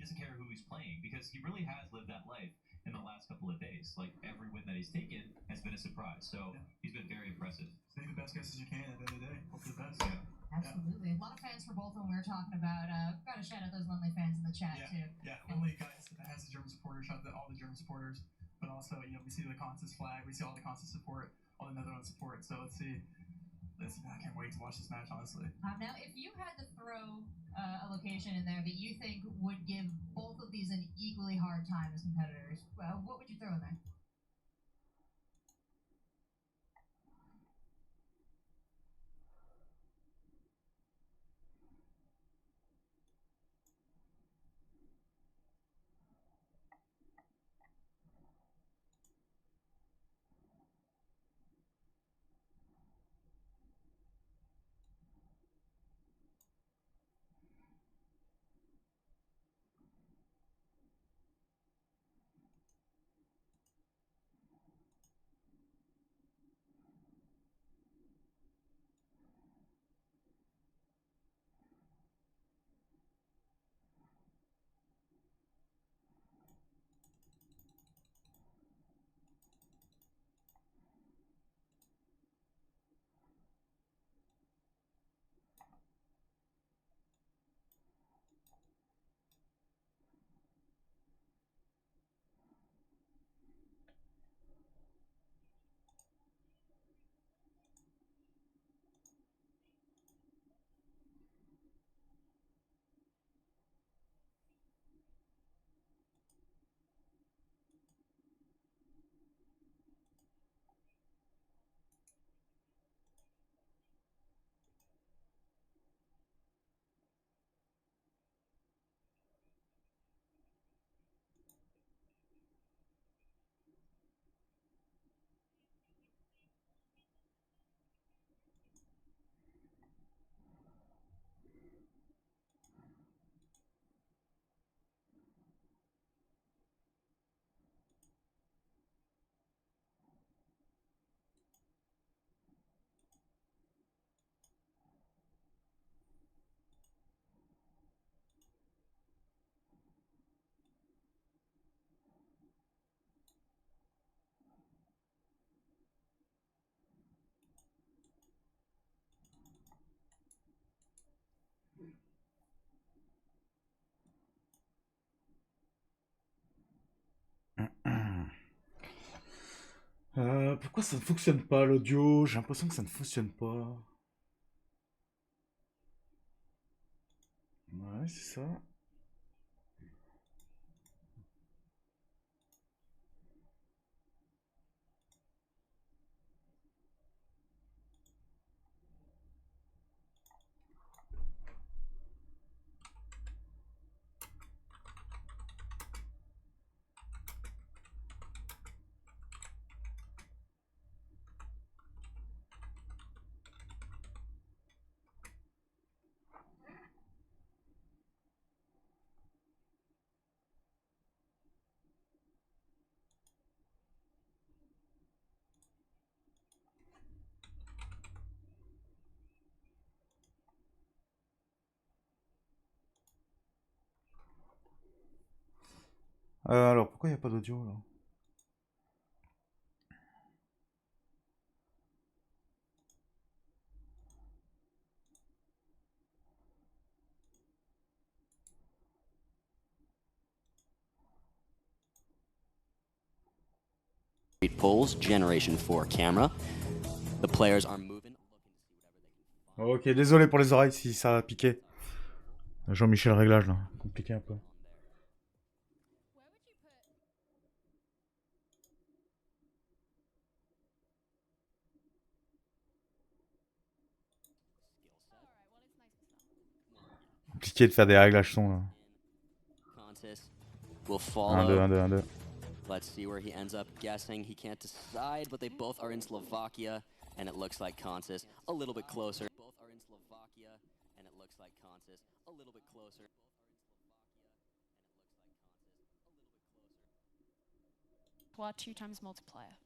doesn't care who he's playing because he really has lived that life in the last couple of days. Like every win that he's taken has been a surprise. So he's been very impressive. Take the best guesses you can at the end of the day. Hope for the best. Yeah. Absolutely. A lot of fans for both of them we were talking about. Got to shout out those lonely fans in the chat too. Yeah, lonely guys has the German supporters, shout out to all the German supporters. But also, you know, we see the Constance flag, we see all the Constance support, all the Netherlands support. So let's see. I can't wait to watch this match, honestly. Now, if you had to throw a location in there that you think would give both of these an equally hard time as competitors, what would you throw in there? Pourquoi ça ne fonctionne pas l'audio? J'ai l'impression que ça ne fonctionne pas. Ouais, c'est ça. Alors, pourquoi il n'y a pas d'audio là? Pulls, Generation 4 camera. The players are moving. Ok, désolé pour les oreilles si ça a piqué. Jean-Michel réglage là, compliqué un peu. Compliqué de faire des réglages son là. 1, 2, 1, 2, 1, 2. Let's see where he ends up guessing. He can't decide, but they both are in Slovakia, and it looks like Contis a little bit closer. Both are in Slovakia, and it looks like Contis a little bit closer. Quad 2 times multiplier.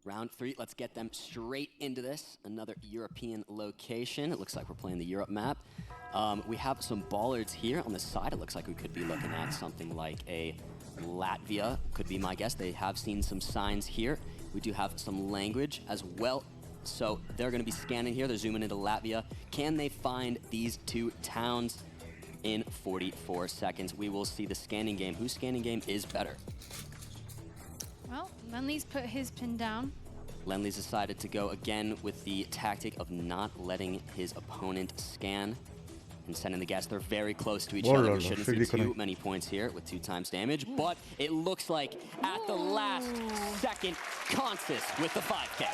Round 3, let's get them straight into this. Another European location. It looks like we're playing the Europe map. We have some bollards here on the side. It looks like we could be looking at something like a Latvia, could be my guess. They have seen some signs here. We do have some language as well. So they're going to be scanning here. They're zooming into Latvia. Can they find these two towns in 44 seconds? We will see the scanning game. Whose scanning game is better? Well, Lenly's put his pin down. Lenly's decided to go again with the tactic of not letting his opponent scan and sending the guess. They're very close to each other. We shouldn't see too many points here with 2 times damage, but it looks like at the last second, Consis with the 5K.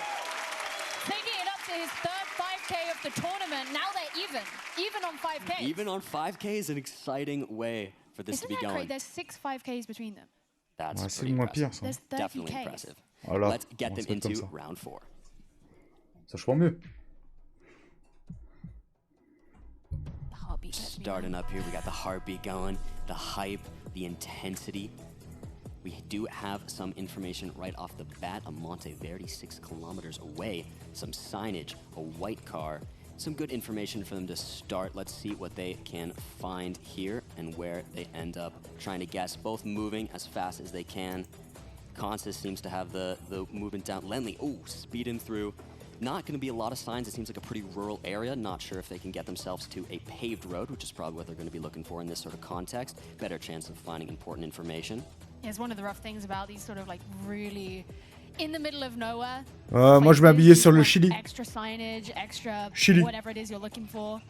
Taking it up to his third 5K of the tournament. Now they're even on 5K. Even on 5K is an exciting way for this to be going. There's 6 5Ks between them. That's pretty impressive. There's 30 Definitely Ks. impressive. Voilà, Let's get them into round 4. Sachement mieux. The heartbeat. Starting up here, we got the heartbeat going, the hype, the intensity. We do have some information right off the bat. A Monteverdi 6 kilometers away, some signage, a white car, some good information for them to start. Let's see what they can find here and where they end up trying to guess. Both moving as fast as they can. Consis seems to have the movement down. Lenly, speeding through. Not going to be a lot of signs. It seems like a pretty rural area. Not sure if they can get themselves to a paved road, which is probably what they're going to be looking for in this sort of context. Better chance of finding important information. Yeah, it's one of the rough things about these sort of like really in the middle of nowhere. Moi je m'habillais sur le Chili. Extra signage, extra Chili. whatever it is you're looking for.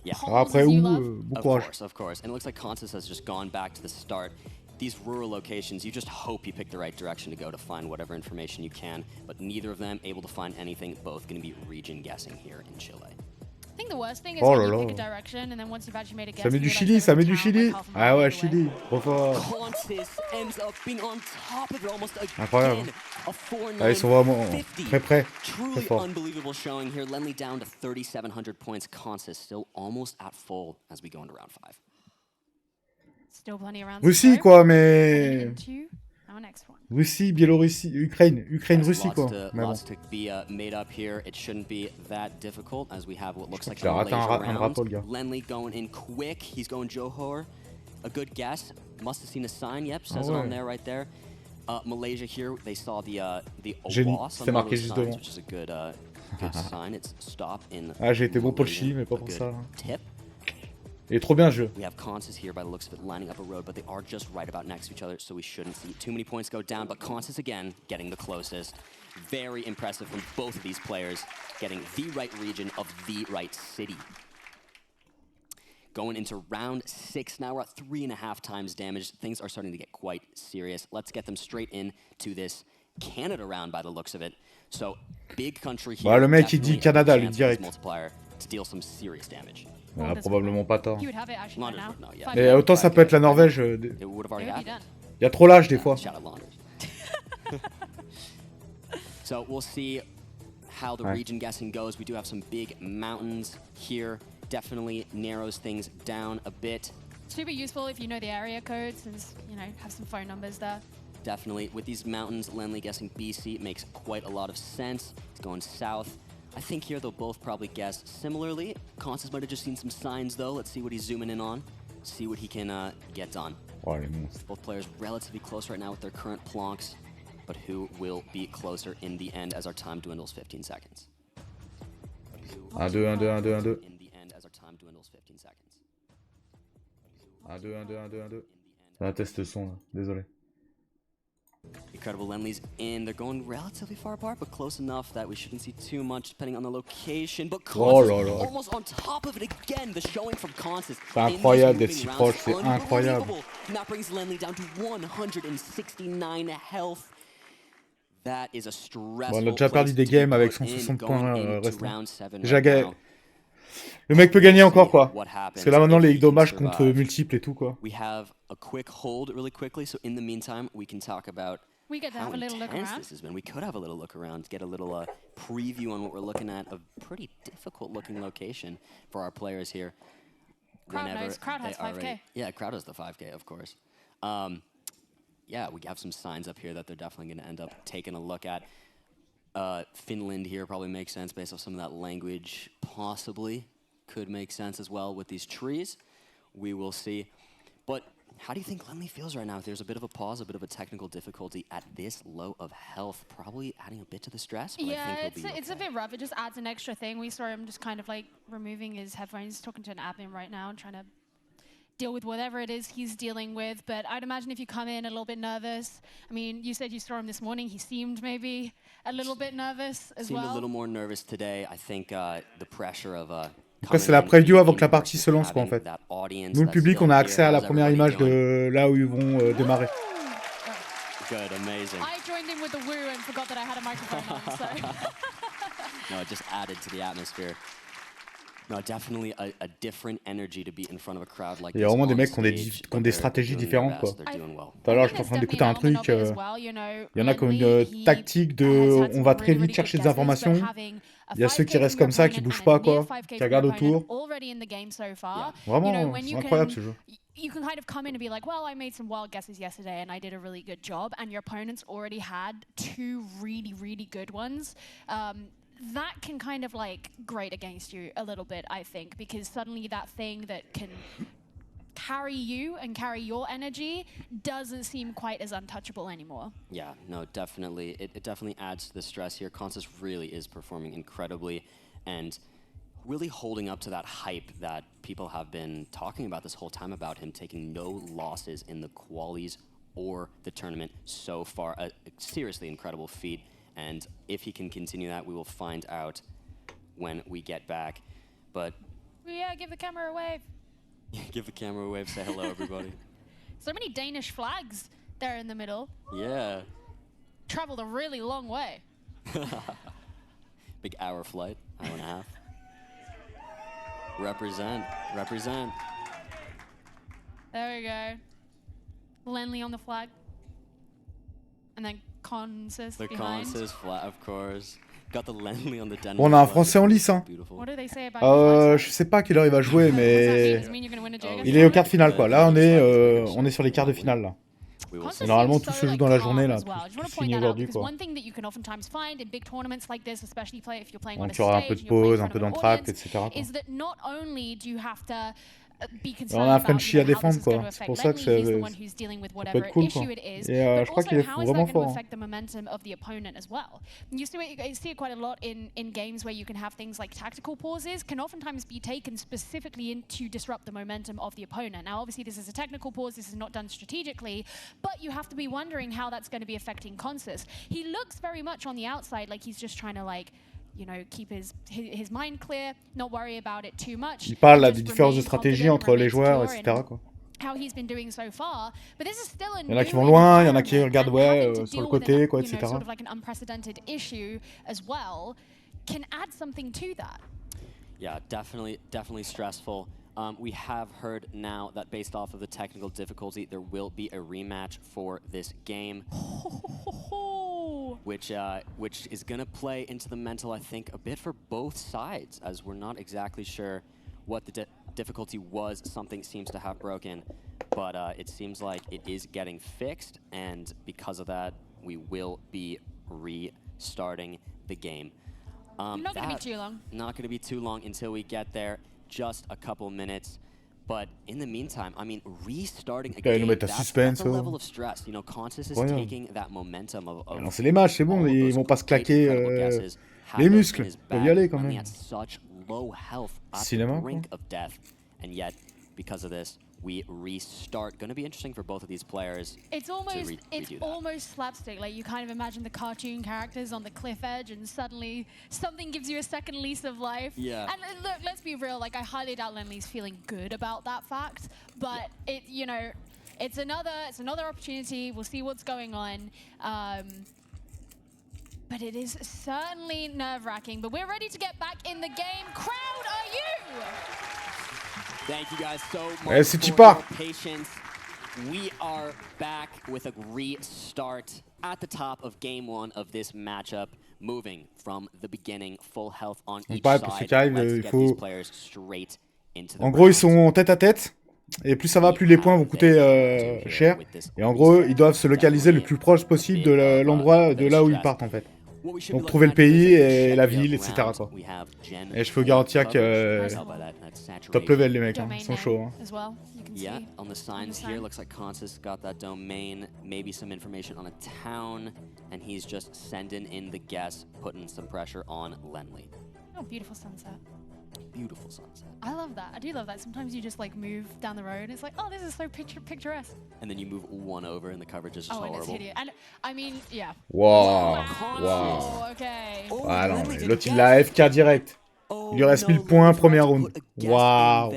Yeah. Après où, bon courage. Of course. And it looks like Consis has just gone back to the start. These rural locations, you just hope you pick the right direction to go to find whatever information you can, but neither of them able to find anything, both going to be region guessing here in Chile. I think the worst thing is when you pick a direction and then once you've actually made a guess. Ça met du Chili, ça met du Chili. Ah ouais, Chili, trop fort. Consis ends up being on top of it almost again. Incroyable. A 4-9-50. Ah, ils sont vraiment très près. Truly Très fort. unbelievable showing here. Lenly down to 3,700 points. Consis still almost at full as we go into round 5. Still plenty around. Russie quoi, mais Our next one. Russie, Biélorussie, Ukraine, Russie quoi. Mais bon. Lots to be made up here. It shouldn't be that difficult as we have what looks like qu'il a a raté Malaysia un round. drapeau, le gars. Lenly going in quick. He's going Johor. A good guess. Must have seen a sign. Yep, says it on there right there. Malaysia here. They saw the AWAS on one of those signs, which is a good good sign. It's stop in. Ah, j'ai été bon pour le Chili, mais pas pour ça. Tip. Il est trop bien le jeu. We have Consis here by the looks of it lining up a road, but they are just right about next to each other, so we shouldn't see too many points go down. But Consis again getting the closest. Very impressive from both of these players, getting the right region of the right city. Going into round 6 now, we're at 3.5 times damage. Things are starting to get quite serious. Let's get them straight into this Canada round by the looks of it. So big country here. Bah, le mec il dit Canada lui direct. Multiplier to deal some serious damage. Il a probablement pas tort. He would have it actually right now. No, yeah. Mais autant ça peut être la Norvège. It would have already It would be happened. done. Il y a trop l'âge des fois. Shout out Launders. So we'll see how the region guessing goes. We do have some big mountains here. Definitely narrows things down a bit. Super useful if you know the area codes and you know have some phone numbers there. Definitely. With these mountains, Lenly guessing BC makes quite a lot of sense. It's going south. I think here they'll both probably guess similarly. Consis might have just seen some signs though. Let's see what he's zooming in on. See what he can get done. Oh, les monstres. Both players relatively close right now with their current plonks, but who will be closer in the end as our time dwindles 15 seconds? 1, 2, 1, 2, 1, 2, 1, 2. In the end as our time dwindles 15 seconds. 1, 2, 1, 2, 1, 2, 1, 2. C'est un test son là, désolé. Incredible Lenly's in. They're going relatively far apart, but close enough that we shouldn't see too much depending on the location. But Consis almost on top of it again. The showing from Consis. C'est incroyable d'être si proche, c'est incroyable. And that brings Lenly down to 169 health. That is a stressful. Bon, on a déjà perdu des games avec 160 points restants. Déjà le mec peut gagner encore quoi. Parce que là maintenant les dommages contre multiples et tout quoi. We have a quick hold really quickly, so in the meantime we can talk about We get to how have a little look intense around. this has been. We could have a little look around, get a little preview on what we're looking at. A pretty difficult looking location for our players here. Crowd knows. Crowd has 5K. Yeah, crowd has the 5K, of course. Yeah, we have some signs up here that they're definitely going to end up taking a look at. Finland here probably makes sense based off some of that language, possibly. could make sense as well with these trees. We will see. But how do you think Lenly feels right now? There's a bit of a pause, a bit of a technical difficulty at this low of health, probably adding a bit to the stress. But Yeah, I think it's a bit rough. It just adds an extra thing. We saw him just kind of like removing his headphones, talking to an admin right now, and trying to deal with whatever it is he's dealing with. But I'd imagine if you come in a little bit nervous, I mean, you said you saw him this morning. He seemed maybe a little bit nervous as well. Seemed a little more nervous today. I think the pressure of Après, c'est la preview avant que la partie se lance, quoi, en fait. Nous, le public, on a accès à la première image de là où ils vont démarrer. Good, amazing. I joined in with the woo and forgot that I had a microphone on, so. No, it just added to the atmosphere. No, definitely a different energy to be in front of a crowd like this. Il y a vraiment des mecs qui ont des stratégies différentes, quoi. Tout à l'heure, j'étais en train d'écouter un truc. Il y en a qui ont une tactique de on va très vite chercher des informations. Il y a ceux qui restent comme ça, qui bougent pas, quoi, qui regardent autour. Vraiment, c'est incroyable ce jeu. You can kind of come in and be like, well, I made some wild guesses yesterday and I did a really good job, and your opponents already had two really, really good ones. That can kind of like grate against you a little bit, I think, because suddenly that thing that can carry you and carry your energy doesn't seem quite as untouchable anymore. Yeah, no, definitely. It definitely adds to the stress here. Consis really is performing incredibly and really holding up to that hype that people have been talking about this whole time about him taking no losses in the qualies or the tournament so far. A seriously incredible feat. And if he can continue that, we will find out when we get back. But yeah, give the camera a wave. Give the camera a wave. Say hello, everybody. So many Danish flags there in the middle. Yeah. Traveled a really long way. Big hour flight, hour and a half. Represent, represent. There we go. Lenly on the flag. And then Consis the behind. Consis flag, of course. Got the Lenly on the Denmark. On a un français en lice, hein. What do they say about je sais pas à quelle heure il va jouer, mais il est aux quarts de finale, quoi. Là, on est sur les quarts de finale, là. Et normalement, tout se joue dans la journée, là. Tout finit aujourd'hui, quoi. Donc, tu auras un peu de pause, un peu d'entracte, etc. On a un Frenchie à défendre, quoi. C'est pour ça que ça peut être cool, quoi. Et je crois qu'il est vraiment fort. You see it quite a lot in games where you can have things like tactical pauses can oftentimes be taken specifically to disrupt the momentum of the opponent. Now, obviously, this is a technical pause. This is not done strategically, but you have to be wondering how that's going to be affecting Consis. He looks very much on the outside like he's just trying to, like, you know, keep his mind clear, not worry about it too much. Il parle là des différences de stratégie entre les joueurs, etc., quoi. How he's been doing so far, but this is still a il y en a qui vont loin, il y en a qui regardent sur le côté, quoi, etc. Sort of like an unprecedented issue as well can add something to that. Yeah, definitely stressful. We have heard now that based off of the technical difficulty, there will be a rematch for this game, which is going to play into the mental, I think, a bit for both sides, as we're not exactly sure what the difficulty was. Something seems to have broken, but it seems like it is getting fixed, and because of that, we will be restarting the game. Not going to be too long. Not going to be too long until we get there. Just a couple minutes, but in the meantime, I mean, restarting a game, that's a level of stress. You know, Consis is taking that momentum of c'est les matchs, c'est bon, ils vont pas se claquer les muscles, ils peuvent y aller quand même. Such low health at Cinéma, the brink of death, and yet because of this, we restart. Going to be interesting for both of these players. It's almost slapstick. Like, you kind of imagine the cartoon characters on the cliff edge, and suddenly something gives you a second lease of life. Yeah. And look, let's be real. Like, I highly doubt Lenly's feeling good about that fact. But it, you know, it's another opportunity. We'll see what's going on. But it is certainly nerve-wracking. But we're ready to get back in the game. Crowd, are you? Thank you guys so much for your patience. We are back with a restart at the top of game one of this matchup, moving from the beginning, full health on each side. Let's get these players straight into the En gros, ils sont tête à tête, et plus ça va, plus les points vont coûter cher. Et en gros, ils doivent se localiser le plus proche possible de l'endroit de là où ils partent, en fait. Donc trouver le pays et la ville, etc. quoi. Et je peux garantir que top level les mecs, hein. Ils sont chauds. Hein. Yeah, on the signs here, looks like Consis got that domain, maybe some information on a town, and he's just sending in the guess, putting some pressure on Lenley. Oh, beautiful sunset. Beautiful sunset. I love that. I do love that. Sometimes you just like move down the road and it's like, oh, this is so picturesque. And then you move one over and the coverage is just and horrible. it's hideous. And I mean, yeah. Wow. Oh, okay. Ah non, mais l'autre il l'a AFK direct. Il lui reste 1000 points, premier round. Wow. Wow.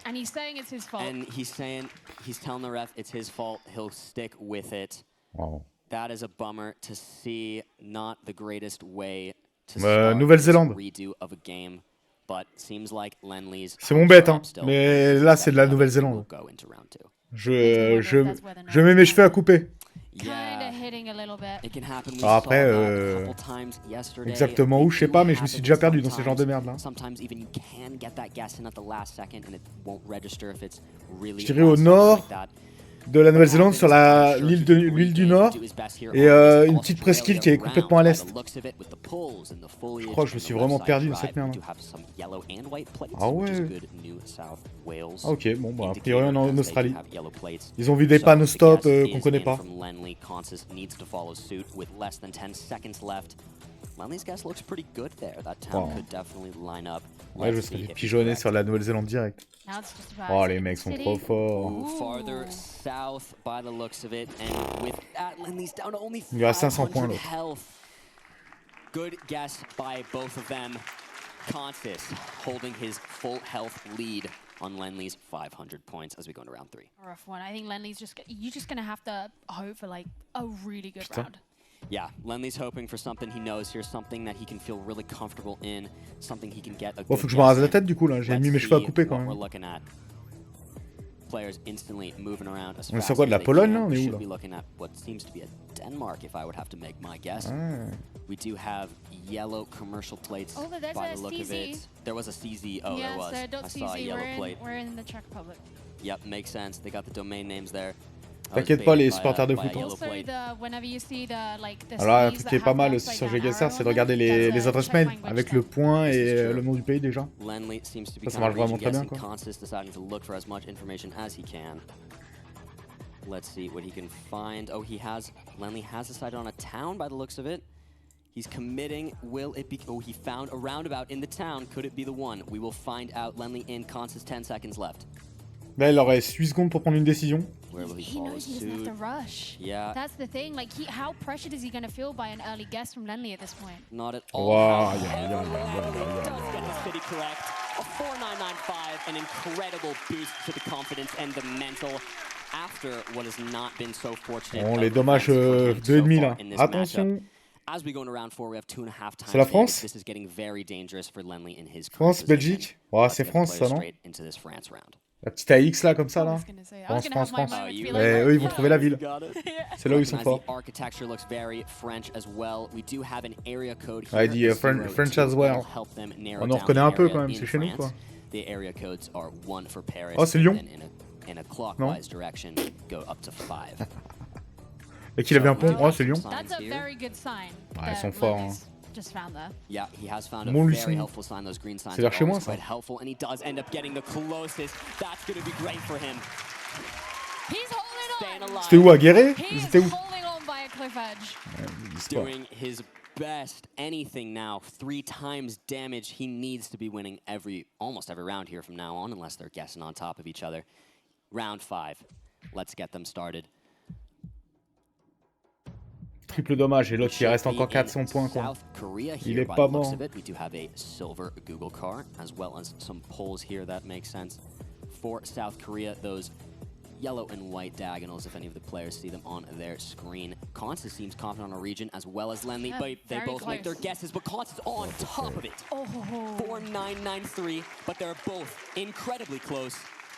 And he's saying it's his fault. And he's telling the ref it's his fault. He'll stick with it. Wow. That is a bummer to see. Not the greatest way to Nouvelle-Zélande. redo of a game, but seems like Lenley's. C'est mon bête, hein. Mais là c'est de la Nouvelle-Zélande. Je mets mes cheveux à couper. Alors après, exactement où, je sais pas, mais je me suis déjà perdu dans ces genres de merde là. Je dirais au nord de la Nouvelle-Zélande, sur l'île du Nord, et une petite presqu'île qui est complètement à l'est. Je crois que je me suis vraiment perdu dans cette merde. Ah ouais. Ah ok, bon bah a priori on est en Australie. Ils ont vu des panneaux stop qu'on connaît pas. Wow. Ouais, je serais pigeonné sur la Nouvelle-Zélande direct. Oh, les mecs sont trop forts. Il y a 500 points l'autre. Good guess by both of them. Consis holding his full health lead on Lenley's 500 points as we go into round 3. Rough one. I think Lenley's you're just gonna have to hope for like a really good round. Yeah, Lenley's hoping for something he knows here, something that he can feel really comfortable in, something he can get a bon, faut que je me rase la tête du coup là, j'ai mis mes cheveux à couper quand même. Players instantly moving around as on est sur quoi, de la Pologne là? On est où là? Be looking at what seems to be a Denmark if I would have to make my guess. We do have yellow commercial plates by the look of it. There was a CZ. Oh, yes, there was. I saw a yellow plate. We're in the Czech Republic. Yep, makes sense. They got the domain names there. T'inquiète pas les supporters de foot. Alors un truc qui est pas mal aussi sur Geoguessr, c'est de regarder les adresses mail avec le point et le nom du pays déjà. Ça marche vraiment très bien quoi. Let's see what he can find. Oh, Lenley has decided on a town by the looks of it. He's committing. Will it be? Oh, he found a roundabout in the town. Could it be the one? We will find out. Lenley in. Consis 10 seconds left. Là, il aurait 8 secondes pour prendre une décision. He knows he doesn't have to rush. Yeah. That's the thing. Like, how pressured is he going to feel by an early guess from Lenley at this point? Not at all. Wow, does get the city correct. A 4995, an incredible boost to the confidence and the mental after what has not been so fortunate. Bon, les dommages de 2,5 là. Attention. As we go into round 4, we have 2.5 times. C'est la France? This is getting very dangerous for Lenley in his France, Belgique. Oh, c'est France ça, non? La petite AX là, comme ça là. France. Mais eux, ils vont trouver la ville. C'est là où ils sont forts. Ah, il dit French as well. On en reconnaît un peu quand même, c'est chez nous quoi. Oh, c'est Lyon? Non. Et qu'il avait un pont. Oh, c'est Lyon. Ouais, ils sont forts. Hein. Bon, lui, c'est vers chez moi, ça. C'était où, à Guéret? Ils étaient où? Doing his best. Anything now. 3 times damage. He needs to be winning almost every round here from now on, unless they're guessing on top of each other. Round 5. Let's get them started. Triple dommage et l'autre il reste encore 400 points quoi. Il est pas mort. We do have a silver Google car as well as some polls here that make sense. For South Korea, those yellow and white diagonals, if any of the players see them on their screen. Consis seems confident on a region as well as Lenley, but they both make their guesses, but Consis on top of it. 4993, but they're both incredibly close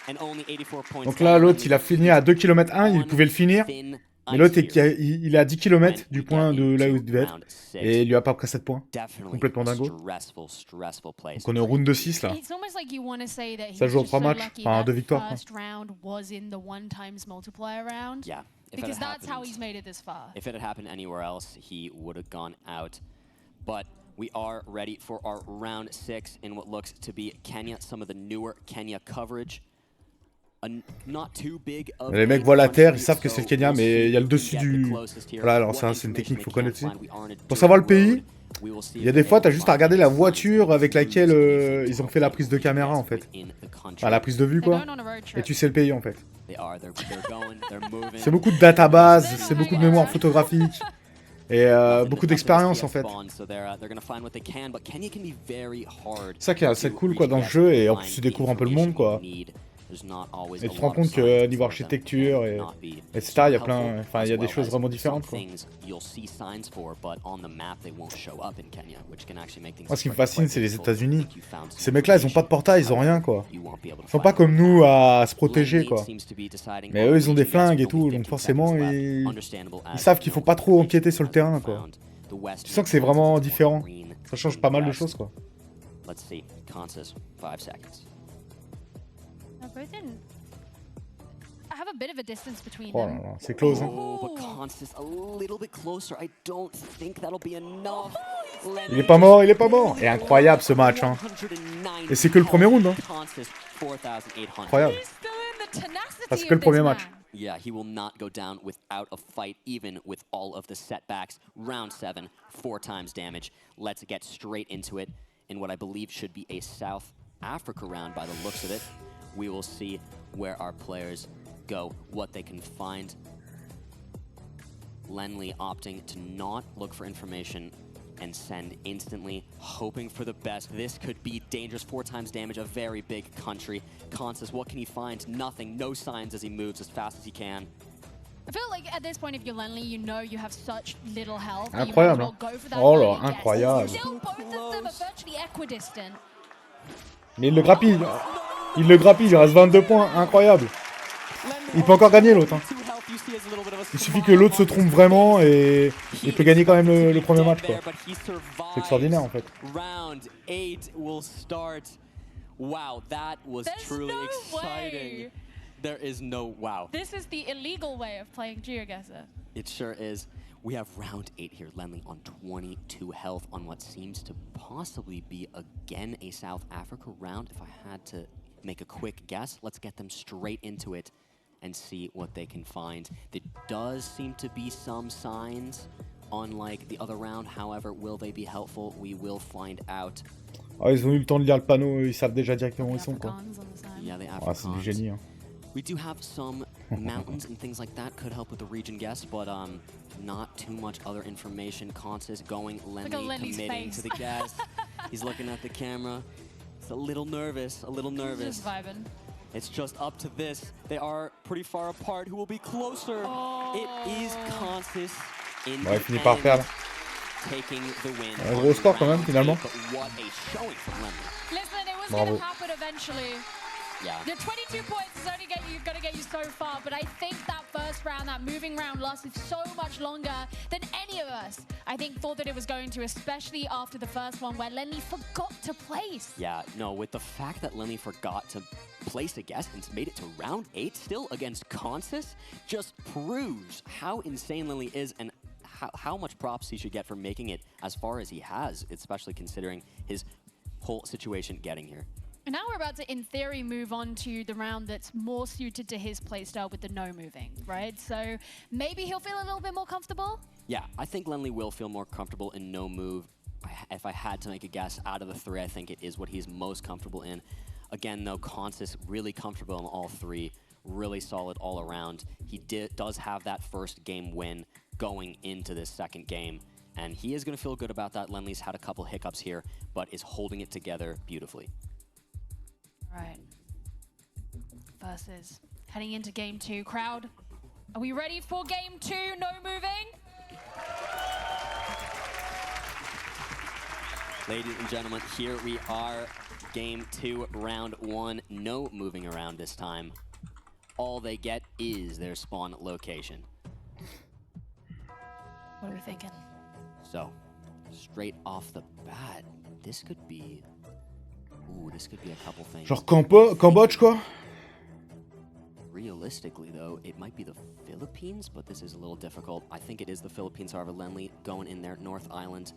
and only 84 points. Donc là l'autre il a fini à 2 km 1, il pouvait le finir. Mais l'autre, il est à 10 km du point de là où il devait être. Et il lui a pas pris 7 points. Complètement dingo. Donc on est au round de 6 là. Ça joue en 3 matchs. Enfin 2 victoires. Quoi. Because that's how he's made it this far. If it had happened anywhere else, he would have gone out. But we are ready for our round 6 in what looks to be Kenya, some of the newer Kenya coverage. Not too big of les mecs voient la terre, ils savent que c'est le Kenya, mais il y a le dessus du... Voilà, alors ça, c'est une technique qu'il faut connaître aussi. Pour savoir le pays, il y a des fois, t'as juste à regarder la voiture avec laquelle ils ont fait la prise de caméra, en fait. Enfin, la prise de vue, quoi. Et tu sais le pays, en fait. C'est beaucoup de databases, c'est beaucoup de mémoire photographique. Et beaucoup d'expérience en fait. C'est ça qui est assez cool quoi dans ce jeu et en plus tu découvres un peu le monde quoi. Et tu te rends compte que niveau architecture et etc. il y a plein, enfin il y a des choses vraiment différentes quoi. Moi ce qui me fascine c'est les États-Unis. Ces mecs là ils ont pas de portail, ils ont rien quoi. Ils sont pas comme nous à se protéger quoi. Mais eux ils ont des flingues et tout donc forcément ils savent qu'il faut pas trop empiéter sur le terrain quoi. Tu sens que c'est vraiment différent. Ça change pas mal de choses quoi. Both in. I have a bit of a distance between them. Oh, c'est close. Hein. But Constance a little bit closer. I don't think that'll be enough. Il est pas mort, il est pas mort. Et incroyable ce match. Hein. Et c'est que le premier round. Hein. Incroyable. Ah, c'est que le premier match. Yeah, he will not go down without a fight, even with all of the setbacks. Round 7, 4 times damage. Let's get straight into it in what I believe should be a South Africa round by the looks of it. We will see where our players go, what they can find. Lenley opting to not look for information and send instantly, hoping for the best. This could be dangerous. 4 times damage, a very big country. Constance, what can he find? Nothing, no signs as he moves as fast as he can. I feel like at this point, if you're Lenley, you know you have such little health. Incroyable. Oh là, incroyable. Still, both of them are virtually equidistant. Mais il le grappille. Il le grappille, il reste 22 points, incroyable. Il peut encore gagner l'autre. Hein. Il suffit que l'autre se trompe vraiment et il peut gagner quand même le premier match. C'est extraordinaire en fait. Round 8 will start. Wow, that was truly exciting. There is no wow. This is the illegal way of playing GeoGuessr. It sure is. We have round 8 here, Lenley on 22 health on what seems to possibly be again a South Africa round. If I had to make a quick guess, let's get them straight into it and see what they can find. There does seem to be some signs unlike the other round. However, will they be helpful? We will find out. Ah, ils ont eu le temps de lire le panneau, ils savent déjà directement où ils sont quoi. Yeah, they ah, c'est du génie. Hein. We do have some mountains and things like that could help with the region guess, but not too much other information. Constance going, Lenley committing to the guess. He's looking at the camera. It's a little nervous, a little nervous. Just vibing. It's just up to this. They are pretty far apart. Who will be closer? Oh. It is Constance in il finit par perdre. Taking the win. Un gros score quand même finalement. What a showing from Lenley. Listen, it was going to happen eventually. Yeah. The 22 points is only going to get you so far, but I think that first round, that moving round, lasted so much longer than any of us, I think, thought that it was going to, especially after the first one where Lenley forgot to place. Yeah, no, with the fact that Lenley forgot to place a guess and made it to round 8 still against Constance just proves how insane Lenley is and how much props he should get for making it as far as he has, especially considering his whole situation getting here. And now we're about to, in theory, move on to the round that's more suited to his playstyle with the no moving, right? So maybe he'll feel a little bit more comfortable? Yeah, I think Lenley will feel more comfortable in no move. If I had to make a guess, out of the 3, I think it is what he's most comfortable in. Again, though, Constance really comfortable in all 3, really solid all around. He does have that first game win going into this second game, and he is going to feel good about that. Lenley's had a couple hiccups here, but is holding it together beautifully. Right. Versus heading into game 2. Crowd, are we ready for game 2? No moving? Ladies and gentlemen, here we are. Game 2, round 1. No moving around this time. All they get is their spawn location. What are we thinking? So, straight off the bat, this could be... Ooh, this could be a couple things. Genre Cambodge quoi. realistically, though, it might be the Philippines, but this is a little difficult. I think it is the Philippines, however. Lenly going in there. North Island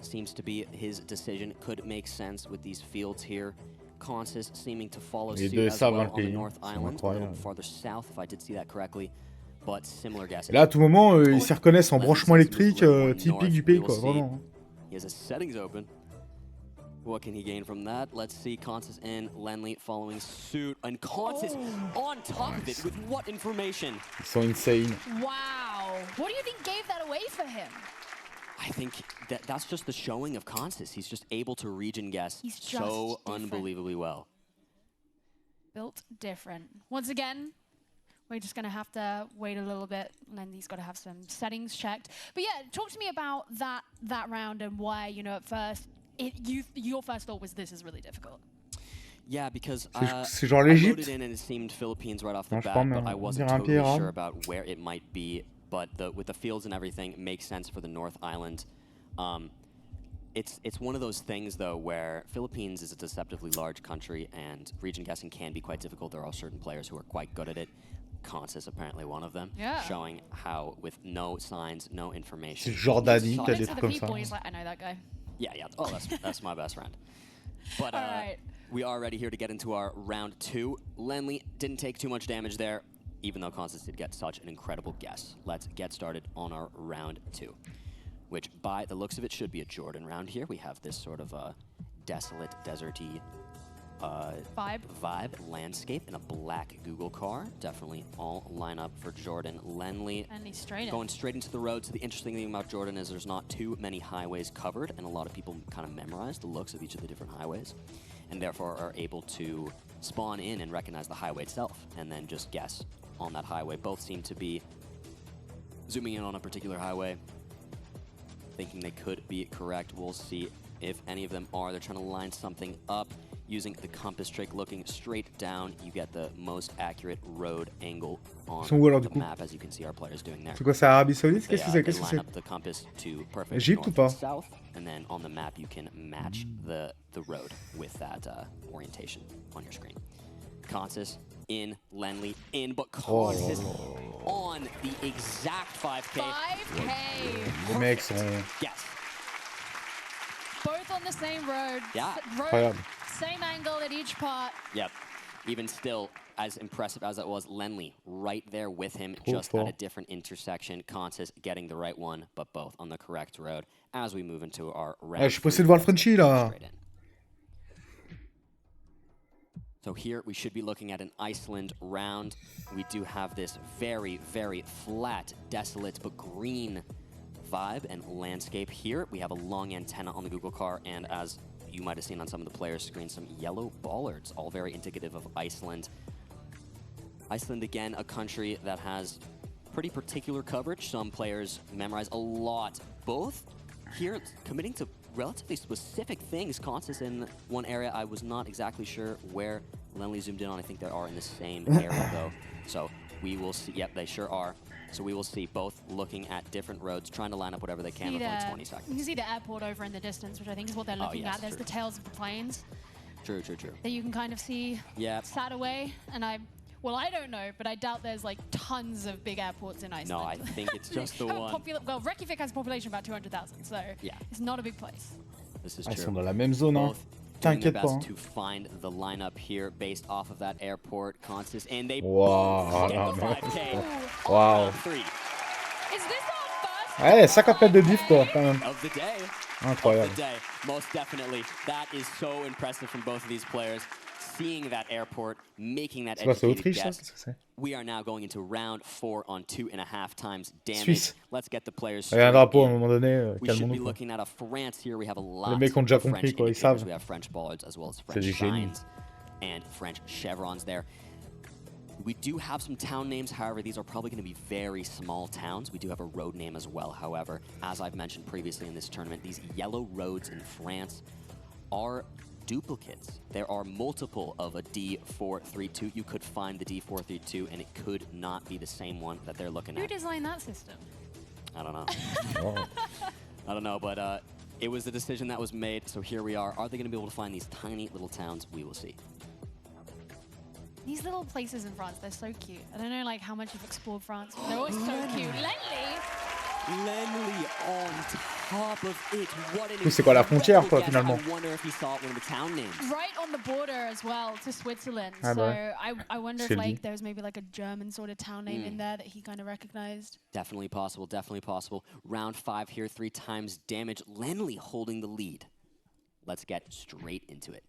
seems to be his decision. Could make sense with these fields here. Consis seeming to follow suit as well on the North Island, a little farther south, if I did see that correctly. But similar guesses. Là, à tout moment, ils s'y reconnaissent en branchement électrique typique du pays, quoi, vraiment. He has his settings open. What can he gain from that? Let's see. Consis in, Lenly following suit, and Consis on top of it with what information? Ils sont insane. Wow. What do you think gave that away for him? I think that's just the showing of Consis. He's just able to region guess so unbelievably well. Built different. Once again, we're just going to have to wait a little bit. Lenly's got to have some settings checked. But yeah, talk to me about that round and why, you know, at first, your first thought was this is really difficult. Yeah, because I loaded in and it seemed Philippines right off the bat, but I wasn't totally sure about where it might be. But with the fields and everything, it makes sense for the North Island. It's one of those things, though, where Philippines is a deceptively large country, and region guessing can be quite difficult. There are certain players who are quite good at it. Consis apparently one of them, showing how with no signs, no information. Jordanie qui a des trucs comme ça. He's like, I know that guy. Yeah. Oh, that's my best friend. But we are ready here to get into our round 2. Lenly didn't take too much damage there, even though Consis did get such an incredible guess. Let's get started on our round 2, which by the looks of it should be a Jordan round here. We have this sort of desolate, deserty vibe landscape in a black Google car. Definitely all line up for Jordan. Lenly going straight into the road. So the interesting thing about Jordan is there's not too many highways covered, and a lot of people kind of memorize the looks of each of the different highways, and therefore are able to spawn in and recognize the highway itself, and then just guess on that highway. Both seem to be zooming in on a particular highway, thinking they could be correct. We'll see if any of them are. They're trying to line something up using the compass trick, looking straight down. You get the most accurate road angle on the map, as you can see our players doing there. C'est quoi, c'est Arabie Saoudite? Qu'est-ce que c'est? They line up the compass to perfect Égypte ou north pas? and south, and then on the map you can match the road with that orientation on your screen. Consis in, Lenly in, but Consis on the exact 5K. 5K. Les mecs sont... Yes. Both on the same road. Yeah. Road, same angle at each part. Yep. Even still, as impressive as it was, Lenly right there with him, just at a different intersection. Consis getting the right one, but both on the correct road. As we move into our round. Je suis pressé de voir le Frenchie là. So here we should be looking at an Iceland round. We do have this very, very flat, desolate, but green vibe and landscape here. We have a long antenna on the Google car, and as you might have seen on some of the players' screens, some yellow bollards, all very indicative of Iceland. Iceland, again, a country that has pretty particular coverage. Some players memorize a lot. Both here committing to relatively specific things. Consis in one area, I was not exactly sure where Lenly zoomed in on. I think they are in the same area, though. So we will see. Yep, they sure are. So we will see both looking at different roads, trying to line up whatever they can with only 20 seconds. You can see the airport over in the distance, which I think is what they're looking at. There's the tails of the planes. True. That you can kind of see sat away. And well, I don't know, but I doubt there's like tons of big airports in Iceland. No, I think it's just the one. Well, Reykjavik has a population of about 200,000, so it's not a big place. This is Ils true. sont dans la même zone, hein. T'inquiète pas. To find the lineup here based off of that airport, Consis, and they Wow, get the 5K. Wow. Is this our first? Ouais, 50 mètres de diff, quoi, quand même. Of the day. Incroyable. Of the day, most definitely. That is so impressive from both of these players. Seeing that airport, making that educated guess. We are now going into round 4 on 2.5 times damage. Suisse. Let's get the players. Il y a un drapeau à un moment donné. We should be looking at a France here. We have a lot Les mecs ont déjà of French compris, quoi, ils indicators. savent. We have French bollards as well as French signs and French chevrons there. We do have some town names, however, these are probably going to be very small towns. We do have a road name as well, however. As I've mentioned previously in this tournament, these yellow roads in France are duplicates. There are multiple of a D432. You could find the D432, and it could not be the same one that they're looking at. Who designed that system? I don't know. I don't know, but it was the decision that was made, so here we are. Are they going to be able to find these tiny little towns? We will see. These little places in France, they're so cute. I don't know like how much you've explored France, but they're always so cute. Lenly on top of it. What an C'est quoi la frontière, quoi, finalement? I wonder if he saw one of the town names. Right on the border as well to Switzerland. Ah, so bah. I wonder if like there's maybe like a German sort of town name in there that he kind of recognized. Definitely possible, definitely possible. Round 5 here, 3 times damage. Lenly holding the lead. Let's get straight into it.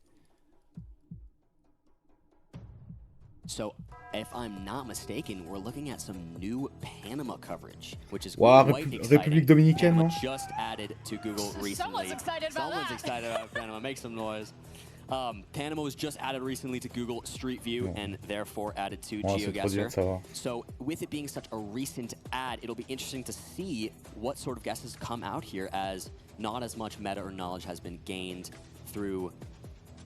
So, if I'm not mistaken, we're looking at some new Panama coverage, which is quite exciting. République Dominicaine, Panama non? just added to Google recently. Someone's excited about Someone's excited about Panama. Make some noise. Panama was just added recently to Google Street View and therefore added to GeoGuessr. So with it being such a recent add, it'll be interesting to see what sort of guesses come out here, as not as much meta or knowledge has been gained through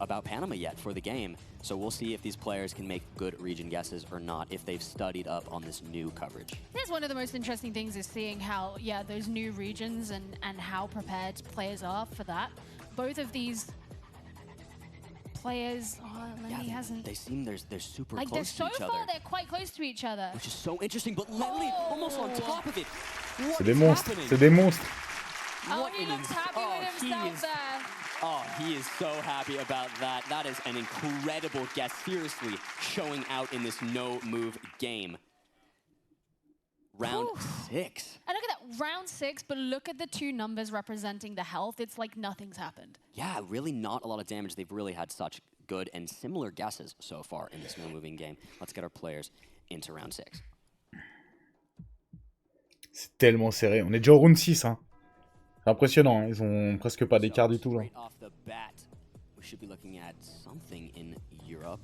about Panama yet for the game. So we'll see if these players can make good region guesses or not, if they've studied up on this new coverage. Here's one of the most interesting things is seeing how, those new regions and how prepared players are for that. Both of these players, Lenly hasn't. They seem they're super like close to each other. So far, they're quite close to each other. Which is so interesting, but Lenly almost on top of it. C'est des monstres, c'est des monstres. Oh, he looks happy with himself there. Oh, he is so happy about that. That is an incredible guess, seriously, showing out in this no-move game. Round 6. And look at that, round 6, but look at the 2 numbers representing the health. It's like nothing's happened. Yeah, really not a lot of damage. They've really had such good and similar guesses so far in this no-moving game. Let's get our players into round 6. C'est tellement serré. On est déjà au round 6, hein. C'est impressionnant, hein. Ils ont presque pas d'écart du tout, là. Right off the bat, we should be looking at something in Europe.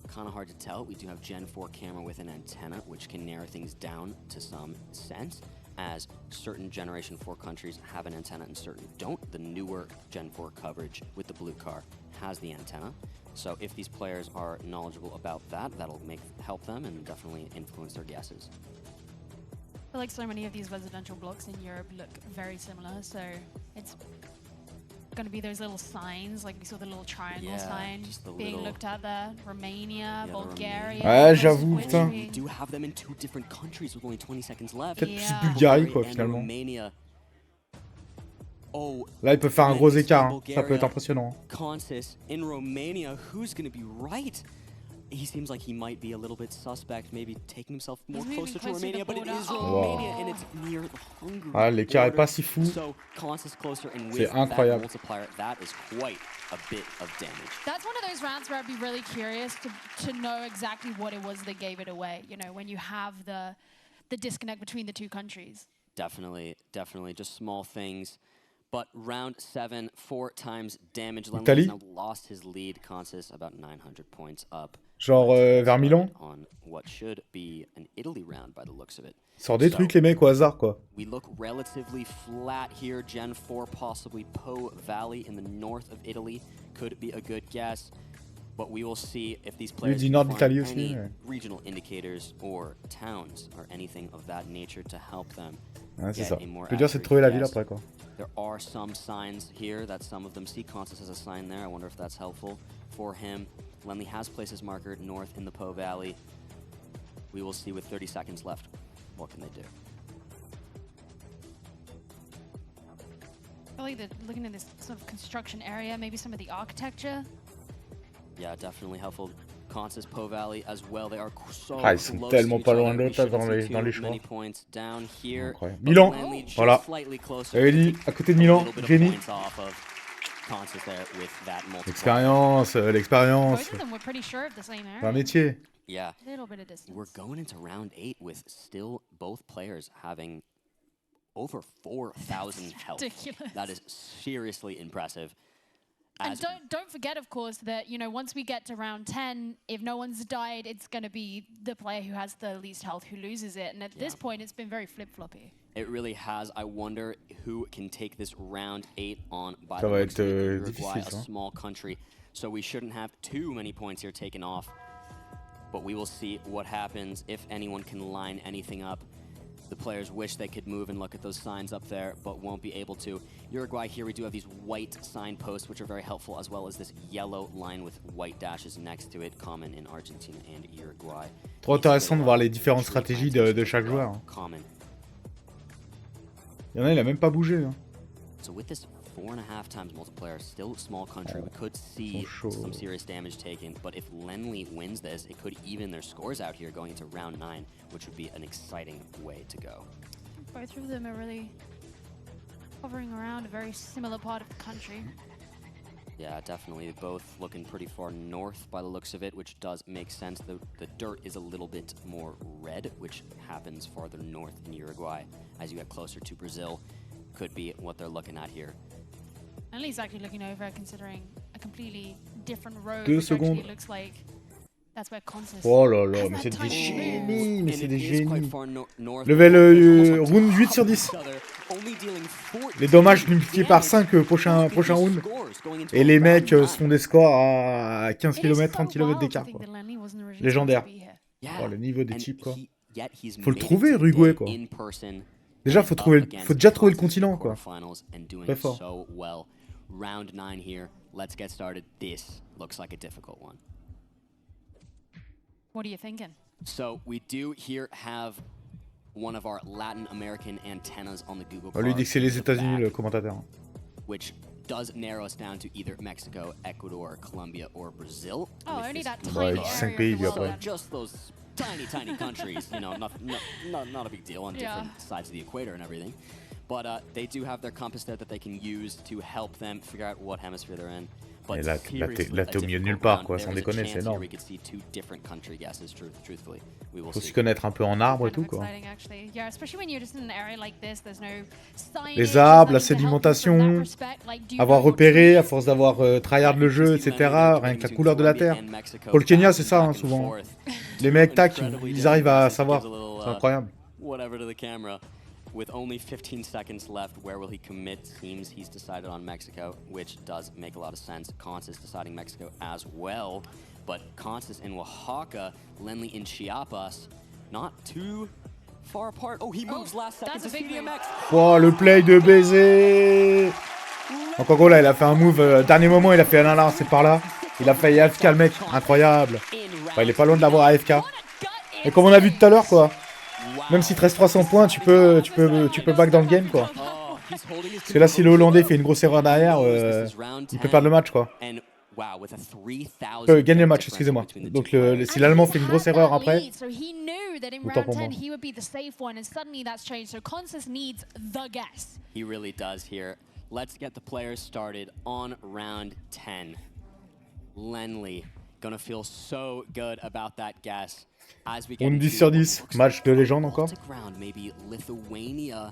Kind of hard to tell. We do have Gen 4 camera with an antenna, which can narrow things down to some sense, as certain Generation 4 countries have an antenna and certain don't. The newer Gen 4 coverage with the blue car has the antenna. So if these players are knowledgeable about that, that'll help them and definitely influence their guesses. I feel like so many of these residential blocks in Europe look very similar, so it's going to be those little signs, like we saw the little triangle sign being looked at there. Romania, Bulgaria. Ouais, j'avoue, putain. We do have them in 2 different countries with only 20 seconds left. Peut-être plus Bulgarie, quoi, finalement. Romania. Oh, là, ils peuvent faire un gros écart, hein. Ça peut être impressionnant. Consis in Romania, who's going to be right? He seems like he might be a little bit suspect, maybe taking himself more closer to Romania, but it is Romania and it's near the Hungary. Ah, l'écart est pas si fou. So, Consis closer, and with C'est incroyable. that multiplier, that is quite a bit of damage. That's one of those rounds where I'd be really curious to know exactly what it was that gave it away, you know, when you have the disconnect between the 2 countries. Definitely, just small things. But round 7, 4 times damage. Lenly has now lost his lead. Consis about 900 points up. Genre vers Milan. On what should be an Italy round by the looks of it. Sors des trucs les mecs au hasard quoi. We look relatively flat here. Gen 4, possibly Po Valley in the north of Italy could be a good guess. But we will see if these players can find any regional indicators or towns or anything of that nature to help them. Ouais, c'est ça. Le plus dur c'est de trouver la ville après quoi. There are some signs here that some of them see. Consis has a sign there. I wonder if that's helpful for him. Lenly has places marked north in the Po Valley. We will see with 30 seconds left. What can they do? I feel like they're looking at this sort of construction area, maybe some of the architecture. Yeah, definitely helpful. Consis, Po Valley as well. They are so ils sont tellement pas loin de l'autre dans les choix. Milan, voilà. J'avais dit, à côté de Milan, génie. L'expérience, l'expérience. C'est un métier. Yeah, we're going into round 8 with still both players having over 4,000 health. That is seriously impressive. And don't forget, of course, that, you know, once we get to round 10, if no one's died, it's going to be the player who has the least health who loses it. And at this point, it's been very flip-floppy. It really has. I wonder who can take this round 8 on by Ça va être Uruguay, difficile, a small country. So we shouldn't have too many points here taken off. But we will see what happens if anyone can line anything up. The players wish they could move and look at those signs up there, but won't be able to. Uruguay here, we do have these white signposts, which are very helpful, as well as this yellow line with white dashes next to it, common in Argentina and Uruguay. Trop intéressant de voir les différentes stratégies de chaque joueur. Il y en a, il a même pas bougé. Hein. So with this 4.5 times multiplayer, still small country, we could see some serious damage taken, but if Lenly wins this, it could even their scores out here going into round 9, which would be an exciting way to go. Both of them are really hovering around a very similar part of the country. Yeah, definitely. Both looking pretty far north by the looks of it, which does make sense. The dirt is a little bit more red, which happens farther north in Uruguay. As you get closer to Brazil, could be what they're looking at here. At least actually looking over, considering a completely different road. 2 which secondes. actually looks like that's where Consis Oh là là, has mais that c'est des tiny génies, mais c'est des And it is quite génies. far north. Level round 8 sur 10. Only dealing 14 Les dommages multipliés par 5 prochain round. Et les mecs se font des scores à 15 km, 30 km d'écart. Légendaire. Oh, le niveau des types, quoi. Faut le trouver, Uruguay, quoi. Déjà, faut déjà trouver le continent, quoi. Très fort. Round 9 here. Let's get started. This looks like a difficult one. What are you thinking? So we do here have one of our Latin American antennas on the Google Lui dit que c'est les États-Unis, le commentateur. Which does narrow us down to either Mexico, Ecuador, Colombia, or Brazil. Oh, only that Ouais, tiny 5 area pays, of lui, the world. après. Just those tiny countries, you know, not a big deal on different sides of the equator and everything. But they do have their compass there that they can use to help them figure out what hemisphere they're in. Et là, t'es au milieu de nulle part, quoi, sans déconner, c'est énorme. Faut s'y connaître un peu en arbre et tout, quoi. Les arbres, la sédimentation, avoir repéré à force d'avoir tryhard le jeu, etc. Rien que la couleur de la terre. Pour le Kenya, c'est ça, hein, souvent. Les mecs, tac, ils arrivent à savoir. C'est incroyable. With only 15 seconds left, where will he commit? Seems he's decided on Mexico, which does make a lot of sense. Consis deciding Mexico as well. But Consis in Oaxaca, Lenly in Chiapas, not too far apart. Oh, he moves last second to CDMX. Oh, le play de baiser. Donc en gros, là, il a fait un move. Dernier moment, il a fait un c'est par là. Il a failli AFK le mec. Incroyable. Enfin, il est pas loin de l'avoir AFK. Et comme on a vu tout à l'heure, quoi. Même s'il te reste 300 points, tu peux back dans le game, quoi. Parce que là, si le Hollandais fait une grosse erreur derrière, il peut perdre le match, quoi. Il peut gagner le match, excusez-moi. Donc si l'Allemand fait une grosse erreur après, autant pour moi. He really does here. Let's get the players started on round 10. Lenly gonna feel so good about that guess. On 10 sur 10, match de légende encore. Maybe Lithuania,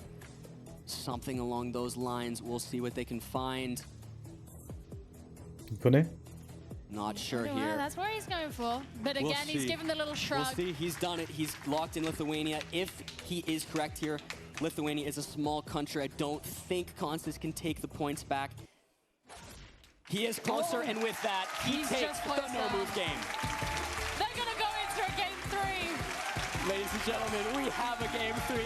something along those lines. We'll see what they can find. Tu connais? Not sure here. Well, that's where he's going for. But again, he's given the little shrug. We'll see. He's done it. He's locked in Lithuania. If he is correct here, Lithuania is a small country. I don't think Consis can take the points back. He is closer, and with that, he takes the no-move game. They're gonna go into a game 3. Ladies and gentlemen, we have a game 3.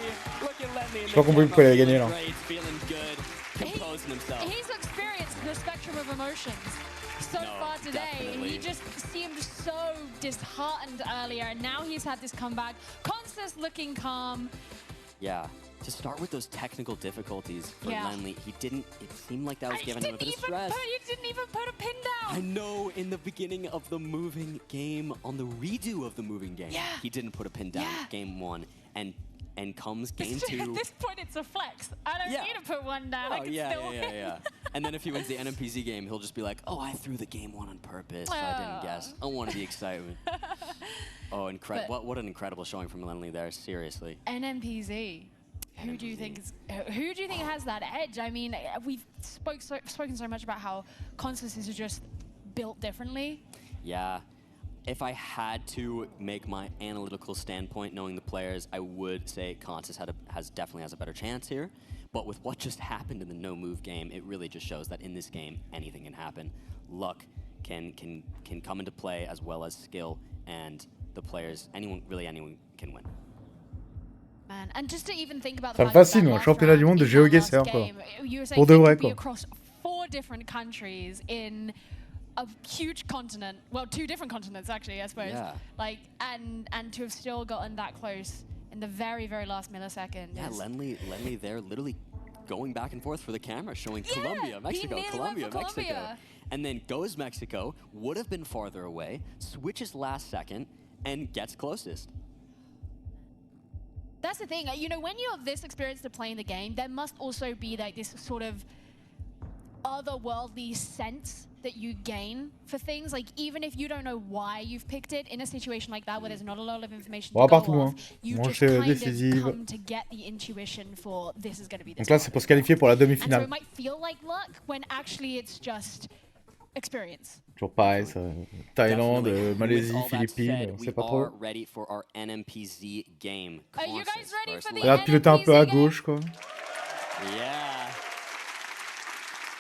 Look at Lenly. J'ai pas compris pourquoi il a gagné là. Feeling good, composing himself. He's experienced the spectrum of emotions so far today. Definitely. He just seemed so disheartened earlier, and now he's had this comeback. Consis looking calm. Yeah. To start with those technical difficulties for Lenly, it seemed like that was giving him a bit of stress. He didn't even put a pin down. I know, in the beginning of the moving game, on the redo of the moving game, he didn't put a pin down game 1, and comes game 2. At this point, it's a flex. I don't need to put one down. I can still win. And then if he wins the NMPZ game, he'll just be like, oh, I threw the game 1 on purpose. I didn't guess. I wanted the excitement. Oh, incredible! What an incredible showing from Lenly there. Seriously. NMPZ. Who do you think has that edge? I mean, we've spoken so much about how Consis is just built differently. Yeah. If I had to make my analytical standpoint, knowing the players, I would say Consis definitely has a better chance here. But with what just happened in the no-move game, it really just shows that in this game, anything can happen. Luck can come into play as well as skill, and the players, anyone can win. Man, and just to even think about Ça me fascine, un championnat du monde de GeoGuessr, quoi. Pour de vrai, quoi. Across 4 different countries in a huge continent, well, 2 different continents actually, I suppose. Yeah. Like, and to have still gotten that close in the very, very last millisecond. Yeah, Lenley there literally going back and forth for the camera, showing Colombia, Mexico, he nearly Colombia, went for Mexico. Colombia. And then goes Mexico, would have been farther away, switches last second, and gets closest. That's the thing, you know, when you're this experienced at playing the game, there must also be like this sort of otherworldly sense that you gain for things. Like, even if you don't know why you've picked it, in a situation like that where there's not a lot of information to go off, you just kind of come to get the intuition for this is going to be this. Donc là, c'est pour se qualifier pour la And so demi-finale. it might feel like luck when actually it's just experience. Toujours pareil, ça. Thaïlande, Malaisie, With all that Philippines, said, on we sait pas are trop. ready for our NMPZ game. Are you guys ready for the Regarde piloter un peu à gauche, quoi. Yeah.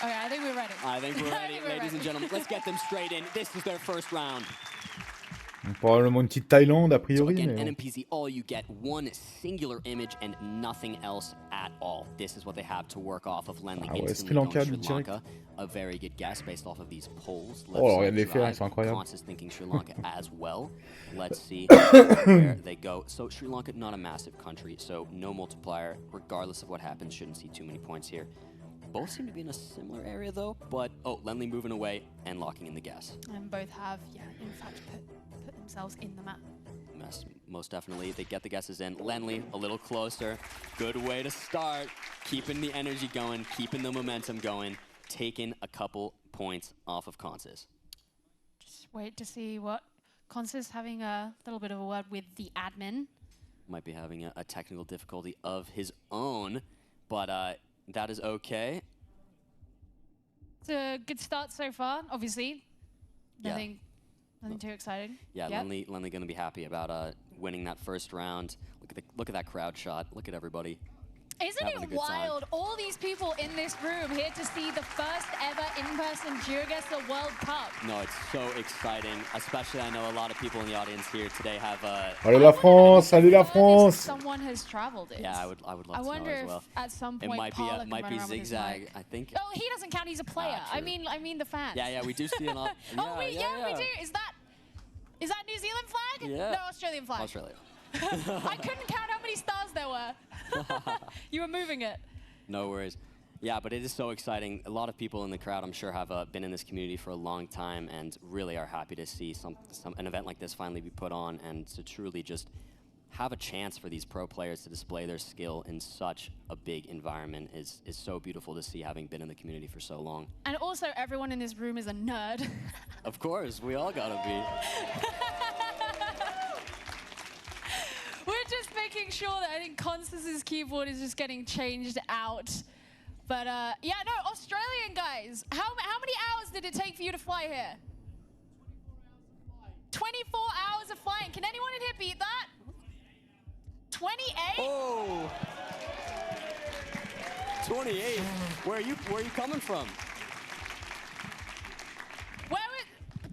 Okay, I think we're ready. I think we're ready, ladies and gentlemen. Let's get them straight in. This is their first round. Donc, probablement une petite Thaïlande, a So priori. again, Mais bon. NMPZ, all you get, one singular image and nothing else at all. This is what they have to work off of. Lenley Ah ouais, instantly Sri Lanka, going du Sri direct. Lanka. A very good guess based off of these polls. Oh, regarde les faits, ils sont incroyables. Constance thinking Sri Lanka as well. Let's see where they go. So Sri Lanka, not a massive country, so no multiplier. Regardless of what happens, shouldn't see too many points here. Both seem to be in a similar area though, but Lenley moving away and locking in the guess. And both have, yeah, in fact, put themselves in the map. Most definitely. They get the guesses in. Lenley, a little closer. Good way to start. Keeping the energy going, keeping the momentum going, taking a couple points off of Consis. Just wait to see what Consis having a little bit of a word with the admin. Might be having a technical difficulty of his own, but that is okay. It's a good start so far, obviously. Yeah. Nothing too exciting. Yeah, Yep. Lenley going to be happy about winning that first round. Look at that crowd shot. Look at everybody. Isn't having a it good time. wild? All these people in this room here to see the first ever in-person GeoGuessr World Cup. No, it's so exciting. Especially, I know a lot of people in the audience here today have. Allez la France, salut la France. Someone has traveled it. Yeah, I would love to know as wonder well. if at some It point might Paula be can run around with his Zigzag. mic. I think. Oh, he doesn't count. He's a player. True. I mean the fans. Yeah, we do see a lot. Oh, we do. Is that New Zealand flag? Yeah. No, Australian flag. Australia. I couldn't count how many stars there were. You were moving it. No worries. Yeah, but it is so exciting. A lot of people in the crowd, I'm sure, have been in this community for a long time and really are happy to see an event like this finally be put on and to truly just have a chance for these pro players to display their skill in such a big environment is so beautiful to see, having been in the community for so long. And also, everyone in this room is a nerd. Of course, we all gotta be. We're just making sure that I think Constance's keyboard is just getting changed out. But yeah, no, Australian guys, how many hours did it take for you to fly here? 24 hours of flying. Can anyone in here beat that? 28? Oh! 28? Where are you coming from?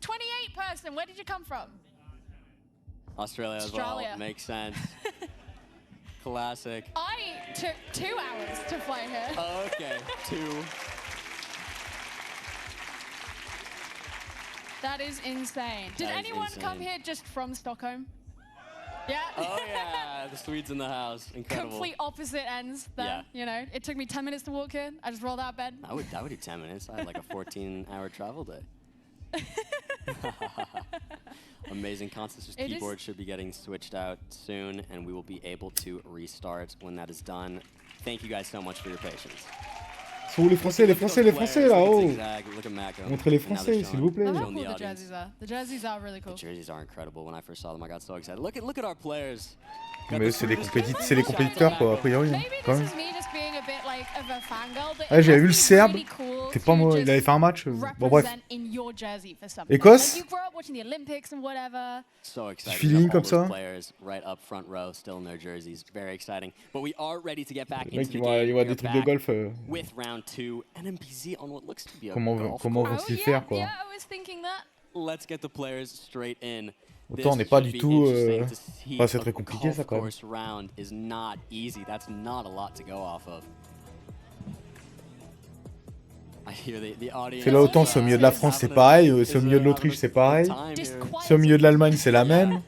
28 person, where did you come from? Australia as well. Makes sense. Classic. I took 2 hours to fly here. Oh, okay, 2. That is insane. Did anyone come here just from Stockholm? Yeah? Oh yeah, the Swedes in the house. Incredible. Complete opposite ends then, Yeah. you know. It took me 10 minutes to walk in. I just rolled out of bed. I would do 10 minutes. I had like a 14-hour travel day. Amazing. Constance's keyboard should be getting switched out soon, and we will be able to restart when that is done. Thank you guys so much for your patience. Sont où les Français, là-haut? Look at Mako. Montrez les Français, s'il vous plaît. Look how cool the jerseys are. The jerseys are really cool. The jerseys are incredible. When I first saw them, I got so excited. Look at our players. Mais c'est les compétiteurs, quoi, a priori. Maybe this is me just being a bit like of a fangirl, but Ouais, j'avais vu le it's Serbe. really cool C'était pas to moi, just il avait fait un match. Bon, bref. represent in your jersey for something. Écosse. Like you grow up watching the Olympics and whatever. So excited. Feeling comme ça. Players right up front row, still in their jerseys. Very exciting. But we are ready to get back Les mecs, into the ils game. voient We're des trucs de back golf. with round 2. NMPZ on what looks to be a Comment golf vont-ils course. faire, quoi? Yeah, I was thinking that. Let's get the players straight in. Autant on n'est pas du tout... Enfin, c'est très compliqué ça quand même. C'est là autant c'est au milieu de la France c'est pareil, c'est au milieu de l'Autriche c'est pareil, c'est au milieu de l'Allemagne c'est la même.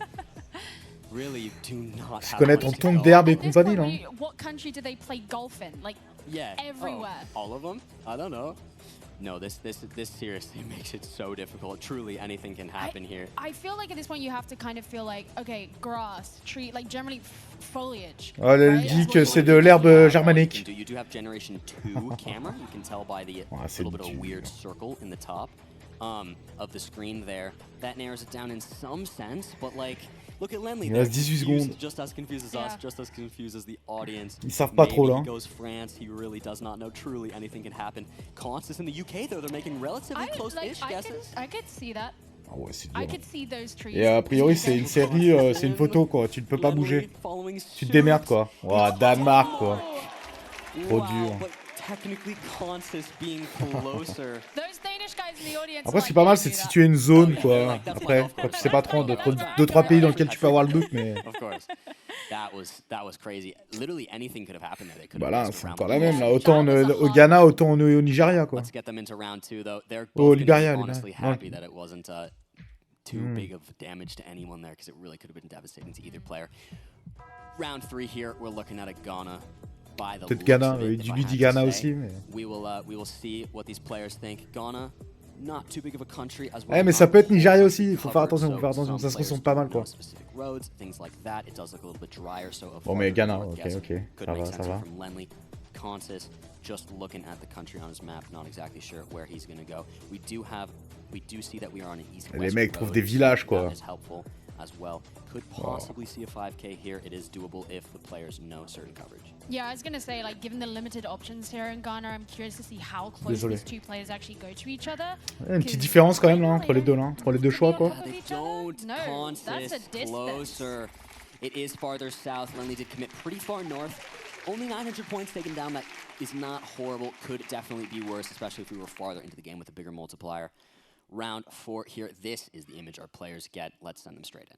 Se connaître en tombe d'herbe et compagnie là. No, this seriously makes it so difficult. Truly, anything can happen here. I feel like at this point you have to kind of feel like, okay, grass, tree, like generally foliage. Oh, elle dit que c'est de l'herbe germanique. You do have generation 2 camera. You can tell by the little bit of weird circle in the top of the screen there. That narrows it down in some sense, but like, look at Lenly. Il reste 18 secondes. Just as confused as us, just as confused as the audience. Ils savent pas trop là. He goes France, he really does not know. Truly, anything can happen. Constance in the UK though, they're making relatively close-ish guesses. I could see that. Ah ouais, c'est I dur. could see those trees. Et a priori c'est une série, c'est une photo quoi, tu ne peux pas bouger. Tu te démerdes quoi. Ouah, Danemark quoi. Trop dur. Après c'est pas mal, c'est de situer une zone quoi. Après, quand tu sais pas trop, 2-3 pays dans lesquels tu peux avoir le doute, mais... Bah là, c'est encore la même là. Autant au Ghana, autant au Nigeria quoi. Au Libéria, too big of damage to anyone there because it really could have been devastating to either player. Round 3 here, we're looking at a Ghana. Peut-être Ghana, du dit Ghana aussi. Mais... We will see what these players think. Ghana, not too big of a country as well. Ouais, mais ça peut être Nigeria aussi. Il faut faire attention, ça se ressemble pas mal quoi. Bon, mais Ghana, ok, ça va. Just looking at the country on his map, not exactly sure where he's going to go. We do see that we are on an east-west. Les mecs trouvent des villages quoi. As well. Could possibly see a 5K here. It is doable if the players know certain coverage. Yeah, I was gonna say, like, given the limited options here in Ghana, I'm curious to see how close these two players actually go to each other. Une petite différence quand même là entre les deux là, entre les deux choix quoi. They don't. That's a closer. It is farther south. Lenly did commit pretty far north. Only 900 points taken down. That is not horrible. Could definitely be worse, especially if we were farther into the game with a bigger multiplier. Round 4 here. This is the image our players get. Let's send them straight in.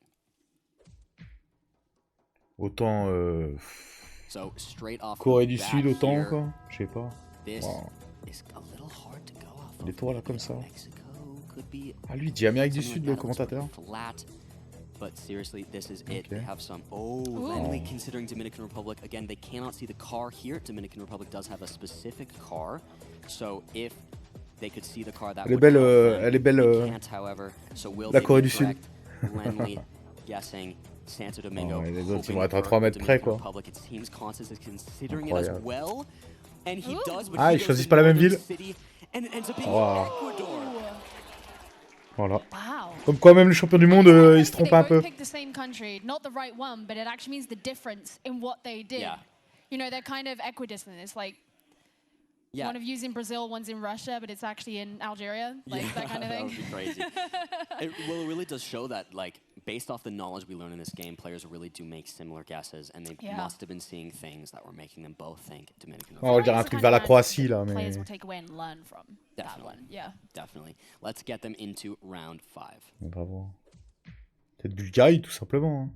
Autant so, straight off Corée du Sud, autant quoi. Je sais pas. This wow. is a little hard to go off des tours là comme ça. Be ah lui dit Amérique du Sud le commentateur. Flat, but seriously, this is it. They have some. Lenly considering Dominican Republic again. They cannot see the car here. Dominican Republic does have a specific car, so if they could see the car, that elle est belle can't, however. So will la Corée du Sud. Lenly guessing Santo Domingo. Les autres ils vont être à 3 mètres près quoi. Incroyable. Ah, ils choisissent pas la même ville. Wow. Voilà. Comme quoi même les champions du monde ils se trompent un peu. You know, they're kind of equidistant. It's like one of you's in Brazil, one's in Russia, but it's actually in Algeria, like that kind of thing. That would be crazy. It really does show that, like, based off the knowledge we learn in this game, players really do make similar guesses, and they must have been seeing things that were making them both think Dominican Republic. On va dire un truc vers la Croatie là, mais. Players will take away and learn from that one. Yeah. Definitely. Let's get them into round 5. On va voir. Peut-être Bulgarie tout simplement. Hein.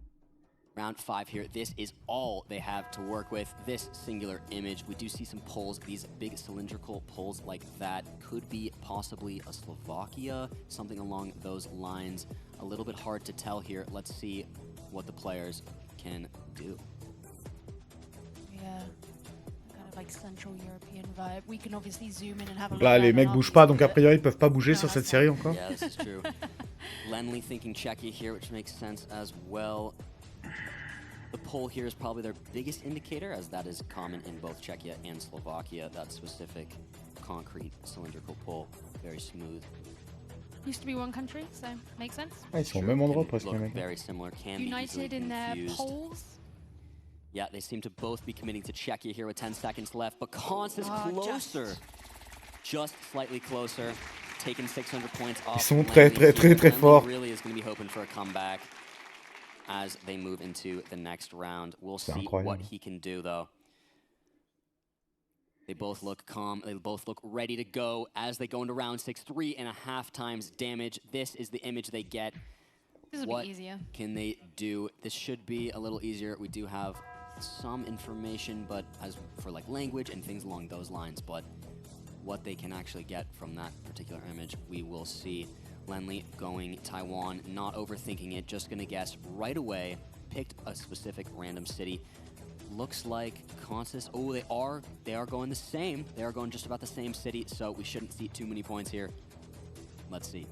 Round 5 here, this is all they have to work with, this singular image. We do see some poles, these big cylindrical poles like that. Could be possibly a Slovakia, something along those lines. A little bit hard to tell here. Let's see what the players can do. Yeah, kind of like Central European vibe. We can obviously zoom in and have a look. Là, les mecs bougent pas, donc a priori ils peuvent pas bouger sur cette série encore. Yeah, this is true. Lenly thinking Czechia here, which makes sense as well. The pole here is probably their biggest indicator, as that is common in both Czechia and Slovakia, that specific concrete cylindrical pole. Very smooth. Used to be one country, so makes sense. Ah, ils sont au même endroit presque les mecs. Very similar, can United be in their confused. poles. Yeah, they seem to both be committing to Czechia here with 10 seconds left, but Constance closer. Just slightly closer. Taking 600 points off. Ils sont très forts. Really is going to be hoping for a comeback as they move into the next round. We'll see what he can do, though. They both look calm. They both look ready to go as they go into round 6. 3.5 times damage. This is the image they get. This will be easier. Can they do? This should be a little easier. We do have some information, but as for like language and things along those lines, but what they can actually get from that particular image, we will see. Lenly going Taiwan, not overthinking it, just gonna guess right away, picked a specific random city. Looks like Consis, oh, they are going the same. They are going just about the same city, so we shouldn't see too many points here. Let's see.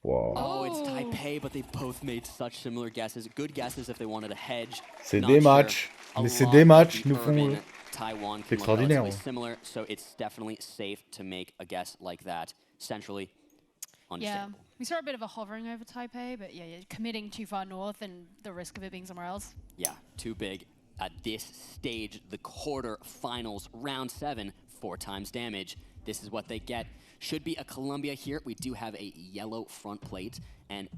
Wow. Oh, it's Taipei, but they both made such similar guesses. Good guesses if they wanted to hedge. C'est des matchs, mais c'est des matchs, ils nous font... Taiwan C'est extraordinaire. Similar, so it's definitely safe to make a guess like that. Centrally, understandable. Yeah, we saw a bit of a hovering over Taipei, but yeah, committing too far north and the risk of it being somewhere else. Yeah, too big. At this stage, the quarterfinals, round 7, 4 times damage. This is what they get. Should be a Colombia here. We do have a yellow front plate, and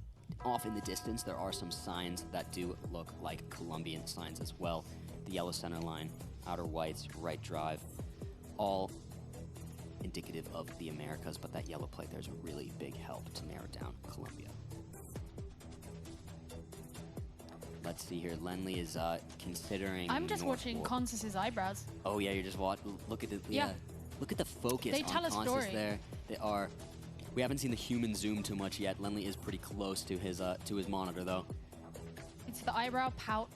off in the distance, there are some signs that do look like Colombian signs as well. The yellow center line, outer whites, right drive, all indicative of the Americas, but that yellow plate there's a really big help to narrow down Colombia. Let's see here. Lenly is considering. I'm just watching Consis's eyebrows. Oh yeah, you're just watching. Look at the look at the focus they on tell a Consis story. there. They are. We haven't seen the human zoom too much yet. Lenly is pretty close to his monitor though. It's the eyebrow pout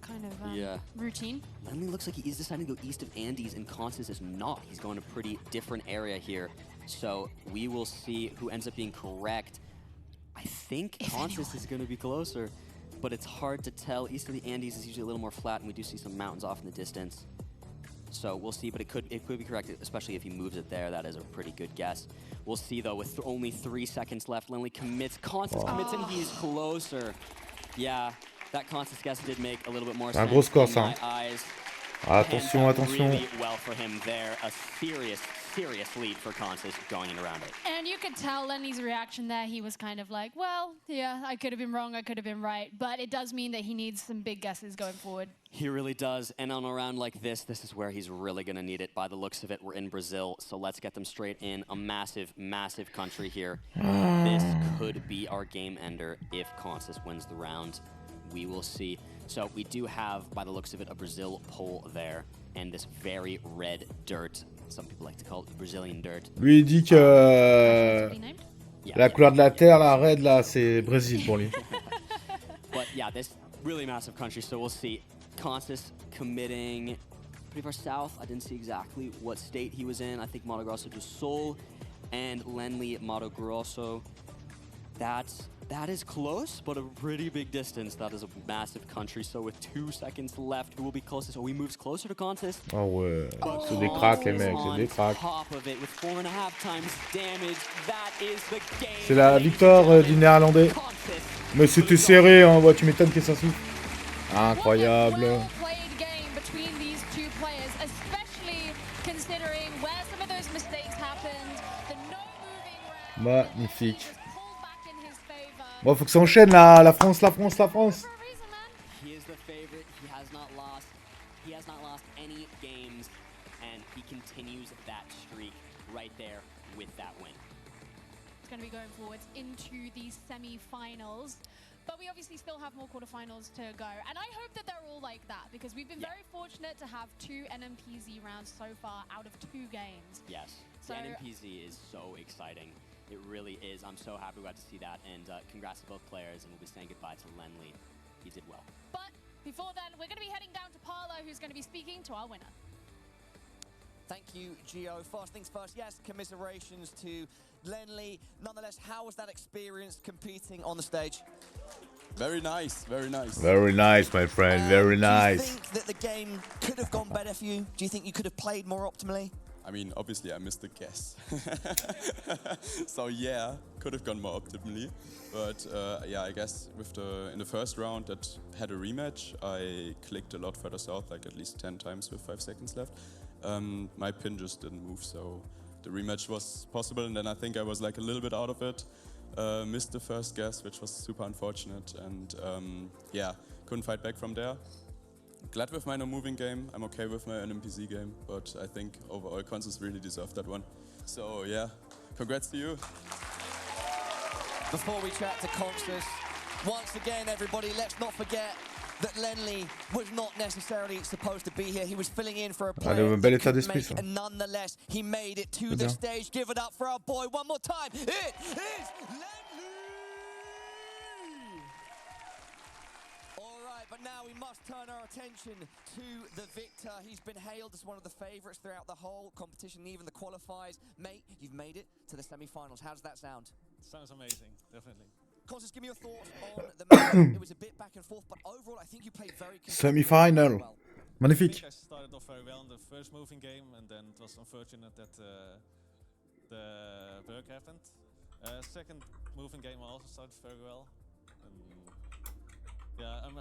kind of routine. Lenly looks like he is deciding to go east of Andes, and Consis is not. He's going a pretty different area here. So we will see who ends up being correct. I think Consis is going to be closer, but it's hard to tell. East of the Andes is usually a little more flat, and we do see some mountains off in the distance. So we'll see, but it could be correct, especially if he moves it there. That is a pretty good guess. We'll see, though, with only 3 seconds left. Lenly commits, Consis commits, and he's closer. Yeah, that Consis guess did make a little bit more sense gros score, in ça. my eyes. Attention, attention. Really well for him there. A serious lead for Consis going in around it. And you could tell Lenny's reaction there. He was kind of like, well, yeah, I could have been wrong, I could have been right. But it does mean that he needs some big guesses going forward. He really does. And on a round like this is where he's really going to need it. By the looks of it, we're in Brazil. So let's get them straight in. A massive, massive country here. This could be our game ender if Consis wins the round. We will see. So we do have, by the looks of it, a Brazil pole there. And this very red dirt. Some people like to call it Brazilian dirt. Lui, il dit que la couleur de la terre, la red, là, c'est Brésil pour lui. But yeah, this really massive country, so we'll see. Consis committing pretty far south. I didn't see exactly what state he was in. I think Mato Grosso do Sul and Lenly Mato Grosso. That is close, but a pretty big distance. That is a massive country. So with 2 seconds left, who will be closest? Oh, he moves closer to Consis. Oh ouais, c'est des cracks les mecs, c'est des cracks. Top of it with 4.5 times damage. That is the game. C'est la victoire du Néerlandais. Mais c'était serré, hein, ouais, tu m'étonnes que ça souffle. Incroyable. Magnifique. Bon, faut que ça enchaîne là, la France. He is the favorite. He has not lost any games, and he continues that streak right there with that win. It's going to be going forwards into the semi-finals. But we obviously still have more quarterfinals to go. And I hope that they're all like that, because we've been very fortunate to have 2 NMPZ rounds so far out of 2 games. Yes, so the NMPZ is so exciting. It really is. I'm so happy we got to see that. And congrats to both players. And we'll be saying goodbye to Lenly. He did well. But before then, we're going to be heading down to Parlo, who's going to be speaking to our winner. Thank you, Gio. First things first, yes, commiserations to Lenly. Nonetheless, how was that experience competing on the stage? Very nice, very nice. Very nice, my friend, very nice. Do you think that the game could have gone better for you? Do you think you could have played more optimally? I mean, obviously I missed the guess. So yeah, could have gone more optimally. But yeah, I guess in the first round that had a rematch, I clicked a lot further south, like at least 10 times with 5 seconds left. My pin just didn't move, so the rematch was possible, and then I think I was like a little bit out of it. Missed the first guess, which was super unfortunate, and yeah, couldn't fight back from there. Glad with my no-moving game. I'm okay with my NMPZ game, but I think overall Consis really deserved that one. So yeah, congrats to you. before we chat to Constance. Once again, everybody, let's not forget that Lenley was not necessarily supposed to be here. He was filling in for a player that couldn't make it, and nonetheless, he made it to the stage. Give it up for our boy one more time. It is Lenley! All right, but now we must turn our attention to the victor. He's been hailed as one of the favorites throughout the whole competition, even the qualifiers. Mate, you've made it to the semi-finals. How does that sound? Sounds amazing, definitely. Constance, give me your thoughts on the match. It was a bit back and forth, but overall, I think you played very semi-final. Well. Magnifique. I started off very well in the first moving game, and then it was unfortunate that the work happened. Second moving game I also started very well. Yeah, I'm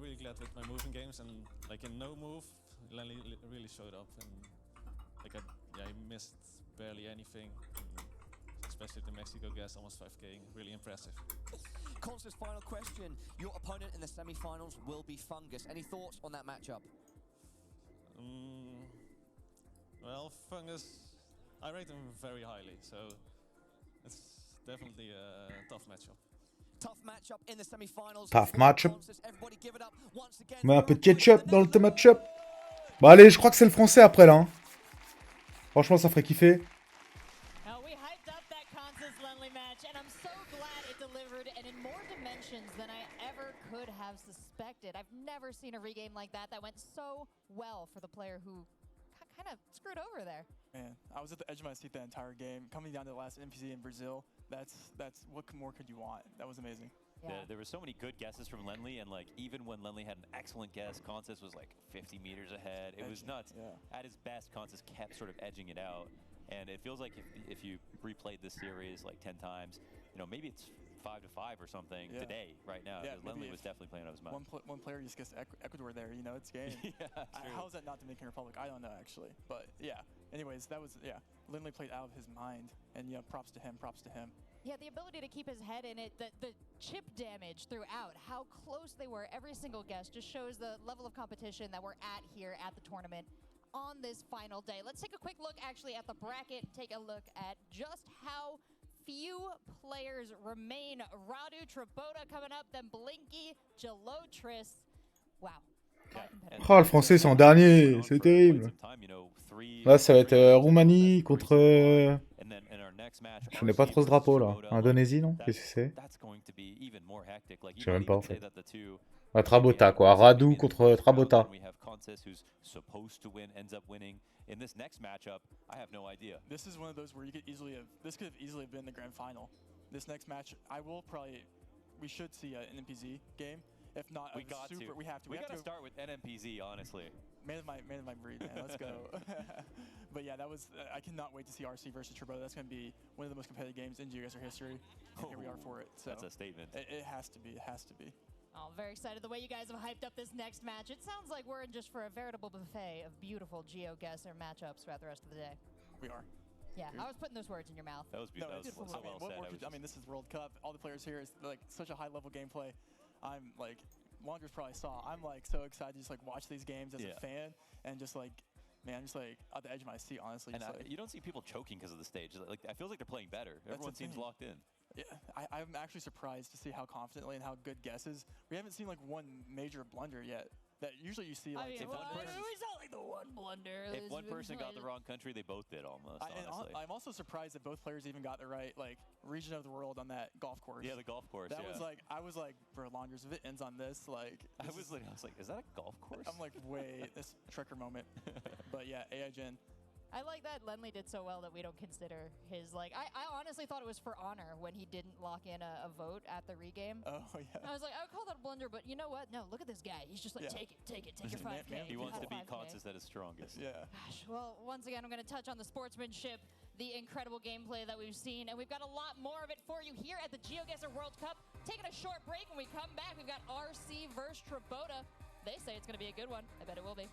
really glad with my moving games, and like in no move, Lenley really showed up, and like he missed barely anything. Especially the Mexico gas, almost 5k, really impressive. Constance, final question. Your opponent in the semi-finals will be Fungus. Any thoughts on that matchup? Well, Fungus, I rate him very highly, so it's definitely a tough matchup. Tough matchup in the semi-finals. Tough matchup. Mets un peu de ketchup dans le matchup. Bon allez, je crois que c'est le français après là. Hein. Franchement, ça ferait kiffer. Than I ever could have suspected. I've never seen a regame like that went so well for the player who kind of screwed over there. Man, I was at the edge of my seat the entire game. Coming down to the last NPC in Brazil, that's what more could you want? That was amazing. Yeah. There were so many good guesses from Lenley, and like even when Lenley had an excellent guess, Constance was like 50 meters ahead. It was nuts. Yeah. At his best, Constance kept sort of edging it out, and it feels like if you replayed this series like 10 times, you know, maybe it's 5-5 or something today, right now. Yeah, Lenley was definitely playing out of his mind. One player just gets Ecuador there, you know, it's game. How is that not Dominican Republic? I don't know, actually. But yeah, anyways, that was, Lenley played out of his mind, and props to him. Yeah, the ability to keep his head in it, the chip damage throughout, how close they were, every single guess just shows the level of competition that we're at here at the tournament on this final day. Let's take a quick look actually at the bracket and take a look at just how few players remain. Radu, Trabota coming up, then Blinky, Gelotris. Wow. Oh, le français c'est en dernier, c'est terrible. Là, ça va être Roumanie contre... Je connais pas trop ce drapeau là. Indonésie, non? Qu'est-ce que c'est? Je sais même pas en fait. Trabota quoi, Radu contre Trabota. In this next matchup, I have no idea. This is one of those where you could this could have easily been the grand final. This next match, we should see an NPZ game. If not, we have to. We got to start with NMPZ, honestly. Man of my breed, man. Let's go. But yeah, that was. I cannot wait to see RC versus Turbo. That's going to be one of the most competitive games in Geoguessr history. And here we are for it. So that's a statement. It has to be. It has to be. Oh, very excited the way you guys have hyped up this next match. It sounds like we're in just for a veritable buffet of beautiful Geoguessr matchups throughout the rest of the day. We are. Yeah, I was putting those words in your mouth. That was beautiful. So well said. I mean, this is World Cup. All the players here is like such a high level gameplay. I'm like, Wanderers probably saw. I'm like so excited to just like watch these games as a fan and just like, man, I'm just like at the edge of my seat, honestly. And you don't see people choking because of the stage. Like, I feel like they're playing better. Everyone seems locked in. Yeah, I'm actually surprised to see how confidently and how good guesses. We haven't seen like one major blunder yet. That usually you see like. I mean, it's not like the one blunder. If one person got the wrong country, they both did almost. Honestly, I'm also surprised that both players even got the right like region of the world on that golf course. Yeah, the golf course. That was like I was like, bro, Launders, if it ends on this, like. I was like, is that a golf course? I'm like, wait, this Trekker moment. But yeah, AI Gen. I like that Lenley did so well that we don't consider his, like, I honestly thought it was for honor when he didn't lock in a vote at the regame. Oh, yeah. I was like, I would call that a blunder, but you know what? No, look at this guy. He's just like, take your 5K. He wants to beat Constance at his strongest. Yeah. Gosh, well, once again, I'm going to touch on the sportsmanship, the incredible gameplay that we've seen, and we've got a lot more of it for you here at the Geoguessr World Cup. Taking a short break. When we come back, we've got RC versus Trabota. They say it's going to be a good one. I bet it will be.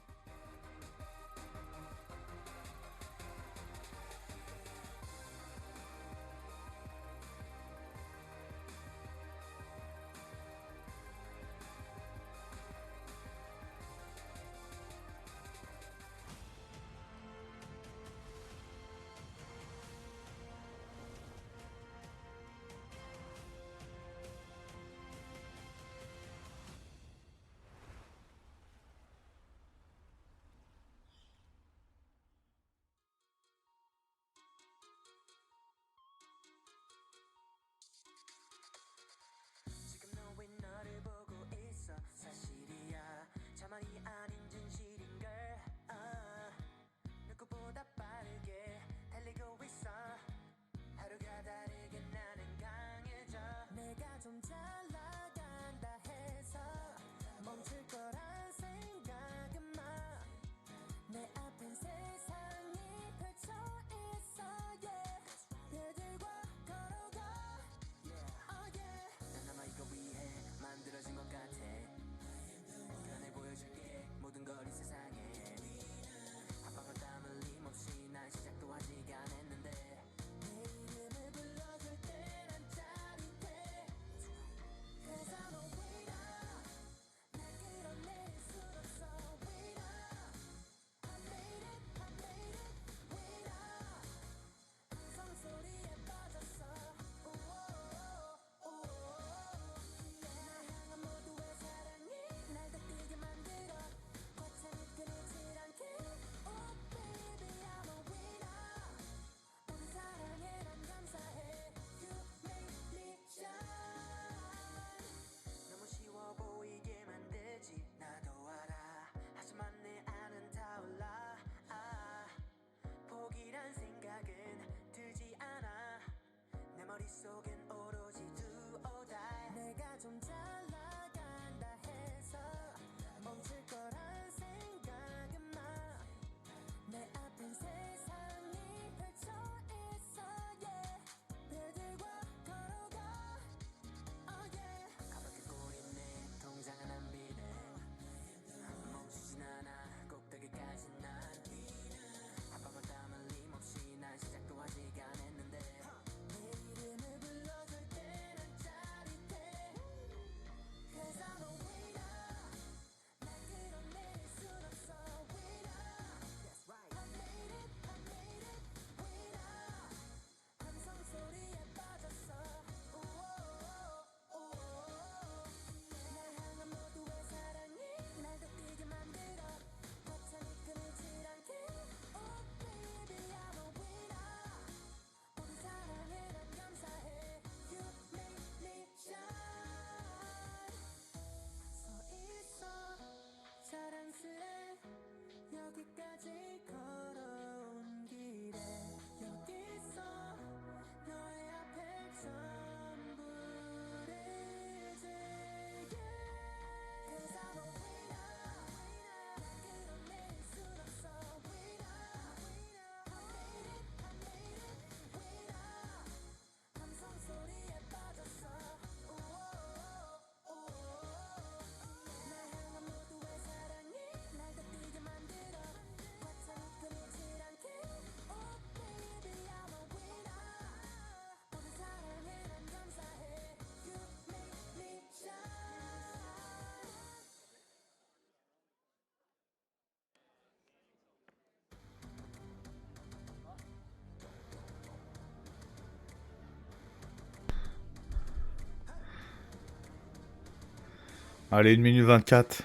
Allez, 1 minute 24.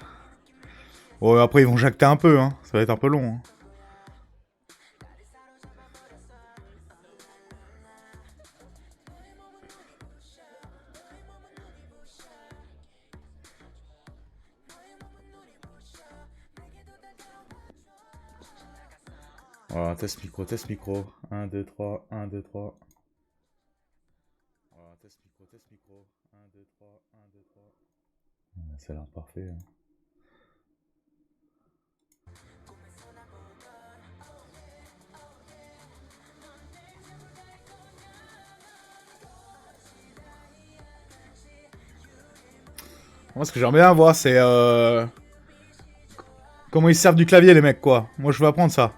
Bon, après, ils vont jacter un peu, hein. Ça va être un peu long. Hein. Voilà, test micro, test micro. 1, 2, 3, 1, 2, 3. Voilà, test micro, test micro. 1, 2, 3, 1, 2, 3. Ça a l'air parfait. Hein. Moi, ce que j'aimerais bien voir, c'est comment ils servent du clavier, les mecs, quoi. Moi, je veux apprendre ça.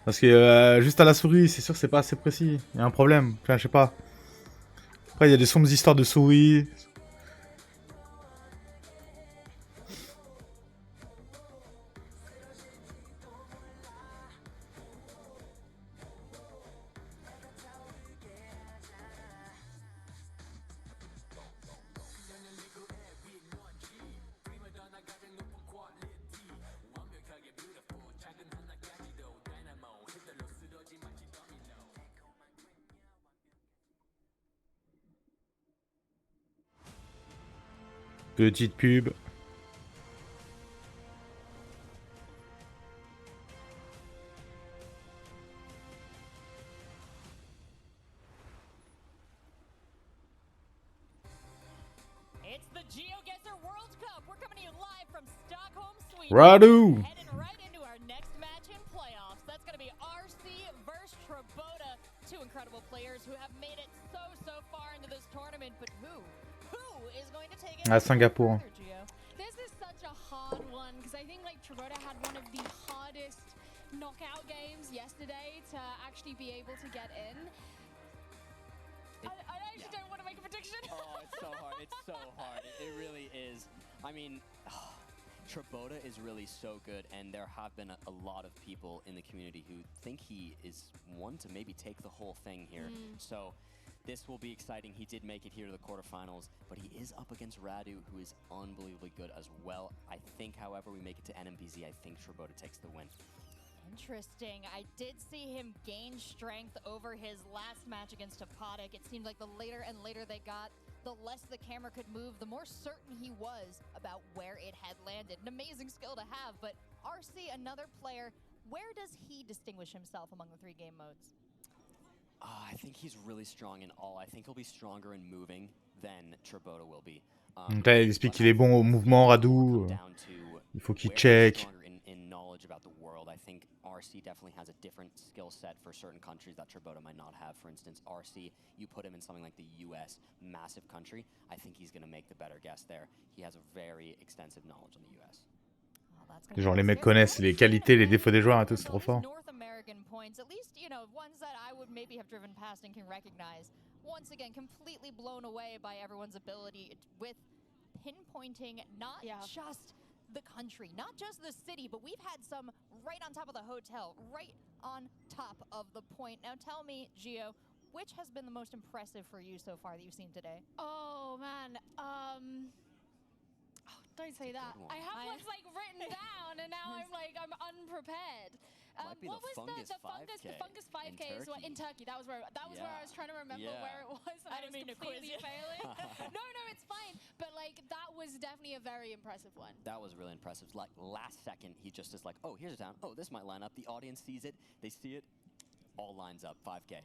Parce que juste à la souris, c'est sûr que c'est pas assez précis. Il y a un problème. Enfin, je sais pas. Après, il y a des sombres histoires de souris. Petite pub. from Stockholm, Sweden. Radu. Heading right into our next match in playoffs. That's going to be RC versus Trobota. Two incredible players who have made it so far into this tournament, but who is going to take it? À Singapour. This is such a hard one because I think like Trobota had one of the hardest knockout games yesterday to actually be able to get in. I actually don't want to make a prediction. Oh, it's so hard. It's so hard. It really is. I mean, Trobota is really so good, and there have been a lot of people in the community who think he is one to maybe take the whole thing here. So this will be exciting. He did make it here to the quarterfinals, but he is up against Radu, who is unbelievably good as well. I think, however, we make it to NMBZ, I think Trobota takes the win. Interesting. I did see him gain strength over his last match against Topodic. It seemed like the later and later they got, the less the camera could move, the more certain he was about where it had landed. An amazing skill to have, but RC, another player, where does he distinguish himself among the 3 game modes? I think he's really strong in all. I think he'll be stronger in moving than Trobota will be. Donc là, il explique qu'il est bon au mouvement, Radu. Il faut qu'il check. In knowledge about the world, I think RC definitely has a different skill set for certain countries that Trobota might not have. For instance, RC, you put him in something like the US, massive country, I think he's going to make the better guess there. He has a very extensive knowledge on the US. Genre les mecs connaissent les qualités, les défauts des joueurs et tout, c'est trop fort. North American points, at least, you know, ones that I would maybe have driven past and can recognize. Once again, completely blown away by everyone's ability with pinpointing not just the country, not just the city, but we've had some right on top of the hotel, right on top of the point. Now tell me, Gio, which has been the most impressive for you so far that you've seen today? Oh man, don't say that. I have what's like written down, and now I'm unprepared. What was the fungus 5K is what in Turkey? That was where I was trying to remember where it was. And I didn't mean to quiz you. Failing. No, it's fine. But like that was definitely a very impressive one. That was really impressive. Like last second, he just is like, oh, here's a town. Oh, this might line up. The audience sees it. They see it. All lines up. 5K.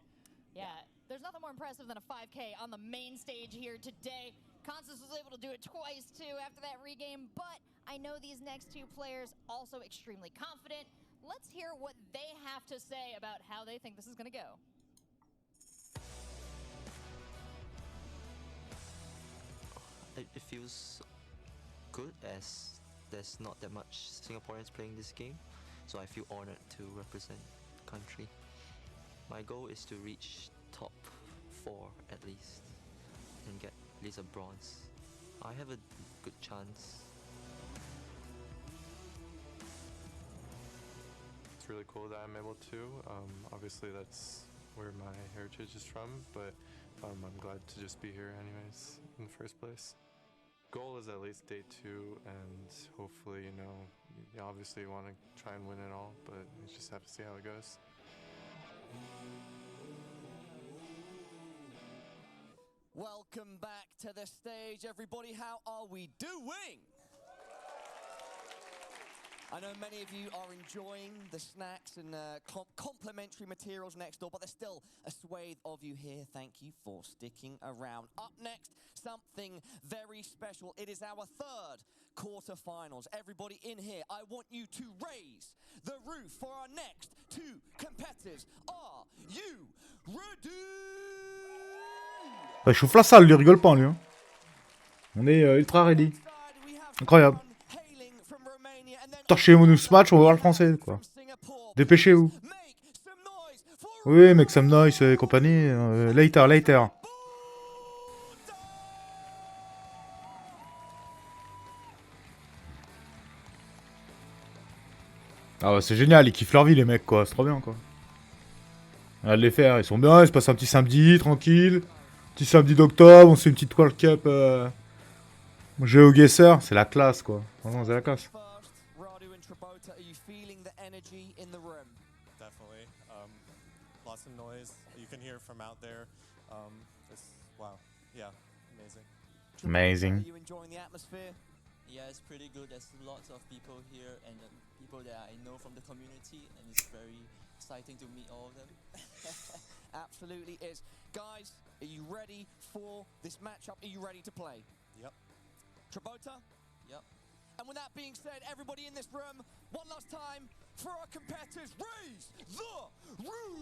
Yeah, there's nothing more impressive than a 5K on the main stage here today. Constance was able to do it twice too after that regame, but I know these next 2 players also extremely confident. Let's hear what they have to say about how they think this is going to go. It feels good as there's not that much Singaporeans playing this game, so I feel honored to represent the country. My goal is to reach top 4 at least and get at least a bronze. I have a good chance. It's really cool that I'm able to. Obviously that's where my heritage is from, but I'm glad to just be here anyways in the first place. Goal is at least day 2, and hopefully, you know, you obviously want to try and win it all, but you just have to see how it goes. Welcome back to the stage, everybody. How are we doing? I know many of you are enjoying the snacks and complimentary materials next door, but there's still a swathe of you here. Thank you for sticking around. Up next, something very special. It is our 3rd quarterfinals. Everybody in here, I want you to raise the roof for our next 2 competitors. Are you ready? Il chauffe la salle, lui rigole pas lui. Hein. On est ultra ready. Incroyable. Torchez-vous nous ce match, on va voir le français quoi. Dépêchez-vous. Oui, make some noise et compagnie. Later. Ah bah c'est génial, ils kiffent leur vie les mecs quoi, c'est trop bien quoi. On va les faire, ils sont bien, ils se passent un petit samedi, tranquille. Petit samedi d'octobre, on se fait une petite World Cup Geoguessr, c'est la classe quoi. Vraiment, c'est la classe. Definitely. Lots of noise. You can hear from out there. Wow. Yeah, amazing. Amazing. Are you enjoying the atmosphere? Yeah, it's pretty good. There's lots of people here and people that I know from the community, and it's very exciting to meet all of them. Absolutely is. Guys, are you ready for this matchup? Are you ready to play? Yep. Trobota? Yep. And with that being said, everybody in this room, one last time for our competitors, raise the roof!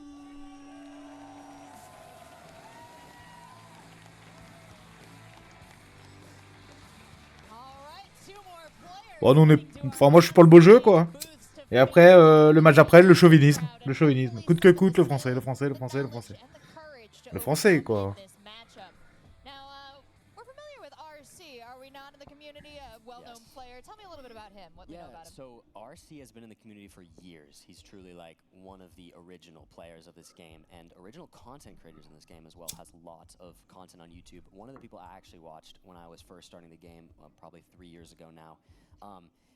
Bon, nous, on est... Enfin, moi, je suis pour le beau jeu, quoi. Et après, le match d'après, le chauvinisme. Le chauvinisme. Coûte que coûte, le français, le français, le français, le français. Le français, quoi. Yeah, so RC has been in the community for years. He's truly like one of the original players of this game and original content creators in this game as well. Has lots of content on YouTube. One of the people I actually watched when I was first starting the game, probably 3 years ago now.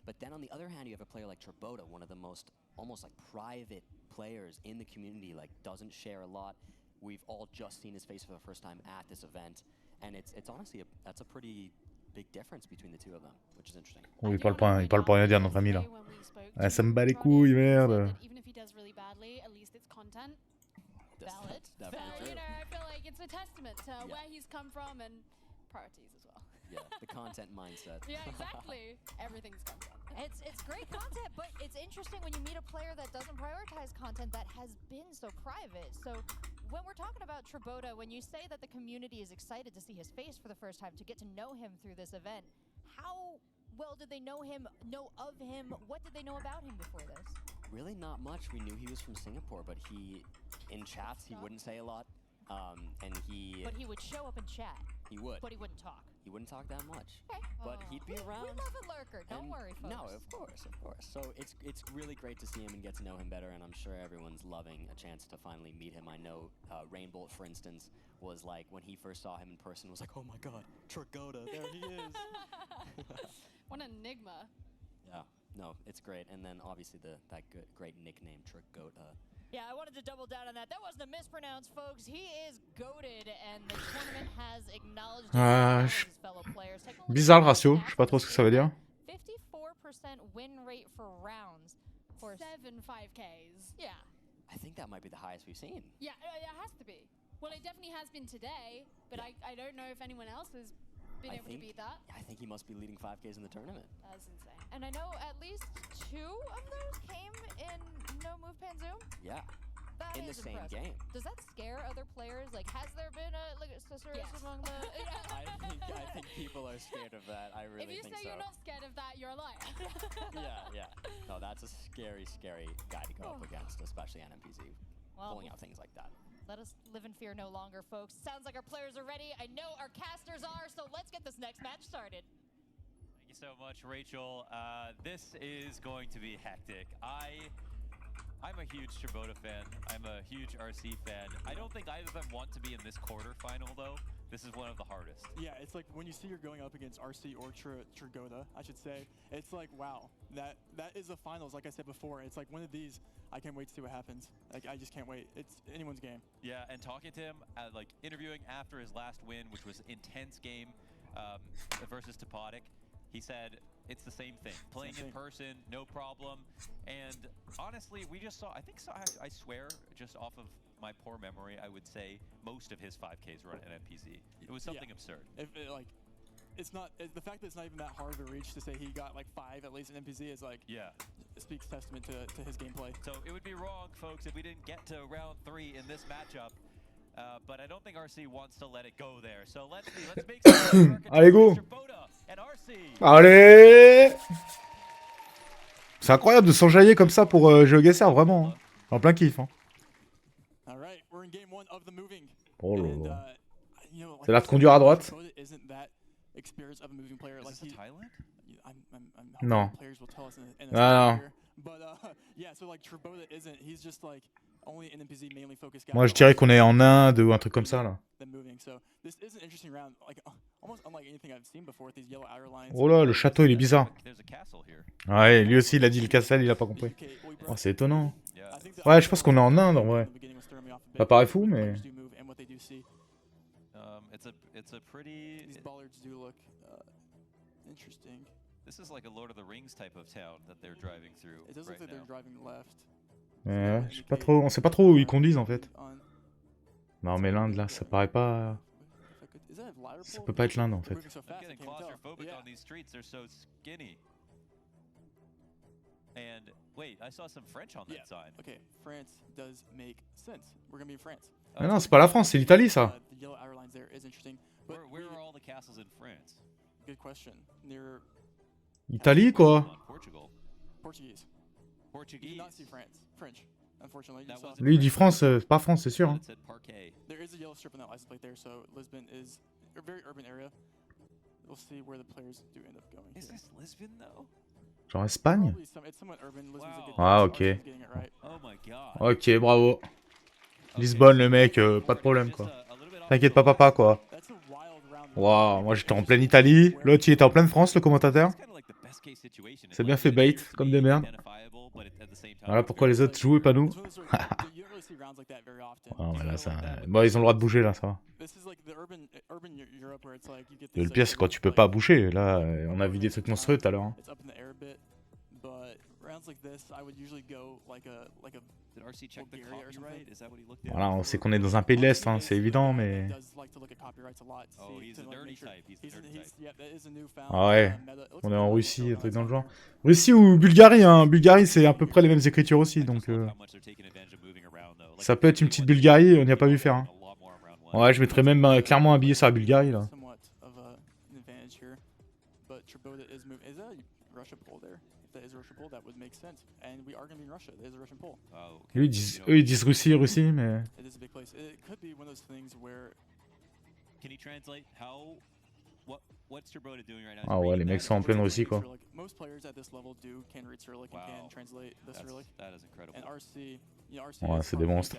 But then on the other hand, you have a player like Tribota, one of the most almost like private players in the community, like doesn't share a lot. We've all just seen his face for the first time at this event, and it's honestly that's a pretty big difference between the two of them, which is interesting. Oh, il parle pas rien dire, notre ami, là. Ah, ça me bat les couilles, merde. Even if he does really badly, at least it's content. Valid. So, you know, I feel like it's a testament to where he's come from and priorities as well. Yeah, the content mindset. Yeah, exactly. Everything's content. It's great content, but it's interesting when you meet a player that doesn't prioritize content that has been so private. So when we're talking about Tribota, when you say that the community is excited to see his face for the first time, to get to know him through this event, how well did they know of him? What did they know about him before this? Really not much. We knew he was from Singapore, but in chats, he wouldn't say a lot. But he would show up in chat. He would. But he wouldn't talk. He wouldn't talk that much. Okay. But he'd be around. We love a lurker. Don't worry, folks. No, of course. So it's really great to see him and get to know him better, and I'm sure everyone's loving a chance to finally meet him. I know Rainbolt, for instance, was like, when he first saw him in person, was like, oh my god, Tribota, there he is. What an enigma. Yeah, no, it's great. And then obviously that great nickname, Tribota. Yeah, I wanted to double down on that. That wasn't a mispronounce, folks. He is goated, and the tournament has acknowledged his fellow players. Bizarre le ratio, je sais pas trop ce que ça veut dire. 54% win rate for rounds for 7 5Ks. Yeah. I think that might be the highest we've seen. Yeah, it has to be. Well, it definitely has been today, but I don't know if anyone else has been able to beat that. I think he must be leading 5Ks in the tournament. That's insane. And I know at least 2 of those came in no move pan zoom. Yeah. That in the same game. Does that scare other players? Like, has there been a among the? I think people are scared of that. I really think so. If you say you're not scared of that, you're a liar. Yeah. No, that's a scary guy to go up against, especially NMPZ. Pulling out things like that. Let us live in fear no longer, folks. Sounds like our players are ready. I know our casters are, so let's get this next match started. Thank you so much, Rachel. This is going to be hectic. I'm a huge Tribota fan. I'm a huge RC fan. I don't think either of them want to be in this quarterfinal, though. This is one of the hardest. Yeah, it's like when you see you're going up against RC or Tribota, I should say, it's like, wow, that is the finals. Like I said before, it's like one of these, I can't wait to see what happens. Like, I just can't wait. It's anyone's game. Yeah, and talking to him, like interviewing after his last win, which was intense game versus Topotic, he said it's the same thing. Playing in person, no problem. And honestly, we just saw, I swear, just off of my poor memory, I would say most of his 5Ks run at NPZ. It was something absurd. It's not, the fact that it's not even that hard to reach to say he got like 5 at least in NPZ is like, it speaks testament to his gameplay. So it would be wrong, folks, if we didn't get to round 3 in this matchup. But I don't think RC wants to let it go there. So let's make some Allez, go. and RC. Allez. C'est incroyable de s'enjailler comme ça pour GeoGuessr, vraiment. Hein. En plein kiff. Hein. Oh là là. C'est l'air de conduire à droite. Non. Non. Moi je dirais qu'on est en Inde ou un truc comme ça là. Oh là, le château il est bizarre. Ouais, lui aussi il a dit le castle, il a pas compris. Oh, c'est étonnant. Ouais, je pense qu'on est en Inde en vrai. Ça paraît fou, mais... It's a pretty... These bollards do look interesting. This is like a Lord of the Rings type of town that they're driving through. It does look like they're driving left. Je sais pas trop, on sait pas trop où ils conduisent en fait. Non mais l'Inde là, ça paraît pas... Ça peut pas être l'Inde en fait. And wait, I saw some French on that side. Okay, France does make sense. We're gonna be in France. Mais non, c'est pas la France, c'est l'Italie ça. The yellow outer lines there is interesting. But Where are all the castles in France? Good question. Near Italie quoi. Portugal. Portuguese. Portuguese. You did not see France. French. Unfortunately, you saw. Lui il dit France, c'est pas France, c'est sûr. Hein. There is a yellow strip on that license plate there, so Lisbon is a very urban area. We'll see where the players do end up going. Is this Lisbon though? Genre Espagne. It's somewhat urban. Lisbon's a good Ah place. ok. Arsenal's getting it right. Oh my god. Ok, bravo. Lisbonne le mec, pas de problème quoi. T'inquiète pas papa quoi. Waouh, moi j'étais en pleine Italie, l'autre il était en pleine France le commentateur. C'est bien fait bait, comme des merdes. Voilà pourquoi les autres jouent et pas nous. Oh, mais là, ça... Bon, ils ont le droit de bouger là, ça va. Et le pire c'est quand tu peux pas bouger, là on a vu des trucs monstrueux tout à l'heure. Hein. Voilà, on sait qu'on est dans un pays de l'Est, hein, c'est évident, mais... Ah ouais, on est en Russie, un truc dans le genre. Russie ou Bulgarie, hein. Bulgarie c'est à peu près les mêmes écritures aussi, donc... Ça peut être une petite Bulgarie, on n'y a pas vu faire. Hein. Ouais, je mettrais même clairement un billet sur la Bulgarie, là. Eux ils disent Russie, Russie, mais... Ah ouais, les mecs sont en pleine Russie, quoi. Ouais, c'est des monstres.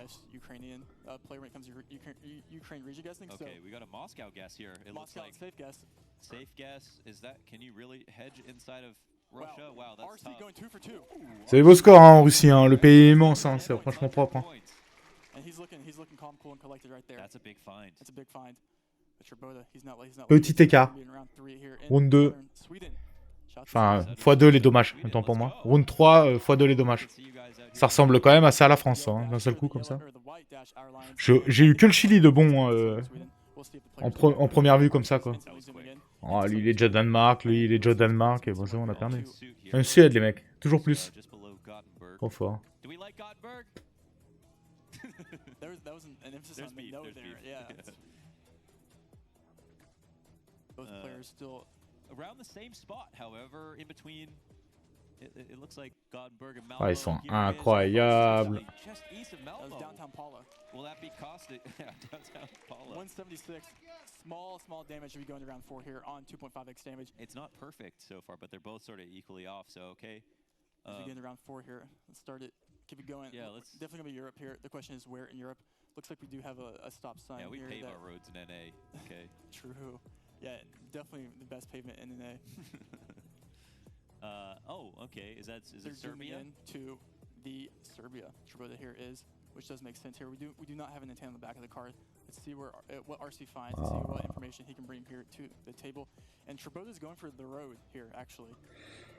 Okay, we got a Moscow guess here. It looks like safe guess. Safe guess. Is that? Can you really hedge inside of Russia? Wow, that's tough. C'est des beaux scores hein, en Russie, hein. Le pays est immense, hein. C'est franchement propre. Hein. That's a big find. Petit écart. Round 2. Enfin, x2 les dommages, autant pour moi. Round 3, x2 les dommages. Ça ressemble quand même assez à la France, hein, d'un seul coup, comme ça. J'ai eu que le Chili de bon en première vue, comme ça, quoi. Oh, lui, il est déjà Danemark, lui, il est déjà Danemark, et bon, c'est bon, on a perdu. Même Suède, les mecs, toujours plus. Trop fort. Around the same spot, however, in between, it looks like Gothenburg and Malmö. Ah, ils sont incroyables. Just east of Malmö. Downtown Paula. Will that be costed? Downtown Paula. 176. Small damage if you go into round 4 here on 2.5x damage. It's not perfect so far, but they're both sort of equally off. So okay. As we get into round 4 here, let's start it. Keep it going. Yeah, let's definitely gonna be Europe here. The question is where in Europe. Looks like we do have a stop sign. Yeah, we here pave our roads in NA. Okay. True. Yeah, definitely the best pavement in NA. Oh, okay. Is it Serbia? To the Serbia. Troboda here is, which does make sense here. We do not have an antenna on the back of the card. Let's see where what RC finds. Let's see what information he can bring here to the table. And Troboda is going for the road here, actually.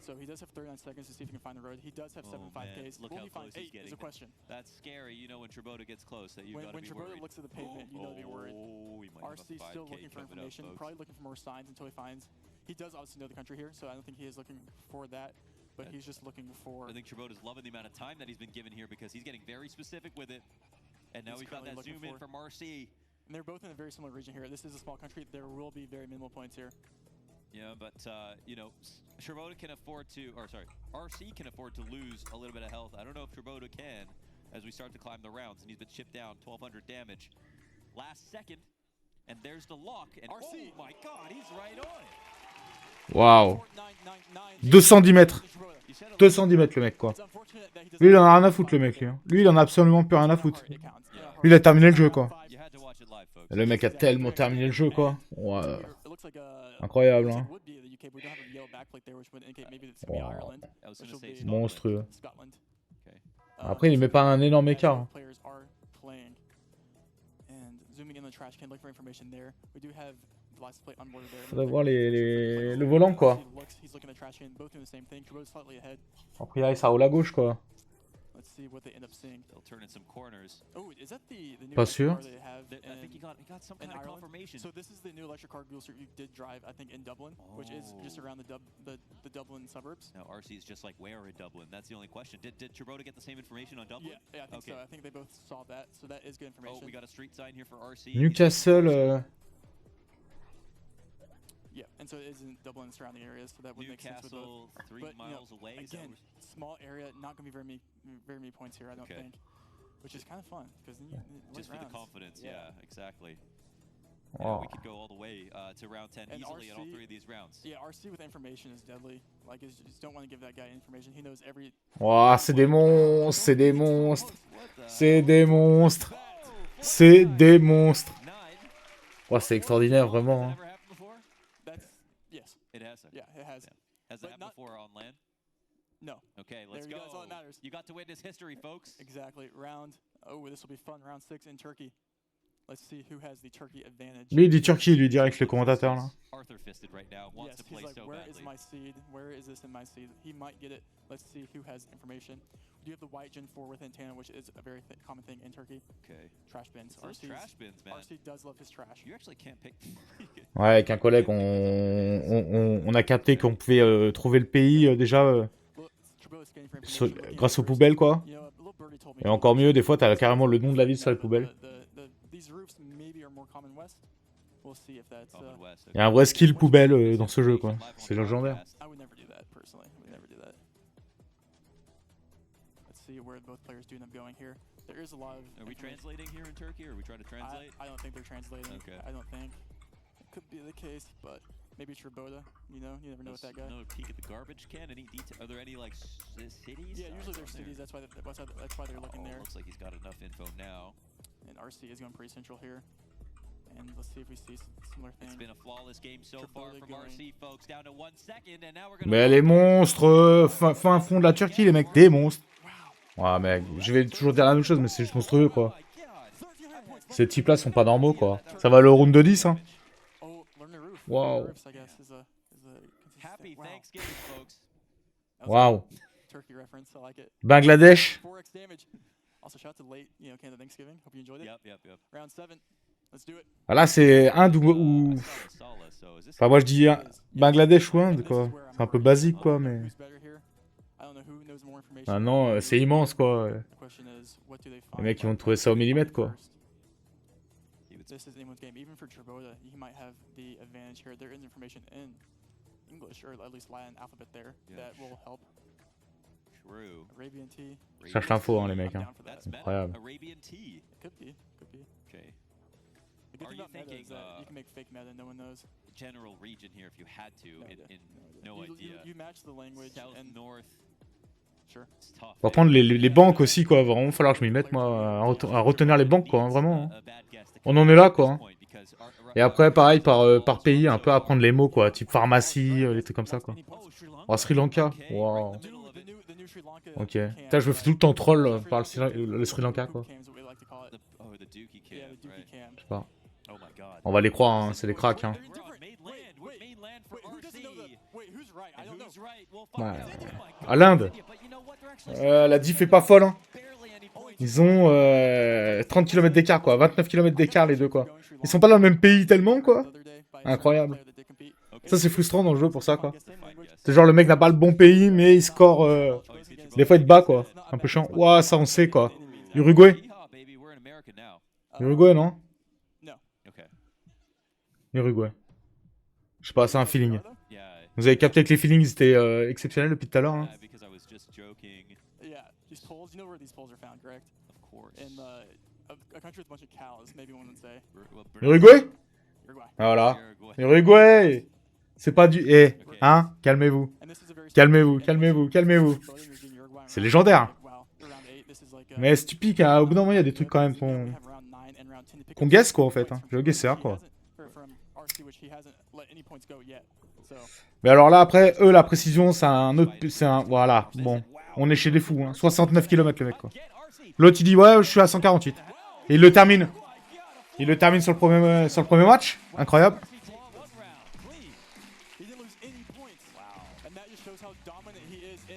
So he does have 39 seconds to see if he can find the road. He does have 7 5Ks. Look how close he's getting. Is a question. That's scary. You know when Troboda gets close that you've got to be worried. When Troboda looks at the pavement, you know to be worried. RC still looking for information. Probably looking for more signs until he finds. He does obviously know the country here, so I don't think he is looking for that. But he's just looking for... I think Troboda's loving the amount of time that he's been given here because he's getting very specific with it. And now we've got that zoom in from RC. And they're both in a very similar region here. This is a small country. There will be very minimal points here. Yeah, but, you know, Troboda can afford to... Or, sorry, RC can afford to lose a little bit of health. I don't know if Troboda can as we start to climb the rounds. And he's been chipped down 1,200 damage. Last second. And there's the lock. And RC. Oh, my God, he's right on. Waouh. 210 mètres. 210 mètres le mec quoi. Lui il en a rien à foutre le mec lui. Hein. Lui il en a absolument plus rien à foutre. Lui il a terminé le jeu quoi. Le mec a tellement terminé le jeu quoi. Ouais. Incroyable hein. Wow. Monstrueux. Après il met pas un énorme écart. Hein. Faudrait voir le volant quoi. A priori ça roule à gauche quoi. Let's see what they end up seeing. They'll turn in some corners. Oh, is that the new Pas electric sûr. car they have I think he got some kind of Ireland? confirmation. So this is the new electric car Geoguessr you did drive, I think, in Dublin, which is just around the Dublin suburbs. Now RC is just like where in Dublin? That's the only question. Did Chirota get the same information on Dublin? Yeah, I think so. I think they both saw that, so that is good information. Oh, we got a street sign here for RC. Newcastle. Yeah, and so it is in Dublin and surrounding areas, so that would make sense with both. Newcastle, 3 miles away. Again, small area, not going to be very many points here, I don't think. Which is kind of fun, because then just for the confidence, yeah, exactly. Oh. Yeah, we could go all the way to round 10 and easily RC, in all 3 of these rounds. Yeah, RC with information is deadly. Like, you just don't want to give that guy information. He knows every... Oh, c'est des monstres, c'est des monstres. C'est des monstres. C'est des monstres. Oh, c'est extraordinaire, vraiment. Hein. Yes. It has. Yeah, it has. Has that happened before on land? No. Okay, let's go. That's all that matters. You got to witness history, folks. Exactly. Oh, this will be fun. Round 6 in Turkey. Let's see who has the Turkey advantage. Lui, il dit Turquie, lui, direct, le commentateur, là. Arthur fisted right now. Wants to play he's like, so where badly. is my seed? Where is this in my seed? He might get it. Let's see who has information. We do have the white Gen 4 with antenna, which is a very common thing in Turkey. Okay. Trash bins. Those trash bins, man. RC does love his trash. You actually can't pick. Ouais, avec un collègue, on a capté qu'on pouvait trouver le pays déjà grâce aux poubelles, quoi. Et encore mieux, des fois, t'as carrément le nom de la ville sur les poubelles. Il y a un vrai skill poubelle dans ce jeu, quoi. C'est légendaire. Are we translating here in Turkey, or are we trying to translate? I don't think they're translating. Okay. I don't think. It could be the case, but maybe Tribota. You know, you never know with that guy. Another peek at the garbage can. Any detail? Are there any like cities? Yeah, usually there's cities. That's why they're looking there. Looks like he's got enough info now. And RC is going pretty central here. And let's see if we see similar things. It's been a flawless game so far from RC, folks. Down to 1 second, and now we're gonna. Mais les monstres, fin fond de la Turquie, les mecs, des monstres. Ouais, mec, je vais toujours dire la même chose, mais c'est juste monstrueux, quoi. Ces types-là sont pas normaux, quoi. Ça va le round de 10, hein. Waouh. Waouh. Bangladesh. Ah là, c'est Inde ou... Enfin, moi, je dis Bangladesh ou Inde, quoi. C'est un peu basique, quoi, mais... Ah non, c'est immense, quoi. Les mecs, ils vont trouver ça au millimètre, quoi. This is anyone's game. Even for Tribota, he might have the advantage here. There is information in English, or at least Latin alphabet there, that will help. True. Arabian tea. Cherche l'info, hein, les mecs. Hein. Incroyable. Arabian tea. Could be. Okay. The good thing about meta is that you can make fake meta, no one knows. General region here, if you had to, no idea. You match the language. South, north. Sure. On va prendre les banques aussi, quoi. Vraiment, il va falloir que je m'y mette, moi, à retenir les banques, quoi, hein, vraiment. Hein. On en est là, quoi. Hein. Et après, pareil, par pays, un peu apprendre les mots, quoi. Type pharmacie, les trucs comme ça, quoi. Oh, Sri Lanka. Wow. Ok. Putain, je me fais tout le temps troll par le Sri Lanka, quoi. Je sais pas. On va les croire, hein. C'est des cracks, hein. Ouais. À l'Inde. La diff est pas folle, hein. Ils ont 30 km d'écart, quoi. 29 km d'écart, les deux, quoi. Ils sont pas dans le même pays tellement, quoi. Incroyable. Ça, c'est frustrant dans le jeu pour ça, quoi. C'est genre, le mec n'a pas le bon pays, mais il score... Des fois, il te bat, quoi. Un peu chiant. Ouah, ça, on sait, quoi. Uruguay. Uruguay, non? Uruguay. Je sais pas, c'est un feeling. Vous avez capté que les feelings étaient exceptionnels depuis tout à l'heure, hein. These poles, you know where these poles are found, correct? Of course. In a country with a bunch of cows, maybe one would say. Uruguay? Voilà. Uruguay. C'est pas du... Eh, hein? Calmez-vous. Calmez-vous, calmez-vous, calmez-vous. C'est légendaire. Mais c'est typique, hein. Au bout d'un moment, il y a des trucs quand même qu'on guesse, quoi, en fait. Hein. GeoGuessr, quoi. Mais alors là, après, eux, la précision, c'est un autre... Voilà, bon. On est chez des fous, hein. 69 km, le mec, quoi. L'autre, il dit, ouais, je suis à 148. Et il le termine. Il le termine sur le premier match. Incroyable.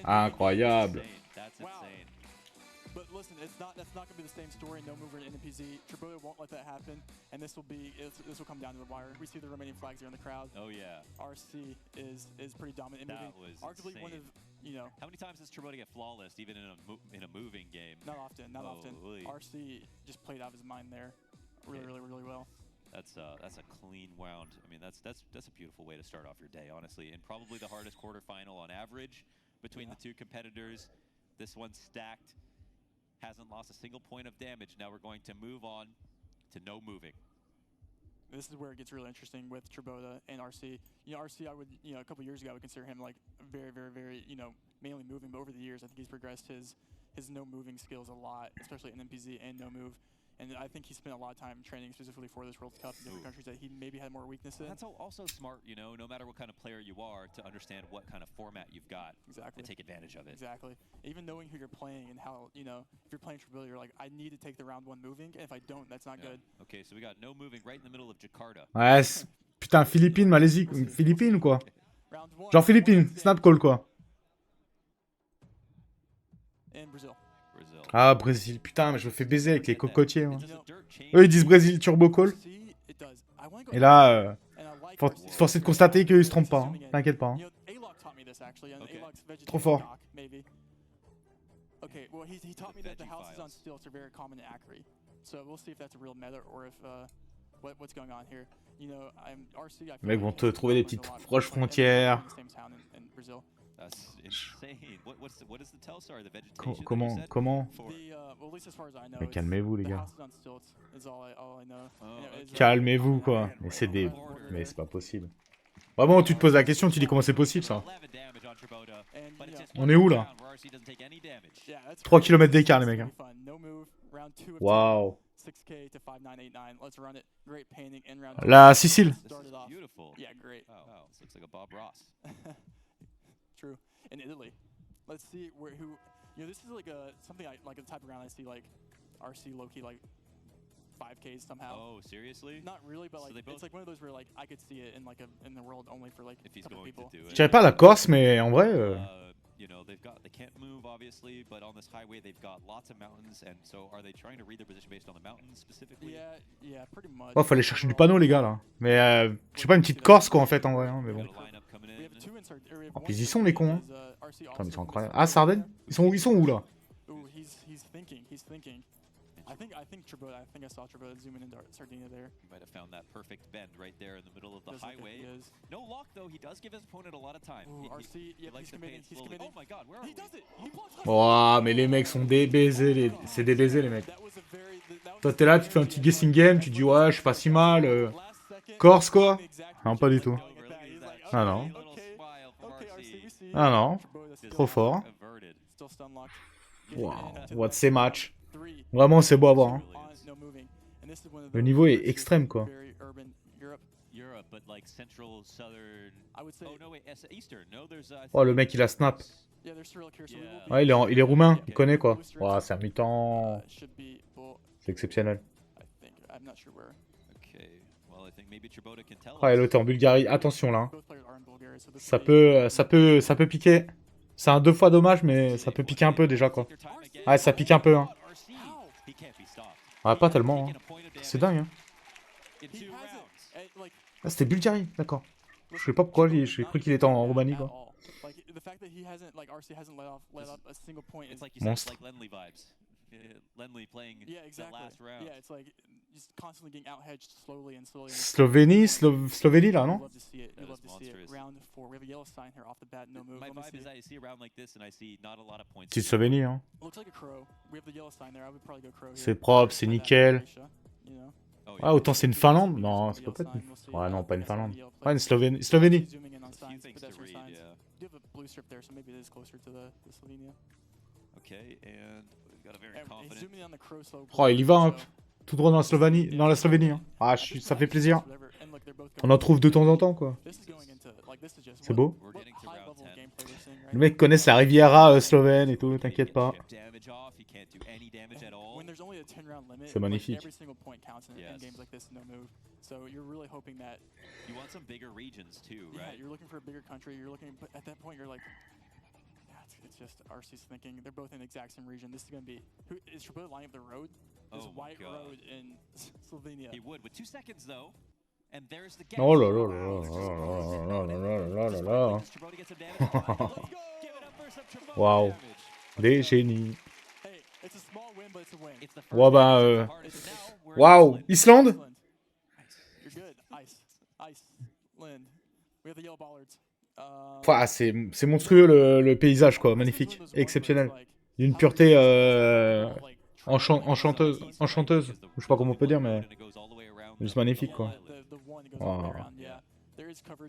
Incroyable. But listen, that's not going to be the same story. No mover in NPZ. Tribota won't let that happen, and this will come down to the wire. We see the remaining flags here in the crowd. Oh yeah. RC is pretty dominant. That was arguably insane. one of How many times does Tribota get flawless, even in a moving game? Not often. Not often. RC just played out of his mind there, really well. That's a clean wound. I mean, that's a beautiful way to start off your day, honestly, and probably the hardest quarterfinal on average between the two competitors. This one's stacked. Hasn't lost a single point of damage. Now we're going to move on to no moving. This is where it gets really interesting with Tribota and RC. RC, I would, a couple years ago, I would consider him like very, mainly moving. But over the years, I think he's progressed his no moving skills a lot, especially in NPZ and no move. And I think he spent a lot of time training specifically for this World Cup in different countries that he maybe had more weakness in. That's also smart, no matter what kind of player you are, to understand what kind of format you've got and take advantage of it. Exactly. Even knowing who you're playing and how, if you're playing Tribota, you're like, I need to take the round 1 moving, and if I don't, that's not good. Okay, so we got no moving right in the middle of Jakarta. Ouais, putain, Philippines, Malaisie, Philippines ou quoi? Genre Philippines, snap call quoi. And Brazil. Ah, Brésil, putain, mais je me fais baiser avec les cocotiers. Hein. Eux, ils disent Brésil turbo call. Et là, force est de constater qu'ils se trompent pas. Hein. T'inquiète pas. Hein. Trop fort. Okay, well, he taught me that the houses on stilts are very common in Acre. So we'll see if that's a real meta or if what's going on here. RC. Les mecs vont te trouver des petites roches frontières. That's insane. What is the telstar? The vegetation? Comment Mais calmez-vous les gars. Oh, Calmez-vous quoi. Mais c'est pas possible. Vraiment, tu te poses la question, tu dis comment c'est possible ça. On est où là? 3 km d'écart les mecs. Hein. Waouh. La Sicile. True. In Italy, let's see who. This is like something like a type of round I see like RC low-key like 5Ks somehow. Oh, seriously? Not really, but like it's like one of those where like I could see it in like in the world only for like a couple people. Je dirais pas la Corse, mais en vrai. They can't move obviously, but on this highway they've got lots of mountains, and so are they trying to read their position based on the mountains specifically? Yeah, pretty much. Oh, faut aller chercher du panneau les gars là. Mais je sais pas, une petite Corse quoi en fait en vrai. Hein, mais bon. En plus ils y sont les cons. Hein. Putain, mais ils sont incroyables. Ah, Sardaigne? Ils sont où là? He's thinking. I think Tribota. I think I saw Tribota zooming into Sardinia there. You might have found that perfect bend right there in the middle of the highway. No lock though. He does give his opponent a lot of time. Ooh, RC, he likes to paint slowly. Oh my God, where are we? Does it. Ouah, mais les mecs sont des baisers, c'est des baisers les mecs. Toi t'es là, tu te fais un petit guessing game, tu dis ouais, je suis pas si mal. Corse quoi? Non, pas du tout. Ah non. Ah non. Trop fort. Wow, what ces matchs. Vraiment, c'est beau à voir. Hein. Le niveau est extrême, quoi. Oh, le mec, il a snap. Ouais, il est roumain, il connaît, quoi. Wow, c'est un mi-temps. C'est exceptionnel. Ah, l'autre est en Bulgarie. Attention, là. Ça peut piquer. C'est un 2 fois dommage, mais ça peut piquer un peu, déjà, quoi. Ouais, ça pique un peu, hein. Ah, pas tellement, hein. C'est dingue, hein. Ah, c'était Bulgarie, d'accord. Je sais pas pourquoi, j'ai cru qu'il était en Roumanie, quoi. Monstre. Slovénie là, non? Petite Slovénie, hein. C'est propre, c'est nickel. Ah, autant c'est une Finlande? Non, c'est peut-être une... Ouais, non, pas une Finlande. Ouais, une Slovénie. Oh, il y va, hein. Tout droit dans la Slovénie. Hein. Ah, ça fait plaisir. On en trouve de temps en temps, quoi. C'est beau. Le mec connaît la Riviera slovène et tout, t'inquiète pas. C'est magnifique. just RC's thinking. They're both in the exact same region. This is going to be... Is Trabota lining up the road? There's a white road in Slovenia. He would with 2 seconds though. And there's the guess. Oh là là là là là là là là. Waouh. Des génies. Ouais bah waouh. Islande. C'est monstrueux le paysage quoi, magnifique, exceptionnel. D'une pureté enchanteuse, je sais pas comment on peut dire mais juste magnifique quoi. Wow.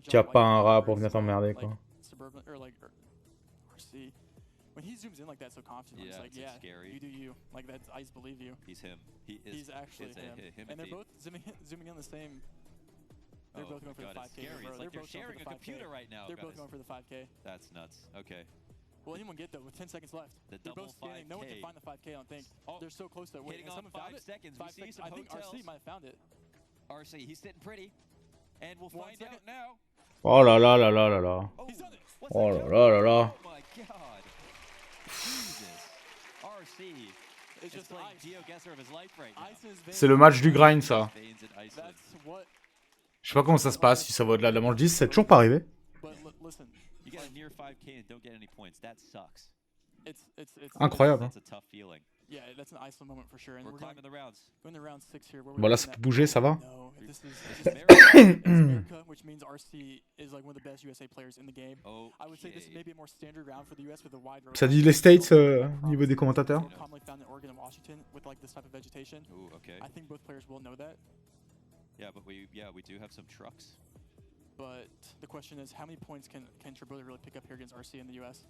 Tu as pas un rat pour venir t'emmerder quoi. When he zooms in like that so confidently, it's like, yeah, scary. you do you. Like, that's, I just believe you. He's him. He's actually him. And they're both zooming in the same... They're both going for the 5K. It's like they're sharing a computer right now. They're both going for the 5K. That's nuts. Okay. Will anyone get though with 10 seconds left? They're both scanning. No one can find the 5K, I don't think. They're so close to it. Wait, has someone found it? 5 seconds. 5 seconds. I think RC might have found it. RC, he's sitting pretty. And we'll find out now. Oh là là là là là là. Oh là là là là. Oh my god. Jesus. RC is just playing GeoGuessr of his life right now. C'est le match du grind ça. Je sais pas comment ça se passe, si ça va au-delà de la manche 10, c'est toujours pas arrivé. You get a near 5K and don't get any points. That sucks. Incroyable. That's a tough feeling. Yeah, that's an Iceland moment for sure. And we're climbing the rounds. Going to round 6 here. Bon là ça peut bouger, ça va. No, this is America, which means RC is like one of the best USA players in the game. I would say this is maybe a more standard round for the US with a wide road. Ça dit les States niveau des commentateurs. Commonly found in Oregon and Washington with like this type of vegetation. Ooh, okay. I think both players will know that. Yeah, but we do have some trucks. But the question is, how many points can Trabota really pick up here against RC in the US?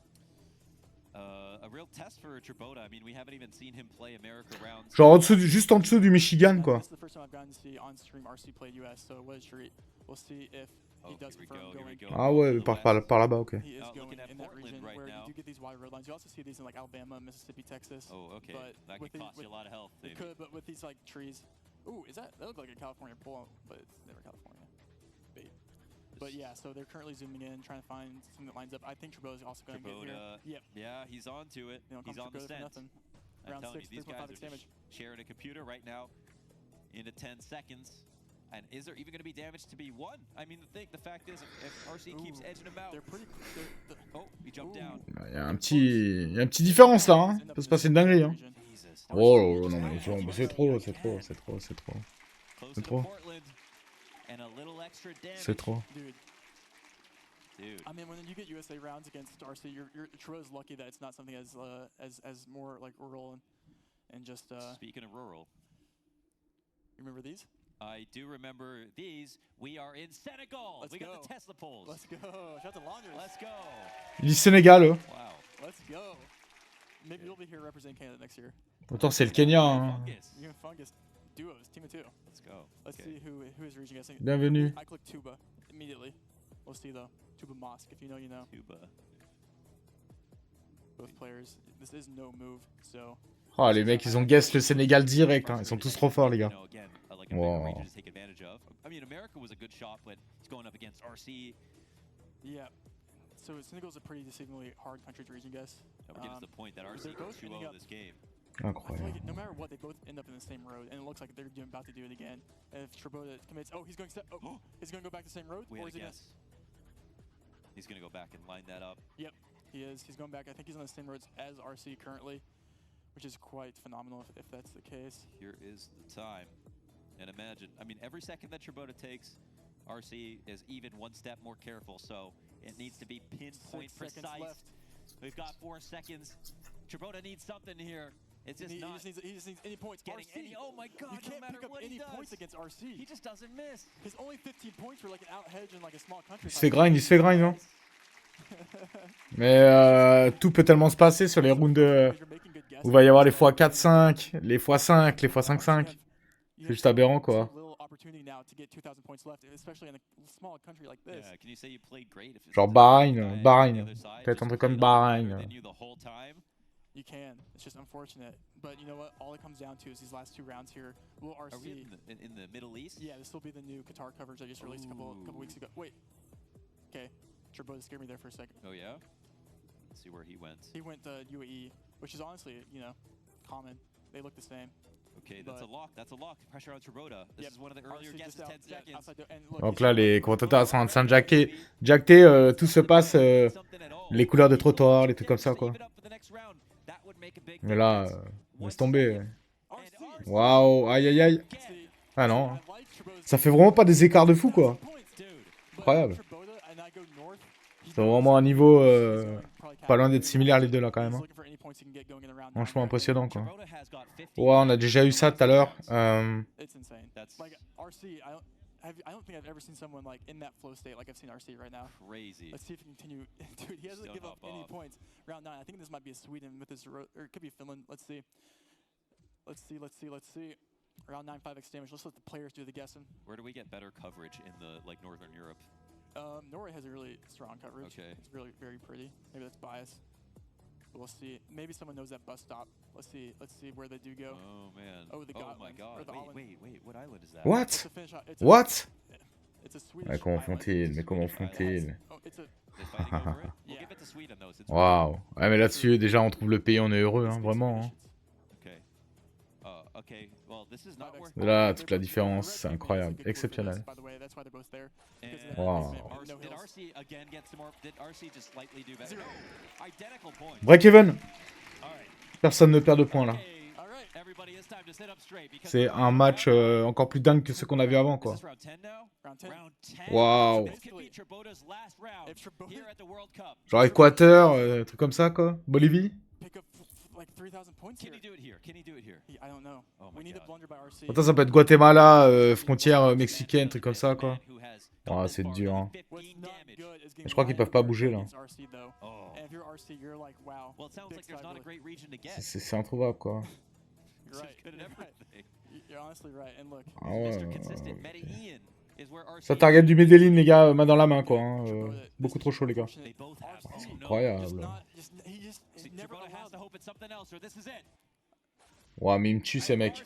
A real test for Trabota. I mean, we haven't even seen him play America rounds. Genre juste en dessous du Michigan quoi. This is the first time I've gotten to see on stream RC play US, so what is your read? We'll see if he does confirm going. Ah ouais, par là-bas, ok. He is going in that region where you do get these wide road lines. You also see these in like Alabama, Mississippi, Texas. Oh, okay. But that could cost you a lot of health. It could, but with these like trees. Ooh, that looks like a California pull, but it's never California. Bait. But yeah, so they're currently zooming in, trying to find something that lines up. I think Trabota is also going to get here. Yep. Yeah, he's on to it. He's on the scent. I'm telling you, these guys are just sharing a computer right now into 10 seconds. And is there even going to be damage to be won? I mean, the fact is, if RC keeps edging him out... Oh, he jumped down. Il y a un petit différence là, hein. Il peut se passer une dinguerie, hein. Oh non mais c'est trop. C'est trop. Dude. I mean, when you get USA rounds against RC, Troy's lucky that it's not something as more like rural and just. Speaking of rural, remember these? I do remember these. We are in Senegal. We got the Tesla poles. Let's go. Shout out to Launders. Let's go. Il dit Sénégal. Wow. Let's go. Maybe you'll be here representing Canada next year. Autant c'est le Kenya. Hein. Fungus. Duos, team of 2. Let's go. Let's see who is region guessing. Bienvenue. I click Tuba immediately. We'll see though. Tuba Mosque, if you know, you know. Tuba. Both players. This is no move, so. Oh les mecs, ils ont guess le Sénégal direct. Hein. Ils sont tous trop forts les gars. Wow. I mean, America was a good shot, but he's going up against RC. Yeah. So Senegal's a pretty deceivingly hard country to region guess. That would get us the point that RC goes 2-0 this game. Incroyable. Like no matter what, they both end up in the same road, and it looks like they're about to do it again. And if Trabota commits, he's going to he's going to go back the same road, or is he guess? He's going to go back and line that up. Yep, he is. He's going back. I think he's on the same roads as RC currently, which is quite phenomenal if that's the case. Here is the time, and imagine. I mean, every second that Trabota takes, RC is even one step more careful. So it needs to be pinpoint precise. We've got 4 seconds. Trabota needs something here. It's just he just needs any points. Getting RC, any, oh my god, you can't pick up any points against RC. He just doesn't miss. His only 15 points were like an out hedge in like a small country. Il se fait grind, non? Mais tout peut tellement se passer sur les rounds où il va y avoir les x4-5, les x5, les x5-5. C'est juste aberrant quoi. Genre Bahreïn. Peut-être un truc comme Bahreïn. You can. It's just unfortunate. But you know what? All it comes down to is these last 2 rounds here. Will RC... Are we in the Middle East? Yeah, this will be the new Qatar coverage I just released a couple weeks ago. Wait. Okay. Trabota scared me there for a second. Oh, yeah? Let's see where he went. He went to UAE, which is honestly, you know, common. They look the same. Okay, that's a lock. That's a lock. Pressure on Tribota. This is one of the earlier guesses, 10 seconds. Donc là, les commentateurs sont en train de jacter, tout se passe, les couleurs de trottoir, les trucs comme ça, quoi. Mais là, laisse tomber. Waouh, aïe aïe aïe. Ah non. Ça fait vraiment pas des écarts de fou, quoi. Incroyable. C'est vraiment un niveau pas loin d'être similaire les deux là quand même. Hein. Franchement impressionnant quoi. Ouais, on a déjà eu ça tout à l'heure. I don't think I've ever seen someone like in that flow state like I've seen RC right now. Crazy. Let's see if he can continue. Dude, he hasn't given up any points. Round 9. I think this might be a Sweden with his, or it could be Finland. Let's see. Let's see. Round 9, 5x damage. Let's let the players do the guessing. Where do we get better coverage in the like Northern Europe? Norway has a really strong coverage. Okay. It's really very pretty. Maybe that's bias. But we'll see. Maybe someone knows that bus stop. Let's see where they do go. Oh man. Oh, the oh my god. Wait. What island is that? What? What? Mais comment font-ils? Mais comment font-ils? Wow. Waouh. Ouais, mais là-dessus, déjà, on trouve le pays, on est heureux, hein, vraiment. Hein. Là, toute la différence, c'est incroyable, exceptionnel. Waouh. Break even. Personne ne perd de points là. C'est un match encore plus dingue que ce qu'on a vu avant quoi. Waouh. Genre Équateur, truc comme ça quoi. Bolivie. Attends, ça peut être Guatemala, frontière mexicaine, truc comme ça quoi. Oh, c'est dur. Hein. Je crois qu'ils peuvent pas bouger là. C'est introuvable quoi. Ah ouais. Ça target du Medellin les gars, main dans la main quoi. Hein. Beaucoup trop chaud les gars. C'est incroyable. Ouah mais il me tue ces mecs.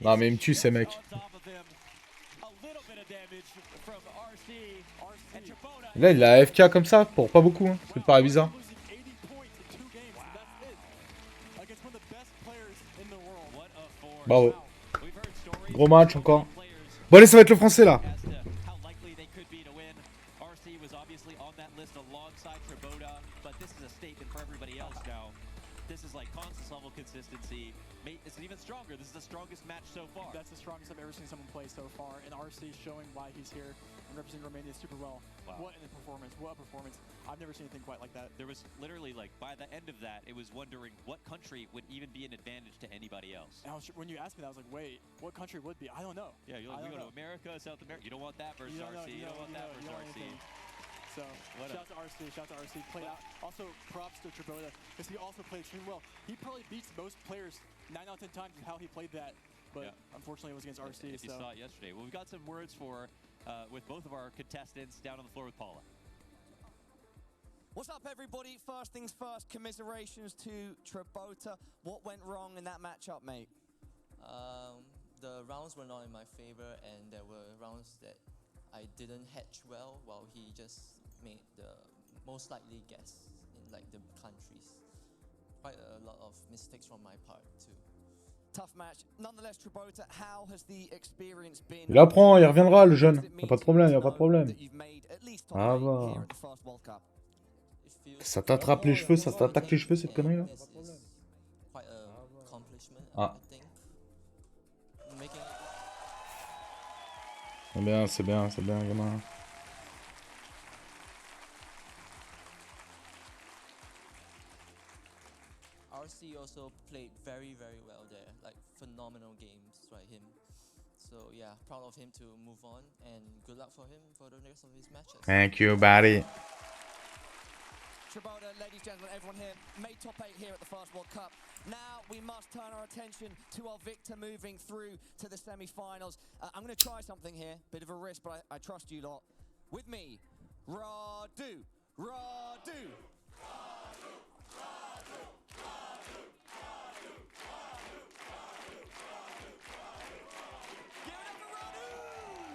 Non mais il me tue ces mecs. Là il a AFK comme ça pour pas beaucoup, hein. Ça me paraît bizarre. Bravo. Gros match encore. Bon allez ça va être le français là. It's even stronger. This is the strongest match so far. That's the strongest I've ever seen someone play so far. And RC showing why he's here and representing Romania super well. Wow. What a performance. What a performance. I've never seen anything quite like that. There was literally like, by the end of that, it was wondering what country would even be an advantage to anybody else. And when you asked me that, I was like, wait, what country would be? I don't know. Yeah, you're like, we go to America, South America. You don't want that versus RC. You don't want that versus RC. So, shout out to RC, played out. Also, props to Tribota, because he also played extremely well. He probably beats most players 9 out of 10 times with how he played that, but unfortunately it was against RC. If you saw it yesterday. Well, we've got some words for, with both of our contestants down on the floor with Paula. What's up, everybody? First things first, commiserations to Tribota. What went wrong in that matchup, mate? The rounds were not in my favor, and there were rounds that I didn't hatch well, while he just made the most likely guess in like the countries. Quite a lot of mistakes from my part too. Tough match. Nonetheless, Tribota, how has the experience been? Il apprend, il reviendra le jeune. Y'a pas de problème, y'a pas de problème. Ah va. Ça t'attrape les cheveux, ça t'attaque les cheveux cette connerie là. Ah. C'est bien, gamin. RC also played very well there, like phenomenal games by him. So yeah, proud of him to move on, and good luck for him for the rest of his matches. Thank you, buddy. Tribota, ladies and gentlemen, everyone here, made top 8 here at the first World Cup. Now we must turn our attention to our victor moving through to the semi-finals. I'm going to try something here, bit of a risk, but I trust you lot. With me, Radu.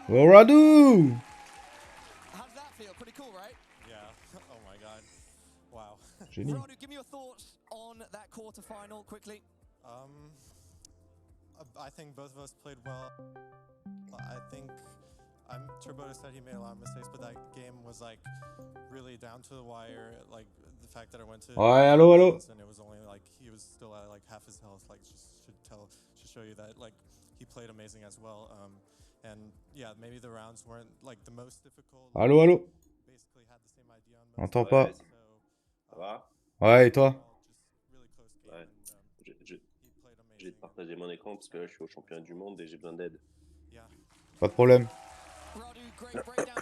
Oh, Radu! How does that feel? Pretty cool, right? Yeah. Oh my god. Wow. Génie. Radu, give me your thoughts on that quarterfinal quickly. I think both of us played well. I think Turbo said he made a lot of mistakes, but that game was like really down to the wire. Like the fact that I went to Ouais, allô, allô. and it was only like he was still at like half his health. Like should show you that like he played amazing as well. And yeah, maybe the rounds weren't like the most difficult. Allô, allô. Basically had the same idea on most. J'entends pas. Ça va? Ouais, et toi? Ouais. J'ai partagé mon écran parce que là je suis au championnat du monde et j'ai besoin d'aide. Pas de problème.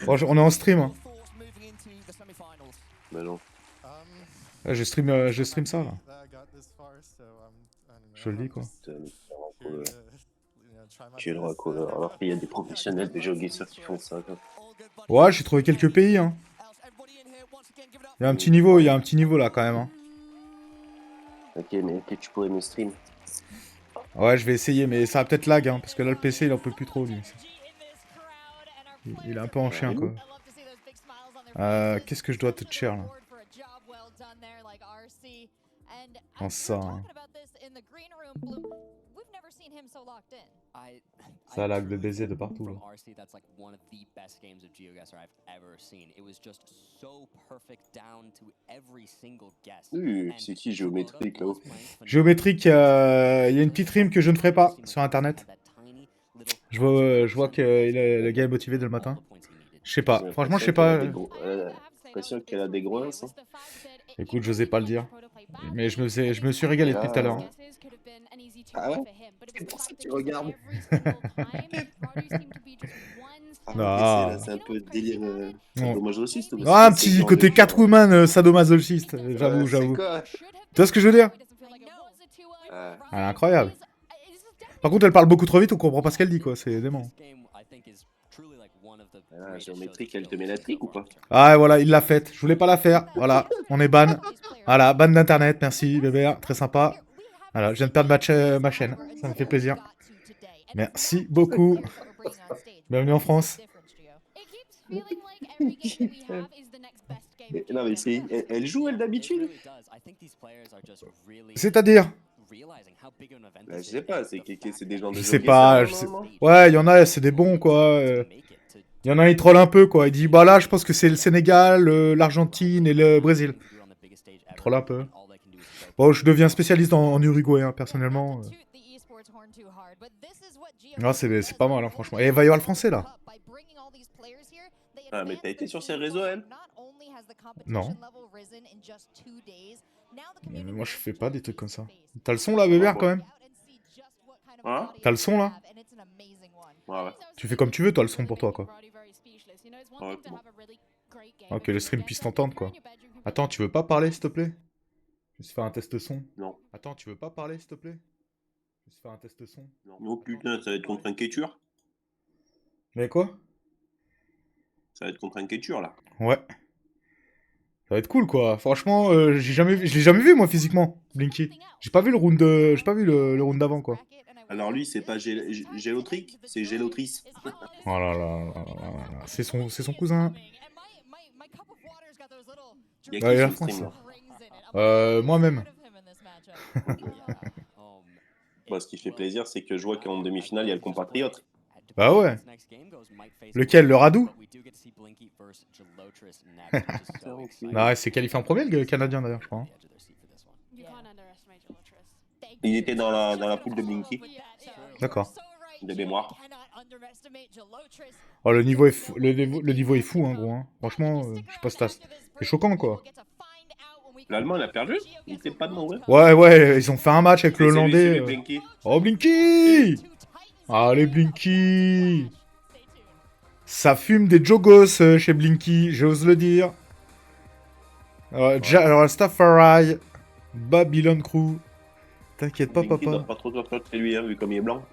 Bon, on est en stream. Hein. Mais non. Là, je stream ça là. Je le dis quoi. Quel racoleur. Alors qu'il y a des professionnels des GeoGuessr qui font ça. Quoi. Ouais, j'ai trouvé quelques pays. Hein. Il y a un petit niveau là quand même. Hein. Ok, mais que tu pourrais me stream. Ouais, je vais essayer, mais ça va peut-être lag, hein, parce que là le PC il en peut plus trop lui. Il est un peu en chien quoi. Qu'est-ce que je dois te cher là? En ça. Hein. Ça lag de baiser de partout là. C'est qui géométrique là-haut? Géométrique, il y a une petite rime que je ne ferai pas sur internet. Je vois que le gars est motivé dès le matin. Je sais pas, franchement je sais pas. J'ai l'impression qu'elle a des groins. Écoute, j'osais pas le dire. Mais je me suis régalé depuis tout à l'heure. Hein. Ah ouais? C'est pour ça que tu regardes. Non. C'est un peu délire sadomasochiste. Ah, un petit côté Catwoman sadomasochiste, j'avoue. Tu vois ce que je veux dire? Elle est incroyable. Par contre, elle parle beaucoup trop vite, on comprend pas ce qu'elle dit, quoi. C'est dément. Ah, géométrique, elle te met la trique ou pas? Ah, voilà, il l'a faite. Je voulais pas la faire. Voilà, on est ban. Voilà, ban d'internet. Merci, bébé. Très sympa. Voilà, je viens de perdre ma chaîne. Ça me fait plaisir. Merci beaucoup. Bienvenue en France. Non, mais elle joue, elle, d'habitude? C'est-à-dire? Je sais pas, c'est des gens de Je sais pas. Ouais, il y en a, c'est des bons, quoi. Il y en a, ils trollent un peu, quoi. Il dit, bah là, je pense que c'est le Sénégal, l'Argentine et le Brésil. Il troll un peu. Bon, je deviens spécialiste en Uruguay, hein, personnellement. Ah, c'est pas mal, hein, franchement. Et il va y avoir le français, là. Ah, mais t'as été sur ces réseaux, elle? Non. Moi, je fais pas des trucs comme ça. T'as le son, là, bébé, quand même? Hein? T'as le son, là? Ouais. Tu fais comme tu veux, toi, le son pour toi, quoi. Ouais, bon. Ok, le stream puisse t'entendre, quoi. Attends, tu veux pas parler, s'il te plaît? Je vais faire un test son. Non. Attends, tu veux pas parler, s'il te plaît? Je vais faire un test son. Oh putain, ça va être contre un quêture. Mais quoi? Ça va être contre un quêture, là. Ouais. Ça va être cool, quoi. Franchement, je l'ai jamais vu, moi, physiquement, Blinky. J'ai pas vu le round le round d'avant, quoi. Alors lui, c'est pas Gélotric, c'est Gélotrice. Oh là là là là là. C'est son cousin. Il y a qui sur le stream, là? Moi-même. Bah, ce qui fait plaisir, c'est que je vois qu'en demi-finale, il y a le compatriote. Bah ouais. Lequel? Le Radou? Non, il s'est qualifié en premier, le Canadien, d'ailleurs, je crois. Hein. Il était dans la poule de Blinky. D'accord. De mémoire. Oh, le niveau est fou, hein, gros. Hein. Franchement, je sais pas si c'est choquant, quoi. L'Allemand, il a perdu? Il était pas de mauvais. Ouais, ils ont fait un match avec le Hollandais. Blinky. Oh, Blinky! Allez, Blinky! Ça fume des jogos chez Blinky, j'ose le dire. Alors, Staffarai, Babylon Crew. T'inquiète pas, Blinky papa. doit pas trop sortir de chez lui, hein, vu comme il est blanc.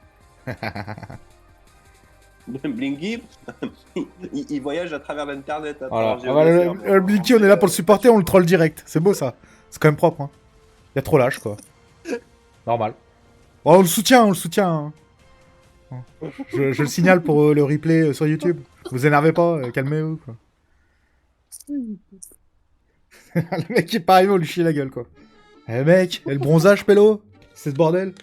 Blinky, il voyage à travers l'internet. Voilà. Le Blinky, on est là pour le supporter, on le troll direct. C'est beau, ça. C'est quand même propre. Hein. Il y a trop lâche, quoi. Normal. Bon, on le soutient, Hein. Je le signale pour le replay sur YouTube. Vous énervez pas, calmez-vous, quoi. Le mec est pas arrivé, on lui chie la gueule, quoi. Eh mec, et le bronzage, pélo? C'est ce bordel?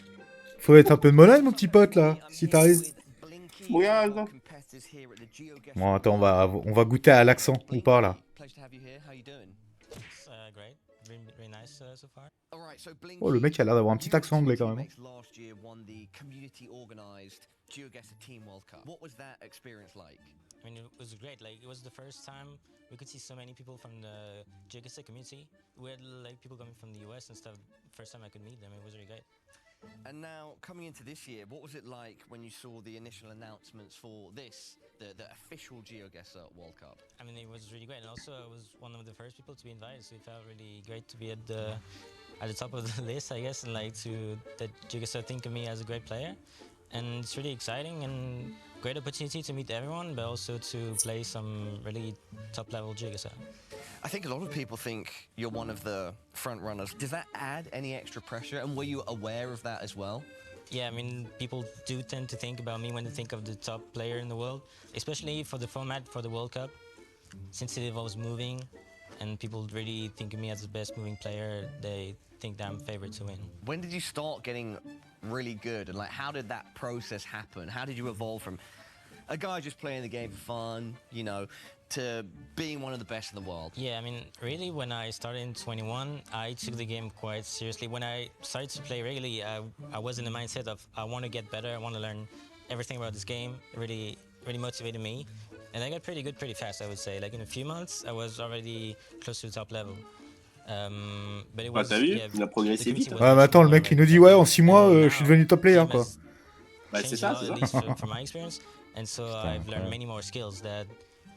Faut être un peu de monnaie, mon petit pote, là, si t'arrives. Bon, attends, on va goûter à l'accent, ou pas, là. Oh, le mec a l'air d'avoir un petit accent anglais, quand même. I mean, it was great. Like, it was the first time we could see so many people from the Geoguessr community. We had like people coming from the US and stuff. First time I could meet them, it was really great. And now, coming into this year, what was it like when you saw the initial announcements for this, the official GeoGuessr World Cup? I mean, it was really great, and also I was one of the first people to be invited, so it felt really great to be at the top of the list, I guess, and like that GeoGuessr think of me as a great player. And it's really exciting and great opportunity to meet everyone, but also to play some really top-level Geoguessr. I think a lot of people think you're one of the front runners. Does that add any extra pressure? And were you aware of that as well? Yeah, I mean, people do tend to think about me when they think of the top player in the world, especially for the format for the World Cup. Since it was moving, and people really think of me as the best moving player, they think that I'm favourite to win. When did you start getting really good, and like how did that process happen? How did you evolve from a guy just playing the game for fun, you know, to being one of the best in the world? Yeah, I mean, really, when I started in 21, I took the game quite seriously. When I started to play regularly, I was in the mindset of I want to get better, I want to learn everything about this game. It really motivated me. And I got pretty good pretty fast, I would say. Like in a few months, I was already close to the top level. But it was, t'as vu, il a progressé vite. Ouais, mais attends, le mec, il nous dit, ouais, en 6 mois, je suis devenu top player, quoi. Bah, c'est ça, c'est ça. From my experience, and so I've learned many more skills that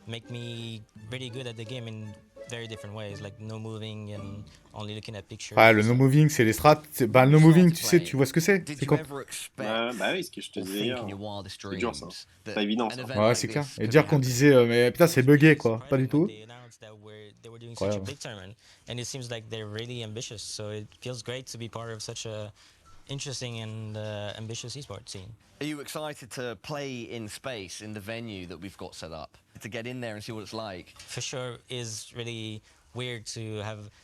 make me really good at the game in very different ways, like no moving and only looking at pictures. Ouais, le no moving, c'est les strats. Bah, le no moving, tu sais, tu vois ce que c'est? C'est quoi? Bah oui, ce que je te disais hier. C'est dur, ça. C'est pas évident, ça. Ouais, c'est clair. Et dire qu'on disait, mais putain, c'est bugué, quoi. Pas du tout. They were doing such a big tournament, and it seems like they're really ambitious. So it feels great to be part of such a interesting and ambitious esports scene. Are you excited to play in space in the venue that we've got set up? To get in there and see what it's like? For sure, is really weird to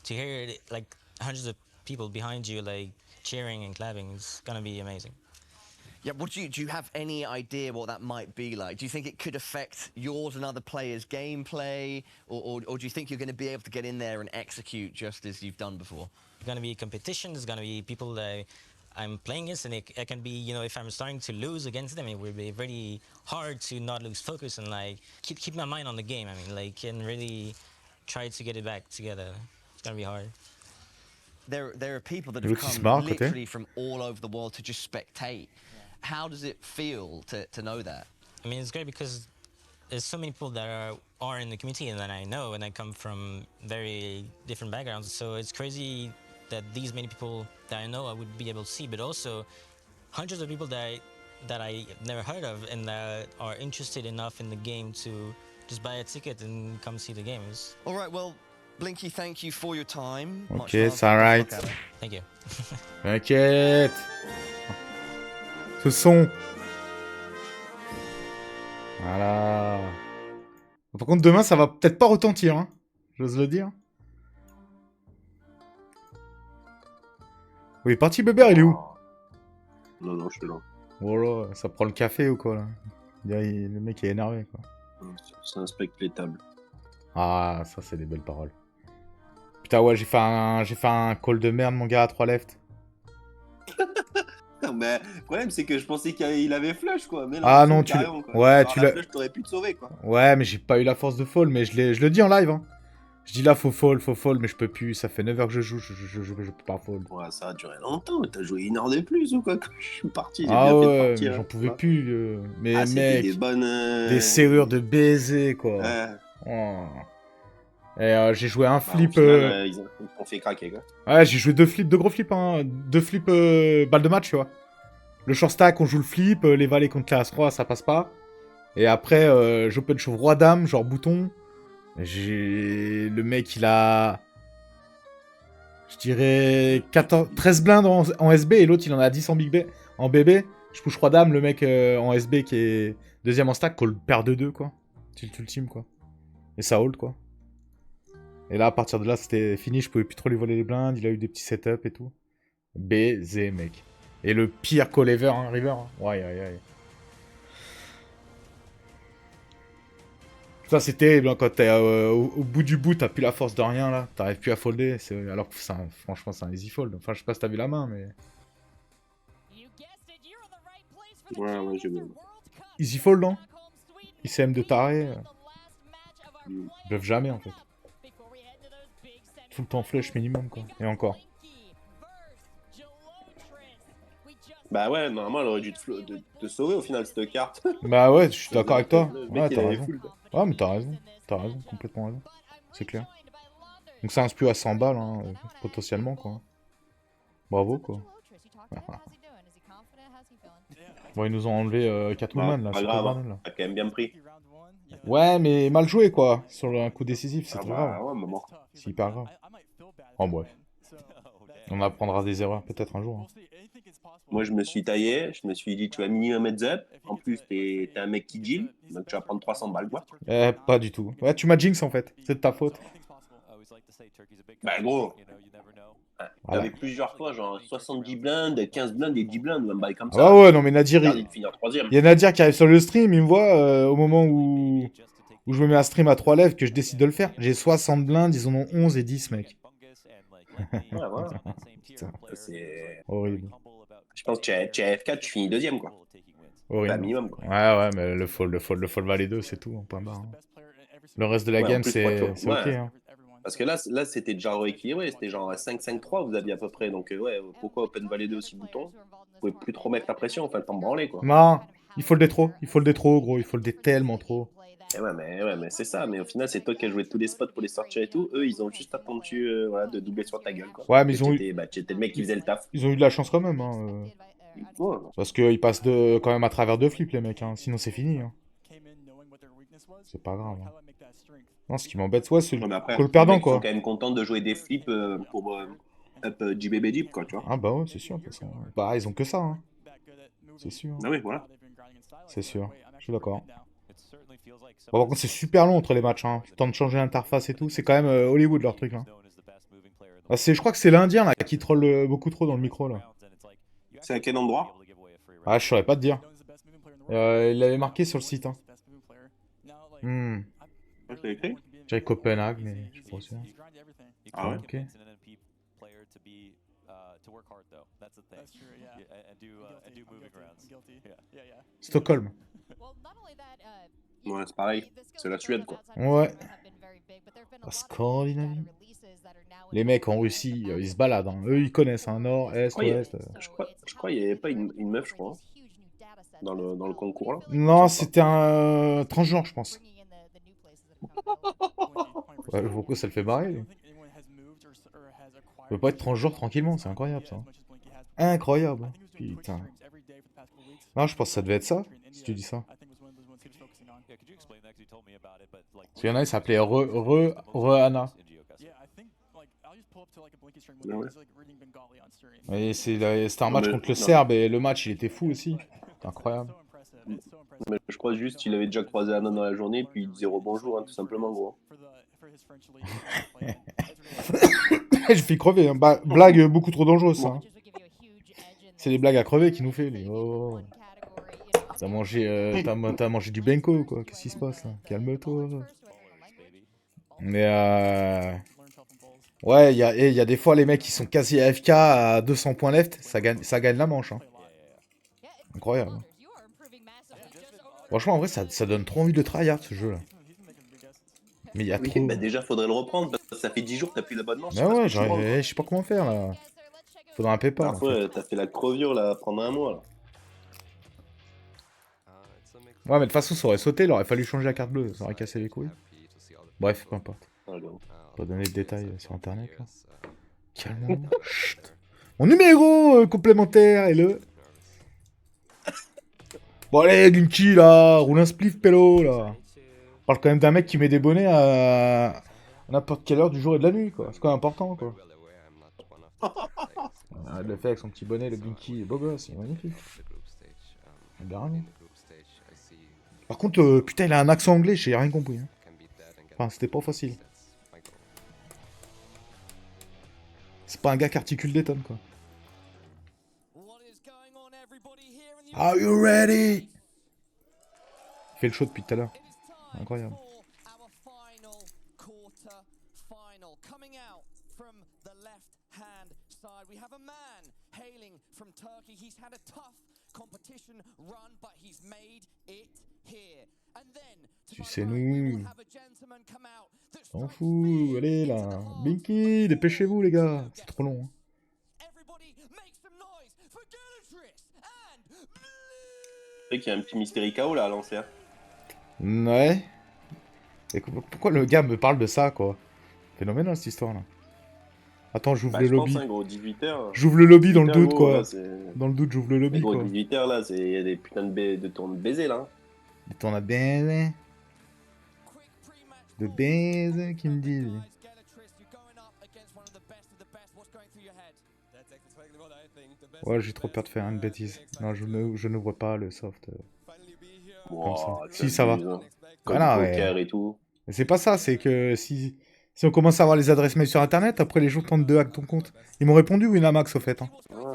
hear it, like hundreds of people behind you like cheering and clapping. It's gonna be amazing. Yeah, do you have any idea what that might be like? Do you think it could affect yours and other players' gameplay, or do you think you're going to be able to get in there and execute just as you've done before? There's going to be competition. There's going to be people that I'm playing against, and it can be, you know, if I'm starting to lose against them, it will be really hard to not lose focus and like keep my mind on the game. I mean, like, and really try to get it back together. It's going to be hard. There are people that have come literally from all over the world to just spectate. How does it feel to know that? I mean, it's great because there's so many people that are in the community and that I know, and I come from very different backgrounds. So it's crazy that these many people that I know I would be able to see, but also hundreds of people that I never heard of and that are interested enough in the game to just buy a ticket and come see the games. All right, well, Blinky, thank you for your time. Okay, it's alright. Thank you. T'inquiète. Ce son. Voilà. Par contre, demain, ça va peut-être pas retentir, hein. J'ose le dire. Oui, parti Bébert, il est où? Non, je suis là. Voilà, ça prend le café ou quoi, là? Le mec est énervé, quoi. Ça inspecte les tables. Ah, ça, c'est des belles paroles. Putain, ouais, j'ai fait un call de merde, mon gars, à 3 left. Mais le problème, c'est que je pensais qu'il avait flush, quoi. Mais ah non, tu l'as. Ouais, tu l'as. Flush, t'aurais pu te sauver, quoi. Ouais, mais j'ai pas eu la force de fall, mais je le dis en live, hein. Je dis là, faut fall, mais je peux plus. Ça fait 9 heures que je joue, je peux pas fall. Ouais, ça a duré longtemps. T'as joué 1 heure de plus ou quoi? Quand je suis parti, j'ai bien fait de partir. J'en pouvais plus. Mais mec, des serrures de baiser, quoi. Oh. Et j'ai joué un flip. Final, ils ont fait craquer, quoi. Ouais, j'ai joué 2 flips, 2 gros flips, hein. 2 flips balle de match, tu vois. Le short stack, on joue le flip, les valets contre la As-3, ça passe pas. Et après, j'open shove roi-dame, genre bouton. Le mec, il a... Je dirais 13 blindes en SB et l'autre, il en a 10 en BB. Je push roi-dame, le mec en SB qui est deuxième en stack, call paire de 2, quoi. Tilt ultime, quoi. Et ça hold, quoi. Et là, à partir de là, c'était fini. Je pouvais plus trop lui voler les blindes. Il a eu des petits setups et tout. Baiser, mec. Et le pire call-ever, hein, River. Hein. Ouais, ouais, ouais. Ça, c'est terrible, hein, quand t'es au bout du bout, t'as plus la force de rien, là. T'arrives plus à folder. Alors que, franchement, c'est un easy fold. Enfin, je sais pas si t'as vu la main, mais... Ouais, ouais, j'ai vu. Easy fold, non? ICM de taré. Ils bluffent jamais, en fait. Tout le temps flush minimum, quoi. Et encore. Bah ouais, normalement, elle aurait dû te sauver au final, cette carte. Bah ouais, je suis d'accord avec toi. Le mec, Ouais, il t'as avait raison. full. Ouais, mais t'as raison. T'as raison, complètement raison. C'est clair. Donc ça inspire à 100 balles, hein, potentiellement, quoi. Bravo, quoi. Bon, ils nous ont enlevé Catwoman, là. Pas C'est quoi le grave, bordel, là? t'as quand même bien pris. Ouais, mais mal joué, quoi. Sur un coup décisif, c'est Ah très bah grave. ouais, maman. C'est hyper grave. En bref. On apprendra des erreurs peut-être un jour. Hein. Moi, je me suis taillé, je me suis dit, tu vas minimum heads up. En plus, t'es un mec qui deal, donc tu vas prendre 300 balles, quoi. Pas du tout. Ouais, tu m'as jinx, en fait. C'est de ta faute. Bah gros, Voilà. t'avais plusieurs fois, genre 70 blindes, 15 blindes et 10 blindes, ou un bail comme Ah ça. ouais, non, mais Nadir, Interdit de finir troisième. il y a Nadir qui arrive sur le stream, il me voit au moment où je me mets à stream à 3 lèvres, que je décide de le faire. J'ai 60 blindes, ils en ont 11 et 10, mec. Ouais, voilà. Putain. C'est Horrible. Je pense que tu es AFK, tu finis deuxième, quoi. Horrible. Bah, minimum, quoi. Ouais, mais le fold va les deux, c'est tout, point barre. Hein. Le reste de la Ouais, en game, plus, c'est ouais. ok. Hein. Parce que là c'était déjà rééquilibré, c'était genre 5-5-3, vous aviez à peu près. Donc, ouais, pourquoi Open Valley 2 aussi bouton? Vous pouvez plus trop mettre la pression, enfin, le temps branler, quoi. Non, il folder trop, gros, il folder tellement trop. Et ouais, mais c'est ça. Mais au final, c'est toi qui as joué tous les spots pour les sortir et tout. Eux, ils ont juste attendu voilà, de doubler sur ta gueule, quoi. Ouais, mais ils ont eu... T'étais le mec qui faisait le taf. Ils ont eu de la chance quand même. Hein, Ouais. Parce qu'ils passent quand même à travers 2 flips, les mecs. Hein. Sinon, c'est fini. Hein. C'est pas grave. Hein. Non, ce qui m'embête, c'est le call perdant, Ils quoi. sont quand même contents de jouer des flips pour up JBB Deep, quoi, tu vois. Ah bah ouais, c'est sûr. De toute façon. Bah, ils ont que ça. Hein. C'est sûr. Ah oui, voilà. C'est sûr. Je suis d'accord. Bon, par contre, c'est super long entre les matchs. Hein. Le temps de changer l'interface et tout. C'est quand même Hollywood, leur truc, là. Ah, je crois que c'est l'Indien, là, qui troll beaucoup trop dans le micro, là. C'est à quel endroit? Ah, je saurais pas te dire. Il l'avait marqué sur le site. Hein. C'est écrit? J'avais Copenhague, mais je suis pas sûr. Ah ouais? Ok. Stockholm. Ouais, c'est pareil. C'est la Suède, quoi. Ouais. La Scandinavie. Les mecs en Russie, ils se baladent. Hein. Eux, ils connaissent. Hein. Nord, Est, Ouest. Je crois qu'il n'y avait pas une meuf, je crois. Dans le concours, là. Non, c'était un transgenre, je pense. Ouais, pourquoi ça le fait marrer, lui. Il peut pas être transgenre tranquillement, c'est incroyable, ça. Incroyable. Putain. Non, je pense que ça devait être ça, si tu dis ça. Parce qu'il y en a, il s'appelait Re-Anna. Et c'était un match contre le Serbe, et le match, il était fou aussi. C'est incroyable. Mais je crois juste qu'il avait déjà croisé Anna dans la journée, puis il disait bonjour, hein, tout simplement, gros. Je fais crever, hein. Blague beaucoup trop dangereuse, ça. Hein. C'est des blagues à crever qu'il nous fait, lui. Oh. T'as mangé du benko, quoi. Qu'est-ce qui se passe, là? Calme-toi. Mais ouais, il y a des fois, les mecs qui sont quasi AFK à 200 points left, ça gagne la manche. Hein. Incroyable. Franchement, en vrai, ça donne trop envie de tryhard, ce jeu-là. Mais il y a trop... Bah déjà, faudrait le reprendre, parce que ça fait 10 jours que t'as plus l'abonnement. Mais ouais, je sais pas comment faire, là. Faudra un PayPal. Parfois, t'as fait la crevure, là, pendant un mois, là. Ouais, mais de toute façon, ça aurait sauté, il aurait fallu changer la carte bleue, ça aurait cassé les couilles. Bref, peu importe. Pas donner de détails sur internet, là. Calme-moi. Chut. Mon numéro complémentaire est le... Bon allez, Gunky, là, roule un spliff, pélo, là. On parle quand même d'un mec qui met des bonnets à n'importe quelle heure du jour et de la nuit, quoi. C'est quand même important, quoi. Il le fait avec son petit bonnet, le Gunky, beau gosse, il est magnifique. Il a bien raison. Par contre, putain, il a un accent anglais, j'ai rien compris. Hein. Enfin, c'était pas facile. pas un gars qui articule des tonnes, quoi. Are you ready? Il fait le show depuis tout à l'heure. Incroyable. Sucez-nous. S'en fout. Allez, là. Binky, dépêchez-vous, les gars. C'est trop long. Hein. C'est vrai qu'il y a un petit Mystery KO là à lancer. Hein. Ouais. Et pourquoi le gars me parle de ça, quoi? Phénoménal, cette histoire-là. Attends, j'ouvre le lobby. Pense, gros, 18h. J'ouvre le lobby dans le doute, gros, quoi. Là, dans le doute, j'ouvre le lobby, gros, quoi. 18h, là, il y a des putains de tours de baiser, là. Des tours de baiser. De baiser qui me dit. Ouais, j'ai trop peur de faire une bêtise. Non, je n'ouvre pas le soft. Comme ça. Si, ça va. Hein. Voilà, poker et tout. Mais c'est pas ça, c'est que si on commence à avoir les adresses mail sur internet, après les gens tentent de hack ton compte. Ils m'ont répondu Winamax au fait. Hein. Ah.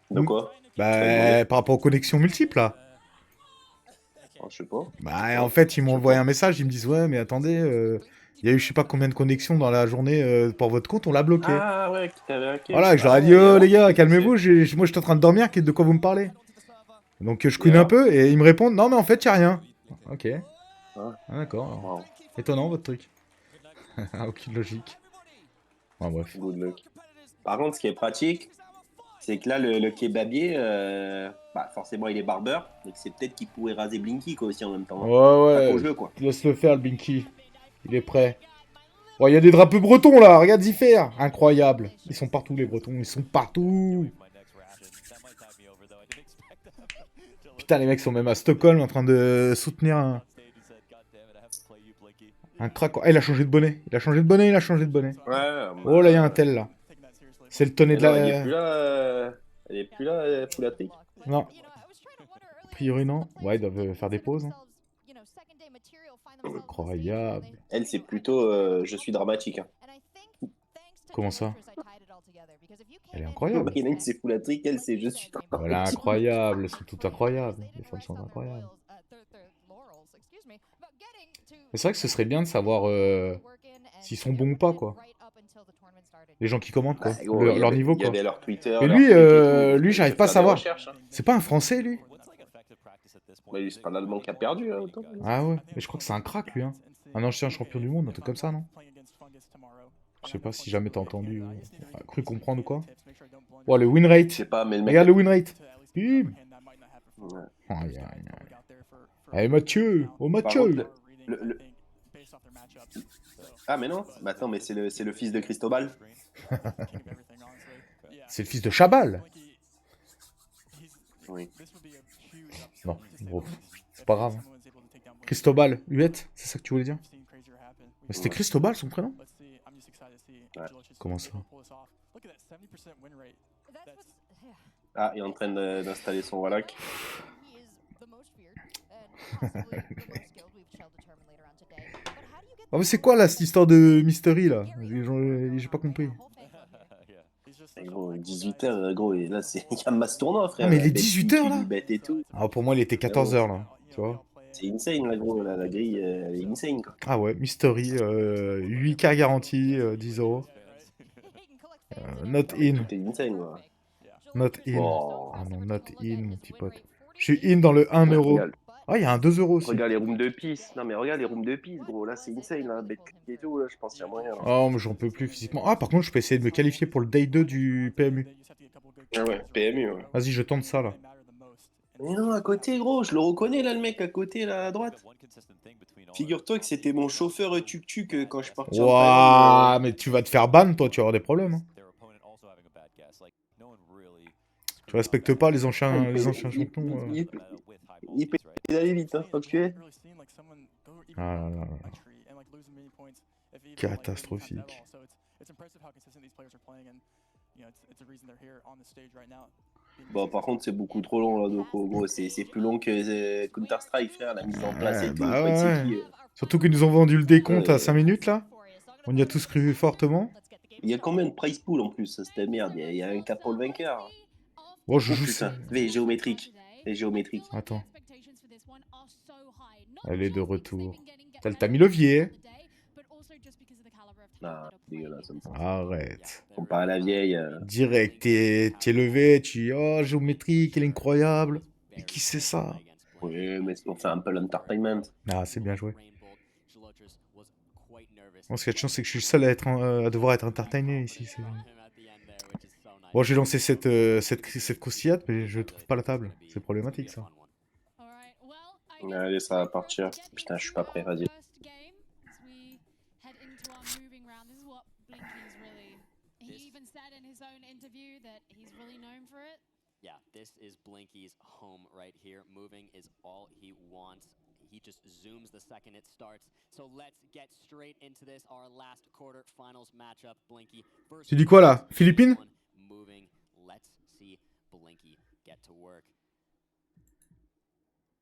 De quoi? Bah, par rapport aux connexions multiples là. Oh, je sais pas. Bah, en fait, ils m'ont envoyé un message, ils me disent ouais, mais attendez, il y a eu je sais pas combien de connexions dans la journée pour votre compte, on l'a bloqué. Ah ouais, qui t'avait hacké. Voilà, je leur ai dit oh les gars, calmez-vous, moi j'étais en train de dormir, de quoi vous me parlez? Donc je couine un peu et ils me répondent non mais en fait il y a rien. Ok. Ah, d'accord. Wow. Étonnant votre truc. Aucune logique. Bon, bref. Good luck. Par contre, ce qui est pratique, c'est que là, le kebabier, bah, forcément, il est barbeur. Donc c'est peut-être qu'il pourrait raser Blinky quoi, aussi en même temps. Ouais. Au jeu, quoi. Laisse-le faire, le Blinky. Il est prêt. Oh, il y a des drapeaux bretons là, regarde-y faire. Incroyable. Ils sont partout, les bretons. Ils sont partout. Putain, les mecs sont même à Stockholm en train de soutenir un crack. Ah, il a changé de bonnet. Il a changé de bonnet. Ouais. Oh, là, il y a un tel, là. C'est le tonnet de la... Elle est plus là, Poulatric. Non. A priori, non. Ouais, ils doivent faire des pauses. Hein. Incroyable. Elle, c'est plutôt je suis dramatique. Hein. Comment ça? Elle est incroyable. Il y en a une, c'est Poulatric, elle, c'est je suis dramatique. Voilà, incroyable. Elles sont toutes incroyables. Les femmes sont incroyables. Mais c'est vrai que ce serait bien de savoir s'ils sont bons ou pas, quoi. Les gens qui commentent, quoi. Leur niveau, quoi. Leur Twitter, et lui j'arrive pas à savoir. Hein. C'est pas un Français, lui? Mais c'est pas l'Allemand qui a perdu, hein, autant. Ah ouais, mais je crois que c'est un crack, lui. Hein. Un ancien champion du monde, un truc comme ça, non? Je sais pas si jamais t'as entendu cru comprendre ou quoi. Oh, le win rate. Je sais pas, mais le mec... Regarde le win rate. Bim. Ouais. Allez, Mathieu. Oh, Mathieu. Ah, mais non. Bah, attends, mais c'est le fils de Cristobal. C'est le fils de Chabal. Oui. Non, gros. C'est pas grave. Cristobal, Huette, c'est ça que tu voulais dire? Mais c'était Cristobal son prénom? Ouais. Comment ça? Ah, il est en train d'installer son Wallach. Ah mais c'est quoi là cette histoire de mystery là? J'ai pas compris. Gros, 18h, gros, et là il y a un masse tournoi, frère. Ah mais il est 18h là? Et tout. Ah pour moi il était 14h là, tu vois. C'est insane là, gros, la grille elle est insane quoi. Ah ouais, mystery, 8K garantie, 10 €. Not in. C'était insane quoi. Not in. Oh. Ah non, not in mon petit pote. Je suis in dans le 1 €. Ah, il y a un 2 € aussi. Regarde les rooms de piste. Non, mais regarde les rooms de piste, gros. Là, c'est insane, là. Betclic et tout, là. Je pense qu'il y a moyen. Là. Oh, mais j'en peux plus physiquement. Ah, par contre, je peux essayer de me qualifier pour le day 2 du PMU. Ah ouais, PMU, ouais. Vas-y, je tente ça, là. Mais non, à côté, gros. Je le reconnais, là, le mec, à côté, là, à droite. Figure-toi que c'était mon chauffeur tuk-tuk quand je suis parti en Waouh, mais tu vas te faire ban, toi. Tu vas avoir des problèmes. Hein. Tu respectes pas les anciens champions. Il peut aller vite, hein, quand tu es. Ah là là là. Catastrophique. Bon, par contre, c'est beaucoup trop long, là, donc, gros, c'est plus long que Counter-Strike, frère, la mise en place et tout. Ouais. Surtout qu'ils nous ont vendu le décompte à 5 minutes, là. On y a tous cru fortement. Il y a combien de prize pool en plus, cette merde? Il y a un cap pour le vainqueur. Oh, je joue putain, V géométrique. V géométrique. Attends. Elle est de retour. T'as mis levier. Ah, dégueulasse. Arrête. Comparé à la vieille. Direct, t'es levé, tu oh, géométrique, elle est incroyable. Mais qui c'est ça? Oui, mais on fait un peu l'entertainment. Ah, c'est bien joué. Bon, ce qu'il y a de chance, c'est que je suis le seul à devoir être entertainé ici. Bon, j'ai lancé cette croustillade, mais je trouve pas la table. C'est problématique, ça. Allez, ça va partir. Putain, je suis pas prêt, vas-y. Yeah, this is Blinky's home right here. Moving is all he wants. He just zooms the second it starts. So let's get straight into this, our last quarterfinals matchup. Blinky versus... Tu dis quoi, là? Philippines? Moving. Let's see Blinky get to work.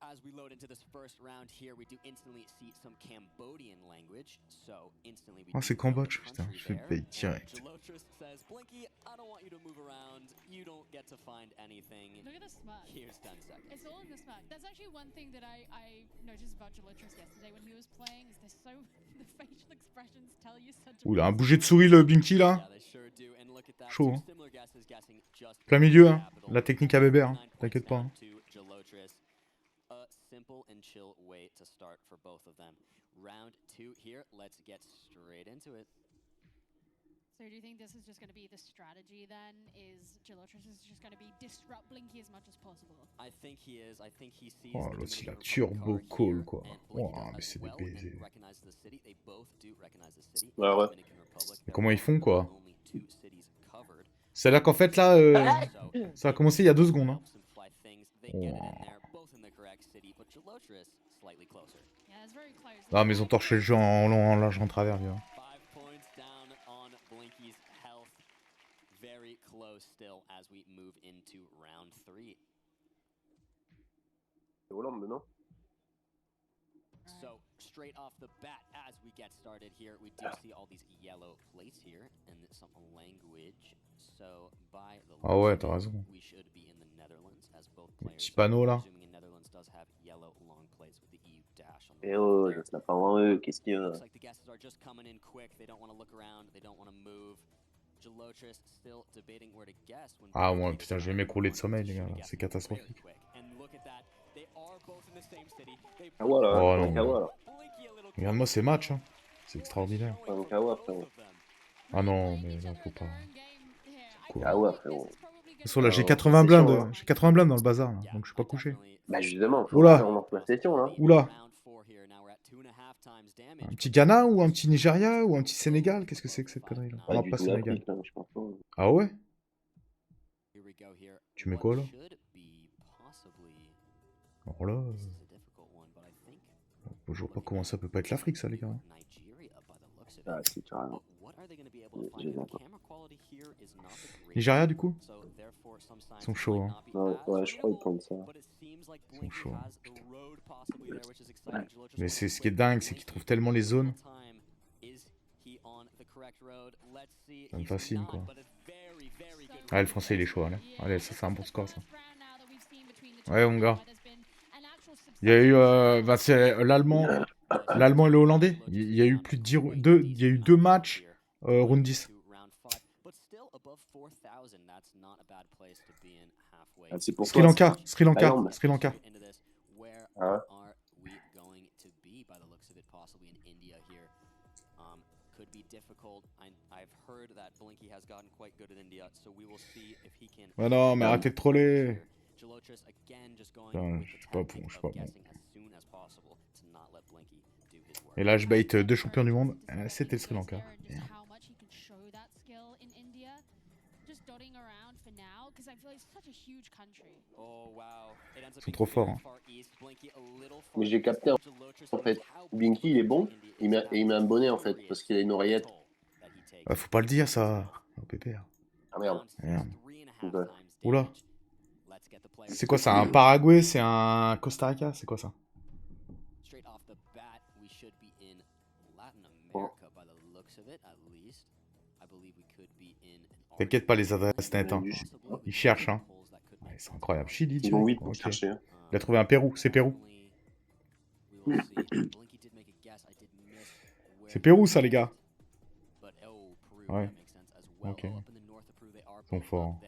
As we load into this first round here, we do instantly see some Cambodian language. So instantly we c'est Cambodge, putain, je fais le bait direct. Jalotrus says, Blinky, I don't want you to move around. You don't get to find anything. Look at the smug. Here's 10 seconds. It's all in the smug. That's actually one thing that I noticed about Jalotrus yesterday when he was playing. Is the facial expressions tell you such a... Oula, un bouger de souris le Binky là. Chaud, hein. Plein milieu, hein. La technique à bébé, hein. T'inquiète pas. Hein. Simple and chill way to start for both of them. Round 2 here, let's get straight into it. So do you think this is just going to be the strategy then? Is Jalotrus is just going to be disrupt Blinky as much as possible? I think he is. I think he sees oh, l'autre il a turbo call quoi. Oh, mais c'est des baisers. Ouais, ouais. Mais comment ils font quoi? C'est là qu'en fait là, ça a commencé il y a 2 secondes. Hein. Oh. Ah mais ils ont torché le jeu en long, en large, en travers, bien. C'est Hollande, non? So straight off the bat, as we get started here, we do see all these yellow plates here and some language. So by the ah ouais, t'as raison. we should be in the Netherlands as both le players. petit panneau là. Eh oh, je snap pas en eux, qu'est-ce qu'il y a? Ah ouais, putain, je vais m'écrouler de sommeil les gars, c'est catastrophique. Ah voilà, oh non. Kawa, là. Regarde-moi ces matchs, hein. C'est extraordinaire. Kawa, frérot. Ah non, mais là faut pas. Kawa, frérot. De toute façon là j'ai 80 blindes, hein. J'ai 80 blindes dans le bazar, là, donc je suis pas couché. Bah justement, faut oula. on lance la session là. Oula. Un petit Ghana ou un petit Nigeria ou un petit Sénégal? Qu'est-ce que c'est que cette connerie là? Non, pas Sénégal. Là, je pense pas. Ah ouais? Tu mets quoi là? Alors là... Je vois pas comment ça peut pas être l'Afrique ça les gars. Ah si, tu as raison. Nigeria du coup? Ils sont chauds hein. Ouais, je crois qu'ils comptent ça. Ils sont chauds. Putain. Mais c'est ce qui est dingue, c'est qu'ils trouvent tellement les zones. Ça me fascine quoi. Ah le français il est chaud, allez. Allez, ça c'est un bon score ça. Ouais mon gars. Il y a eu bah, c'est l'allemand et le hollandais. Il y a eu plus de il y a eu 2 matchs round 10. Ah, c'est pour Sri Lanka. Ah. Ah non, mais arrêtez de troller. Putain, je suis pas bon. Et là, je bait 2 champions du monde. C'était le Sri Lanka. Merde. Ils sont trop forts. Hein. Mais j'ai capté en fait. Binky il est bon et il met un bonnet en fait parce qu'il a une oreillette. Bah, faut pas le dire ça. Oh, pépère. Ah merde. Merde. Oula. C'est quoi ça? Un Paraguay? C'est un Costa Rica? C'est quoi ça? Oh. T'inquiète pas, les adresses nettes. Hein. Ils cherchent. Hein. Ouais, c'est incroyable. Chili, Ils vont vite pour chercher. Hein. Il a trouvé un Pérou. C'est Pérou. C'est Pérou, ça, les gars. Ouais. Ok. Ils sont forts.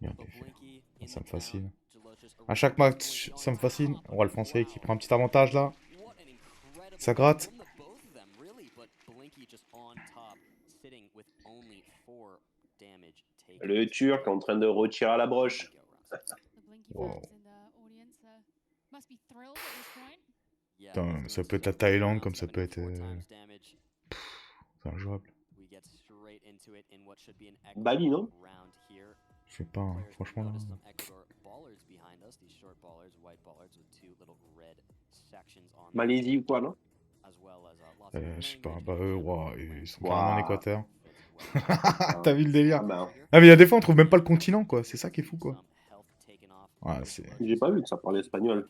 Regardez. Ça me fascine. À chaque match, ça me fascine. On voit le français qui prend un petit avantage, là. Ça gratte. Le Turc en train de retirer à la broche. Wow. Putain, ça peut être la Thaïlande comme ça peut être... C'est injouable. Bali, non? Je sais pas, hein. Franchement là... Malaisie ou quoi, non? Je sais pas, bah eux, wow, ils sont carrément en Équateur. T'as vu le délire? Ah mais il y a des fois on trouve même pas le continent quoi, c'est ça qui est fou quoi. Ouais, c'est... J'ai pas vu que ça parlait espagnol.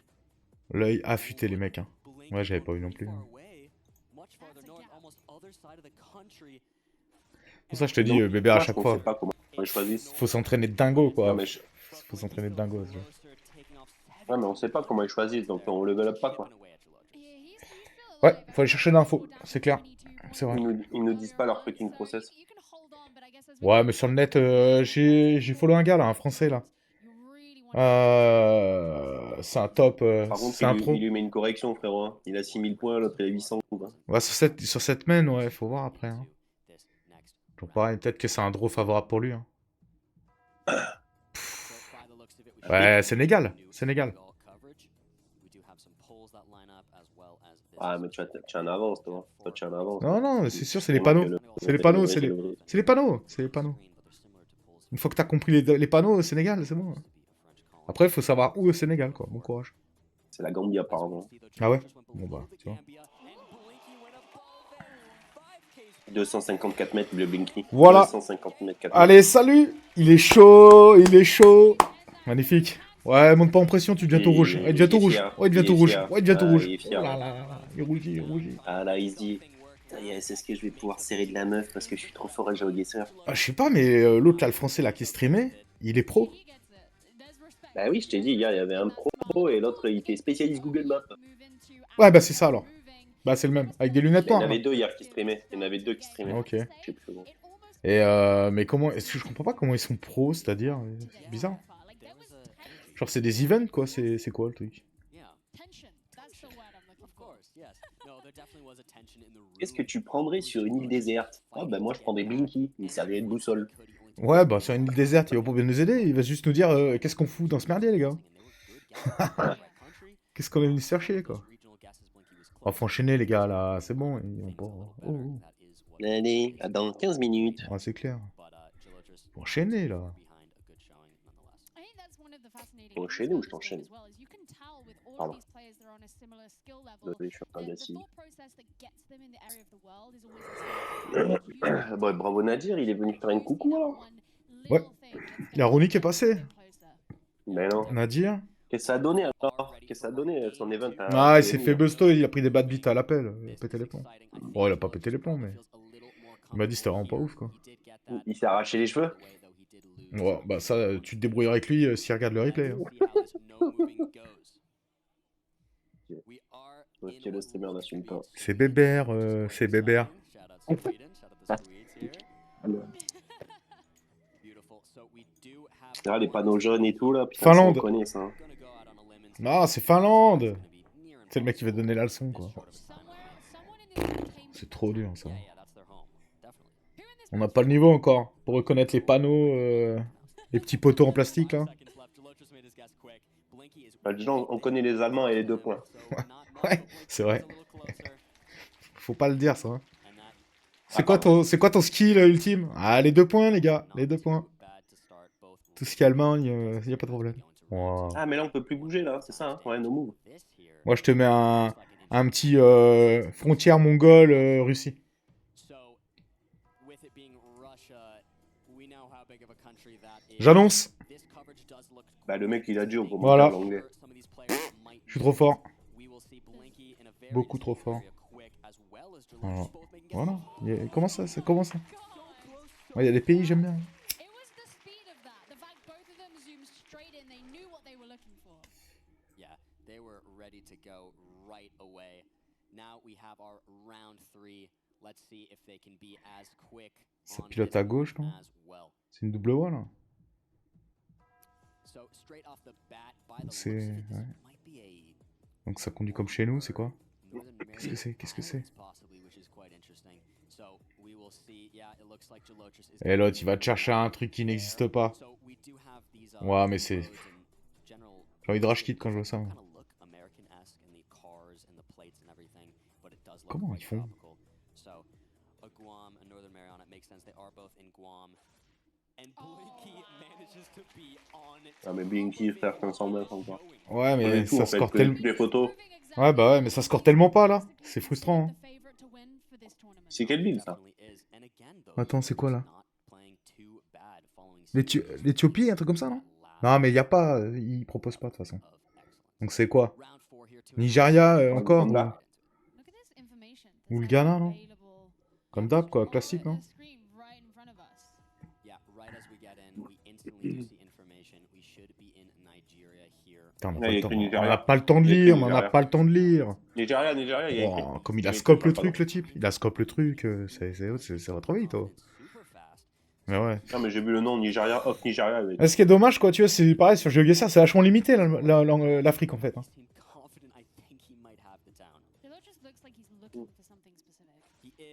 L'œil affûté les mecs hein. Ouais j'avais pas vu non plus. Pour ça je te dis bébé à chaque fois. Faut s'entraîner de dingo quoi. Faut s'entraîner de dingo. Ouais mais on sait pas comment ils choisissent donc on level up pas quoi. Ouais, faut aller chercher l'info, c'est clair. C'est vrai. Ils nous disent pas leur fucking process. Ouais, mais sur le net, j'ai follow un gars là, un français là. C'est un top. Par contre, il lui met une correction, frérot. Hein. Il a 6000 points, l'autre il a 800. Hein. Ouais, sur cette main, ouais, faut voir après. Hein. Donc, pareil, peut-être que c'est un draw favorable pour lui. Hein. Ouais, Sénégal. Sénégal. Ah, mais tu as un avance, toi. Toi, tu as un avance. Non, non, c'est sûr, c'est les panneaux. C'est les panneaux, c'est les panneaux. C'est les panneaux. Une fois que t'as compris les panneaux au Sénégal, c'est bon. Après, il faut savoir où au Sénégal, quoi. Bon courage. C'est la Gambie, apparemment. Ah ouais? Bon, bah, tu vois. 254 mètres, le Blinky. Voilà. 250 mètres, 4 allez, salut. Il est chaud, il est chaud. Magnifique. Ouais, monte pas en pression, tu deviens tout rouge. Il devient tout rouge. Ouais, il devient tout rouge. Ouais, il devient tout rouge. Oh là là, il rougit, il rougit. Ah là, il se dit, c'est ce que je vais pouvoir serrer de la meuf parce que je suis trop fort à GeoGuessr. Ah, je sais pas, mais l'autre là, le français là qui streamait, il est pro. Bah oui, je t'ai dit, hier, il y avait un pro et l'autre, il était spécialiste Google Maps. Ouais, bah c'est ça alors. Bah c'est le même, avec des lunettes noires. Il y en avait deux hier qui streamaient. Il y en avait deux qui streamaient. Ok. Je sais plus. Et mais comment, est-ce que je comprends pas comment ils sont pros, c'est-à-dire, c'est bizarre. Genre c'est des events quoi, c'est quoi le truc? Qu'est-ce que tu prendrais sur une île déserte? Ah bah moi je prendrais Blinky, il servirait de boussole. Ouais bah sur une île déserte, il va pas bien nous aider, il va juste nous dire qu'est-ce qu'on fout dans ce merdier les gars. Qu'est-ce qu'on est venu chercher quoi. Oh, faut enchaîner les gars là, c'est bon, ils vont pas... Allez, dans 15 minutes. Ouais c'est clair. Faut enchaîner là. Faut enchaîner ou je t'enchaîne? Pardon. Je suis en train d'assis. Bon, bravo Nadir, il est venu faire une coucou alors. Ouais. Il y a Ronnie qui est passé. Mais non. Nadir. Qu'est-ce que ça a donné alors? Qu'est-ce que ça a donné son event? Ah, il s'est fait busto, il a pris des bad beats à l'appel. Il a pété les plombs. Bon, il a pas pété les plombs, mais. Il m'a dit c'était vraiment pas ouf quoi. Il s'est arraché les cheveux? Ouais, bah ça, tu te débrouilles avec lui s'il regarde le replay. Hein. Ok, le streamer n'assume pas. C'est Bébert, c'est Bébert. Là, les panneaux jaunes et tout là, putain, Finlande. on connaît ça. Hein. Ah, c'est Finlande. C'est le mec qui va donner la leçon quoi. C'est trop dur ça. On n'a pas le niveau encore pour reconnaître les panneaux, les petits poteaux en plastique là. Bah, déjà, on connaît les Allemands et les 2 points. Ouais, c'est vrai. Faut pas le dire ça. Hein. C'est quoi ton skill ultime? Ah, les 2 points les gars, les 2 points. Tout ce qui est Allemagne, y a pas de problème. Wow. Ah mais là on peut plus bouger là, c'est ça, hein? Ouais, no move. Moi je te mets un petit frontière mongole Russie. J'annonce. Bah le mec il a dit on peut voilà. l'anglais. Je suis trop fort. Beaucoup trop fort. Voilà. Voilà. Comment ça? Ouais, il y a des pays, j'aime bien. They were ready to go right away. Now we have our round 3. Let's see if they can be as quick Ça on pilote this à gauche, one non? as well. C'est une double voie, là. So straight off the bat, by the looks C'est... of it, this Ouais. might be a Donc ça conduit comme chez nous, c'est quoi? Northern Qu'est-ce que c'est? Qu'est-ce que c'est? Islands possibly, which is quite interesting. So we will see. Yeah, it looks like Jalotrus is Et l'autre, il va te chercher un truc qui n'existe pas. So we do have these Ouais, mais c'est... roads and general J'ai envie de rage kit quand je vois ça. kind of look American-esque in the cars and the plates and everything, but it does look Comment quite ils font? tropical. So a Guam, a Northern Mariana, it makes sense. They are both in Guam. And Blinky manages to be on Ah, mais Blinky, frère, 500 mètres encore. Ouais, mais tout, ça en fait, score que tellement... toutes les photos. Ouais, bah ouais, mais ça score tellement pas, là. C'est frustrant, hein. C'est quelle ville, ça? Attends, c'est quoi, là? L'Éthiopie, un truc comme ça, non? Non, mais il y a pas... Ils proposent pas, de toute façon. Donc c'est quoi? Nigeria, encore? Ou le Ghana, non? Comme d'hab, quoi, classique, non? Putain, on n'a pas le temps de lire, on n'a pas le temps de lire. Nigeria, il y a écrit. Oh, comme il a scope le truc, le type. Il a scope le truc, ça va trop vite, oh. Mais ouais. Non, mais j'ai vu le nom Nigeria, off Nigeria. Mais ce qui est dommage, quoi, tu vois, c'est pareil sur GeoGuessr, c'est vachement limité l'Afrique en fait. Hein.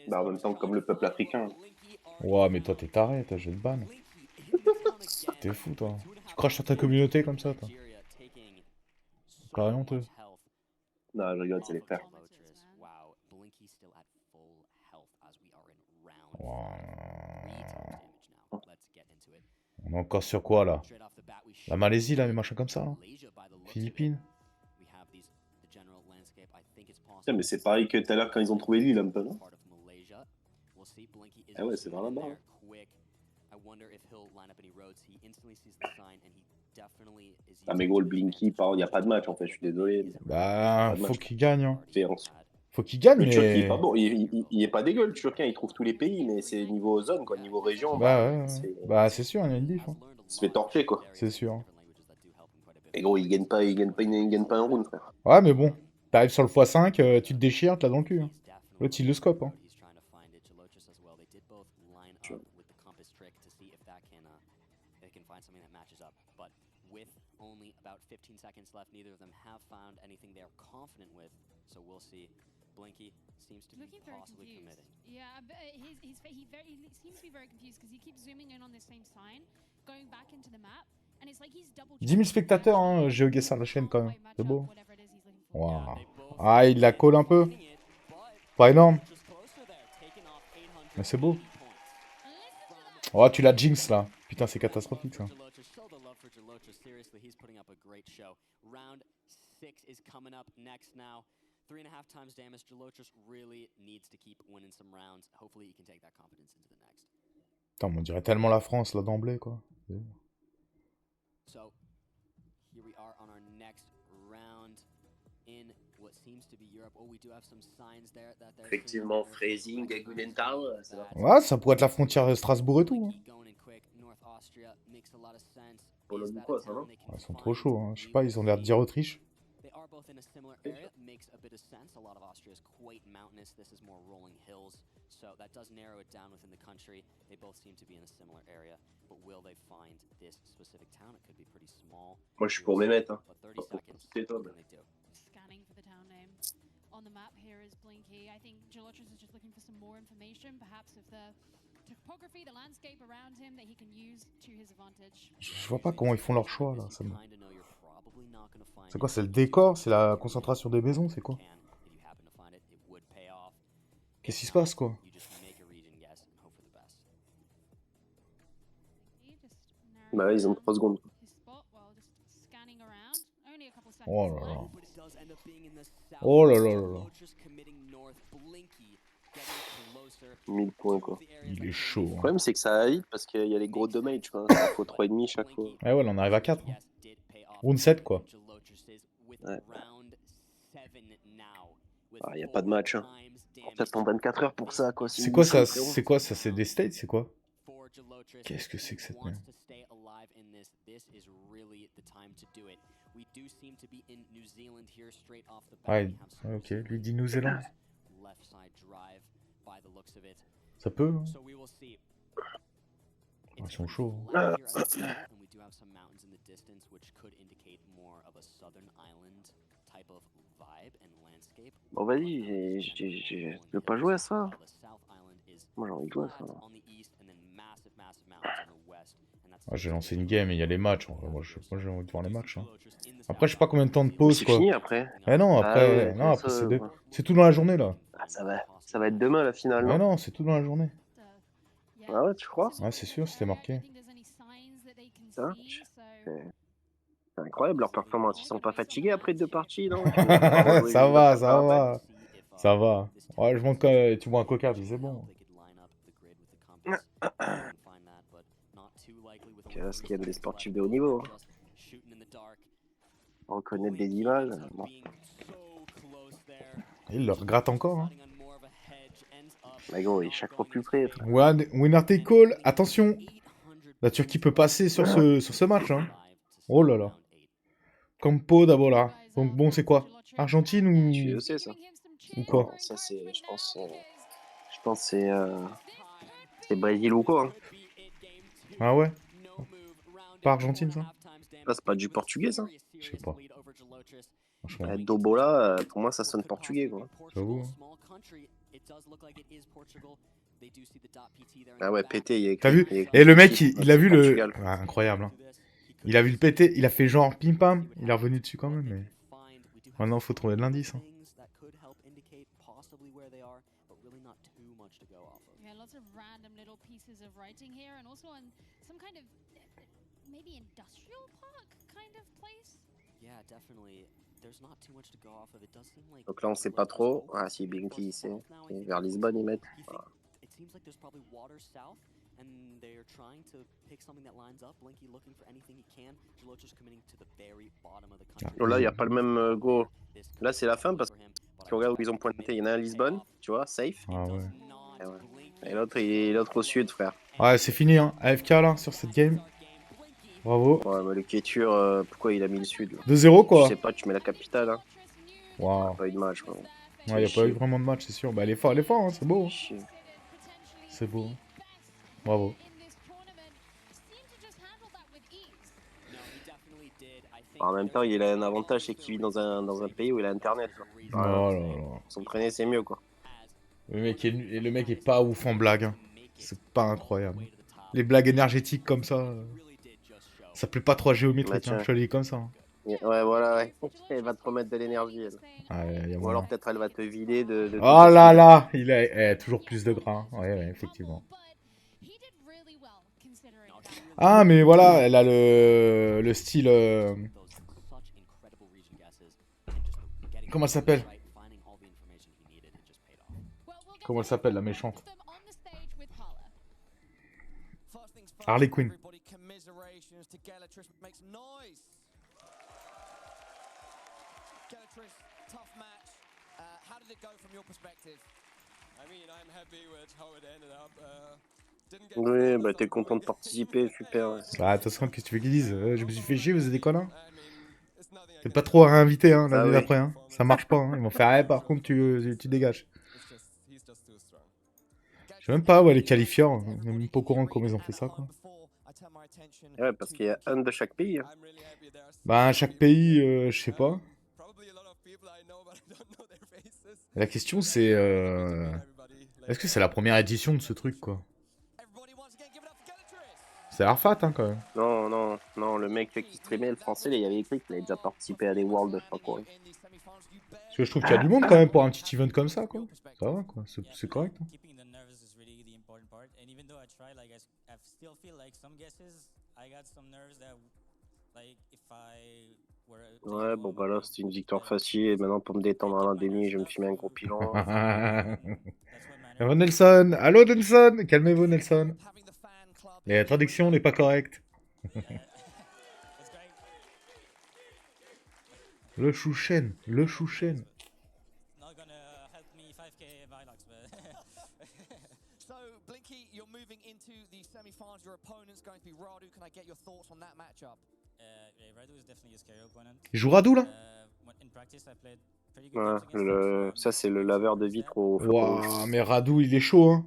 Bah, en même temps, comme le peuple africain. Ouah, mais toi, t'es taré, t'as jeu de ban. T'es fou, toi. Tu craches sur ta communauté comme ça, toi. Carré honteux. Non, je rigole, c'est les frères. On est encore sur quoi, là? La Malaisie, là, les machins comme ça, là? Philippines? Tiens, mais c'est pareil que tout à l'heure quand ils ont trouvé l'île, un peu, non? Ah ouais, c'est vers là-bas. Hein. Ah mais gros, le Blinky, il n'y a pas de match en fait, je suis désolé. Mais... Bah, faut qu'il gagne. Hein. Différence. Faut qu'il gagne, le mais... Turquie est pas bon, il est pas dégueu le Turquin, il trouve tous les pays, mais c'est niveau zone, quoi, niveau région. Bah, bah c'est sûr, il y a une diff. Hein. Il se fait torcher, quoi. C'est sûr. Et gros, il gagne pas un round, frère. Ouais, mais bon, t'arrives sur le x5, tu te déchires, t'as dans le cul. Hein. L'autre, il le scope. Hein. Only about 15 seconds left. Neither of them have found anything they are confident with, so we'll see. Blinky seems to be possibly committing. Yeah, but he seems to be very confused because he keeps zooming in on this same sign, going back into the map, and it's like he's double. 10 000 spectateurs, hein, GeoGuessr, la chaîne quand même. C'est beau. Wow. Ah, il la colle un peu. Pas énorme. Mais c'est beau. Oh, tu la jinx là. Putain, c'est catastrophique ça. Seriously, he's putting up a great show. Round 6 is coming up next now. 3.5 times damage. Jalotrus really needs to keep winning some rounds. Hopefully he can take that confidence into the next. Putain, on dirait tellement la France là d'emblée quoi. So, here we are on our next round in what seems to be Europe. Oh, we do have some signs there that there's effectivement, Freising, Gagulenthal, c'est là. Ouais, ça pourrait être la frontière de Strasbourg et tout. Hein. Pologne ou quoi, ça, non? Ils sont trop chauds, hein. Je sais pas, ils ont l'air de dire Autriche. Both in a similar area makes a bit of sense. A lot of Austria is quite mountainous. This is more rolling hills, so that does narrow it down within the country. They both seem to be in a similar area, but will they find this specific town? It could be pretty small. Moi, je suis pour mes mettre. Hein. But 30 seconds. Scanning for the town name. On the map here is Blinky. I think Jalotrus is just looking for some more information, perhaps of the topography, the landscape around him that he can use to his advantage. Je vois pas comment ils font leur choix là. Ça me... C'est quoi? C'est le décor? C'est la concentration des maisons? C'est quoi? Qu'est-ce qui se passe quoi? Bah là, ils ont 3 secondes. Oh là là. Oh là là là là. 1000 points quoi. Il est chaud. Le problème c'est que ça va vite parce qu'il y a les gros damage, quoi. Il faut 3,5 chaque fois. Ouais, ouais, on arrive à 4. Hein. Round 7 quoi. Ouais. Ah, y a pas de match. Hein. Peut-être en 24 heures pour ça quoi. C'est quoi ça? C'est quoi ça? C'est des states? C'est quoi? Qu'est-ce que c'est que cette merde? Ah, ok, lui dit Nouvelle-Zélande. Ça peut, hein. Ils sont chauds. Hein. Bon, vas-y, je veux pas jouer à ça. Moi, j'ai envie de jouer à ça. Ah, j'ai lancé une game et il y a les matchs. Moi, j'ai envie de voir les matchs. Hein. Après, je sais pas combien de temps de pause, quoi. C'est fini après. Eh non, Ah après, ouais, non, après c'est tout dans la journée, là. Ah, ça va être demain, la finale, Ah non? non, c'est tout dans la journée. Ah ouais, tu crois? Ah, c'est sûr, c'était marqué. Hein, c'est incroyable leur performance. Ils sont pas fatigués après 2 parties, non? Ça va, ça va. Ça va. Ouais, je montre que tu bois un coca, puis c'est bon. Qu'est-ce qu'il y a des sportifs de haut niveau. Hein. Reconnaître des images. Bon. Il leur gratte encore. Hein. Mais gros, il est chaque fois plus près. Winner take call, attention. La Turquie peut passer sur ce match. Hein. Oh là là. Campo d'abord là. Donc bon, c'est quoi? Argentine ou... Je sais ça. Ou quoi? Non, ça c'est, je pense c'est Brésil ou quoi. Hein. Ah ouais? Pas Argentine ça? Ah, c'est pas du portugais ça? Je sais pas. Franchement. Dobola, pour moi ça sonne portugais quoi. J'avoue. Ah ouais, pété, il est. T'as vu? Et le mec, il a vu le... Ah, incroyable. Hein. Il a vu le pété, il a fait genre pim pam, il est revenu dessus quand même, mais... Maintenant, faut trouver de l'indice. Hein. Donc là on sait pas trop. Ah si, Binky il sait. Et vers Lisbonne ils mettent. Voilà. And they're trying to pick something that lines up. Blinky looking for anything he can. Gelochus committing to the very bottom of the country. Oh là, il n'y a pas le même go. Là, c'est la fin parce que regarde où ils ont pointé. Il y en a un à Lisbonne, tu vois, safe. Ah ouais. Et l'autre, il est l'autre au sud, frère. Ouais, c'est fini, hein. AFK là, sur cette game. Bravo. Ouais, mais le Kétur, pourquoi il a mis le sud là? 2-0 quoi. Je sais pas, tu mets la capitale. Hein. Waouh. Pas eu de match. Quoi. Ouais, il n'y a pas eu vraiment de match, c'est sûr. Bah, elle est fort, hein, c'est beau. C'est beau. Bravo. En même temps, il a un avantage, c'est qu'il vit dans un pays où il a internet. Quoi. Oh là là. S'entraîner, c'est mieux quoi. Le mec est pas ouf en blague. Hein. C'est pas incroyable. Les blagues énergétiques comme ça, ça plaît pas trop à géométrique. Bah, hein. Je te le dis comme ça. Hein. Ouais, voilà, ouais. Elle va te remettre de l'énergie. Ou alors peut-être elle va te vider de oh là là, il a toujours plus de gras. Ouais, effectivement. Ah, mais voilà, elle a le style... Comment elle s'appelle? Comment elle s'appelle, la méchante? Harley Quinn. Oui, bah t'es content de participer, super. Ouais. Ah, attention, qu'est-ce que tu veux qu'ils disent? Je me suis fait chier, vous êtes des connards. Faites pas trop à réinviter hein, l'année d'après. Hein. Ça marche pas. Hein. Ils vont faire, par contre, tu dégages. Je sais même pas où les qualifiants. Je suis même pas au courant comment ils ont fait ça. Quoi. Ouais, parce qu'il y a un de chaque pays. Hein. Bah, chaque pays, je sais pas. La question, c'est... Est-ce que c'est la première édition de ce truc, quoi? C'est Arfat, hein, quand même. Non, le mec qui streamait, le français, il y avait écrit qu'il avait déjà participé à des Worlds, je sais pas quoi. Parce que je trouve qu'il y a du monde, quand même, pour un petit event comme ça, quoi. Ça va, quoi. C'est correct. Hein. Ouais, bon, bah là, c'était une victoire facile. Et maintenant, pour me détendre à l'endémie, je me suis mis un gros pilon. Nelson. Allô, Nelson. Calmez-vous, Nelson. La traduction n'est pas correcte. Le chouchen. Le chouchen. Blinky, you're moving into the semi-finals. Your opponent's going to be Radu. Can I get your thoughts on that matchup? Radu is definitely a scary opponent. Il joue Radu, là? In practice, I played pretty good games against ça, c'est le laveur de vitres au feu rouge. Waouh, mais Radu, il est chaud, hein.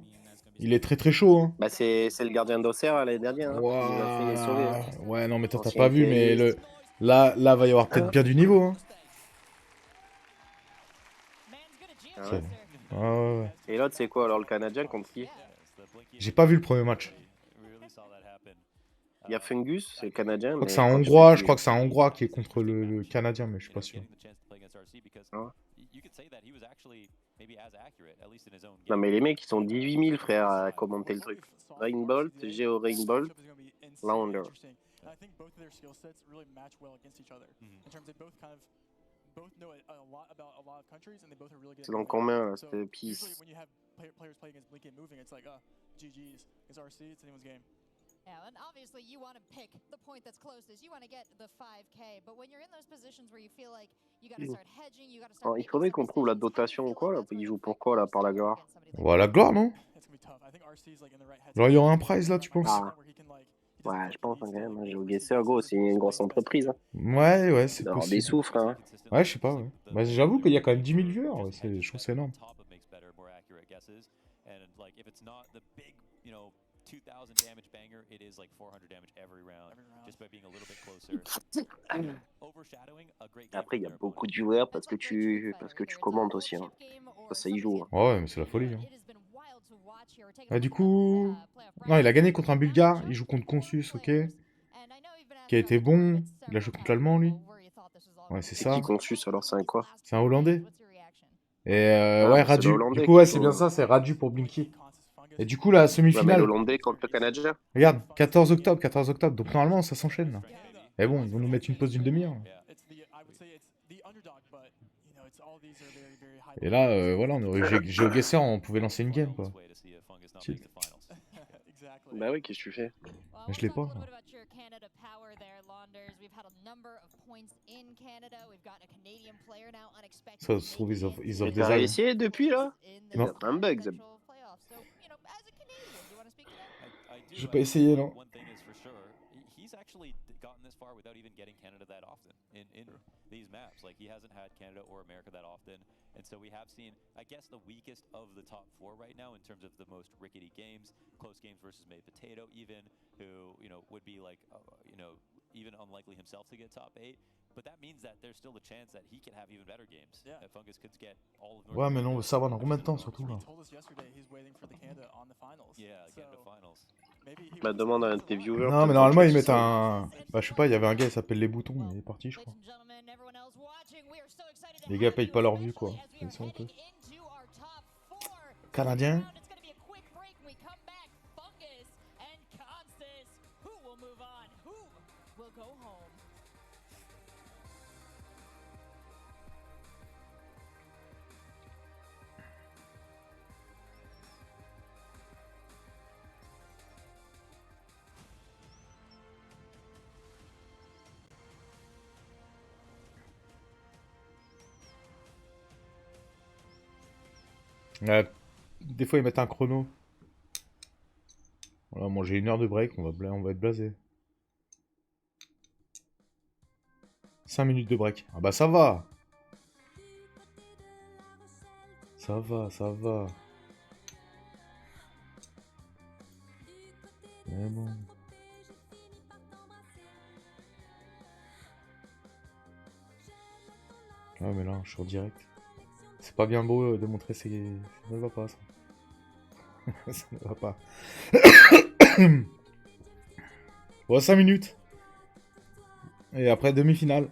Il est très très chaud, hein. Bah, c'est le gardien d'Auxerre l'année dernière. Hein. Il nous a fait sauver. Hein. Ouais, non, mais toi, t'as pas vu, mais là, va y avoir peut-être bien du niveau, hein. Ah ouais. Ouais. Et l'autre, c'est quoi alors, le Canadien contre qui? J'ai pas vu le premier match. Il y a Fungus, c'est le Canadien. Je crois que c'est un Hongrois, je crois que c'est un Hongrois qui est contre le Canadien, mais je suis pas sûr. Ah. Non, mais les mecs, ils sont 18 000, frère, à commenter le truc. Rainbolt, Geo Rainbolt, Launder. C'est dans combien, là, cette piece? Yeah, and obviously you want to pick the point that's closest. You want to get the 5K, but when you're in those positions where you feel like you got to start hedging, you got to start. Il faudrait qu'on trouve la dotation ou quoi, là. Il joue pour quoi, là, par la gloire? Ouais, la gloire, non? Genre, il y aura un prize, là, tu penses? Ah. Ouais, je pense, hein, quand même. GeoGuessr, go, c'est une grosse entreprise. Hein. Ouais, c'est possible. Des sous, frère. Hein. Ouais, je sais pas, ouais. Bah, j'avoue qu'il y a quand même 10 000 viewers. Ouais, je trouve que c'est énorme. 2000 damage banger, it is like 400 damage every round, just by being a little bit closer. Overshadowing a great game. Après, il y a beaucoup de joueurs parce que tu commentes aussi. Hein. Ça y joue. Hein. Ouais, mais c'est la folie. Hein. Ah, du coup... Non, il a gagné contre un Bulgare. Il joue contre Consus, ok. Qui a été bon. Il a joué contre l'Allemand, lui. Ouais, c'est ça. Qui Consus, alors c'est un quoi? C'est un Hollandais. Et ouais, Radu. Du coup, ouais, c'est bien ça, c'est Radu pour Blinky. Et du coup, la semi-finale. Ouais, mais l'Hollandais contre le Canadien. Regarde, 14 octobre. Donc normalement, ça s'enchaîne. Là. Et bon, ils vont nous mettre une pause d'une demi-heure. Et là, voilà, on aurait GeoGuessr, on pouvait lancer une game, quoi. Bah oui, qu'est-ce que tu fais? Mais je l'ai pas. Ça se trouve, ils offrent des ailes. T'as essayé depuis, là? Non. Un bug, ça. J'ai pas essayé, non. He's actually gotten this far without even getting Canada that often in these maps. Like, he hasn't had Canada or America that often. And so we have seen, I guess, the weakest of the top four right now in terms of the most rickety games, close games versus Made Potato even, who, would be like, even unlikely himself to get top 8. But that means that there's still a chance that he can have even better games. Yeah. Fungus could get all of North Ouais, mais non, on veut savoir dans combien de temps, surtout, là. Yeah, Canada finals. Bah, demande à un de tes viewers. Non, mais normalement, ils mettent un... Bah, je sais pas, il y avait un gars, il s'appelle Les Boutons, il est parti, je crois. Les gars payent pas leur vue, quoi. Ils sont un peu... Canadien. Des fois ils mettent un chrono. Voilà, moi j'ai 1 heure de break, on va être blasé. 5 minutes de break. Ah bah ça va. Ça va. Mais bon. Ah mais là, je suis en direct. C'est pas bien beau de montrer ses... Ça ne va pas, ça. Ça ne va pas. Bon, 5 minutes. Et après, demi-finale.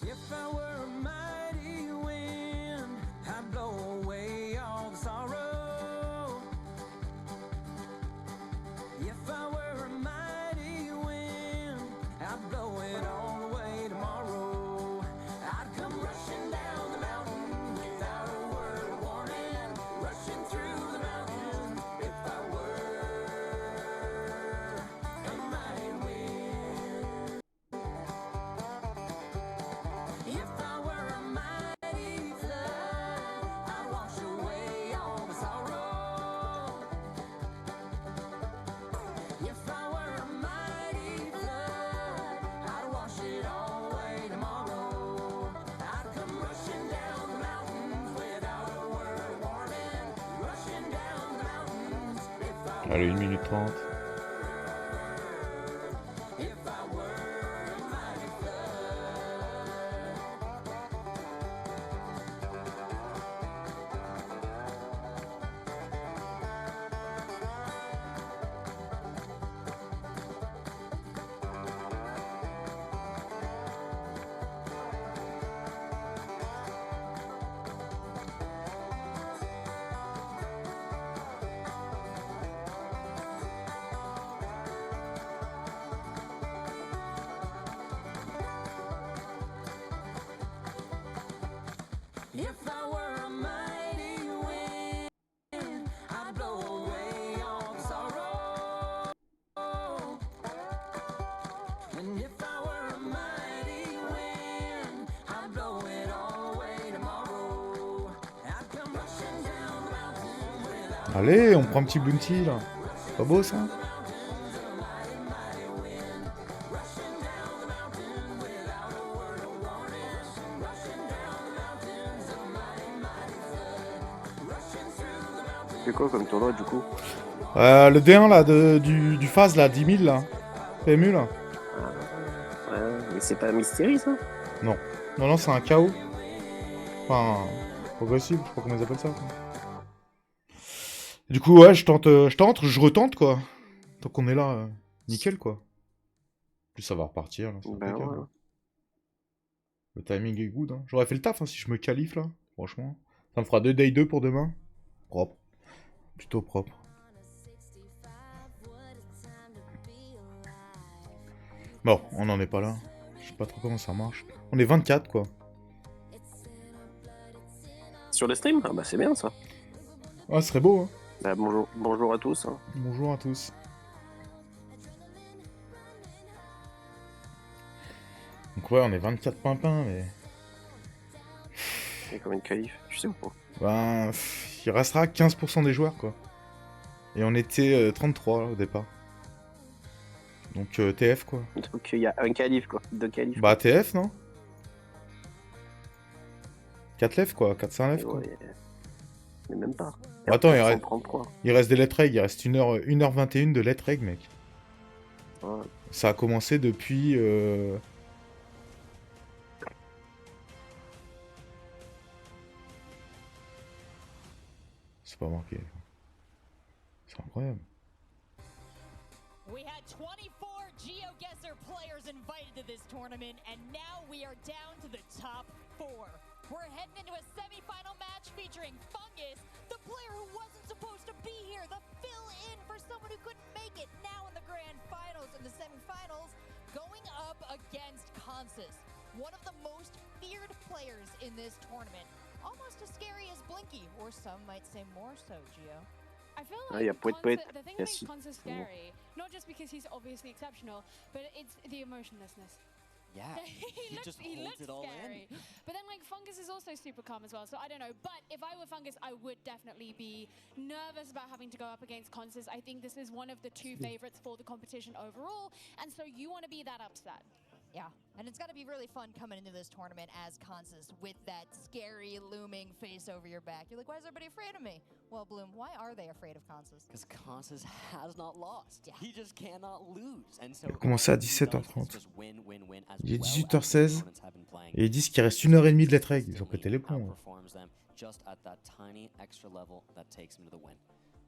If I were a mighty wind, I'd blow away all the sorrow. If I were a mighty wind, I'd blow it all away tomorrow. I'd come rushing down the mountain without a word of warning, rushing through the mountain if I were a mighty wind. If I were a mighty flood, I'd wash away all the sorrow. If I were a mighty flood, I'd wash it all away tomorrow. I'd come rushing down the mountains without a word of warning, rushing down the mountains if I Allez, 1 minute 30. if I were a mighty flood. If I were a mighty wind, I'd blow away all the sorrow. And if I were a mighty wind, I'd blow it all away tomorrow. I'd come rushing down the mountain without Allez, on prend un petit bounty là. C'est pas beau ça? C'est quoi comme tournoi du coup? Le D1 là, du phase là, 10 000 là. PMU là. Ouais, mais c'est pas un Mystery ça? Non. Non, non, c'est un KO. Enfin, progressif, je sais pas comment ils appellent ça. Quoi. Du coup, ouais, je retente quoi. Tant qu'on est là, nickel quoi. Plus ça va repartir. Là, Ben ouais. Le timing est good. Hein. J'aurais fait le taf hein, si je me qualifie là. Franchement. Ça me fera 2 day 2 pour demain. Propre. Plutôt propre. Bon, on n'en est pas là. Je sais pas trop comment ça marche. On est 24 quoi. Sur le stream? Ah bah c'est bien ça. Ah, ce serait beau hein. Bah, bonjour à tous. Hein. Bonjour à tous. Donc ouais, on est 24 pimpins, mais... Il y a combien de qualifs? Tu sais ou pas? Ben, il restera 15% des joueurs, quoi. Et on était 33 là, au départ. Donc TF, quoi. Donc il y a un qualif, quoi. 2 qualifs. Bah TF, non? 4 lèvres, quoi. 4-5 lèvres, quoi. Ouais. Mais même pas. Bah, attends, il reste des lettres règles. Il reste 1h21 de lettres règles, mec. Ouais. Ça a commencé depuis... C'est pas marqué. C'est incroyable. We had 24 GeoGuessr players invited to this tournament, and now we are down to the top 4. We're heading into a semi-final match featuring Fungus, the player who wasn't supposed to be here, the fill-in for someone who couldn't make it, now in the grand finals and the semi-finals, going up against Consis, one of the most feared players in this tournament. Almost as scary as Blinky, or some might say more so, Geo. I feel like the thing that makes Consis scary, not just because he's obviously exceptional, but it's the emotionlessness. Yeah, he looks it all scary. But then, like, Fungus is also super calm as well, so I don't know. But if I were Fungus, I would definitely be nervous about having to go up against Consis. I think this is one of the 2 favorites for the competition overall, and so you want to be that upset. Yeah, and it's got to be really fun coming into this tournament as Consis with that scary looming face over your back. You're like, why is everybody afraid of me? Well, Bloom, why are they afraid of Consis? Because Consis has not lost. Yeah. He just cannot lose. And so il a commencé à 17h30. Il est 18h16 et ils disent qu'il reste 1h30 de lettres règles. Ils ont pété les plombs.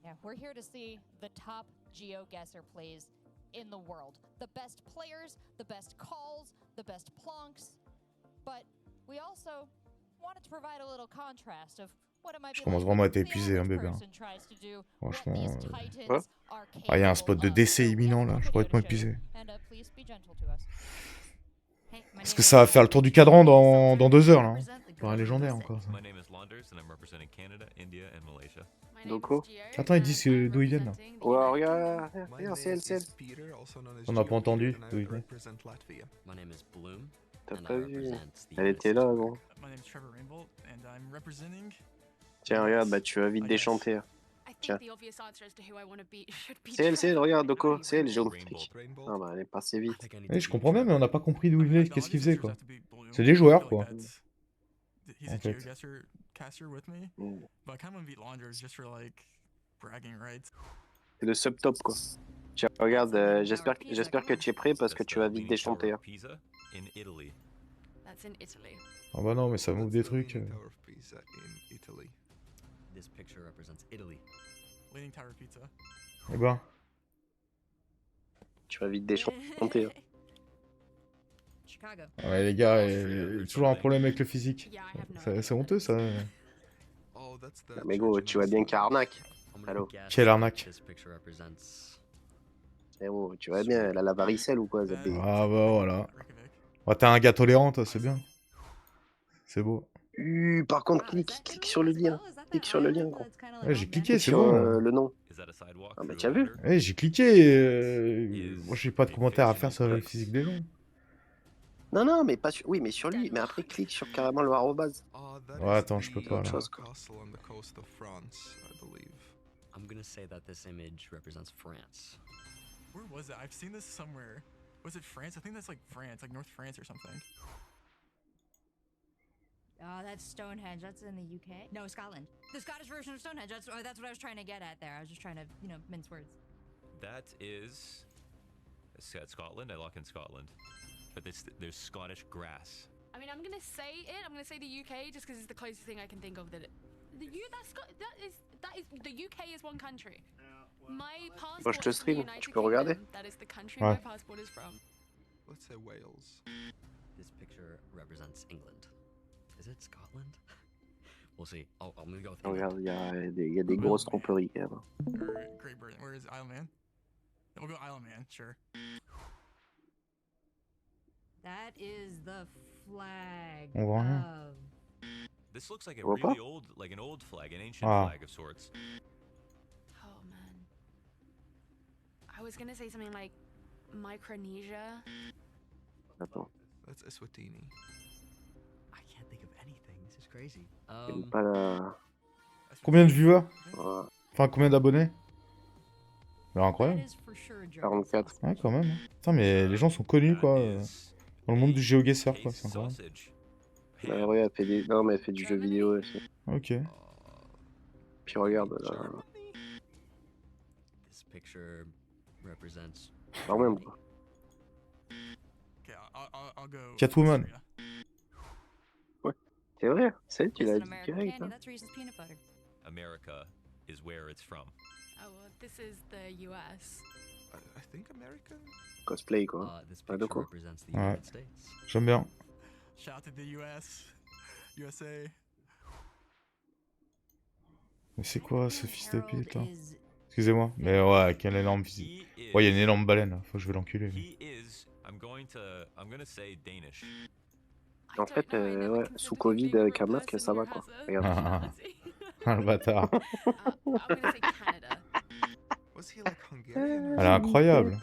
Yeah, we're here to see the top GeoGuessr plays in the world. The best players, the best calls, the best plonks. but we also wanted to provide a little contrast of what it might Je be commence like vraiment à être when the épuisé, hein, average bébé. person tries to do what Franchement. these titans are Ah, il y a un capable spot de of. décès So we have imminent a là, little je video pourrais to être moins show you, épuisé. and please be gentle to us. Parce que ça va faire le tour du cadran dans 2 heures là. Pareil légendaire encore ça. My name is Launders and I'm representing Canada, India and Malaysia. Doko. Attends, ils disent d'où ils viennent là. Ouais, regarde, c'est elle, c'est elle. On n'a pas entendu d'où ils venaient. My name is Bloom. T'as and pas I vu? represent the Elle United était là, States of gros. America. My name is Trevor Rainbolt, and I'm representing. Tiens, regarde, bah tu vas vite déchanter. Tiens. C'est elle, regarde, Doko, c'est elle, géométrique. Ah bah elle est passée vite. Eh, je comprends bien, mais on n'a pas compris d'où ils venaient, qu'est-ce qu'ils faisaient quoi. C'est des joueurs quoi. He's a GeoGuessr caster with me, Mm. but I kind of want to beat Launders just for like bragging rights. C'est le sub-top quoi. Tiens, regarde, j'espère que tu es prêt parce que tu vas vite déchanter. Hein. Pisa in Italy. That's in Italy. Ah bah non, mais ça m'ouvre des trucs. This picture represents Italy. Leaning Tower Pizza. Eh ben. Tu vas vite déchanter. Hein. Chicago. Ouais les gars, il y a toujours un problème avec le physique. C'est honteux ça. Mais gros, tu vois bien qu'il y a arnaque. Allô. Quelle arnaque. Eh oh, tu vois bien, elle a la varicelle ou quoi, Zabé? Ah bah voilà. Bah, t'as un gars tolérant, toi, c'est bien. C'est beau. Par contre, clique sur le lien. Clique sur le lien, gros. Ouais, j'ai cliqué, c'est sur bon. le nom. Ah bah tu as vu? Ouais, j'ai cliqué. Moi, j'ai pas de commentaires à faire sur le physique des gens. Non, non, mais pas sur... Oui, mais sur lui. Mais après, clique sur carrément le arrobase. Ouais, attends, je peux pas là. I'm gonna say that this image represents France. Where was it? I've seen this somewhere. Was it France? I think that's like France, like North France or something. Oh, that's Stonehenge. That's in the UK. No, Scotland. The Scottish version of Stonehenge. That's what I was trying to get at there. I was just trying to, mince words. That is Scotland. I lock in Scotland. But there's Scottish grass. I mean, I'm gonna say it. I'm gonna say the UK just because it's the closest thing I can think of that. The UK is one country. My passport Moi, je te is from the stream. United Tu peux regarder? Kingdom. That is the country Ouais. my passport is from. Let's say Wales. This picture represents England. Is it Scotland? We'll see. Oh, I'm gonna go with Regarde, England. il y a des grosses tromperies quand même. Or Great Britain. Where is Isle of Man? We'll go Isle of Man, sure. That is the flag On voit rien. of... This looks like a On voit really pas? old, like an old flag, an ancient Ah. flag of sorts. Oh man. I was gonna say something like Micronesia. Attends, That's Eswatini. I can't think of anything. This is crazy. j'aime pas la... Combien de viewers? Voilà. Enfin, combien d'abonnés? Bah, That incroyable. is for sure German 44. sausage. Ouais, quand même. Putain, mais les gens sont connus quoi. Dans le monde du GeoGuessr quoi, c'est incroyable. Sausage. Bah, ouais, elle fait des... Non, mais elle fait du jeu vidéo aussi. Ok. Puis regarde, là... This picture represents. Quand même, quoi. Okay, I'll go. Catwoman. Austria. C'est vrai, c'est elle, tu It's l'as an dit American direct. candy. Hein. That's Reese's peanut butter. America is where it's from. Oh well, this is the US. I think American? Cosplay, quoi. This Pas de picture quoi. represents the Ouais. United States. J'aime bien. Shout out to the USA. Mais c'est quoi ce fils de Harold pute là? is Excusez-moi, mais ouais, quel énorme physique. Ouais, il y a une énorme baleine là, faut que je vais l'enculer. lui. He is. I'm gonna say Danish. En fait, ouais, sous Covid, avec un masque, ça va, quoi. Regarde. Ah, le bâtard. I'm gonna say Canada. Was he like Hungarian? Elle est incroyable.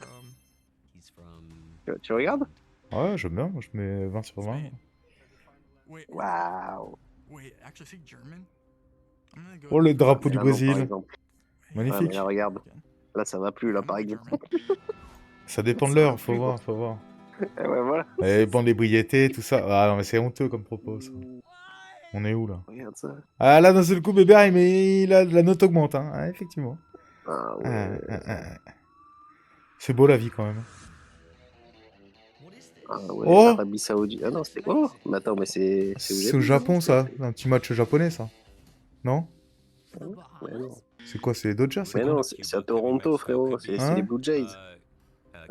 He's from. Tu regardes? Ouais, j'aime bien, moi je mets 20 sur 20. Wait, Waouh. wait, actually say German? I'm gonna go. Oh, le drapeau du Là, non, par Brésil. exemple. Ouais, mais Magnifique. là, regarde. Là, ça va plus, là, par exemple. Ça dépend de l'heure, faut voir, faut voir. Ouais, voilà. Et bon, l'ébriété, tout ça. Ah non, mais c'est honteux comme propos ça. On est où là? Regarde ça. Ah là, d'un seul coup, bébé, mais la note augmente, hein. Ah, effectivement. Ah ouais. C'est beau la vie quand même. Ah ouais, Oh Arabie Saoudite. Ah non, c'était... Oh, mais attends, mais c'est où C'est au Japon ça. Un petit match japonais ça. Non? Mais non. C'est quoi? C'est les Dodgers? Mais non, c'est à Toronto, frérot. C'est Hein? les Blue Jays.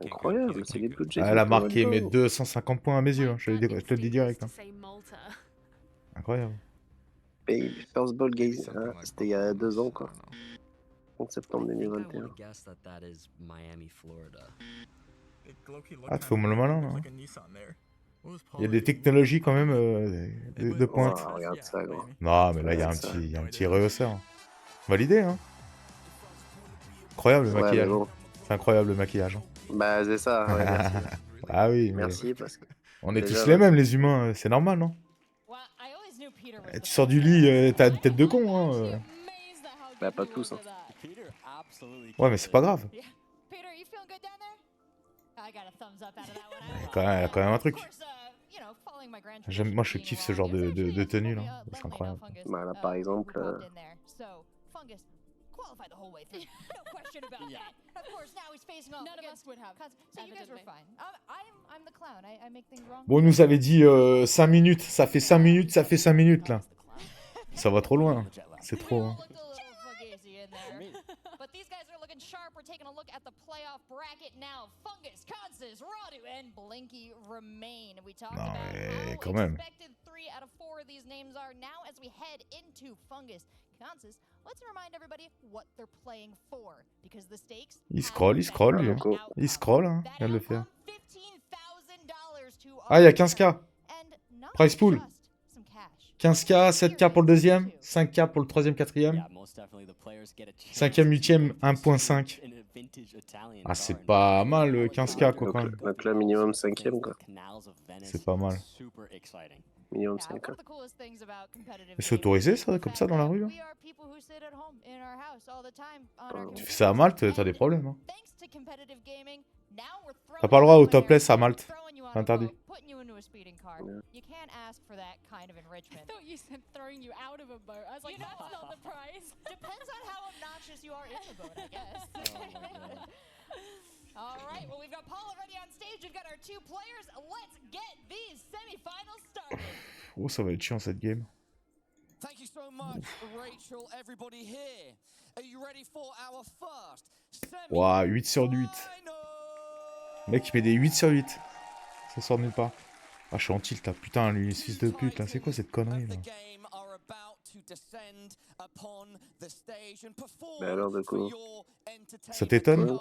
Incroyable, c'est les Blue Jays. Elle a marqué mes 250 points à mes yeux, hein. Je te le dis direct. Hein. Incroyable. Baby, first ball game, hein, c'était il y a 2 ans, quoi. 30 septembre 2021. Ah, tu fais le malin, là. Il y a des technologies quand même de pointe. Oh, regarde ça, gros. Non, mais là, il y a un petit rehausseur. Validé, hein. Incroyable le maquillage. Bon. C'est incroyable le maquillage. Hein. Bah, c'est ça, ouais, merci. Ah oui, mais... Merci, parce que... On est tous les mêmes, les humains, c'est normal, non? Tu sors du lit, t'as une tête de con, hein. Bah, pas tous, hein. Ouais, mais c'est pas grave. Elle a quand même un truc. Moi, je kiffe ce genre de tenue, là. C'est incroyable. Bah, là, par exemple... qualified the whole way through. No question about that. Of course, now he's facing off. None of us would have. So you guys were fine. I'm the clown. I make things wrong. Bon, il nous avait dit 5 minutes. Ça fait 5 minutes, ça fait 5 minutes, là. Ça va trop loin. C'est trop. Hein. But these guys are looking sharp. We're taking a look at the playoff bracket now. Fungus, Consis, Radu, and Blinky remain. We talked about how expected 3 out of 4 of these names are now as we head into Fungus. Consis, let's remind everybody what they're playing for because the stakes. Il scroll, lui. Il scroll, hein. Il vient de le faire. Ah, il y a 15K. Price pool. 15K, 7K pour le deuxième, 5K pour le troisième, quatrième. 5e, 8e, 1.5. Ah, c'est pas mal, 15K, quoi, quand même. Donc là, minimum 5e, quoi. C'est pas mal. Minimum 5K. Mais c'est autorisé, ça, comme ça, dans la rue, hein. Tu fais ça à Malte, t'as des problèmes, hein. T'as pas le droit au topless à Malte. C'est interdit. You can't ask for that kind of enrichment. I thought you said throwing you out of a boat. I was like, that's not the prize. Depends on how obnoxious you are in the boat, I guess. All right, well, we've got Paul already on stage. We've got our 2 players. Let's get these semifinals started. Oh, ça va être chiant cette game. Thank you so much, Rachel. Everybody here. Are you ready for our first semi-final? Ouah, 8 sur 8. Le mec, il met des 8 sur 8. Ça sort de nulle part. Ah, je suis en tilt là. Putain, lui, ce fils de pute là. C'est quoi cette connerie là? Mais alors, de quoi? Ça t'étonne?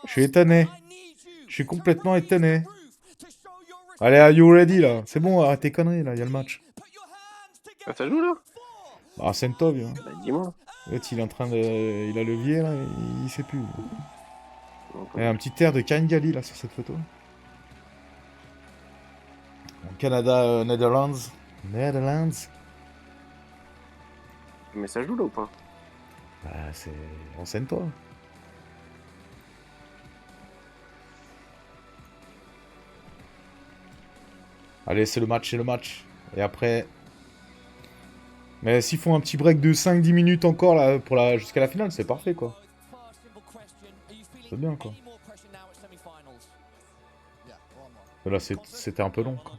Je suis étonné. Je suis complètement étonné. Allez, are you ready là? C'est bon, arrête tes conneries là. Il y a le match. Ah, ça joue là? Ah, c'est une tov. Hein. Bah, dis-moi. Il est en train de. Il a le levier là. Il sait plus. Il y a un petit air de Kangali là sur cette photo. Canada, Netherlands. Mais ça joue là ou pas? Bah c'est... Renseigne-toi. Allez, c'est le match. Et après... Mais s'ils font un petit break de 5-10 minutes encore là, pour jusqu'à la finale, c'est parfait quoi. C'est bien quoi. Là c'était un peu long quoi.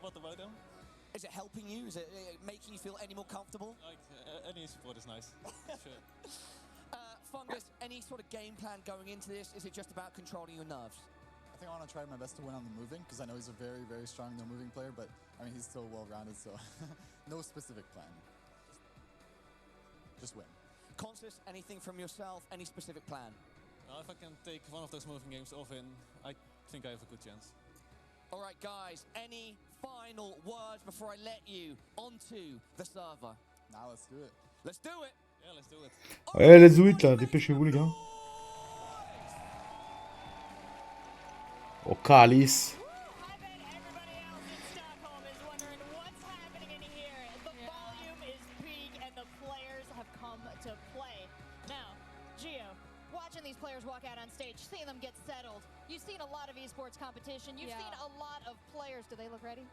What about them? Is it helping you? Is it making you feel any more comfortable? Like, any support is nice. Sure. Fungus, any sort of game plan going into this? Is it just about controlling your nerves? I think I want to try my best to win on the moving, because I know he's a very, very strong no-moving player, but I mean, he's still well-rounded, so no specific plan. Just win. Consis, anything from yourself? Any specific plan? If I can take one of those moving games off in, I think I have a good chance. All right, guys, any final words before I let you onto the server? Now let's do it. Let's do it. Yeah, let's do it. Allez, let's do it là, dépêchez-vous les gars. Au calice. Watching these players walk out on stage, seeing them get settled. You've seen a lot of esports competition. You've seen a lot of players. Do they look ready?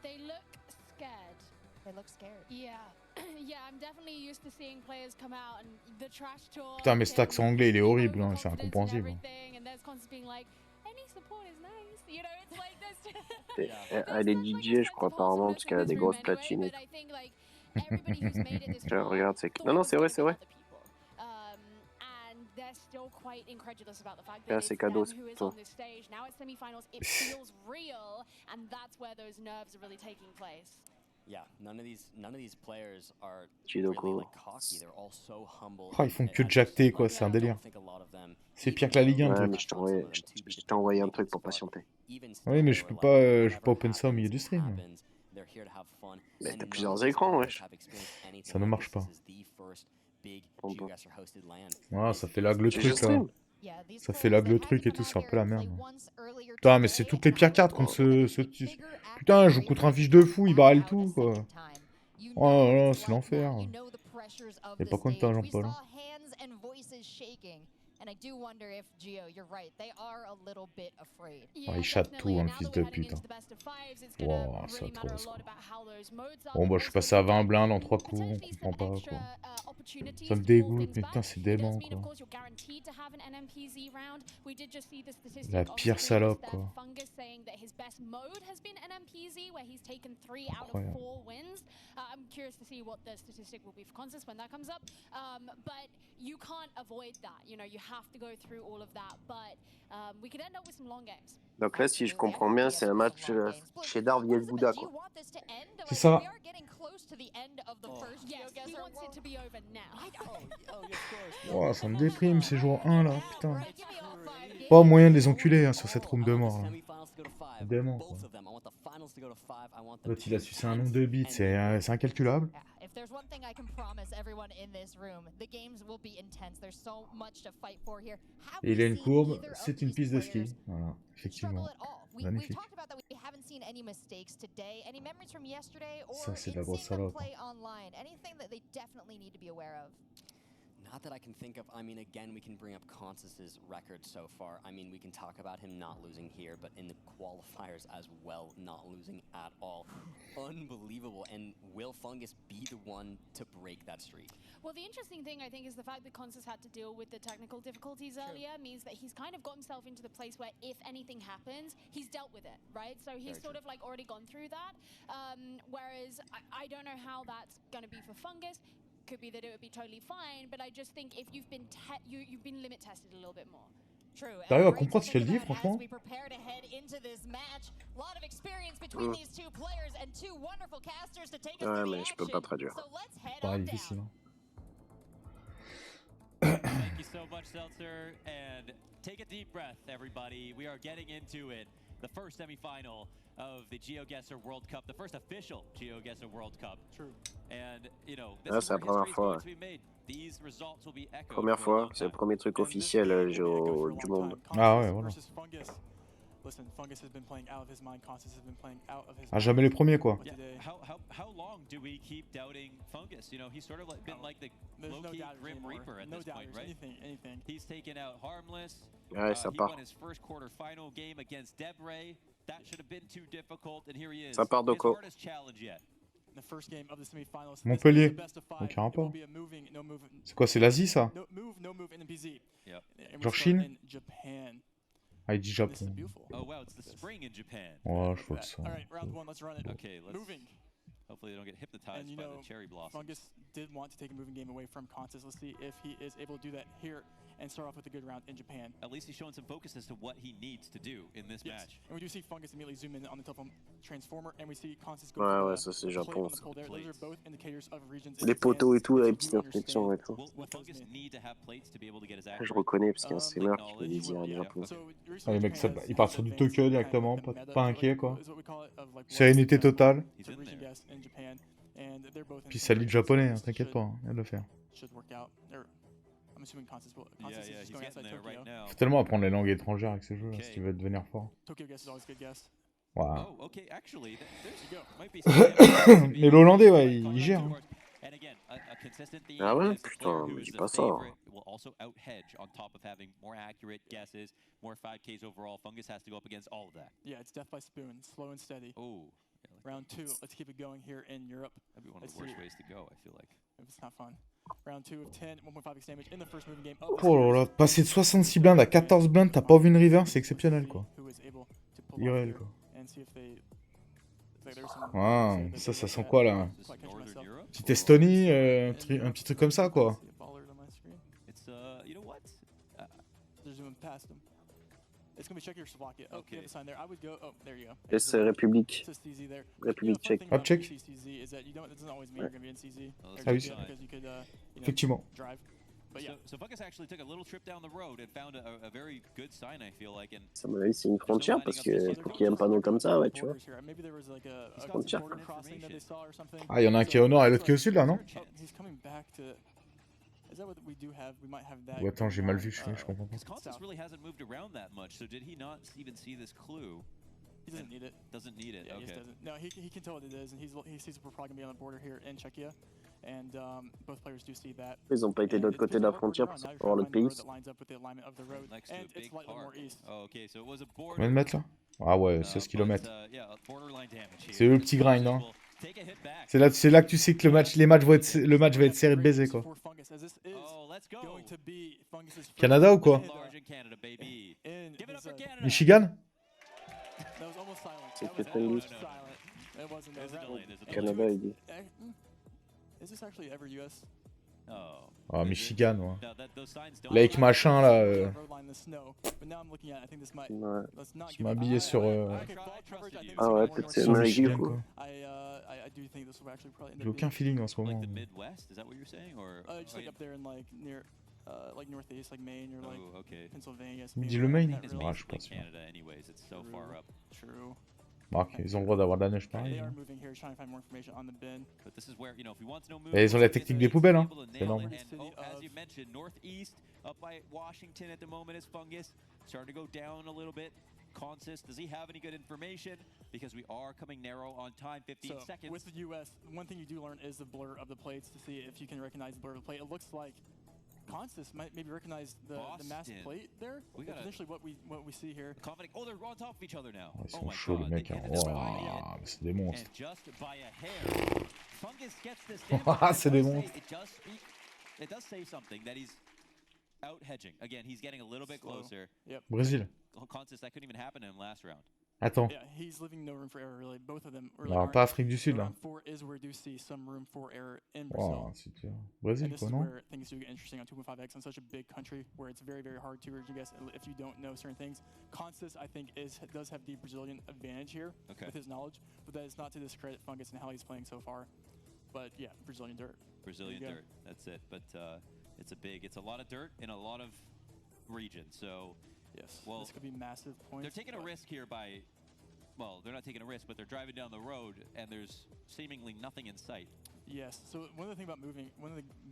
They look scared. They look scared. Yeah. Yeah, I'm definitely used to seeing players come out and the trash talk. Putain, mais cet accent anglais, il est horrible, hein, c'est incompréhensible. And there's constantly being like, any Elle est DJ, je crois, apparemment, parce qu'elle a des grosses platines et tout. Je regarde, c'est... Non, non, c'est vrai, c'est vrai. Là, c'est cadeau, c'est plutôt. Yeah, none of these players are Chidoko. really like cocky. They're all so humble. Oh, ils font que jacter, quoi, c'est un délire. C'est pire que la Ligue 1, Ouais, le mais truc. je t'ai envoyé un truc pour patienter. Oui, mais je peux pas open ça au milieu du stream. Mais t'as plusieurs écrans, wesh. Ça ne marche pas. Bon, bon. Ah, ça fait lag le truc, là. Ça fait lag le truc et tout, c'est un peu la merde. Putain, mais c'est toutes les pires cartes contre ce... Putain, je joue contre un fiche de fou, il barre tout, quoi. Oh là là, c'est l'enfer. Y'a pas content, Jean-Paul. Oh, il chatte tout, un fils de pute. Wow, ça va trop, ça. Bon, bah, je suis passé à 20 blindes en 3 coups, on comprend pas, quoi. Ça me dégoûte, mais putain, c'est dément, quoi. La pire salope, quoi. Incroyable. Donc là, si je comprends bien, c'est un match Cheddar vs Bouddha, quoi. C'est ça. Oh, ça me déprime ces jours 1 là, putain. Pas moyen de les enculer hein, sur cette room de mort là. Dément quoi. L'autre il a sucé un nombre de bits, c'est incalculable. Et il a une courbe, c'est une piste de ski. Voilà, effectivement. Magnifique. Ça c'est de la grosse salope. Not that I can think of. I mean, again, we can bring up Concis's record so far. I mean, we can talk about him not losing here, but in the qualifiers as well, not losing at all. Unbelievable. And will Fungus be the one to break that streak? Well, the interesting thing, I think, is the fact that Concis had to deal with the technical difficulties earlier means that he's kind of got himself into the place where if anything happens, he's dealt with it, right? So he's sort of like already gone through that. Whereas I don't know how that's going to be for Fungus. Could be that it would be totally fine, but I just think if you've been limit tested a little bit more. T'arrives à comprendre ce qu'elle dit, franchement? Ouais, mais je peux pas traduire. C'est pas difficile. Thank you so much, Seltzer, and take a deep breath, everybody. We are getting into it. The first semi-final of the GeoGuessr World Cup, the first official GeoGuessr World Cup. True. And, you know, Là, c'est la première fois. Première fois, c'est le premier truc officiel du monde. Ah ouais, voilà. Ah, jamais les premiers, quoi. How long do we keep doubting Fungus? You know, he's sort of like been like the low-key Grim Reaper at this point, right? Anything. He's taken out Harmless. Ouais, ça He part. won his first quarterfinal game against Debre. That should have been too difficult, and here he is. Ça part de His quoi? hardest challenge yet. Montpellier. Aucun rapport. C'est quoi, c'est l'Asie, ça? Genre Chine? Ah, il dit Japon. Oh wow, it's the spring in Japan. Ouais, je vois ça. Okay, hopefully they don't get hypnotized by the cherry blossoms. Fungus did want to take a moving game away from Concis. Let's see if he is able to do that here and start off with a good round in Japan. At least he's showing some focus as to what he needs to do in this match. And we do see Fungus immediately zoom in on the telephone transformer, and we see Concis go Ouais, ouais, ça c'est Japon. Those are both indicators of regions. Les poteaux et tout, les petites inscriptions et tout. Fungus need to have plates to be able to get his Je reconnais parce qu'il y a un streamer qui fait des IRL Japon. Ah, les mecs, ils partent sur du Tokyo directement, pas inquiet, quoi. Sérénité totale. Puis ça lit le japonais, hein, t'inquiète pas, il va le faire. Faut tellement apprendre les langues étrangères avec ces jeux là, si tu veux devenir fort. Wow. Mais l'Hollandais, ouais, il gère. Hein. Ah ouais, putain, mais dis pas ça. Will also out hedge on top of having more accurate guesses, more 5Ks overall. Fungus has to go up against all of that. Yeah, it's death by spoon, slow and steady. Oh. Round 2, let's keep it going here in Europe. That'd be one of the worst ways to go, I feel like. If it's not fun. Oh là là, passer de 66 blindes à 14 blindes, t'as pas vu une river, c'est exceptionnel quoi. IRL quoi. Ah, ça sent quoi là? Petite Estonie, un petit truc comme ça quoi. C'est République. République tchèque. Ah, tchèque. Ah oui, effectivement. Ça me c'est une frontière parce que pour qu'il y ait un panneau comme ça, ouais, tu vois. Frontière. Ah, il y en a un qui est au nord et l'autre qui est au sud là, non? Ou attends, j'ai mal vu, je comprends pas. He doesn't need it. Doesn't need it. Yeah, Okay. he just doesn't. No, he can tell what it is, and he sees that we're probably gonna be on the border here in Czechia, and both players do see that. Ils ont pas été de l'autre côté de la frontière pour voir le pays. Combien de mètres là? Ah ouais, 16 km. C'est le petit grind, hein. C'est là que tu sais que le match va être serré de baiser quoi. Canada ou quoi? Michigan? C'est que Stengus. Canada, il dit. Ah, Michigan, ouais. Lake machin là. Je m'habillais sur. Ah ouais, peut-être c'est Amérique du coup. J'ai aucun feeling en ce moment. Dis le Maine? Ah, je pense. Ok, ils ont le droit d'avoir de la neige pareil. Hein. Et ils ont la technique des poubelles, hein. C'est énorme. Consis, does he have any good information? Because we are coming narrow on time, 15 seconds. With the US, one thing you do learn is the blur of the plates to see if you can recognize the blur of the plate. It looks like Consis might maybe recognize the mass plate there. Potentially what we see here. Oh, they're on top of each other now. Ils sont chauds les mecs. Hein. Oh, c'est des monstres. C'est des monstres. It does say something that he's out hedging. Again, he's getting a little bit closer. Yep. Brésil. Consis, that couldn't even happen in last round. Attends. Yeah, he's leaving no room for error really. Both of them. Non, pas Afrique du Sud là. Round 4 is where you see some room for error in Brazil. Brazil. C'est Brésil quoi, non? Where things do get interesting on 2.5x on such a big country where it's very hard to guess if you don't know certain things. Consis, I think, does have the Brazilian advantage here with his knowledge, but that is not to discredit Fungus and how he's playing so far. But yeah, Brazilian dirt. Brazilian dirt. That's it. But it's a lot of dirt in a lot of regions. So yes, well, this could be massive points. They're taking a risk here by. Well, they're not taking a risk, but they're driving down the road, and there's seemingly nothing in sight. Yes. So one of the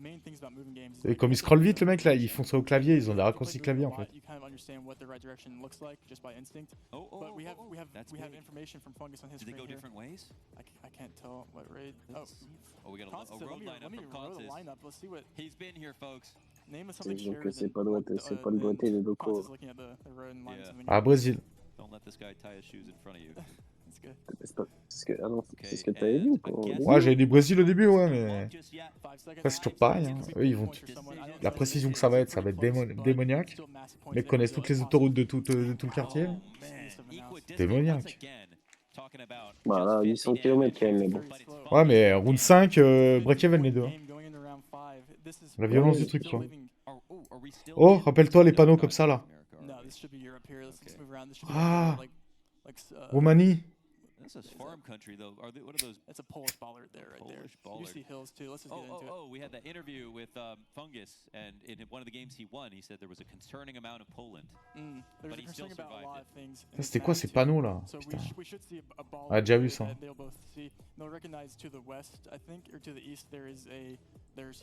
main things about moving games. Et comme ils scrollent vite, le mec là, ils font ça au clavier, ils ont des raccourcis clavier en fait. You kind of understand what the right direction looks like just by instinct. But we have information from Fungus on his screen. Did they go different ways? I can't tell what raid. Oh, we got a road lineup from Consis. Let's see what. He's been here, folks. Name us something Donc c'est pas le doigté les locaux. Ah, Brésil. Don't let this guy tie his shoes in front of you. C'est ce que t'avais dit ou pas? Ouais, j'avais dit Brésil au début, ouais, mais après c'est toujours pareil. Hein. Eux, ils vont la précision que ça va être démoniaque. Les mecs connaissent toutes les autoroutes de tout le quartier. Démoniaque. Bah là, 800 km quand même, mais bon. Ouais, mais round 5, break-even les deux. Hein. La violence du truc, quoi. Oh, rappelle-toi les panneaux comme ça, là. Ah, Roumanie. This is farm country, though. What are those? It's a Polish bollard there, right there. You see hills too. Let's just get into it. Oh, we had that interview with Fungus, and in one of the games he won, he said there was a concerning amount of Poland. There's a concern about a lot of things. C'était quoi ces panneaux là? Putain. Ah, déjà vu ça. They'll recognize to the west, I think, or to the east. There's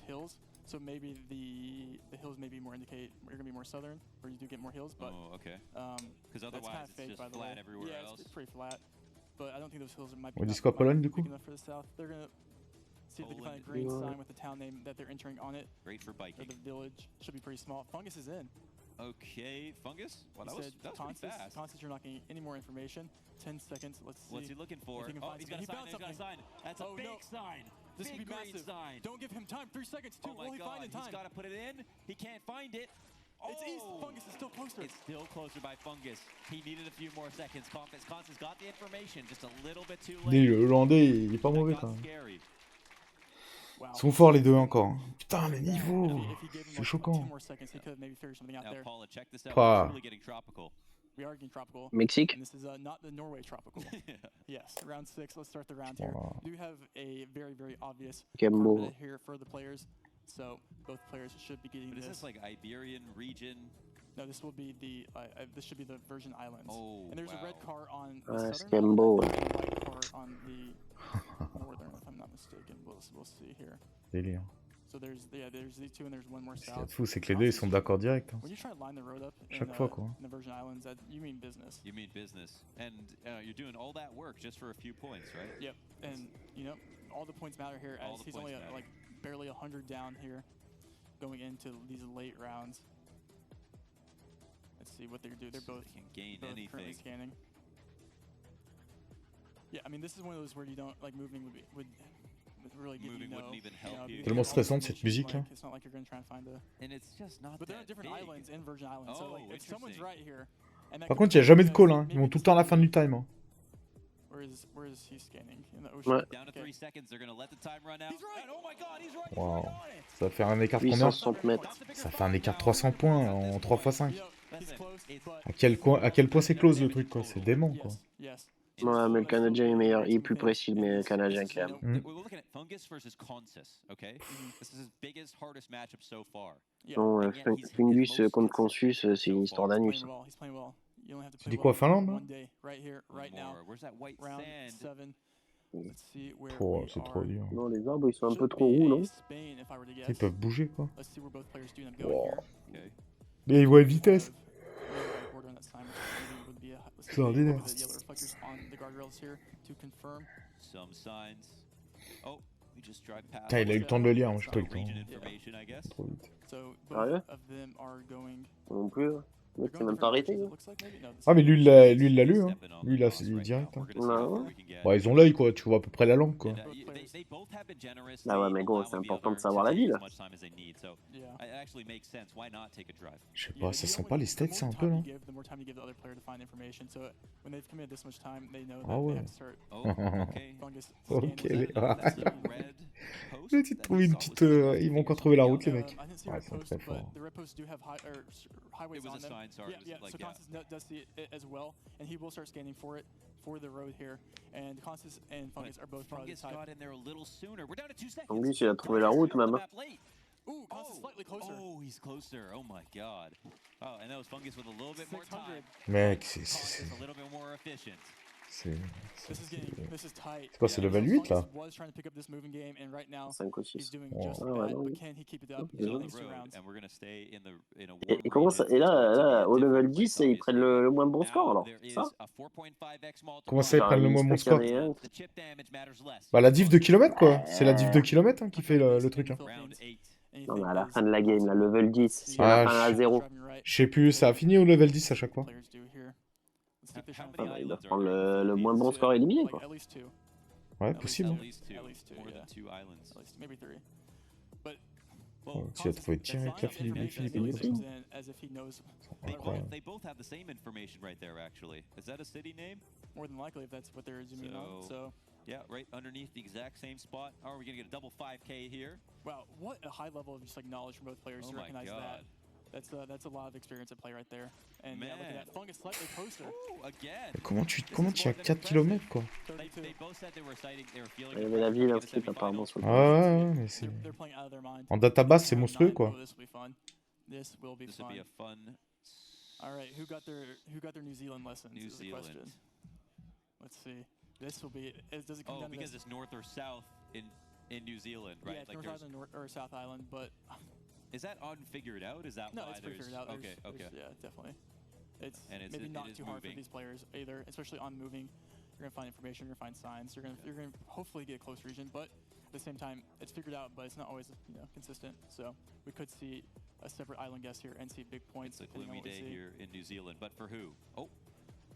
hills. So maybe the hills maybe more indicate you're gonna be more southern, where you do get more hills. But okay. Because otherwise it's just flat everywhere else. It's pretty flat. But I don't think those hills might be. On dit quoi, Pologne du coup? For the south. They're gonna see if they can find a green sign with the town name that they're entering on it. Great for biking. Or the village should be pretty small. Fungus is in. Okay, Fungus. Wow, that was pretty fast. Consis, you're not getting any more information. 10 seconds. Let's see. What's he looking for? Oh, he's got a sign. He's got a sign. That's a big sign. This would be Big green massive. sign. Don't give him time. 3 seconds. Two. Oh my Will he God, find in time? he's got to put it in. He can't find it. It's east. Fungus is still closer. It's still closer by Fungus. He needed a few more seconds. Constance got the information just a little bit too late. Le Hollandais, il est pas mauvais quand même. Ils sont forts les deux encore. Hein. Putain, les niveaux. C'est choquant. Pas. We are getting tropical. Mexique. And this is not the Norway tropical. Yes, round 6. Let's start the round here. We do have a very, very obvious permanent here for the players. So both players should be getting this. Is this like Iberian region? No, this will be the. This should be the Virgin Islands. Oh, and there's a red car on the Ah, southern Skembo. and a white car on the northern, if I'm not mistaken. We'll see here. Délire. So there's these two and there's one more Ce qu'il y a south. de fou, c'est que les deux ils sont d'accord direct. Hein. When you try to line the road up in, Chaque fois quoi. in the Virgin Islands, you mean business. You mean business. And you're doing all that work just for a few points, right? Yep. And you know, all the points matter here as he's only like barely 100 down here going into these late rounds. Let's see what they do. They're both, they can gain currently anything. scanning. Yeah, I mean this is one of those where you don't like moving would really give Moving you wouldn't even help you. Tellement stressante cette musique là. It's not like you're going to try and find a. And it's just not But there are that different big. islands in Virgin Islands, so like if someone's right here. And that Par could contre, il n'y a jamais de call. Hein. Ils vont tout le temps à la fin du time. Hein. Where is he scanning in the ocean? Ouais. Down to 3 seconds, they're gonna let the time run out. He's right. Oh my God, he's right. Waouh. Ça va faire un écart de combien? 860 mètres. Ça fait un écart de 300 points en 3 x 5. À quel point c'est close le truc quoi. C'est dément quoi. Ouais, mais le Canadien est meilleur. Il est plus précis, mais le Canadien quand même. We're looking at Fungus versus Consis, okay? This is his biggest, hardest matchup so far. Non, Fungus contre Consus, c'est une histoire d'anus. Tu dis quoi, Finlande? Where's that white sand? Oh, c'est trop dur. Non, les arbres ils sont un peu trop roux, non? Ils peuvent bouger quoi. Wow. Mais ils voient la vitesse. C'est ordinaire. Some signs. Oh, we just drive past. Putain, il a eu le temps de le lire, moi j'ai pas eu le temps. Trop vite. Sérieux? Non plus. Le mec s'est même pas arrêté. Ah, mais lui il l'a lu, hein. Lui il a direct. Hein. Non. Bah, ils ont l'œil quoi, tu vois à peu près la langue quoi. Ah ouais, mais gros, c'est important de savoir la ville. Je sais pas, ça sent pas les States, c'est un peu là. Ah ouais. Ok, les tu trouves une petite. Ils vont encore trouver la route, les mecs. Ouais, ils sont très forts. Highways on them. Yeah, so Constance does see it as well, and he will start scanning for it for the road here. And Constance and Fungus are both probably tied. Got in there a little sooner. We're down to 2 seconds. Fungus, il a trouvé la route même. Ooh, Constance slightly closer. Oh, he's closer. Oh my God. Oh, and that was Fungus with a little bit more time. Mec, c'est a little bit more efficient. C'est quoi, c'est level 8 là? 5 ou 6. Et comment ça? Et là, au level 10, ils prennent le moins bon score alors, c'est ça? Comment ça, ils prennent le moins bon score? Bah, la diff de kilomètres quoi. C'est la diff de kilomètres hein, qui fait le truc. Hein. Non, mais à la fin de la game, là, level 10, si à la fin à 0. Je sais plus, ça a fini au level 10 à chaque fois. Enfin, bah, ils doivent prendre le moins bon score éliminé quoi. Ouais, possible. Oh, tu as trouvé tirer avec la Philippine aussi. Incroyable. They both have the same information right there actually. Is that a city name? More than likely if that's what they're zooming on. So yeah, right underneath the exact same spot. Are we going to get a double 5K here? Wow, what a high level of just like knowledge from both players to recognize that. That's a lot of experience at play right there. And yeah, look at that. Fungus slightly closer. Comment tu as 4 km quoi? Il y avait la ville inscrite apparemment sur le ouais, mais c'est... En database, c'est monstrueux quoi. This will be fun. All right, who got their New Zealand lessons? New Zealand. Let's see. This will be. Does it come down to because it's north or south in New Zealand, right? Yeah, like north or south island, but. Is that unfigured out? Is that no, why it's figured out. Okay. Yeah, definitely. It's maybe not too hard for these players either, especially on moving. You're gonna find information, you're gonna find signs. You're gonna hopefully get a close region, but at the same time, it's figured out, but it's not always consistent. So we could see a separate island guess here and see big points. It's a gloomy day here in New Zealand, but for who? Oh,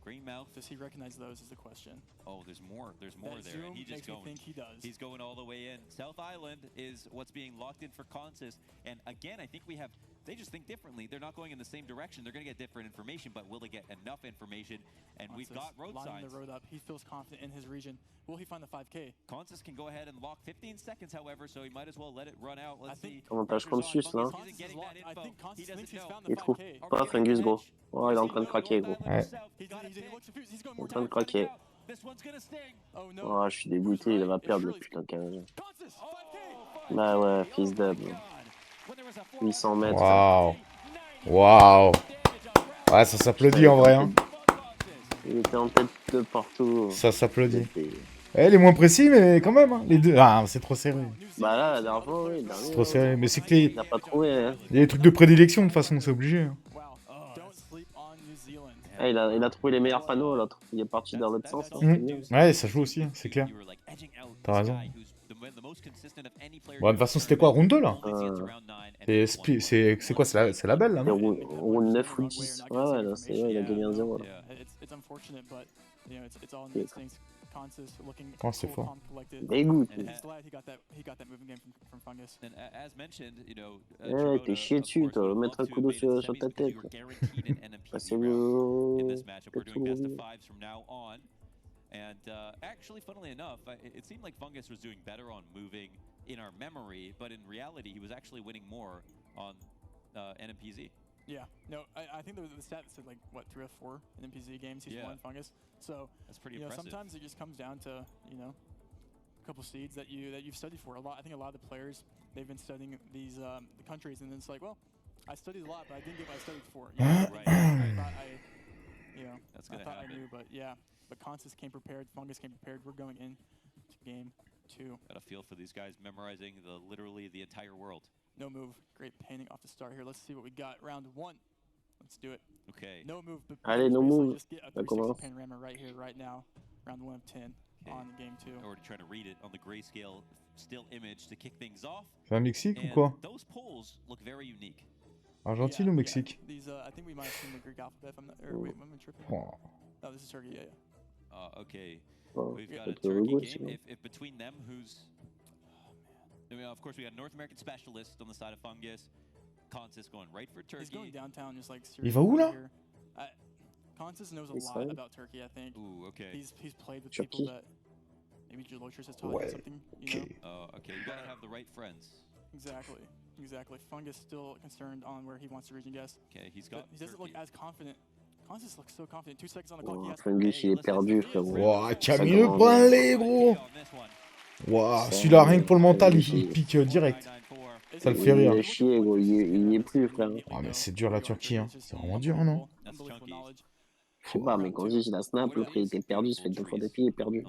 Green mouth. Does he recognize those is the question. Oh, there's more. There's more that there. Zoom And he just makes going. me think he does. He's going all the way in. South Island is what's being locked in for Consis. And again, I think we have. They just think differently. They're not going in the same direction. They're going to get different information, but will they get enough information? And we've got road lining signs. the road up. He feels confident in his region. Will he find the 5K? Consis can go ahead and lock 15 seconds, however, so he might as well let it run out. Let's see. Avantage Consus là. He thinks he's found the Il trouve 5K. pas Fungus gros. Oh, il est en train de craquer gros. Ouais. He looks confused. He's going Il est en more train de time. craquer. Oh no. Oh, je suis dégoûté, il va perdre le putain de 15. Bah ouais, fils d'ab. 800 mètres. Waouh. Waouh. Ouais, ça s'applaudit en vrai. Hein. Il était en tête de partout. Ça s'applaudit. Elle est moins précis, mais quand même. Hein. Les deux. Ah, c'est trop serré. Bah là, la dernière fois, oui. C'est trop serré. Mais c'est que les. Il n'a pas trouvé. Hein. Il y a des trucs de prédilection, de toute façon, c'est obligé. Hein. Ah, il a trouvé les meilleurs panneaux, l'autre. Il est parti dans l'autre sens. Hein. Ouais, ça joue aussi, c'est clair. T'as raison. Bon, de toute façon, c'était quoi, round 2 là C'est quoi, c'est la belle là, non? Round 9 ou 10. Ouais, ouais, là, c'est il a gagné 1-0 là. Oh, c'est fort. Dégoût. Eh, t'es chié dessus, toi. Mettre un coup d'eau sur ta tête. Passez-vous. And actually, funnily enough, it seemed like Fungus was doing better on moving in our memory, but in reality, he was actually winning more on NMPZ. Yeah, no, I think the stat said like, what, 3 or 4 NMPZ games he's won Fungus. So, that's pretty impressive. impressive. Sometimes it just comes down to, you know, a couple seeds that you've studied for. I think a lot of the players, they've been studying these the countries, and then it's like, well, I studied a lot, but I didn't get what I studied for. You know, I thought I thought I knew, but yeah. But Consis came prepared, Fungus came prepared. We're going in to game 2. Got a feel for these guys memorizing literally the entire world. No move. Great painting off the start here. Let's see what we got. Round 1. Let's do it. Okay. No move. But allez, no move. Just get a 360 panorama right here, right now. Round 1 of 10 on game 2. Already trying to read it on the grayscale still image to kick things off. C'est un Mexique ou quoi? Those polls look very unique. Argentine ou Mexique? These, I think we might have seen the Greek alphabet. If I'm not, or wait, am I tripping? Oh, this is Turkey. Yeah, yeah. Okay, Oh, we've got a Turkey game. If between them, who's... I mean, of course, we got North American specialist on the side of Fungus. Consis going right for Turkey. He's going downtown, just like Il va où là? Consis knows a lot about Turkey, I think. Ooh, okay. He's played with people that maybe Jalochers has taught him something, you know? Okay, you gotta have the right friends. Exactly, exactly. Fungus still concerned on where he wants to region guess. Okay, he's got. He doesn't look as confident. Consis looks so confident. 2 seconds on the clock. Oh, Fungus, il est perdu, frérot. Wouah, Camille, prends-les, gros. Wouah, celui-là, rien que pour le mental, il pique direct. Ça le fait rire. Il est chier, gros. Il y est plus, frère. Ah, mais c'est dur la Turquie, hein. C'est vraiment dur, non? Je sais pas, mais quand il a snap, l'autre il était perdu, il se fait 2 fois des pieds, il est perdu.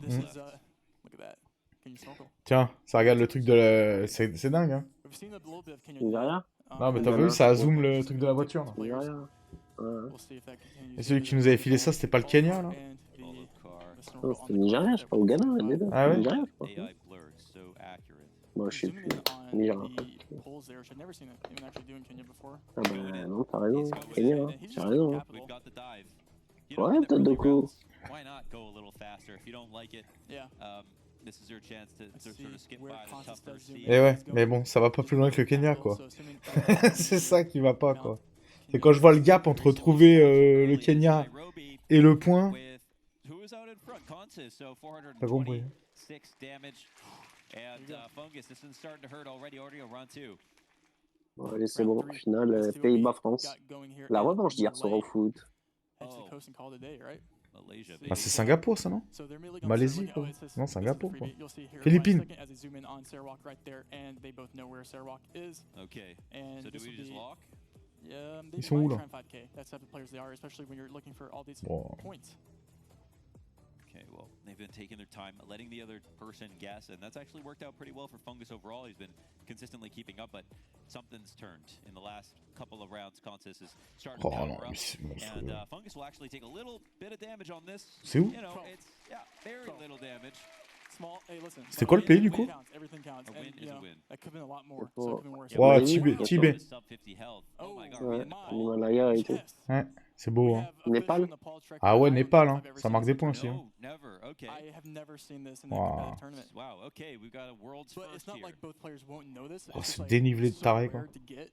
Tiens, ça regarde le truc de la... C'est dingue, hein. Nigeria? Non, mais t'as vu, ça zoome le truc de la voiture, là. Nigeria. Et celui qui nous avait filé ça, c'était pas le Kenya, là? Non, c'était le Nigeria, je crois, au Ghana, les deux. Ah ouais? Nigeria, je crois. Moi, je sais plus. Nigeria. Ah bah non, t'as raison. Kenya, hein. T'as raison. Hein. Ouais, peut-être de coup. Why not go a little faster if you don't like it? This is your chance to sort of skip by the tougher seed. Et ouais, mais bon, ça va pas plus loin que le Kenya, quoi. C'est ça qui va pas, quoi. Et quand je vois le gap entre trouver le Kenya et le point... T'as compris. Bon, allez, c'est bon. Finale, Pays-Bas-France. La revanche d'hier soir au foot. Ah, c'est Singapour, ça, non? Malaisie, quoi. Non, Singapour, quoi. Philippines. Ils sont où, là? Bon. Okay, well, they've been taking their time, letting the other person guess, and that's actually worked out pretty well for Fungus overall. He's been consistently keeping up, but something's turned. In the last couple of rounds, Consis is starting to power up, and Fungus will actually take a little bit of damage on this. C'est où? You know, it's, yeah, very little damage. C'était quoi le pays, du coup? Ouah, Tibet. Ouais, l'Himalaya et tout. Ouais. C'est beau, hein. Népal? Ah ouais, Népal, hein. Ça marque des points aussi. Hein. Never. Okay. I have never seen this in a Wow. competitive tournament. Wow. Okay, we've got a world's But first it's not here. like both players won't know this. Oh, It's just ce like dénivelé de so taré, quoi. rare to get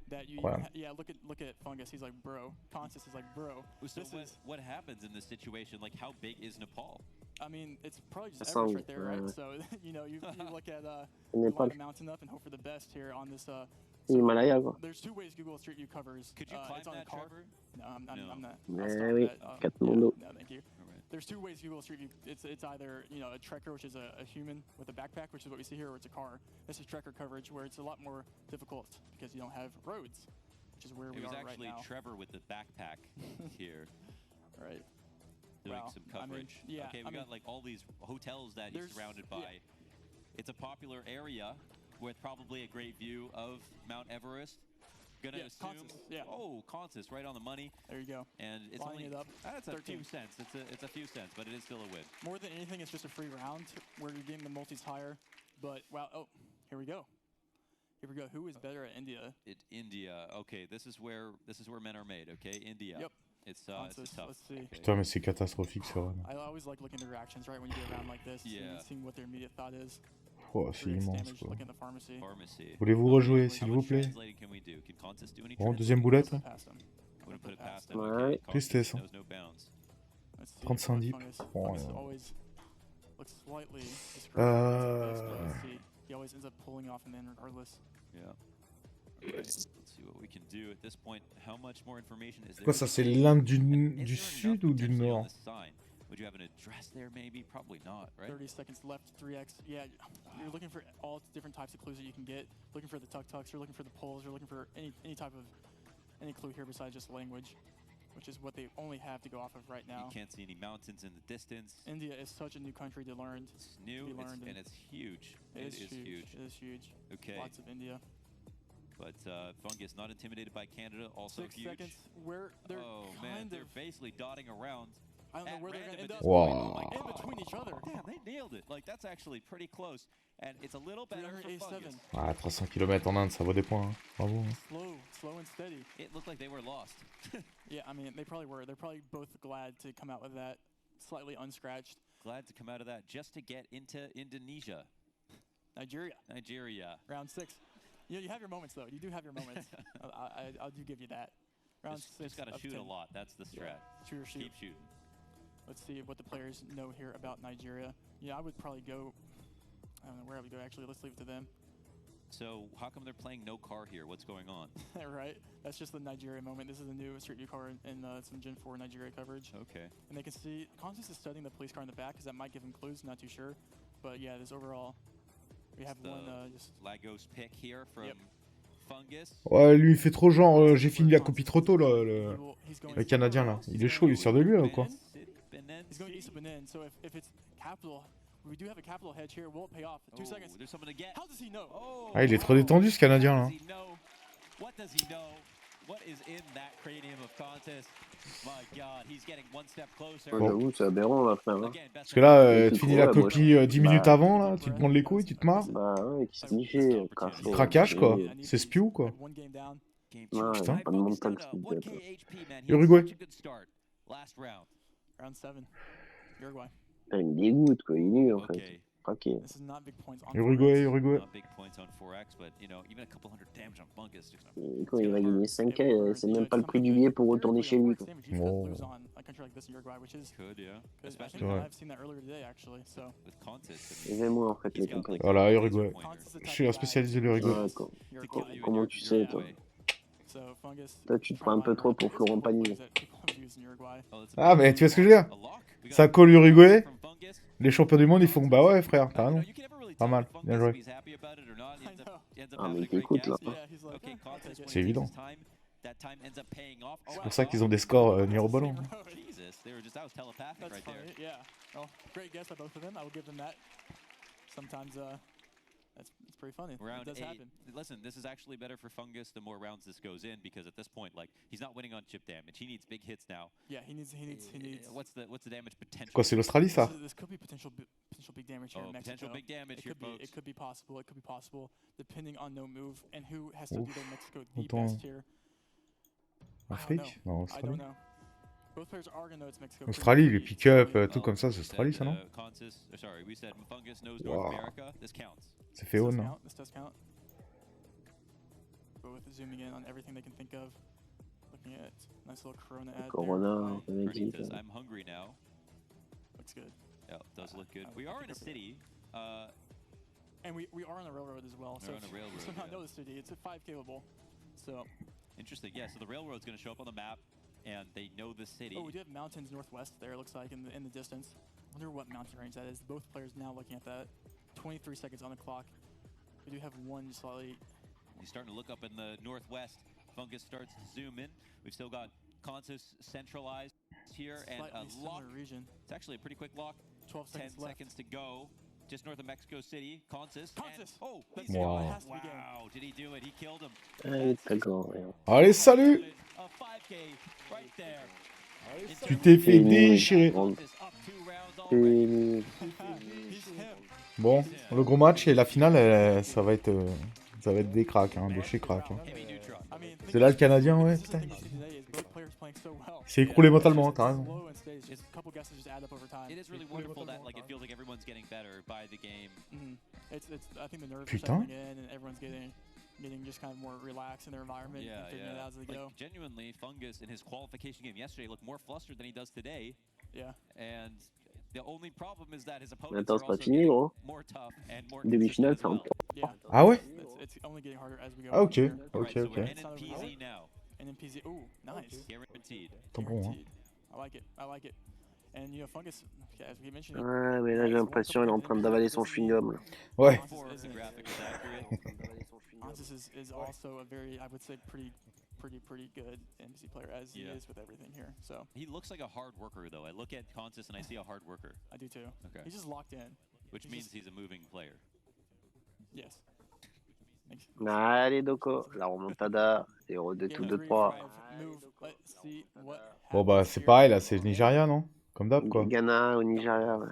that you Incroyable. yeah, look at Fungus. He's like, bro. Constance is like, bro. So This is what happens in this situation? Like, how big is Nepal? I mean, it's probably just Ça Everest sent, right there, right? So you know, you look at you Népal. line a mountain up and hope for the best here on this. Himalaya, quoi. There's two ways Google Street View covers. Could you climb it's on that, a car. Trevor? No, I'm not. I'll Mais stop oui, that. Katmandou. No, thank you. There's two ways Google Street View. It's either a trekker, which is a human with a backpack, which is what we see here, or it's a car. This is trekker coverage, where it's a lot more difficult because you don't have roads, which is where we are right now. It was actually Trevor with the backpack here. Right. Doing Wow. some coverage. I mean, yeah, okay, we got like all these hotels that he's surrounded by. Yeah. It's a popular area with probably a great view of Mount Everest. Gonna assume. Constance, yeah. Oh, Constance, right on the money. There you go. And it's Lining only it up. That's a 13. few cents. It's a few cents, but it is still a win. More than anything, it's just a free round where you're getting the multis higher. But wow, oh, here we go. Here we go. Who is better at India? India. Okay, this is where men are made. Okay, India. Yep. It's Constance, tough. let's see. Putain, mais c'est catastrophique, ce run. I always like looking at the reactions, right, when you get around like this, Yeah. seeing what their immediate thought is. Oh, c'est immense, quoi. Looking at the pharmacy. Voulez-vous rejouer, s'il vous plaît? Bon, deuxième boulette. Là. Ouais. Tristesse. Hein. 35 deep. Bon, He always ends up pulling off in the end regardless. Yeah. Let's see what we can do at this point. How much more information is there? Quoi, ça, c'est l'Inde du sud ou du nord? Would you have an address there maybe? Probably not, right? 30 seconds left, 3x. Yeah, you're looking for all different types of clues that you can get. Looking for the tuk-tuks, you're looking for the poles, you're looking for any type of, any clue here besides just language, which is what they only have to go off of right now. You can't see any mountains in the distance. India is such a new country to learn. It's new, and it's huge. It is huge. It is huge. Okay. Lots of India. But Fungus not intimidated by Canada, also 6 huge. seconds, where they're they're basically dotting around. I don't know where they're going to end up. Wow. Like, in between each other. Damn, they nailed it. Like, that's actually pretty close. And it's a little better for Fungus. Ah, 300 km en Inde, ça vaut des points. Hein. Bravo. Hein. Slow and steady. It looked like they were lost. Yeah, I mean, they probably were. They're probably both glad to come out with that slightly unscratched. Glad to come out of that just to get into Indonesia. Nigeria. Round 6. You know, you have your moments, though. You do have your moments. I do give you that. Round 6. Just got to shoot 10. a lot. That's the strat. Yeah. Shoot or shoot. Keep shooting. Let's see what the players know here about Nigeria. Yeah, I would probably go. I don't know where I would go, actually. Let's leave it to them. So, how come they're playing no car here? What's going on? Right? That's just the Nigeria moment. This is a new Street View car in some Gen 4 Nigeria coverage. Okay. And they can see Constance is studying the police car in the back because that might give him clues. Not too sure. But yeah, this overall, we have one just. Lagos pick here from Fungus. Ouais, lui, il fait trop genre, j'ai fini la copie trop tôt, là, le Canadien, là. Il est chaud, il sort de lui, là, ou quoi? He's going east of Benin, so if it's capital, we do have a capital hedge here. Will it pay off? 2 seconds. There's someone to get. How does he know? Ah, il est trop détendu, ce Canadien, là. What does he know? What is in that cranium of Constance? My God, he's getting one step closer. Ouais, j'avoue, c'est aberrant, là, frère. Hein. Parce que là, tu finis la copie 10 minutes avant, là, tu te prends les couilles, tu te marres. Bah ouais, qui se nichait, Craquage, quoi. C'est spew, quoi. Ouais, putain. pas de mental, ce qu'il dit. Uruguay. Round 7. Uruguay. Il me dégoûte, quoi. Il est nul, en fait. Craqué. Uruguay. Et quand il va gagner 5K, c'est même pas le prix du billet pour retourner chez lui, quoi. Oh. Et même moi, en fait, les compagnies. Voilà, Uruguay. Je suis un spécialiste de l'Uruguay. Comment tu sais, toi? Toi, tu te prends un peu trop pour Florent Pagny. Ah, mais tu vois ce que je veux dire? Ça colle Uruguay. Les champions du monde, ils font bah ouais, frère, t'as raison. Pas mal, bien joué. Ah, mais il t'écoute, là. C'est évident. C'est pour ça qu'ils ont des scores mirobolants. It's pretty funny. Round it does 8. Happen. Listen, this is actually better for Fungus the more rounds this goes in, because at this point, like, he's not winning on chip damage. He needs big hits now. Yeah, he needs. What's the damage potential? Quoi, c'est l'Australie, ça? This could be potential big damage here in Mexico. Potential big damage here, folks. It could be possible, depending on no move and who has to do their Mexico the best here. Afrique? Non, I Australie. don't know. Australie, les pick-up, tout comme ça, c'est Australie, ça, non? Wow. C'est fait haut, non? Corona, Mexique. I'm hungry now. Looks good. Yeah, it does look good. We are in a city. And we are on a railroad as well. So on a railroad, so not know the city. It's a 5K-able. So interesting. Yeah, so the railroad's going to show up on the map, and they know the city. Oh, we do have mountains northwest there. It looks like in the distance. I wonder what mountain range that is. Both players now looking at that. 23 seconds on the clock. We do have one slightly. He's starting to look up in the northwest. Fungus starts to zoom in. We've still got Consus centralized here and a lock. Region. It's actually a pretty quick lock. 12 seconds 10 seconds to go. Just north of Mexico City, Consus. Oh, wow. Wow, did he do it? He killed him. Allez, salut! A 5K right there. Tu t'es fait déchirer. Bon, le gros match et la finale, ça va être des cracks, hein, de chez crack. Hein. C'est là le Canadien, ouais, putain. Il s'est écroulé mentalement, t'as raison. Putain. Getting just kind of more relaxed in their environment and figuring it out as they go. Like, genuinely, Fungus in his qualification game yesterday looked more flustered than he does today. Yeah. And the only problem is that his opponents Attends, are c'est pas also fini, gros. more tough and more Demi-finale, consistent c'est as en well. Ah ouais? It's only getting harder as we go. Ah ok, ok, Right, so ok. we're NNPZ now. NNPZ, ooh, nice. Guaranteed. T'es bon, hein. I like it, I like it. And you know, Fungus, as we mentioned. Ouais, mais là j'ai l'impression qu'il est en train d'avaler son chewing-gum. Là. Ouais. Consus is also a very, I would say, pretty good NPC player as he is with everything here. So He looks like a hard worker, though. I look at Consus and I see a hard worker. I do too. Okay. He's just locked in. Which means he's a moving player. Yes. Allez, Doko, la remontada, 0-2 tout 2-3. Bon bah c'est pareil là, c'est Nigeria, non? Comme d'hab quoi. Ghana au Nigeria, ouais.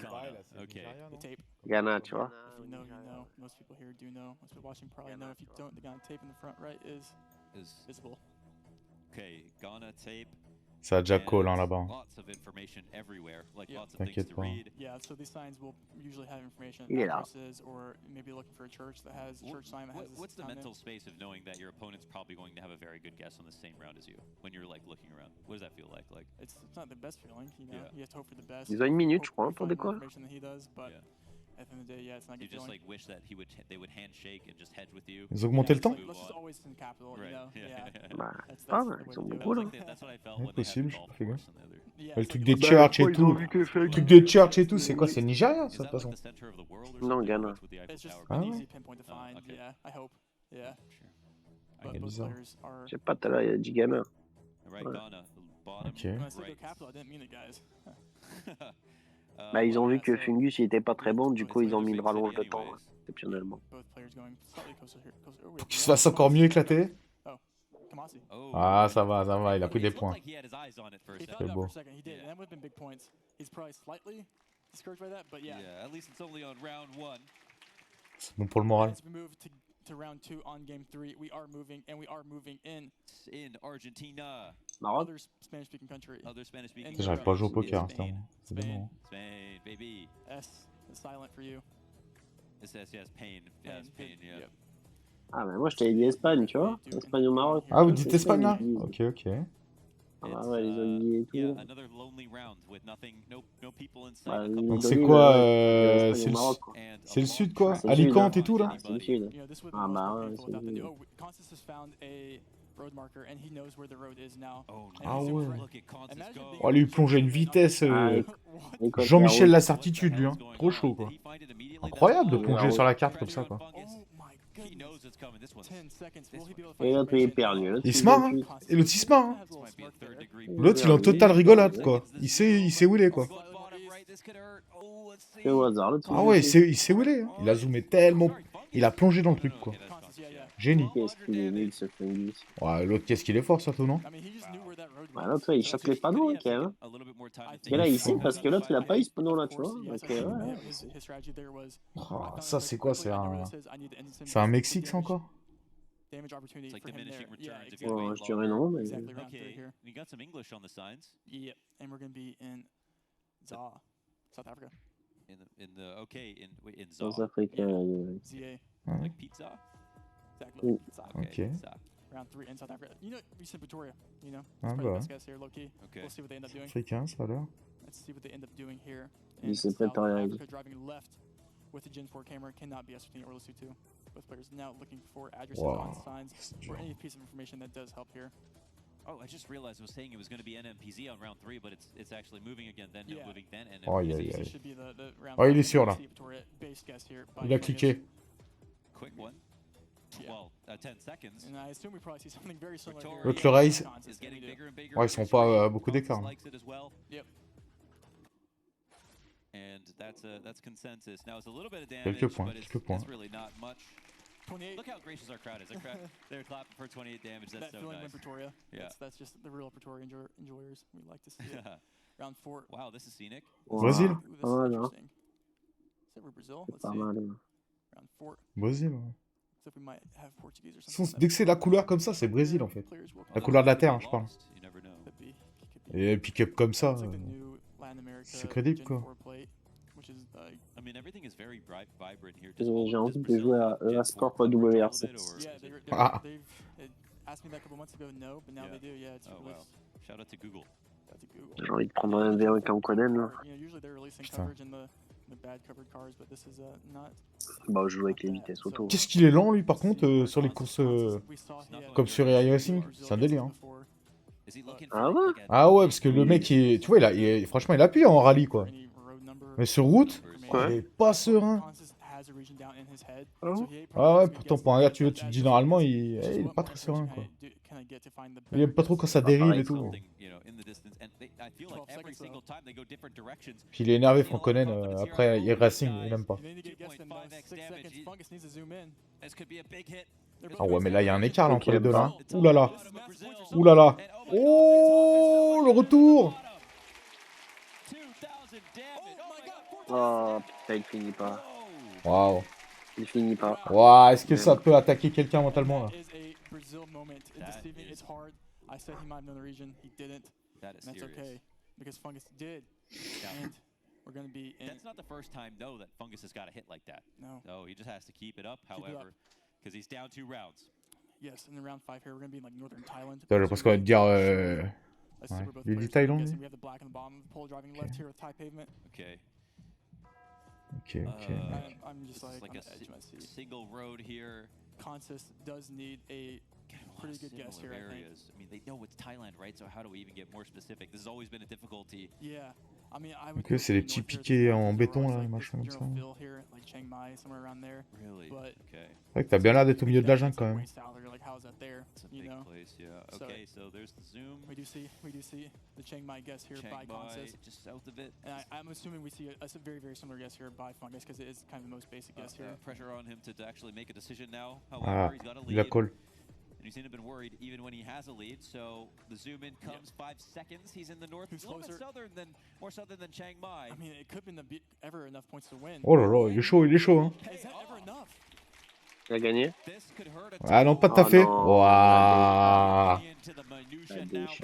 Okay. Ghana, tu vois. If you know, you know. Most people here do know. Most people watching probably know. If you don't, the Ghana tape in the front right is visible. Okay, Ghana tape. Ça a déjà call hein, là-bas. Lots of information everywhere, like lots of things T'inquiète to pas. read. Yeah, so these signs will usually have information Il est là. addresses, or maybe looking for a church that has church sign that has this What's the time mental in. space of knowing that your opponent's probably going to have a very good guess on the same round as you when you're like looking around? What does that feel like? Like It's not the best feeling, you know. Yeah. You have to hope for the best. Ils ont une minute, je Hope crois, you pour find décoller. more information than he does, but at the end of the day, yeah, it's not a you good just feeling. like wish that they would handshake and just hedge with you. Ils ont augmenté le It's temps? like, let's just always send capital, you know. Yeah. Bah, That's pas the mal, way ils to sont do it. beaucoup là. That's what I felt Ouais, when they had possible, the j'ai golf pas fait gaffe. course and the other. Yeah, Le it's truc like des the- church et tout. Le truc des church et tout, c'est quoi? C'est Nigeria ça de toute façon? The center of the world or Non, something? Ghana. What's with the Eiffel It's just Tower? Ah an ouais? easy pinpoint to find. okay. Yeah, I hope. Yeah. Okay, But both bizarre. players are. Je sais pas, tout à l'heure, il a dit Ghana. Right, Ouais. Ghana, bottom Ok. When I said go right. capital, I didn't mean it, guys. Bah, ils ont vu que so- Fungus il était pas très bon, du It's coup ils like ont a mis big le rallonge city de temps, anyways. exceptionnellement. Both players going slightly closer here. Closer. Oh, we have Qu'il se fasse encore mieux éclater. Oh, Kamasi. Oh, Ah ça va, il a pris it des looked points. like he had his eyes on it for a He second. thought that beau. for a second. He did, and that would have been big points. He's probably slightly discouraged by that, but yeah. Yeah, at least it's only on round one. C'est bon pour le moral. As we move to round 2 on game 3, we are moving, and we are moving in In Argentina, Maroc. other Spanish-speaking country. other Spanish-speaking. And J'arrive pas à jouer au Europe. poker, It's Spain. hein, c'est bon. Spain, baby. S is silent for you. It says yes, pain. Yes, pain. Yeah. Yep. Ah, mais moi je t'avais dit Espagne, tu vois. Espagne au Maroc. Ah vous dites Espagne là? Ils disent. Ok, ok. Ah bah ouais, les Oliviers et tout. Yeah, another lonely round with nothing, no people in sight. Bah, a ils couple nous Donc c'est donnent, quoi Espagne c'est au le, Maroc, quoi. and c'est le a sud long quoi? track. C'est le sud, Alicante hein. et tout là? Ah, c'est le sud. You know, this would Ah be bah most ouais, painful c'est without the le oh, Constance has found a road marker, and he knows where the road is now. Oh, And Ah he's ouais. super- look at Consus Imagine go. being Oh lui il plonge à une vitesse Ah, What? écoute, Jean-Michel la la route. certitude lui hein. Trop chaud quoi. Did he find it immediately? Incroyable de That's plonger ouais. sur la carte comme ça quoi. Oh my He goodness. knows it's coming. This one's 10 seconds. Will he be able to Et find l'autre il est information? perdu. L'autre, Il il se marre hein. Constance Et l'autre il se marre hein. has a little might be a smirk third there. degree. L'autre il est en totale rigolade quoi. Il sait où il est quoi. Bottom right, this could hurt. Oh, let's see. C'est au hasard. L'autre, Ah ouais il sait où il est hein. Il a zoomé tellement. Il a plongé dans le truc quoi. Constance, yeah, yeah. Génie. Qu'est-ce qu'il est nul ce Fungus. Ouais, l'autre qu'est-ce qu'il est fort surtout non? I mean, he just knew where that road Bah, was. l'autre, ouais, il So choque that's les what he panneaux hein, did. quand même. hein. A little bit more time to Et think. là il Il sait faut. parce que l'autre il a pas eu ce panneau là, Of tu course, vois. yes, Donc I think ouais. his strategy there was. Ah, ça c'est quoi? C'est un Mexique ça encore? damage opportunity It's like for him there. diminishing returns if Yeah, you wait Je dirais non, mais... exactly. Round 3 Okay, here. we got some English on the signs. Yep, and we're gonna be in ZA, South Africa. In South ZA. Africa. ZA. Like pizza? Exactly. Mm. Okay. Ok. Pizza. Round 3 in South Africa. You know, recent Pretoria. You know, Ah it's probably bah. the best guess here, low key. Okay. We'll see what they end up doing. Africain, ça a l'air. Let's see what they end up doing here. Il In s'est South préparé. Africa, driving left with the Gen 4 camera cannot be S15 or Lesu 2. Both players now looking for addresses on signs or any piece of information that does help here. Oh, I just realized I was saying it was going to be NMPZ on round 3, but it's actually moving again, then no moving, then NMPZ. Aïe, aïe, aïe. This should be the round Oh, il est sûr là. Pretoria base guess here by Il a Fungus. cliqué. Quick one. Well, 10 seconds. And I assume we probably see something very similar here. L'autre le raise. Is getting bigger and bigger. Ouais, ils sont pas beaucoup d'écart. Likes it as well. Yep. And that's consensus. Now it's a little bit of damage, Quelques points, but it's really not much. 28. Look how gracious our crowd is. Our crowd, they're clapping for 28 damage. That's that so feeling nice. when Pretoria. Yeah. That's just the real Pretoria enjoyers. We like to see it. Round 4. Wow, this is scenic. Brésil. Ooh, this is interesting. Is it Brazil? Let's see. Round 4. Brésil. Ouais. So we might have Portuguese or De toute façon, something. dès que c'est la couleur comme ça, c'est Brésil en fait. La couleur de la terre, hein, je parle. Et pick-up comme ça, c'est crédible quoi. J'ai envie de jouer à Eurosport WRC. Ah. Asked me that a couple months ago, no, but now they do. Yeah, it's released. Shout out to Google. J'ai envie de prendre un V1 comme Coden. You know, usually they're releasing coverage in the bad covered cars, but this is not. Bah, je joue avec les vitesses auto. Qu'est-ce qu'il est lent lui par contre sur les courses comme sur iRacing, c'est un délire. Hein. Ah ouais? Ah ouais, parce que le mec, tu vois, franchement, il appuie en rallye quoi. Mais sur route, il est pas serein. Ah ouais, pourtant pour un gars, tu te dis normalement, il est pas très serein quoi. Il aime pas trop quand ça dérive et tout. Puis il est énervé, Franconen, après iRacing, il aime pas. Ah ouais, mais là, il y a un écart là, entre les deux là. Ouh là là. Ouh là là. Oh, le retour. Oh putain, il finit pas. Waouh. Il finit pas. Waouh, est-ce que ça peut attaquer quelqu'un mentalement là? That is serious. okay because Fungus did. And we're going to be in. That's not the first time though that Fungus has got a hit like that. No. So he just has to keep it up, however, because he's down 2 rounds. Yes, in the round 5 here, we're going to be in like northern Thailand. Je pense qu'on va te dire il dit Thaïlande. We have the black on the bottom, pole driving left here with Thai pavement. Okay. Ok. I'm just like on the edge of my seat. Single road here. Consis does need a pretty good guess here, I think. I mean, they know it's Thailand, right? So how do we even get more specific? This has always been a difficulty. Yeah. I mean, I would Ok, c'est les petits piquets en béton là, les machins comme ça. Really? Okay. C'est vrai que t'as bien l'air d'être au milieu de la jungle quand même. It's a big place, yeah. Okay, so there's the zoom. We do see the Chiang Mai guess here by Consis. Just south of it. And I'm assuming we see a very, very similar guess here by Fungus because it is kind of the most basic guess here. Pressure on him to actually make a decision now. Ah, However, he's got a il a lead. call. And he's been worried even when he has a lead. So the zoom in comes 5 seconds. He's in the north. He's a little bit more southern than Chiang Mai. I mean, it could have been ever enough points to win. Oh là là, il est chaud hein. Is that ever enough? Il a gagné? Ah non, pas tout à fait. non. Waouh.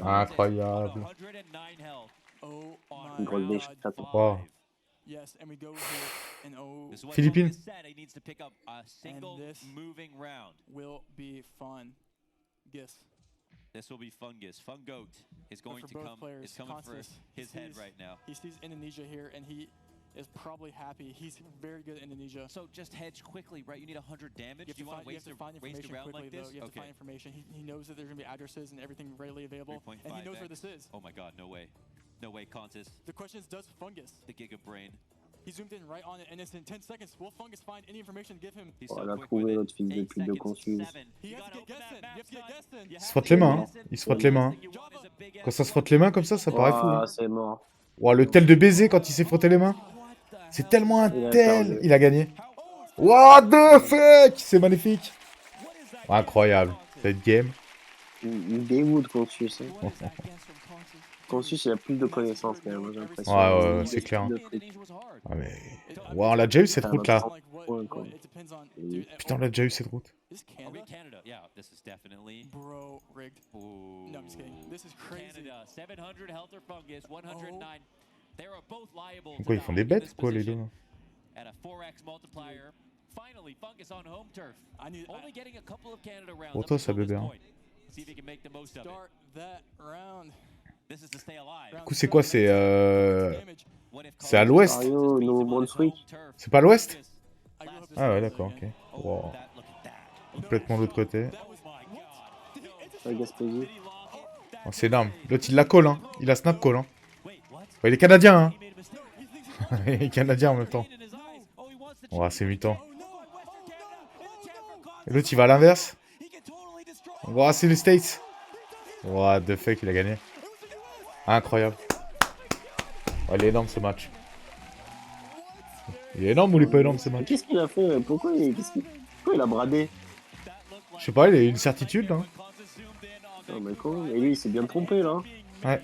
Incroyable. Oh Une grosse déchet. Wow. Yes, and we go here, and oh, Philippines. He needs to pick up a single moving round. Will be fun. Guess. This will be Fungus. Fungoat is going to come. Is coming for his head right now. He sees Indonesia here, and he is probably happy. He's very good at Indonesia. So just hedge quickly, right? You need 100 damage. Do you want to waste a round like this? You have to find information. He knows that there's going to be addresses and everything readily available, and he knows where this is. Oh my God, no way. No way, Contis. The question is, does Fungus? The Giga Brain. He zoomed in right on it, and it's in 10 seconds. Will Fungus find any information to give him? Oh, elle a trouvé notre fils de pute de Consus. He has to get guessing. You have to get guessing. Il se frotte les mains, hein. Il se frotte les mains. Quand ça se frotte les mains comme ça paraît fou. Ah, c'est mort. Wow, le tel de baiser quand il s'est frotté les mains. C'est tellement un tel. Il a gagné. What the fuck, c'est magnifique. Incroyable. Cette game. Il dégoûte Consus. Hein. Consus, il a plus de connaissances quand même, j'ai l'impression. Ouais, c'est clair. Ah mais... Ouais, on l'a déjà eu cette route là. points, quoi. Putain, on a déjà eu cette route. Are we Canada? Yeah, this is definitely. Bro, rigged. Ooh. No, I'm just kidding. This is crazy. Canada, 700 health or fungus, 109. They are both liable Pourquoi to ils font die des in bêtes this quoi les position. deux? At a 4x multiplier. Finally, fungus on home turf. Only getting a couple of Canada rounds. Pour toi ça bébé. Hein. See if he can make the most of it. Start that round. This is to stay alive. Du coup c'est quoi? C'est à l'ouest? C'est pas à l'ouest? Ah ouais d'accord, ok. Wow. Complètement de l'autre côté. Oh, c'est énorme. L'autre il la colle hein. Il a snap call hein. Ouais, il est canadien hein. Il est canadien en même temps. Oh, c'est mi-temps. Et l'autre il va à l'inverse. Oh, c'est les States. What the fuck, il a gagné. Incroyable. Oh, il est énorme ce match. Il est énorme ou il est pas énorme ce match? Qu'est-ce qu'il a fait? Pourquoi il a bradé? Je sais pas, il a eu une certitude là. Non mais quoi? Et lui il s'est bien trompé là. Ouais.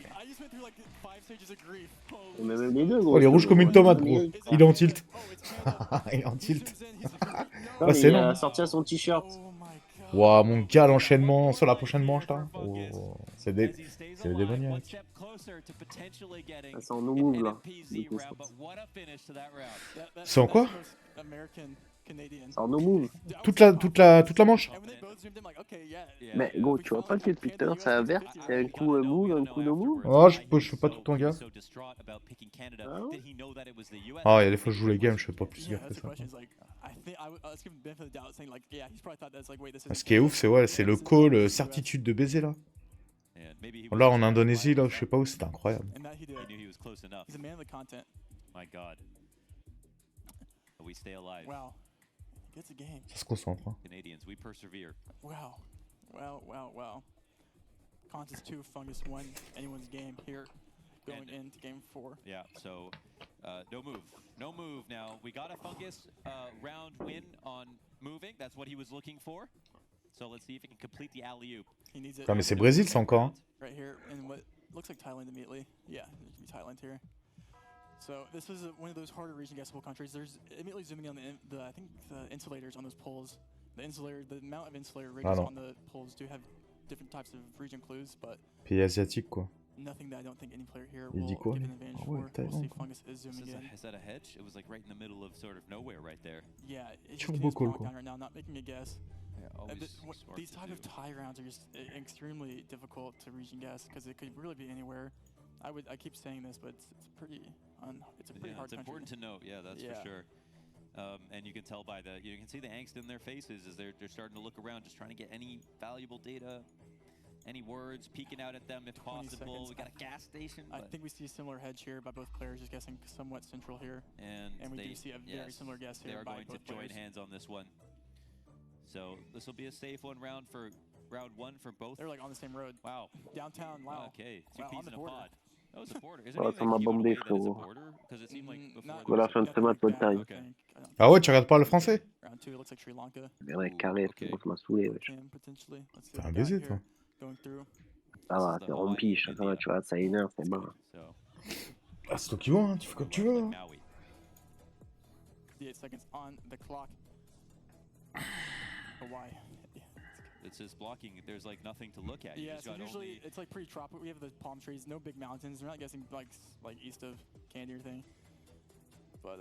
Et même les deux gros. Oh, il est rouge comme une tomate gros. Il est en tilt. Il est en tilt. Non, Oh, c'est il énorme. a sorti à son t-shirt. Waouh, mon gars, l'enchaînement sur la prochaine manche là. Oh, c'est démoniaque. C'est en no move là. C'est en quoi? C'est en no move. Toute la manche? Mais gros, tu vois pas que depuis tout à l'heure ça a vert? C'est un coup move, un coup no move? Oh, je fais pas tout le temps gaffe. Ah, il y a des fois je joue les games, je fais pas plus gaffe que ça. Ce qui est ouf, c'est le call certitude de baiser là. Là en Indonésie, là, je sais pas où, c'était incroyable. Ça se concentre. Hein. Wow. Contest 2, Fungus 1, anyone's game here. Going into game 4. Yeah, so no move now. We got a Fungus round win on moving. That's what he was looking for. So let's see if he can complete the alley-oop. Non mais c'est Brésil ça encore. Hein. Right here, and what looks like Thailand immediately. Yeah, it could be Thailand here. So this is one of those harder region guessable countries. There's immediately zooming on I think the insulators on those poles. The amount of insulator rigs on the poles do have different types of region clues, but pays asiatique quoi. Nothing that I don't think any player here Il will dit quoi? give an advantage for. We'll see Fungus is zooming in. Is that a hedge? It was like right in the middle of sort of nowhere right there. Yeah, it's just down right now, not making a guess. Yeah, these type of tie rounds are just extremely difficult to region guess because it could really be anywhere. I keep saying this, but it's pretty hard country. It's important to note. Yeah, that's for sure. And you can tell by you can see the angst in their faces as they're starting to look around, just trying to get any valuable data, any words, peeking out at them if possible. We got a gas station. I think we see a similar hedge here by both players, just guessing somewhat central here. And we do see a very similar guess here by both players. They are going to join hands on this one. So this will be a safe round for round 1 for both. They're like on the same road. Wow. Downtown, wow. Okay, two peas in a pod. That was a border. Is Oh, ça m'a bombé, frérot. Voilà, fin de ce match, bonne taille. Ah ouais, tu regardes pas le français? Mais ouais, carré, frérot, ça m'a saoulé, wesh. T'es un baiser, toi. Ça va, t'es rompiche, ça va, tu regardes ça à 1 heure, c'est bon. Ah, c'est toi qui vois, hein, tu fais comme tu veux. Hein. 8 seconds on the clock. But why? It's just blocking. There's like nothing to look at. Yeah, so usually it's like pretty tropical. We have the palm trees, no big mountains. We're not guessing like east of Candy or thing. But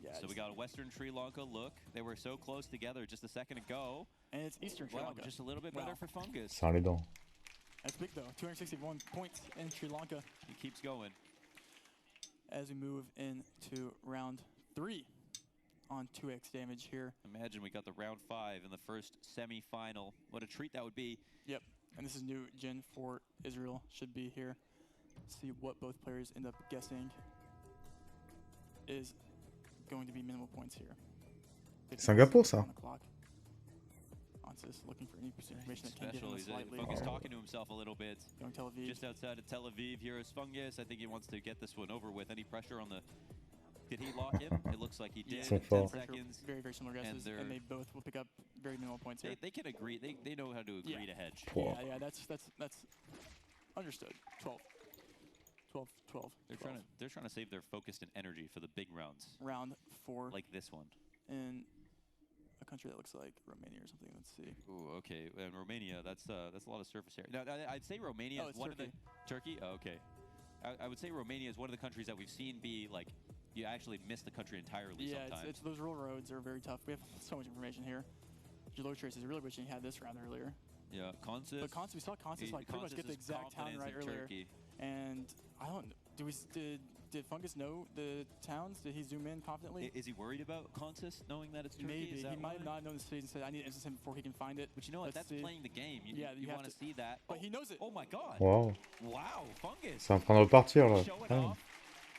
yeah. So we got a Western Sri Lanka look. They were so close together just a second ago. And it's Eastern Sri Lanka. Just a little bit better for Fungus. Sans les dents. That's big though. 261 points in Sri Lanka. He keeps going. As we move into round 3. On 2x damage here. Imagine we got the round 5 in the first semi-final. What a treat that would be. Yep, and this is new gen for Israel. Should be here. See what both players end up guessing is going to be minimal points here. Singapour, ça. Looking for any information that can get him slightly. Fungus talking to himself a little bit. Going Tel Aviv. Just outside of Tel Aviv, here is Fungus. I think he wants to get this one over with. Any pressure on the... Did he lock in? It looks like he did. 10 seconds. Very similar guesses, and they both will pick up very minimal points here. They can agree. They know how to agree to hedge. Yeah, that's understood. 12. They're trying to save their focus and energy for the big rounds. Round 4. Like this one. And a country that looks like Romania or something. Let's see. Ooh, okay. And Romania, that's a lot of surface area. Now, I'd say Romania is one of the Turkey. Oh, okay. I would say Romania is one of the countries that we've seen be like you actually miss the country entirely. Yeah, sometimes. it's those rural roads are very tough. We have so much information here. Low traces. Really wishing he had this round earlier. Yeah, Consis. But Consis, we saw Consis like pretty much get the exact town right earlier. Turkey. And I don't. Did Fungus know the towns? Did he zoom in confidently? Is he worried about Consis knowing that it's Turkey? Maybe. He might not know the cities and said, I need to instance him before he can find it. But you know what? That's playing the game. You want to see that. But he knows it. Oh my god. Wow. Wow, Fungus. C'est en train de repartir là.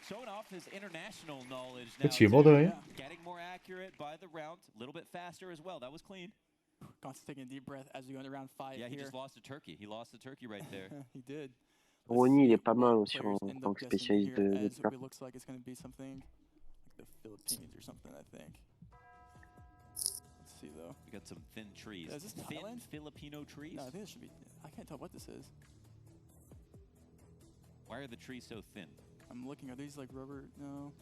Showing off his international knowledge now. Tu es mort de rire. Getting more accurate by the round. A little bit faster as well. That was clean. Consis taking a deep breath as we go into round 5. Yeah, he just lost to Turkey. He lost to Turkey right there. He did. Ronny, il est pas mal aussi en tant que spécialiste de ça. It looks like it's going to be something like the Philippines or something, I think. Let's see though. We got some thin trees. Is this thin Thailand? Filipino trees? No, I think this should be. I can't tell what this is. Why are the trees so thin? I'm looking. Are these like rubber? No.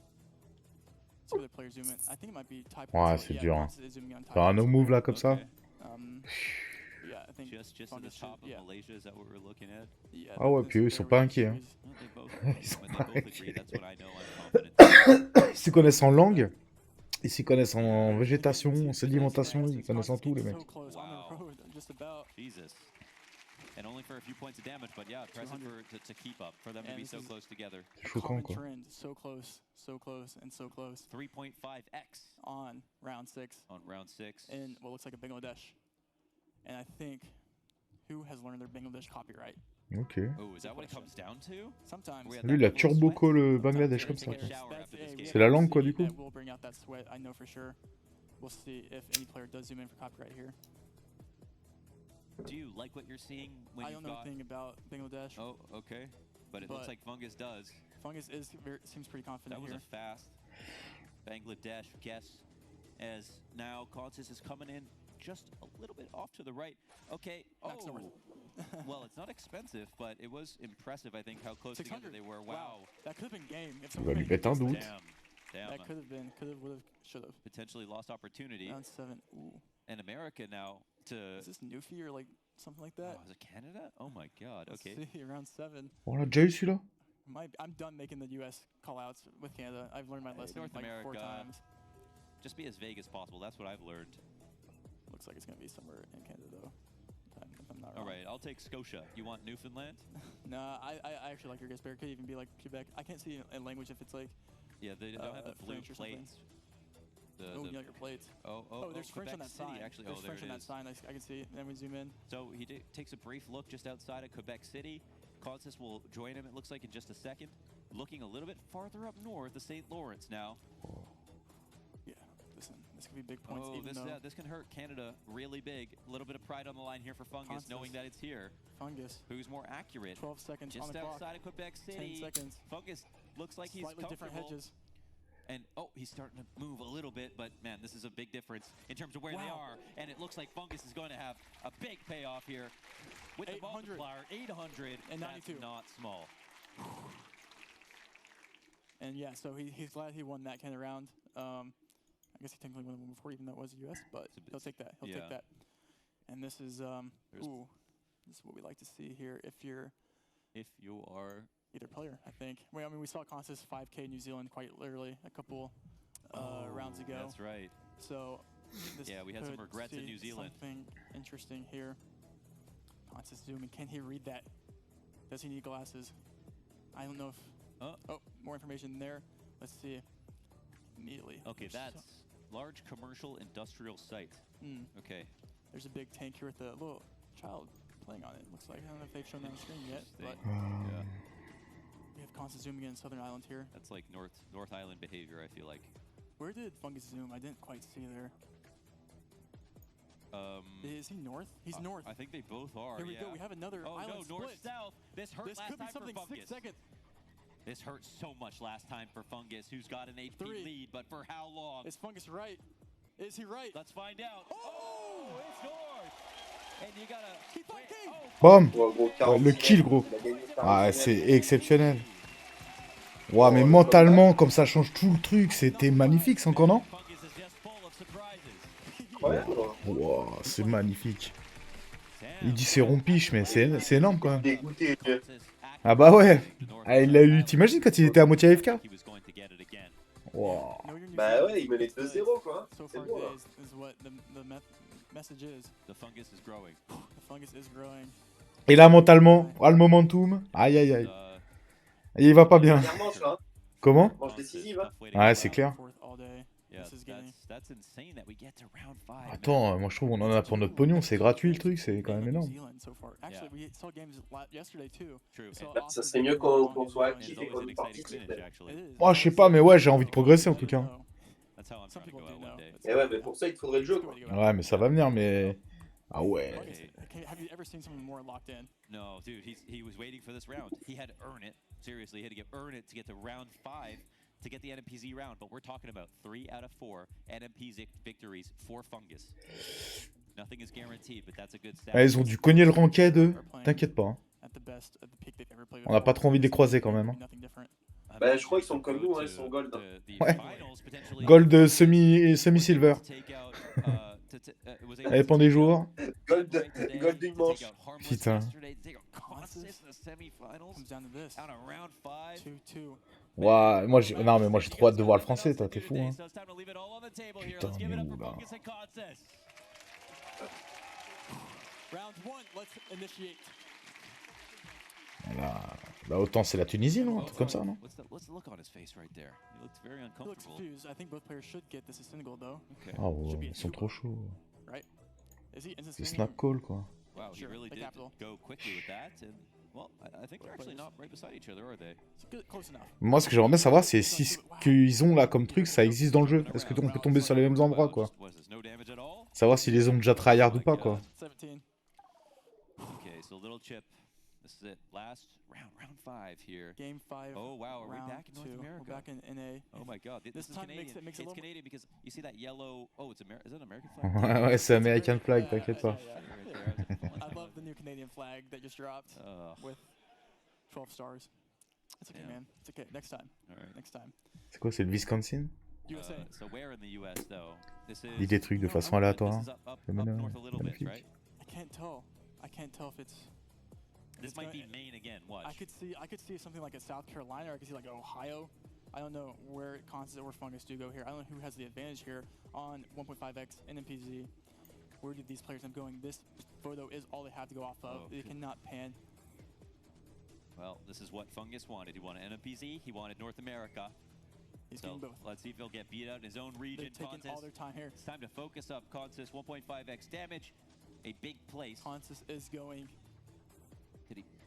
Let's see where the players zoom in. I think it might be type. Ouais, c'est dur. Hein. Faire un no move là comme ça. Yeah, I think just at the top of Malaysia, is that what we're looking at? Yeah, ah ouais, puis eux, ils sont pas inquiets. Hein. Ils sont pas inquiets. Ils s'y connaissent en langue, ils s'y connaissent en végétation, en sédimentation, ils connaissent en tout, les mecs. Wow. Jesus. And only for a few points of damage, but yeah, impressive to keep up, for them to be so close together. C'est choquant, quoi. So close, and so close. 3.5x on round 6. On round 6. In what looks like a Bangladesh. And I think who has learned their Bangladesh copyright? Ok. Oh, is that what it comes down to? Sometimes. Lui, il a turbo call le Bangladesh comme ça. C'est la langue, quoi, du coup. We'll bring out that sweat, I know for sure. We'll see if any player does zoom in for copyright here. Do you like what you're seeing when I don't know anything about Bangladesh. Oh, okay. But it looks like Fungus does. Fungus seems pretty confident here. That was a fast Bangladesh guess, as now Consis is coming in just a little bit off to the right. Okay. Oh. Well, it's not expensive, but it was impressive, I think, how close together they were. Wow. That could have been game. Il va lui mettre un doute. Damn. That could have been. Could have, would have, should have. Potentially lost opportunity. Round 7. Ooh. And America now to... Is this Newfie or like something like that? Oh, is it Canada? Oh my god, okay. Let's see, round 7. On l'a déjà eu celui-là? I'm done making the US call-outs with Canada. I've learned my lesson North like America, 4 times. Just be as vague as possible. That's what I've learned. Looks like it's going to be somewhere in Canada, though. If I'm not wrong. All right, I'll take Scotia. You want Newfoundland? Nah, I actually like your guess better. It could even be like Quebec. I can't see a language if it's like... Yeah, they don't have the blue plates. Oh, you got your plates. Oh, there's French on that sign. Actually, there's French on that sign. I can see it. And then we zoom in. So he takes a brief look just outside of Quebec City. Consis will join him, it looks like, in just a second. Looking a little bit farther up north, the St. Lawrence now. Yeah, listen, this could be big points. Oh, this can hurt Canada really big. A little bit of pride on the line here for Fungus, knowing that it's here. Fungus. Who's more accurate? 12 seconds just on the clock. Just outside of Quebec City. 10 seconds. Fungus looks like Slightly he's comfortable. different hedges. And, he's starting to move a little bit, but, man, this is a big difference in terms of where they are. And it looks like Fungus is going to have a big payoff here with the multiplier, 800. And 92. That's not small. And, yeah, so he's glad he won that kind of round. I guess he technically won one before, even though it was the U.S., but he'll take that. He'll take that. And this is, this is what we like to see here if you are... either player, I think. I mean, we saw Consis 5K New Zealand quite literally a couple rounds ago. That's right. So, we had some regrets in New Zealand. Something interesting here. Consis zooming. Can he read that? Does he need glasses? I don't know if... more information there. Let's see. Immediately. Okay, that's large commercial industrial site. Okay. There's a big tank here with a little child playing on it. Looks like. I don't know if they've shown that on the screen yet, but... yeah. We have Consis zooming in Southern Island here. That's like North Island behavior, I feel like. Where did Fungus zoom? I didn't quite see there. Is he north? He's north. I think they both are. Here we go. We have another island split. North-south. This hurt last could be time something for Fungus. 6 seconds. This hurt so much last time for Fungus, who's got an HP lead, but for how long? Is Fungus right? Is he right? Let's find out. Oh, it's north. And you gotta keep on Bam! Le kill, gros. Ah, c'est exceptionnel. Ouah, mais mentalement, comme ça change tout le truc, c'était magnifique, c'est encore non? incroyable. Wow, c'est magnifique. Il dit c'est rompiche, mais c'est énorme quand même. Dégoûté. Ah bah ouais. Ah, il l'a eu, t'imagines quand il était à moitié AFK? Wow. Bah ouais, il menait 2-0 quoi. C'est beau là. Et là, mentalement, ah, le momentum. Aïe aïe aïe. Il va pas bien. Dernière manche là. Comment? Manche décisive. Hein. Ouais, c'est clair. Attends, moi je trouve qu'on en a pour notre pognon, c'est gratuit le truc, c'est quand même énorme. Bah, ça serait mieux qu'on soit actif et qu'on y participe. Moi je sais pas, mais ouais, j'ai envie de progresser en tout cas. Et ouais, mais pour ça il te faudrait le jeu quoi. Ouais, mais ça va venir, mais... Ah ouais. No, dude, he was waiting for this round. He had to earn it. Seriously, he had to earn it to get to round 5 to get the NMPZ round. But we're talking about 3 out of 4 NMPZ victories for Fungus. Nothing is guaranteed, but that's a good stat. Ah, ils ont dû cogner le ranked, eux. T'inquiète pas. Hein. On a pas trop envie de les croiser quand même. Hein. Bah, je crois qu'ils sont comme nous, hein, ils sont gold. Ouais. Gold semi-silver. Ça dépend des jours. Gold d'une manche. Putain. Ouah, moi j'ai... Non mais moi j'ai trop hâte de voir le français, toi, t'es fou, hein. Putain, mais où, là? Là, autant c'est la Tunisie, non? Un truc comme ça, non? Ah ouais, ils sont trop chauds. C'est snap call, quoi. Wow, he really did go quickly with that, and well, I think they're actually not right beside each other, are they? Moi, ce que j'aimerais bien savoir, c'est si ce qu'ils ont là comme truc, ça existe dans le jeu. Est-ce qu'on peut tomber sur les mêmes endroits, quoi? Savoir s'ils les ont déjà tryhard ou pas, quoi. Okay, so little chip. This is it. Last round 5 here. Game 5. Oh wow, are we back in North America? We're back in NA. Oh my God, this is Canadian. It's Canadian because you see that yellow. Oh, is it an American flag? Ouais, ouais, c'est American flag, t'inquiète pas. I love the new Canadian flag that just dropped with 12 stars. It's okay, man. It's okay. Next time. All right. Next time. C'est quoi, c'est le Wisconsin? So where in the US though? This is. Dit des trucs de façon aléatoire. C'est north a little bit, magnifique. right? I can't tell. I can't tell if it's. This might be Maine again. Watch. I could see something like a South Carolina, or I could see like Ohio. I don't know where Constance or Fungus do go here. I don't know who has the advantage here on 1.5x NMPZ. Where do these players end up going? This photo is all they have to go off of. They cannot pan. Well, this is what Fungus wanted. He wanted NMPZ. He wanted North America. He's doing both. Let's see if he'll get beat out in his own region. They're taking all their time here. It's time to focus up. Constance 1.5x damage. A big place. Constance is going.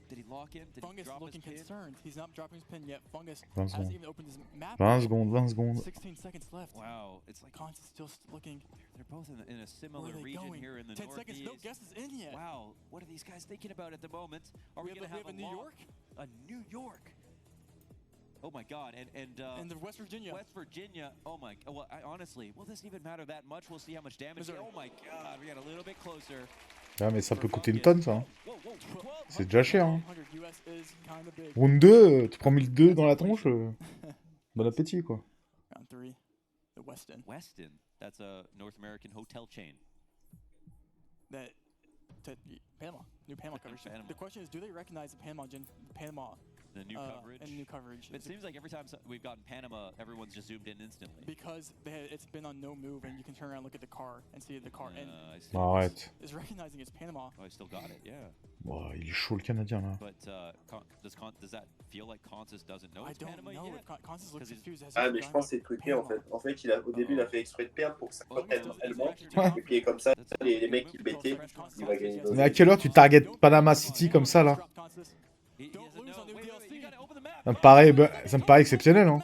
Did he lock in? Did Fungus he drop looking his pin? concerned. He's not dropping his pin yet. Fungus 20 hasn't even opened his map. 20 secondes, 20 secondes. 16 seconds left. Wow, it's like Constance still looking. They're both in a similar region going? here in the 10 northeast. seconds, no guesses in yet. Wow, what are these guys thinking about at the moment? Are we going to have a New York? A New York. Oh my God, and the West Virginia. West Virginia. Oh my. Well, honestly, will this even matter that much? We'll see how much damage. Oh my God, we got a little bit closer. Ah, mais ça peut coûter une tonne, ça. Hein. C'est déjà cher. Hein. Round 2, tu prends 1002 dans la tronche. Bon appétit, quoi. Round 3, the Westin. Westin. That's a North American hotel chain. That Panama, new Panama coverage. The question is, do they recognize the Panama the new coverage? And new coverage. It seems like every time we've gotten Panama, everyone's just zoomed in instantly. Because it's been on no move, and you can turn around and look at the car and see the car. And arrête. Is recognizing it's Panama. Oh, I still got it, yeah. Wow, il est chaud le Canadien là. But does that feel like Constance doesn't know it's Panama yet? Constance looks confused. Ah, mais je pense que c'est truqué en fait. En fait, au début, il a fait exprès de perdre pour que ça cote elle monte. Et puis comme ça, les mecs qui bêtaient, il va gagner. Mais à quelle heure tu targetes Panama City comme ça là? Ça me paraît exceptionnel, hein.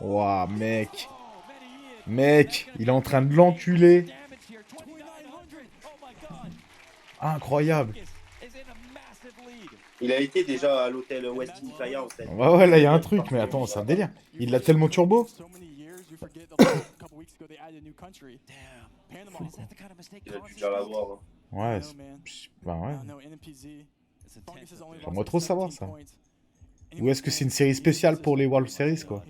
Waouh, mec. Mec, il est en train de l'enculer. Incroyable. Il a été déjà à l'hôtel Westin Playa en fait. Ouais, ouais, là il y a un truc, mais attends, c'est un délire. Il l'a tellement turbo. Il a dû déjà l'avoir. Ouais, bah ouais. J'aimerais trop savoir ça. Ou est-ce que c'est une série spéciale pour les World Series, quoi?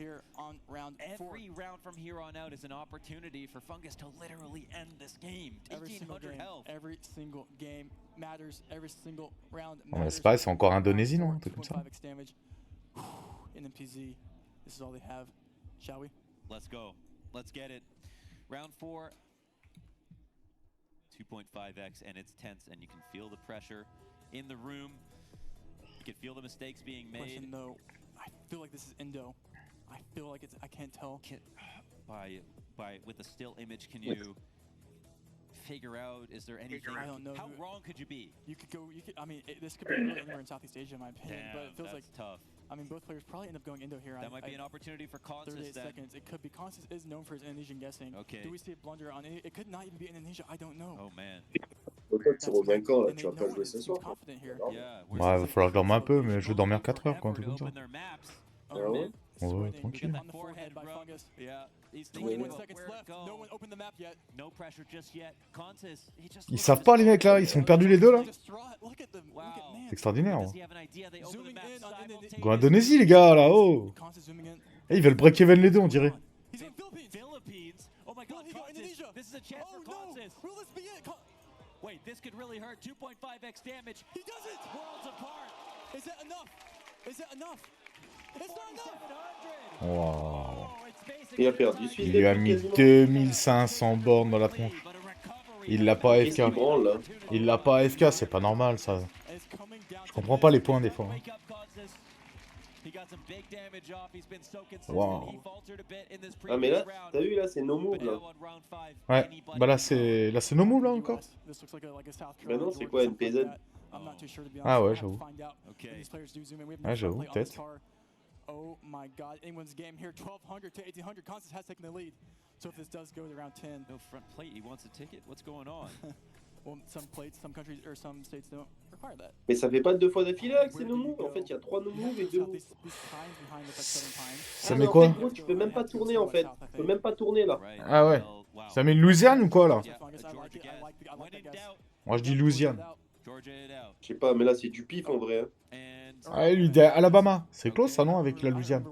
Every round from here on out is an opportunity for Fungus to literally end this game. 1800 health. Every single game matters. Every single round Ouais, matters. c'est pareil, c'est encore Indonésie, non? Un truc comme ça. NMPZ, this is all they have. Shall we? Let's go. Let's get it. Round 4. 2.5x, and it's tense, and you can feel the pressure in the room. You can feel the mistakes being made. Question though, I feel like this is Indo. I feel like it's. I can't tell. With the still image, can you figure out? Is there anything? I don't know. How wrong could you be? You could go. You could. I mean, this could be really anywhere in Southeast Asia, in my opinion. Damn, but it feels like tough. I mean, both players probably end up going Indo here. That might be an opportunity for Consis 38 then. seconds. It could be. Consis is known for his Indonesian guessing. Okay. Do we see a blunder on it? It could not even be Indonesia. I don't know. Oh man. Peut-être tu reviens quand là? Tu vas pas jouer ce soir. Ouais, va falloir que je dorme un peu, mais je vais dormir 4 heures, quoi, un truc comme ça. Ah ouais? Ouais, tranquille. Ils savent pas, les mecs, là. Ils sont perdus, les deux, là. C'est extraordinaire. Go Indonésie, les gars, là, oh. Eh, ils veulent break even les deux, on dirait. Wait, this could really hurt. 2.5x damage. He does it! Worlds apart. Is that enough? Is that enough? It's not enough! Wow. Il a perdu. Il lui a mis 2500 bornes dans la tronche. Il l'a pas AFK. Il l'a pas AFK, c'est pas normal, ça. Je comprends pas les points, des fois. Wow. Ah mais là, t'as vu là, c'est no move là. Ouais, bah là c'est no move là encore. Bah non, c'est quoi NPZ? Ah ouais, j'avoue. Ouais, j'avoue, peut-être. Oh my god, anyone's game here, 1200 to 1800, Consis has taken the lead. So if this does go to round 10. No front plate, he wants a ticket, what's going on? Well, some plates, some countries, or some states don't require that. Mais ça fait pas 2 fois d'affilée là que c'est no move. En fait, il y a 3 no move et 2 moves. Ça met quoi? Tu peux même pas tourner en fait. Tu peux même pas tourner là. Ah ouais. Ça met une Louisiane ou quoi là? Moi je dis Louisiane. Je sais pas, mais là c'est du pif en vrai. Ah, lui, il est Alabama. C'est close ça non avec la Louisiane?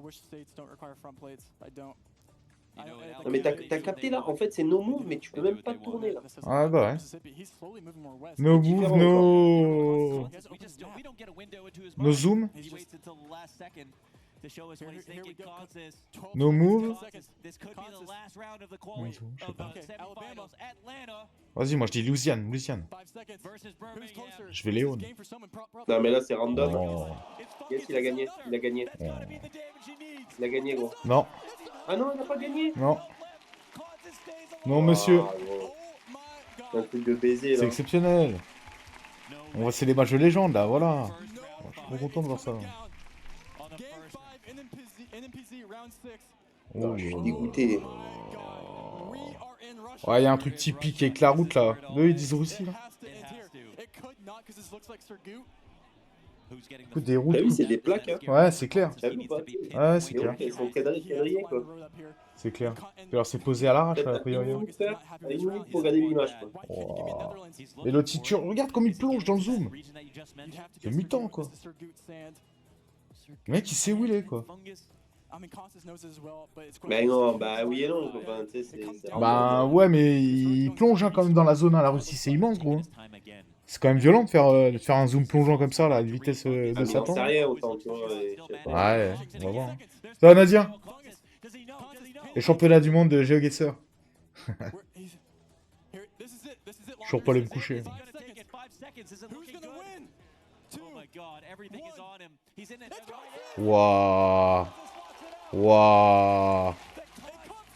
Non mais t'as capté là, en fait c'est no move mais tu peux même pas tourner là. Ah bah ouais. No move, no... No zoom. No move. Vas-y, moi je dis Louisiane, Louisiane. Je vais Léon. Non mais là c'est random. Oh. Yes, il a gagné, il a gagné. Oh. Il a gagné gros. Non. Ah non, il n'a pas gagné. Non. Non monsieur. C'est un truc de baiser là. C'est exceptionnel. On va c'est les matchs de légende là, voilà. Je suis trop content de voir ça. Oh, je suis dégoûté. Ouais, il y a un truc typique avec la route là. Eux ils disent Russie là. Écoute, des routes. Ah oui, c'est des plaques. Hein. Ouais, c'est clair. Ouais, c'est clair. Ils sont quadrillés quoi. C'est clair. Alors c'est posé à l'arrache là, a priori. Une minute pour regarder l'image quoi. Wow. Et l'autre, tu regarde comme il plonge dans le zoom. C'est mutant quoi. Le mec il sait où il est quoi. Mais non, bah oui et non. Enfin, c'est bah ouais, mais il plonge hein, quand même dans la zone. Hein. La Russie c'est immense gros. Hein. C'est quand même violent de faire un zoom plongeant comme ça là, à une vitesse de Satan. Rien, autant, tu vois, ouais, on va voir. Hein. Ça va Nadia? Les championnats du monde de GeoGuessr. Je suis pas allé me coucher. Waouh. Waouh.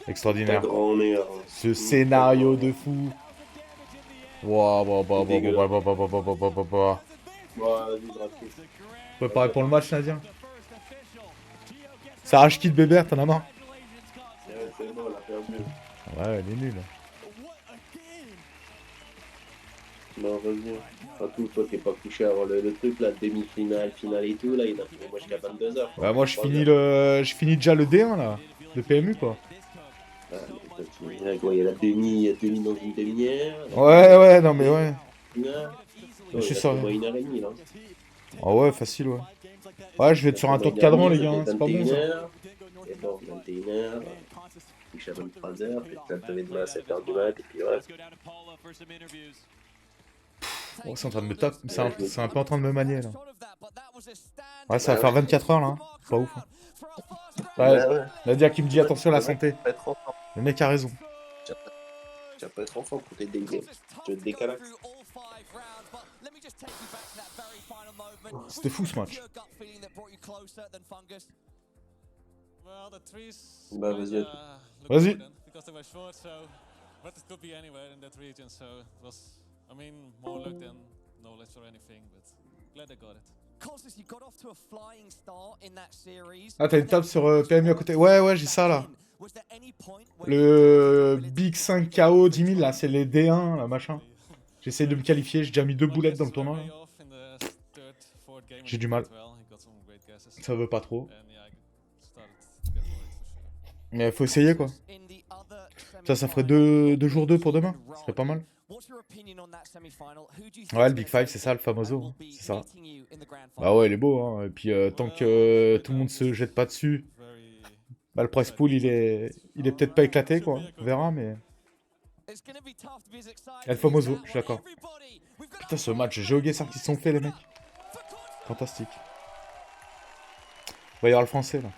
Extraordinaire. Ce scénario de fou. Waouh, préparé pour le match, Nadia. Ça arrache qui de Bébert, t'en as marre? C'est bon, on a perdu. Ouais, elle est nulle. Non, vas-y. Surtout, toi qui n'es pas couché avant le truc, là, demi-finale, finale et tout, là, il a fait moi jusqu'à 22h. Bah, moi, je finis déjà le D1, là. Le PMU, quoi. Ah, il y a la demi dans une demi-heure. Ouais, non, mais ouais. Finale. Je suis sorti. Moi, 1h30, là. Oh ouais, facile, ouais. Ouais, je vais être sur un tour de cadran, les gars, hein, c'est pas bon, ça. 21h. Et bon, 21h. Puis à 23h. Puis peut-être demain à 7h du mat. Et puis voilà. Oh, c'est en train de me taper. C'est un peu en train de me manier, là. Ouais, ça va faire 24 heures, là. Hein. C'est pas ouf. Hein. Ouais, Nadia qui me dit attention à la santé. Le mec a raison. Tu vas pas être enfant pour tes dégâts. Je te décale. C'était fou ce match. Bah vas-y. Vas-y. But it could be anywhere in that region, so it was, I mean, more luck than knowledge or anything, but glad I got it. Ah, t'as une table sur PMU à côté. Ouais, j'ai ça là. Le Big 5 KO 10 000 là, c'est les D1, là, machin. J'essaie de me qualifier, j'ai déjà mis 2 boulettes dans le tournoi. J'ai du mal. Ça veut pas trop. Mais faut essayer quoi. Ça ferait 2 jours 2 pour demain. Ce serait pas mal. Ouais, le Big 5, c'est ça, le famoso. Hein. C'est ça. Bah ouais, il est beau. Hein. Et puis, tant que tout le monde se jette pas dessus, bah, le price pool, il est peut-être pas éclaté, quoi. On verra, mais... Et le famoso, je suis d'accord. Putain, ce match GeoGuessr qui se sont fait, les mecs. Fantastique. Il va y avoir le français, là.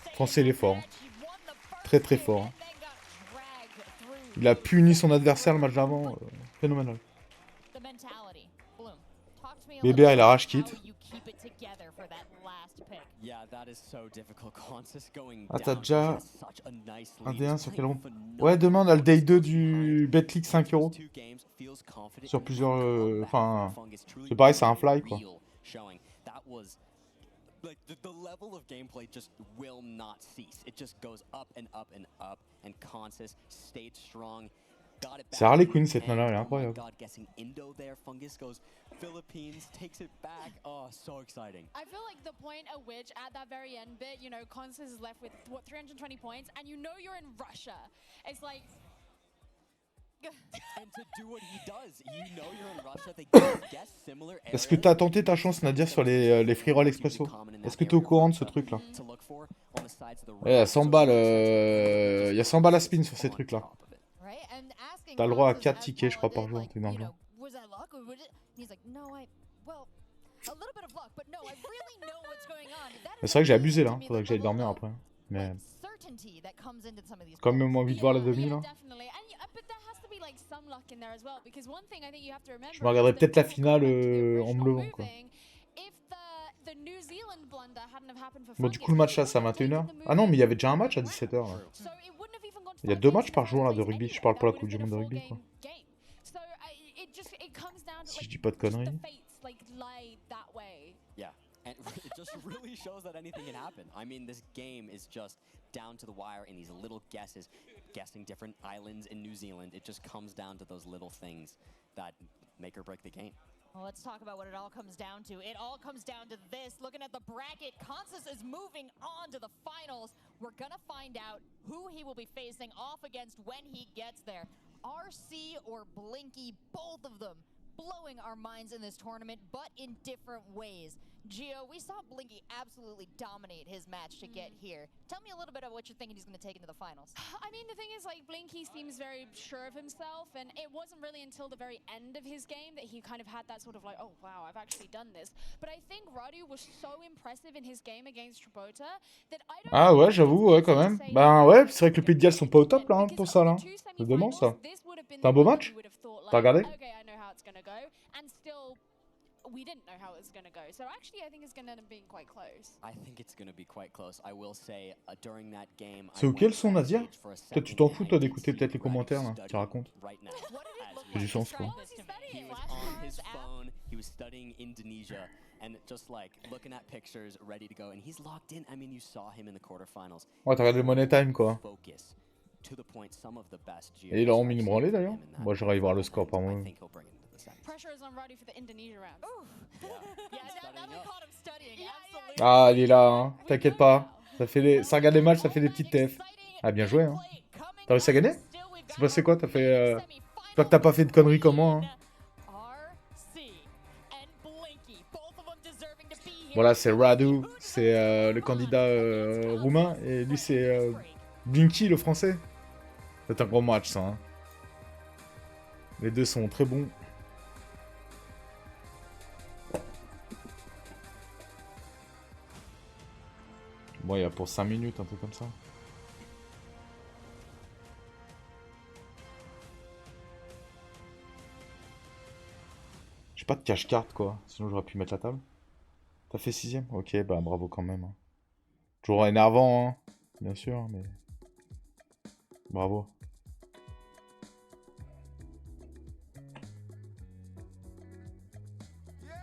Le français, il est fort. Hein. Très très fort. Hein. Il a puni son adversaire le match d'avant. Phénoménal. Bébert, il a rage kit. Ah, t'as déjà un D1 sur quel rond? Ouais, demain on a le Day 2 du BetClick 5 €. Sur plusieurs... Enfin... c'est pareil, c'est un fly quoi. Like the level of gameplay just will not cease. It just goes up and up and up, and Consis stayed strong. C'est Harley Quinn cette nana, elle est incroyable. God, guessing Indo there, Fungus goes Philippines, takes it back. Oh, so exciting. I feel like the point at which, at that very end bit, you know, Consis is left with, what, 320 points, and you know you're in Russia. It's like... And to do what he does, you know you're in Russia, they guess similar areas. Est-ce que t'as tenté ta chance, Nadia, sur les free roll expresso? Est-ce que t'es au courant de ce truc là? Il y a 100 balles, il y a 100 balles à spin sur ces trucs là. T'as le droit à 4 tickets, je crois, par jour. T'es dans le genre. C'est vrai que j'ai abusé là, faudrait que j'aille dormir après. Mais... quand même envie de voir la demi là. Je me regarderai peut-être la finale en me levant quoi. Bon du coup le match là c'est à 21h. Ah non mais il y avait déjà un match à 17h là. Il y a 2 matchs par jour là de rugby, je parle pour la Coupe du Monde de rugby quoi. Si je dis pas de conneries. Yeah, and it just really shows that anything can happen. I mean, this game is just down to the wire in these little guesses, guessing different islands in New Zealand. It just comes down to those little things that make or break the game. Well, let's talk about what it all comes down to. It all comes down to this. Looking at the bracket, Consis is moving on to the finals. We're gonna find out who he will be facing off against when he gets there. RC or Blinky, both of them blowing our minds in this tournament, but in different ways. Gio, we saw Blinky absolutely dominate his match to get here. Tell me a little bit of what you're thinking he's going to take into the finals. I mean, the thing is, like, Blinky seems very sure of himself, and it wasn't really until the very end of his game that he kind of had that sort of like, oh, wow, I've actually done this. But I think Radu was so impressive in his game against Tribota that I don't... Ah ouais, j'avoue, ouais, quand même. Ben ouais, c'est vrai que le Pays de Galles sont pas au top là, hein, pour ça là. C'est dément ça. C'est un beau match? T'as regardé? Okay, I know how it's gonna go, and still... we didn't know how it was going to go. So actually, I think it's going to be quite close. I think it's going to be quite close. I will say, during that game... C'est ok le son, Nadia? Peut-être tu t'en fous, toi, d'écouter peut-être les commentaires, là, qui racontent. C'est du sens, quoi. He was on his phone, he was studying Indonesia, and just like, looking at pictures, ready to go, and he's locked in. I mean, you saw him in the quarterfinals. Ouais, t'as regardé le Money Time, quoi. To the point, some of the best... Et ils leur ont mis une branlée, d'ailleurs? Moi, j'aurais y voir le score par moi. Pressure is on Radu for the Indonesia round. Ah, il est là, hein. T'inquiète pas. Ça regarde les matchs, ça fait des petites TF. Ah, bien joué, hein. T'as réussi à gagner? C'est passé quoi? T'as fait J'espère que t'as pas fait de conneries comme moi. Hein. Voilà, c'est Radu, c'est le candidat roumain, et lui c'est Blinky, le français. C'est un gros match, ça. Hein. Les deux sont très bons. Bon, il y a pour 5 minutes, un truc comme ça. J'ai pas de cache-carte, quoi. Sinon, j'aurais pu mettre la table. T'as fait 6ème? Ok, bah bravo quand même. Hein. Toujours énervant, hein. Bien sûr, mais... Bravo.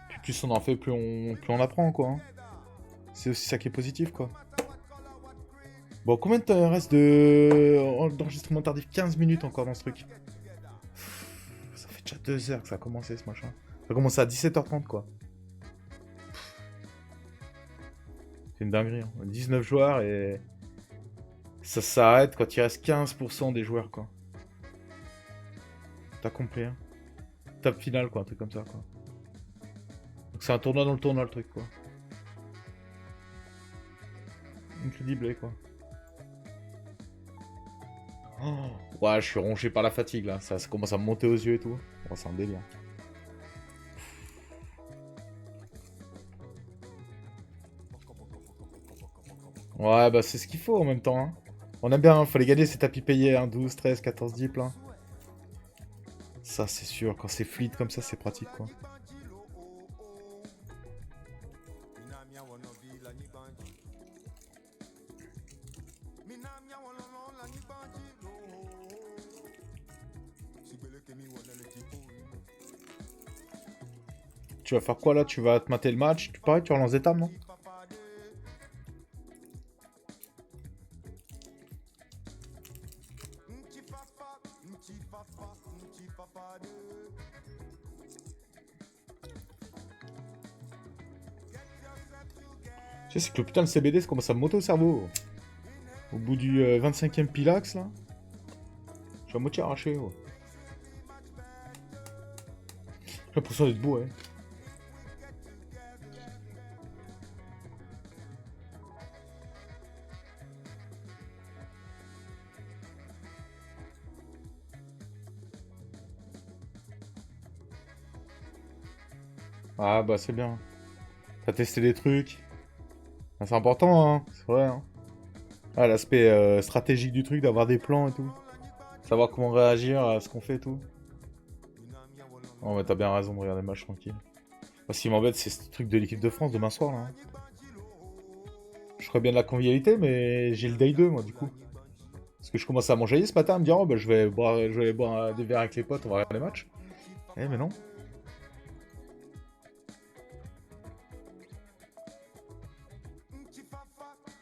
Puis plus on en fait, plus on apprend, quoi. Hein. C'est aussi ça qui est positif, quoi. Bon, combien de temps reste d'enregistrement tardif? 15 minutes encore dans ce truc. Ça fait déjà 2 heures que ça a commencé, ce machin. Ça a commencé à 17h30, quoi. C'est une dinguerie. Hein. 19 joueurs et... Ça s'arrête quand il reste 15% des joueurs, quoi. T'as compris, hein. Top finale, quoi, un truc comme ça, quoi. Donc c'est un tournoi dans le tournoi, le truc, quoi. Incredible, quoi. Oh, ouais, je suis ronché par la fatigue, là. Ça commence à me monter aux yeux et tout. Oh, c'est un délire. Ouais, bah c'est ce qu'il faut en même temps. Hein. On aime bien, hein, fallait gagner ces tapis payés, hein, 12, 13, 14 dips là. Ça c'est sûr, quand c'est fluide comme ça, c'est pratique quoi. Tu vas faire quoi là? Tu vas te mater le match? Pareil, tu relances des tables, non? Tu sais, c'est que le putain de CBD, ça commence à me monter au cerveau. Au bout du 25e pilax, là. Je suis à moitié arraché, ouais. J'ai l'impression d'être beau, ouais. Ah bah c'est bien. T'as testé des trucs. Ah, c'est important, hein. C'est vrai, hein. Ah, l'aspect stratégique du truc, d'avoir des plans et tout. Savoir comment réagir à ce qu'on fait et tout. Oh mais t'as bien raison de regarder le match tranquille. Moi, ce qui m'embête, c'est ce truc de l'équipe de France demain soir, là. Hein. Je ferais bien de la convivialité, mais j'ai le day 2, moi, du coup. Parce que je commence à m'enjailler ce matin, à me dire, oh bah je vais aller boire des verres avec les potes, on va regarder les matchs. Eh mais non.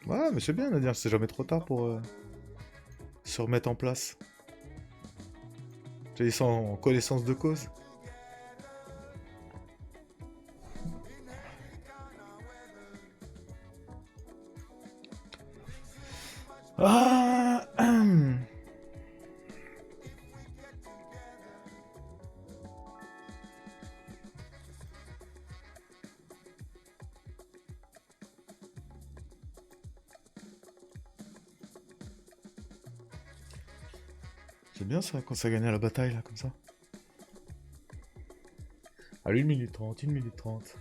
Ouais, mais c'est bien, Nadia, c'est jamais trop tard pour se remettre en place. Tu dis en connaissance de cause. Ah C'est bien ça, quand ça gagne à la bataille, là, comme ça. Allez, 1 minute 30, 1 minute 30.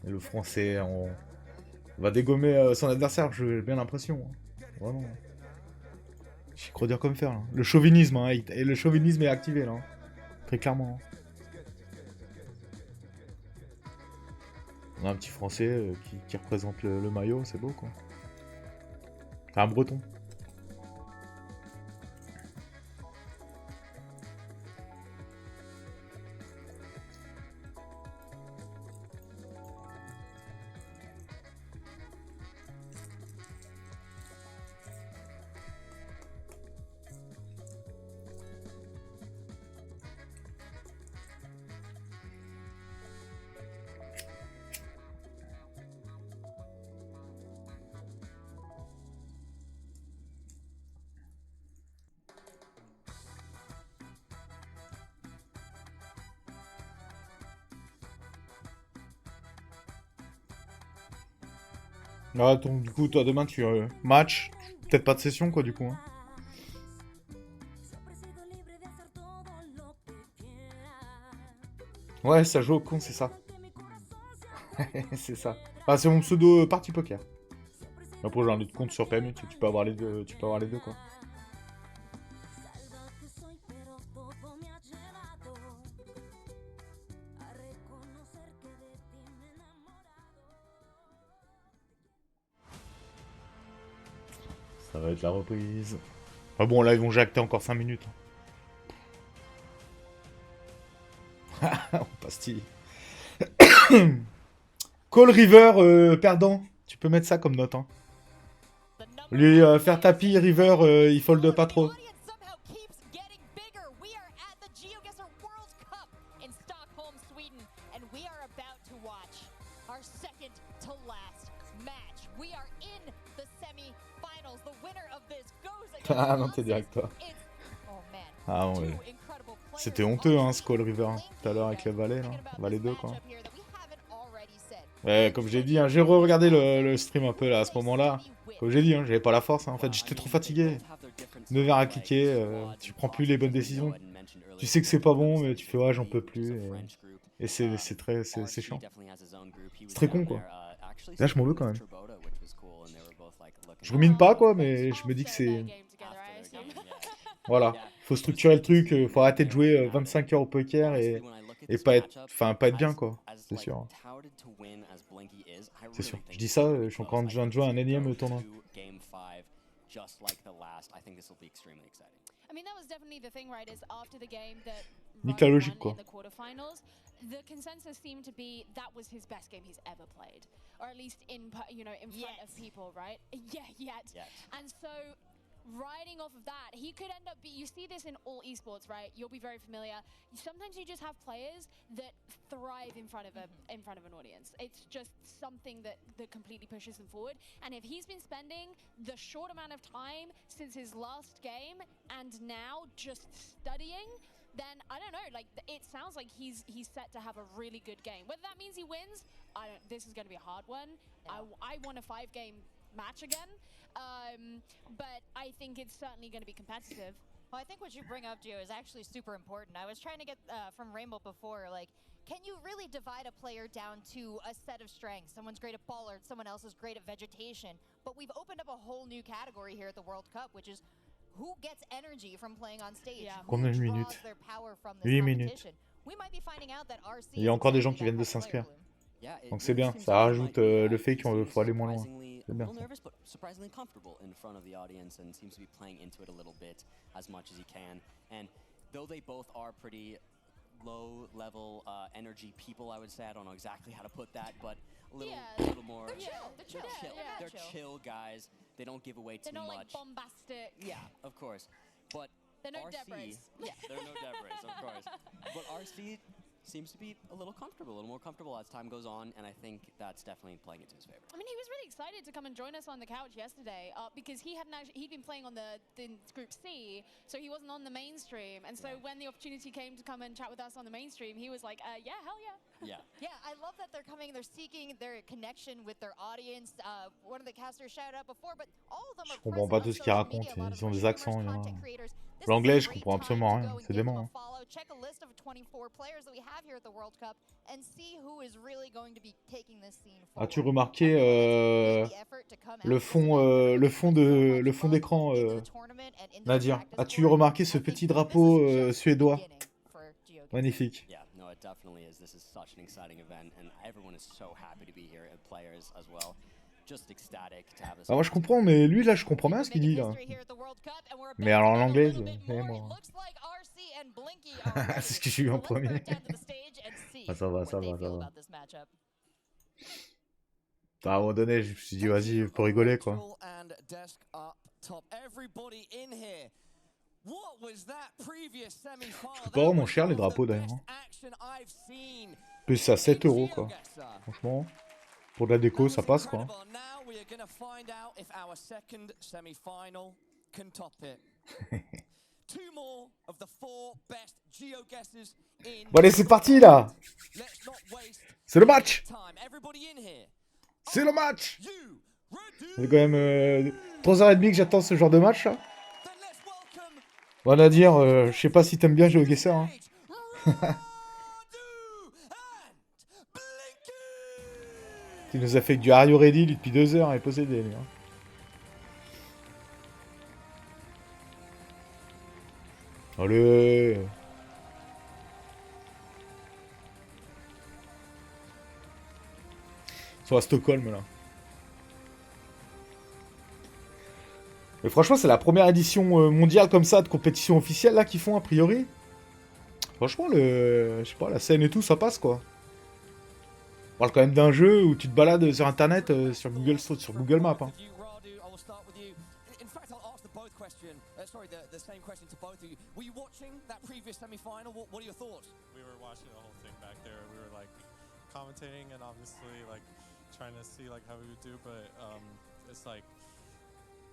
Et le français, on va dégommer son adversaire, j'ai bien l'impression. Hein. Vraiment. J'y crois dire comme faire, là. Le chauvinisme, hein, et le chauvinisme est activé, là. Hein. Très clairement. Hein. On a un petit français qui représente le maillot, c'est beau, quoi. C'est un breton. Ah, donc du coup, toi, demain, tu match. Peut-être pas de session, quoi, du coup. Hein. Ouais, ça joue au con, c'est ça. C'est ça. Enfin, c'est mon pseudo party poker. Après, j'ai un autre compte sur PMU, tu peux avoir les deux, quoi. Ça va être la reprise. Ah bon, là, ils vont jacter encore 5 minutes. On pastille. Call River perdant. Tu peux mettre ça comme note. Hein. Lui faire tapis, River, il fold pas trop. Ah non, t'es direct toi. Ah ouais. C'était honteux, hein, ce Call River, hein, tout à l'heure avec le valet, là. Valet 2, quoi. Ouais, comme j'ai dit, hein, j'ai re-regardé le stream un peu, là, à ce moment-là. Comme j'ai dit, hein, j'avais pas la force, hein. En fait, j'étais trop fatigué. 9 heures à cliquer, tu prends plus les bonnes décisions. Tu sais que c'est pas bon, mais tu fais, ouais, j'en peux plus. Et c'est chiant. C'est très con, quoi. Là, je m'en veux, quand même. Je rumine pas, quoi, mais je me dis que c'est... Voilà. Faut structurer le truc, faut arrêter de jouer 25 heures au poker et pas être bien, quoi. C'est sûr. C'est sûr. Je dis ça, je suis encore en train de jouer un énième tournoi. Nique la logique, quoi. The consensus seemed to be that was his best game he's ever played, or at least in front of people, right? Yeah, yet. And so riding off of that, he could end up you see this in all esports, right? You'll be very familiar. Sometimes you just have players that thrive in front of an audience. It's just something that completely pushes them forward. And if he's been spending the short amount of time since his last game and now just studying, then I don't know, like it sounds like he's set to have a really good game. Whether that means he wins, this is going to be a hard one. Yeah. I won a 5-game match again, but I think it's certainly going to be competitive. Well, I think what you bring up, Gio, is actually super important. I was trying to get from Rainbow before, like, can you really divide a player down to a set of strengths? Someone's great at bollard, someone else is great at vegetation. But we've opened up a whole new category here at the World Cup, which is who gets energy from playing on stage? Combien de minutes? 8 minutes. Il y a encore des gens qui viennent de s'inscrire. Donc c'est bien, ça rajoute le fait qu'il faut aller moins loin. C'est bien. Surprisingly comfortable in front of the audience and seems to be playing into it a little bit as much as he can. And though they both are pretty low level energy people, I would say, I don't know exactly how to put that, but a little more. They're chill guys. They don't give away too much. They're not like bombastic. Yeah, of course. But they're no RC, Debras. Yeah, they're no Debras, of course. But RC seems to be a little more comfortable as time goes on, and I think that's definitely playing it to his favor. I mean, he was really excited to come and join us on the couch yesterday because he'd been playing on the Group C, so he wasn't on the mainstream. And so when the opportunity came to come and chat with us on the mainstream, he was like, yeah, hell yeah. Yeah. Yeah, I love that they're coming, they're seeking their connection with their audience. One of the casters shouted out before, but all of them are Je comprends pas tout ce qu'ils racontent, ils ont des accents, il y en a. L'anglais, je comprends absolument rien, c'est dément. Hein. Check a list of 24 players that we have here at the World Cup and see who is really going to be taking this scene forward. As-tu remarqué le fond d'écran, Nadia? As-tu remarqué ce petit drapeau suédois? Magnifique. Yeah, no, it definitely is. This is such an exciting event, and everyone is so happy to be here, and players as well. Just ecstatic to have this. Ah, moi je comprends, mais lui là je comprends bien ce qu'il dit là. Mais alors l'anglais, moi. C'est ce que j'ai eu en premier. Ah, ça va. À un moment donné, je me suis dit, vas-y, pour rigoler quoi. C'est pas vraiment cher les drapeaux d'ailleurs. Plus à 7 € quoi. Franchement, pour de la déco, ça passe quoi. Bon allez, c'est parti là. C'est le match. C'est le match. Ça fait quand même 3h30 que j'attends ce genre de match, là. On va dire, je sais pas si t'aimes bien GeoGuessr, hein. Il nous a fait que du Are You Ready depuis 2 heures et possédé, lui, hein. Allez. Ils sont à Stockholm, là. Mais franchement, c'est la première édition mondiale comme ça, de compétition officielle, là, qu'ils font, a priori. Franchement, je sais pas, la scène et tout, ça passe, quoi. On parle quand même d'un jeu où tu te balades sur Internet, sur Google Maps, hein. Sorry, the same question to both of you. Were you watching that previous semi-final? What are your thoughts? We were watching the whole thing back there. We were like commentating and obviously like trying to see like how we would do, but it's like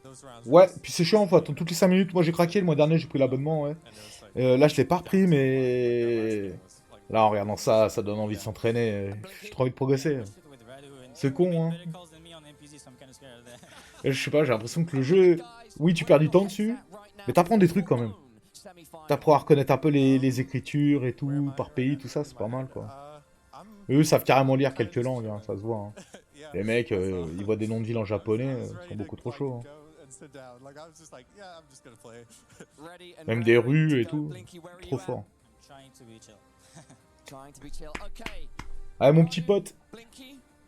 those rounds. Ouais, puis c'est chiant, en fait, toutes les 5 minutes. Moi j'ai craqué le mois dernier, j'ai pris l'abonnement, ouais. Là je l'ai pas repris, mais là en regardant ça, ça donne envie de s'entraîner. J'ai trop envie de progresser. C'est con, hein. Et je sais pas, j'ai l'impression que le jeu, oui, tu perds du temps dessus, mais t'apprends des trucs quand même. T'apprends à reconnaître un peu les écritures et tout, par pays, tout ça, c'est pas mal, quoi. Et eux savent carrément lire quelques langues, hein, ça se voit, hein. Les mecs, ils voient des noms de villes en japonais, ils sont beaucoup trop chauds, hein. Même des rues et tout, trop fort. Allez, mon petit pote.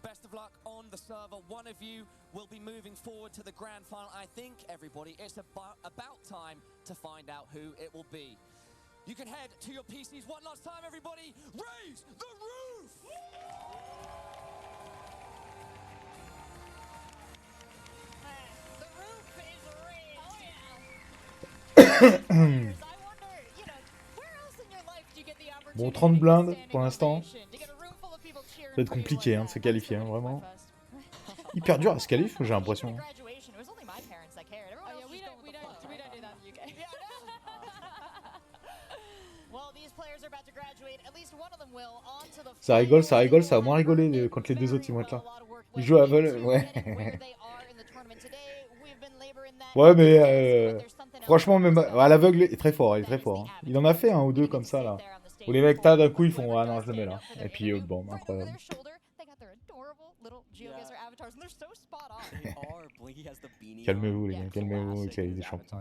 Best of luck on the server. One of you will be moving forward to the grand final. I think, everybody, it's about time to find out who it will be. You can head to your PCs one last time, everybody. Raise the roof! The roof is raised. Oh, yeah. Bon, 30 blindes pour l'instant. Ça va être compliqué hein, de se qualifier, hein, vraiment. Hyper dur à se qualifier, j'ai l'impression. Ça rigole, ça va moins rigoler quand les deux autres ils vont être là. Ils jouent à vol, ouais. Ouais, mais franchement, même à l'aveugle, il est très fort, il est très fort. Hein. Il en a fait un ou deux comme ça là. Où les mecs, d'un coup, ils font ah non, je le mets là. Et puis, bon, incroyable. Calmez-vous, les gars, calmez-vous avec les champions.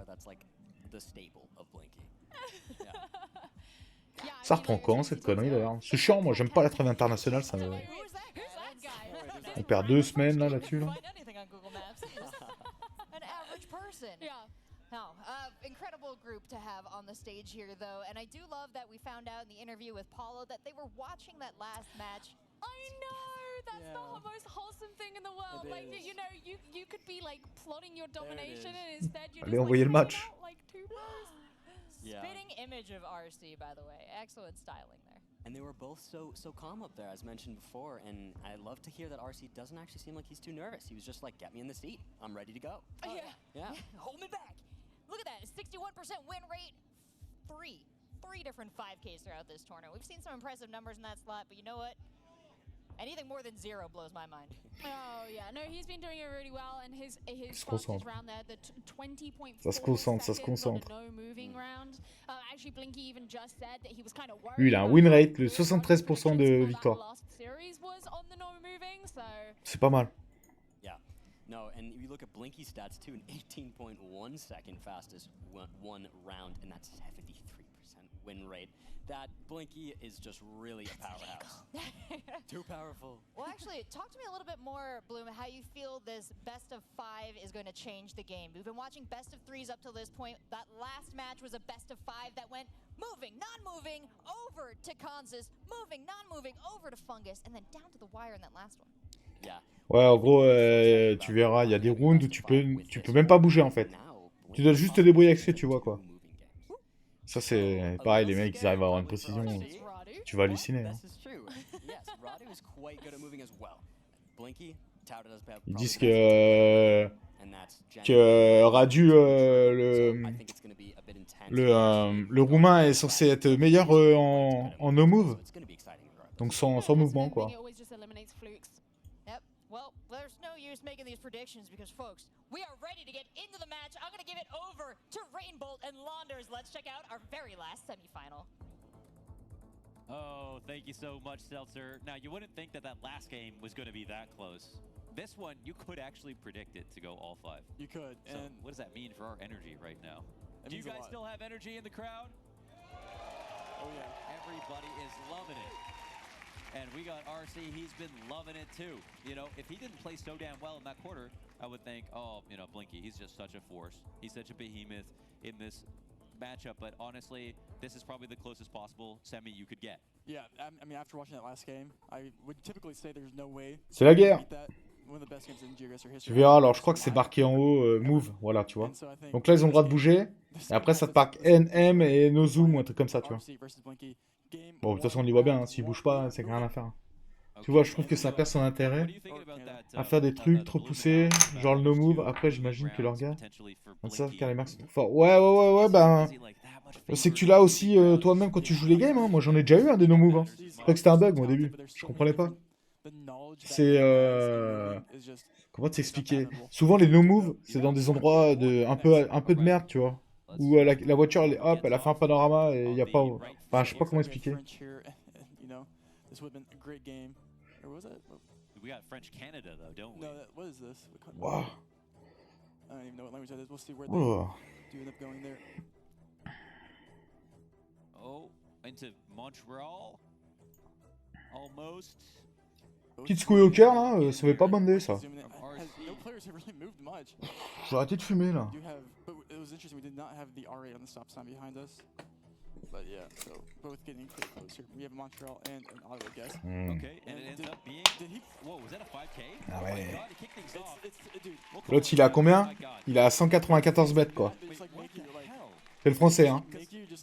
Ça reprend quand cette connerie d'ailleurs? C'est chiant, moi, j'aime pas la trêve internationale, ça me. On perd 2 semaines là-dessus. Là. No, incredible group to have on the stage here, though, and I do love that we found out in the interview with Paulo that they were watching that last match. I know, that's the most wholesome thing in the world. Like, you know, you could be like plotting your domination, and instead you're Allez, envoyez le match. Like 2 bros. Spitting image of RC, by the way. Excellent styling there. And they were both so calm up there, as mentioned before, and I love to hear that RC doesn't actually seem like he's too nervous. He was just like, get me in the seat. I'm ready to go. Yeah. Hold me back. Look at that, 61% win rate. Three different 5Ks throughout this tournament. We've seen some impressive numbers in that slot, but you know what? Anything more than 0 blows my mind. Oh yeah, no, he's been doing it really well, and his fastest round there, the 20.4 ça se concentre. No moving round. Actually, Blinky even just said that he was kind of worried. Lui, il a un win rate de 73% de victoire. C'est pas mal. No, and you look at Blinky's stats too, an 18.1 second fastest one round, and that's 73% win rate. That Blinky is just really a powerhouse. Too powerful. Well, actually, talk to me a little bit more, Bloom, how you feel this best of 5 is going to change the game. We've been watching best of 3s up to this point. That last match was a best of 5 that went moving, non-moving, over to Kansas, moving, non-moving, over to Fungus, and then down to the wire in that last one. Ouais, en gros, tu verras, il y a des rounds où tu peux même pas bouger en fait. Tu dois juste te débrouiller avec ce que tu vois quoi. Ça c'est pareil, les mecs ils arrivent à avoir une précision. Tu vas halluciner. Hein. Ils disent que Radu, le roumain est censé être meilleur en no move. Donc sans mouvement quoi. Zeus making these predictions because, folks, we are ready to get into the match. I'm going to give it over to Rainbolt and Launders. Let's check out our very last semifinal. Oh, thank you so much, Seltzer. Now, you wouldn't think that that last game was going to be that close. This one, you could actually predict it to go all 5. You could. So and what does that mean for our energy right now? Do you guys still have energy in the crowd? Oh, yeah. Everybody is loving it. And we got RC, he's been loving it too. You know, if he didn't play so damn well in that quarter, I would think, oh, you know, Blinky, he's just such a force. He's such a behemoth in this matchup. But honestly, this is probably the closest possible semi you could get. Yeah, I mean, after watching that last game, I would typically say there's no way. C'est la guerre. One of the best games in Geoguessr Tu history. verras, alors je crois que c'est marqué en haut, move, voilà, tu vois. Donc là, ils ont le droit de bouger. Et après, ça te marque N, M et no zoom ou un truc comme ça, tu vois. Bon, de toute façon, on y voit bien, hein, s'ils bougent pas, c'est rien à faire. Tu vois, je trouve que ça perd son intérêt à faire des trucs trop poussés, genre le no move. Après, j'imagine que leur gars. Donc ça, car les marques sont trop forts. Ouais, ben. C'est que tu l'as aussi toi-même quand tu joues les games. Hein. Moi, j'en ai déjà eu un des no move. Hein. Je croyais que c'était un bug, moi, au début. Je comprenais pas. C'est. Comment t'expliquer? Souvent, les no move, c'est dans des endroits de un peu de merde, tu vois. Où la voiture, hop, elle a fait un panorama et il n'y a pas. Enfin, je sais pas comment expliquer. This would have been a great game. Or was it? We got French Canada though, don't we? No, what is this? Wow. I don't even know what language that is. We'll see where Oh. they do end up going there. Oh, into Montreal. Almost. Petite scouille au cœur là, ça fait pas bander ça. No players have really moved much. J'ai arrêté de fumer là. But it was interesting. We did not have the RA on the stop sign behind us. But yeah, so both getting pretty close here. We have Montreal and an Ottawa guess. Okay, and it ends up being. Whoa, was that a 5K? Ah ouais. Oh my God, he kicked things off. L'autre, il a combien? Il a 194 mètres quoi. C'est le français, hein.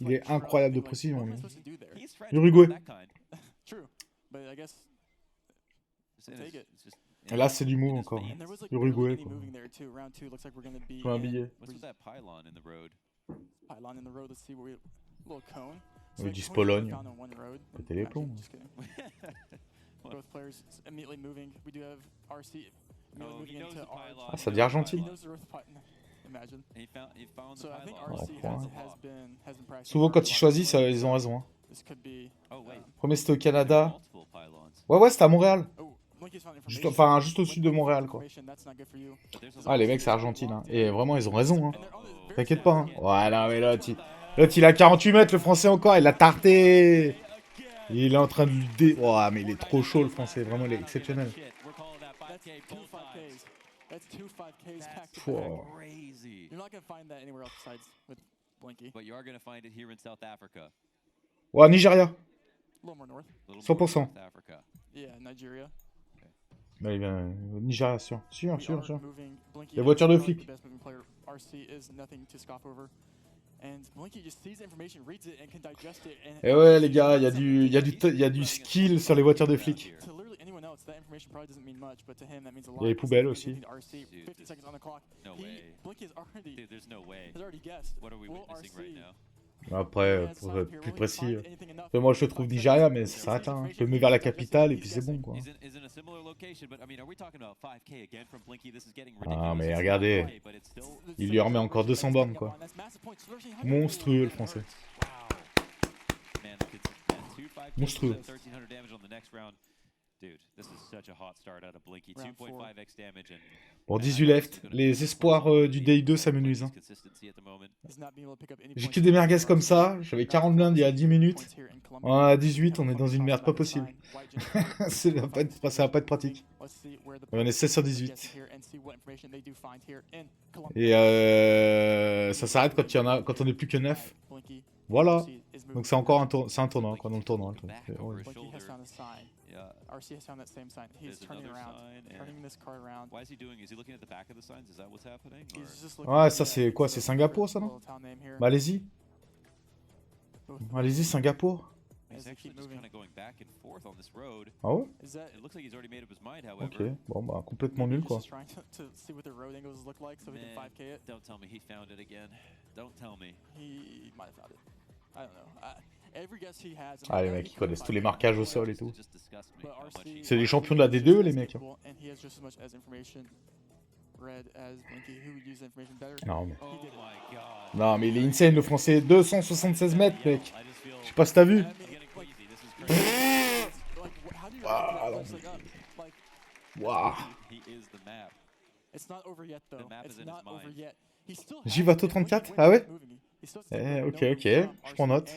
Il est incroyable de précision. Uruguay. True, but I guess. Take it. Et là, c'est du move encore. Uruguay quoi. Faut un billet. What's with that pylon in the road? Pylon in the road. Let's see where we. Little cone. Ils disent Pologne. Pétez les plombs. Both players immediately moving. We do have RC moving into our. Ah, ça dit Argentine. Imagine. He found the So I think pylon. RC has been practicing. Souvent, quand ils choisissent, ils ont raison. Hein. This could be. Premier, c'était au Canada. Ouais, c'était à Montréal. Juste au sud de Montréal, quoi. Ah, les mecs, c'est Argentine. Hein. Et vraiment, ils ont raison. Hein. T'inquiète pas. Hein. Voilà, mais l'autre, il a 48 mètres, le français encore. Il a tarté. Il est en train de lui dé... Oh, mais il est trop chaud, le français. Vraiment, il est exceptionnel. You're not going to find that anywhere else besides with Blinky. But you are going to find it here in South Africa. Ouais, Nigeria. A little more north. 100%. Yeah, Nigeria. Ouais, il vient Nigeria, sûr. Sûr. Les voitures de flics. Et ouais, les gars, il y a du skill sur les voitures de flics. Il y a les poubelles aussi. Après, pour être plus précis, moi je trouve Nigeria, mais ça s'arrête là. Hein. Je me mets vers la capitale et puis c'est bon quoi. Ah, mais regardez, il lui remet encore 200 bornes quoi. Monstrueux le français. Monstrueux. Bon, 18 left. Les espoirs du Day 2 s'amenuisent. Hein. J'ai que des merguez comme ça. J'avais 40 blindes il y a 10 minutes. À 18, on est dans une merde pas possible. Ça va pas être pratique. On est 16 sur 18. Et ça s'arrête quand on est plus que 9. Voilà. Donc c'est encore un tournoi quoi, dans le tournoi. RC has found that same sign. He's turning around, turning this car around. Why is he doing? Is he looking at the back of the signs? Is that what's happening? Ouais, ça c'est quoi? C'est Singapour ça non? Malaisie? Allez-y, Singapour. Ah ouais? Ok, bon bah complètement nul quoi. Ah, les mecs, ils connaissent tous les marquages au sol et tout. C'est les champions de la D2, les mecs. Non, mais... Non, mais il est insane, le français. 276 mètres, mec. Je sais pas si t'as vu. Waouh. J'y vais au 34? Ah ouais? Ok, je prends note.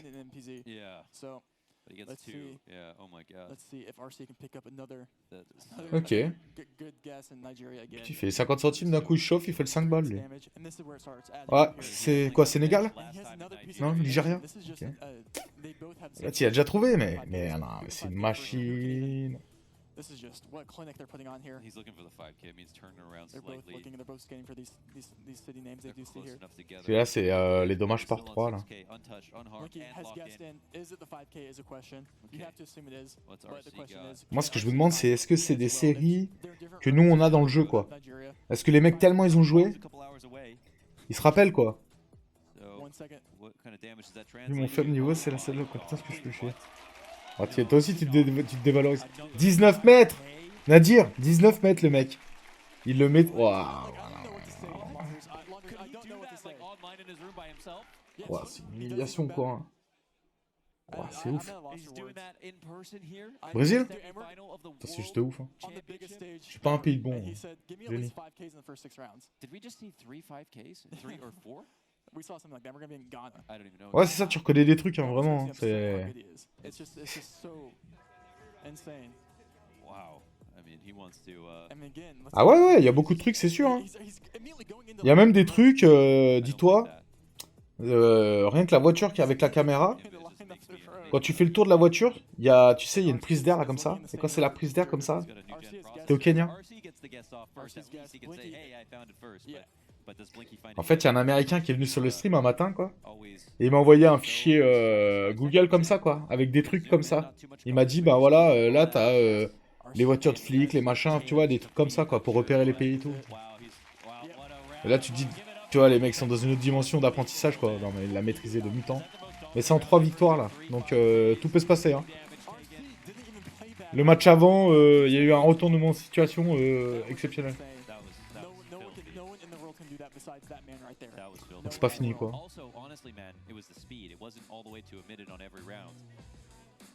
Ok. Il fait 50 centimes, d'un coup il chauffe, il fait le 5 balles, lui. Ouais, c'est quoi, Sénégal? Non, Nigeria? Okay. Là, tu y as déjà trouvé, mais non, c'est une machine. This is just what clinic they're putting on here. He's looking for the 5K. It means turning around They're both slightly. looking, they're both scanning for these city names they do see here. Celui-là, c'est les dommages par 3, là. Lucky has guessed in. Is it the 5K is a question. You have to assume it is, but the question is... Moi, ce que je me demande, c'est est-ce que c'est des séries que nous, on a dans le jeu, quoi? Est-ce que les mecs, tellement ils ont joué, ils se rappellent, quoi? Vu mon faible niveau, c'est la seule compétence que je peux faire. Oh, toi aussi, tu te dévalorises. 19 mètres! Nadir, 19 mètres, le mec. Il le met... Waouh! Wow, c'est une humiliation, quoi. Wow, c'est ouf. Brésil? C'est juste ouf. Hein. Je suis pas un pays de bon. Génie. Ouais, c'est ça, tu reconnais des trucs, hein, vraiment. Hein, c'est... Ah ouais, il y a beaucoup de trucs, c'est sûr. Hein. Il y a même des trucs, dis-toi, rien que la voiture qui est avec la caméra, quand tu fais le tour de la voiture, tu sais, il y a une prise d'air là comme ça. Et quand c'est la prise d'air comme ça, t'es au Kenya. En fait, il y a un Américain qui est venu sur le stream un matin, quoi. Et il m'a envoyé un fichier Google comme ça, quoi, avec des trucs comme ça. Il m'a dit, bah voilà, là, t'as les voitures de flics, les machins, tu vois, des trucs comme ça, quoi, pour repérer les pays et tout. Et là, tu te dis, tu vois, les mecs sont dans une autre dimension d'apprentissage, quoi. Non, mais il l'a maîtrisé de mi-temps. Mais c'est en 3 victoires, là. Donc, tout peut se passer, hein. Le match avant, il y a eu un retournement de situation exceptionnel. Donc c'est pas fini, quoi.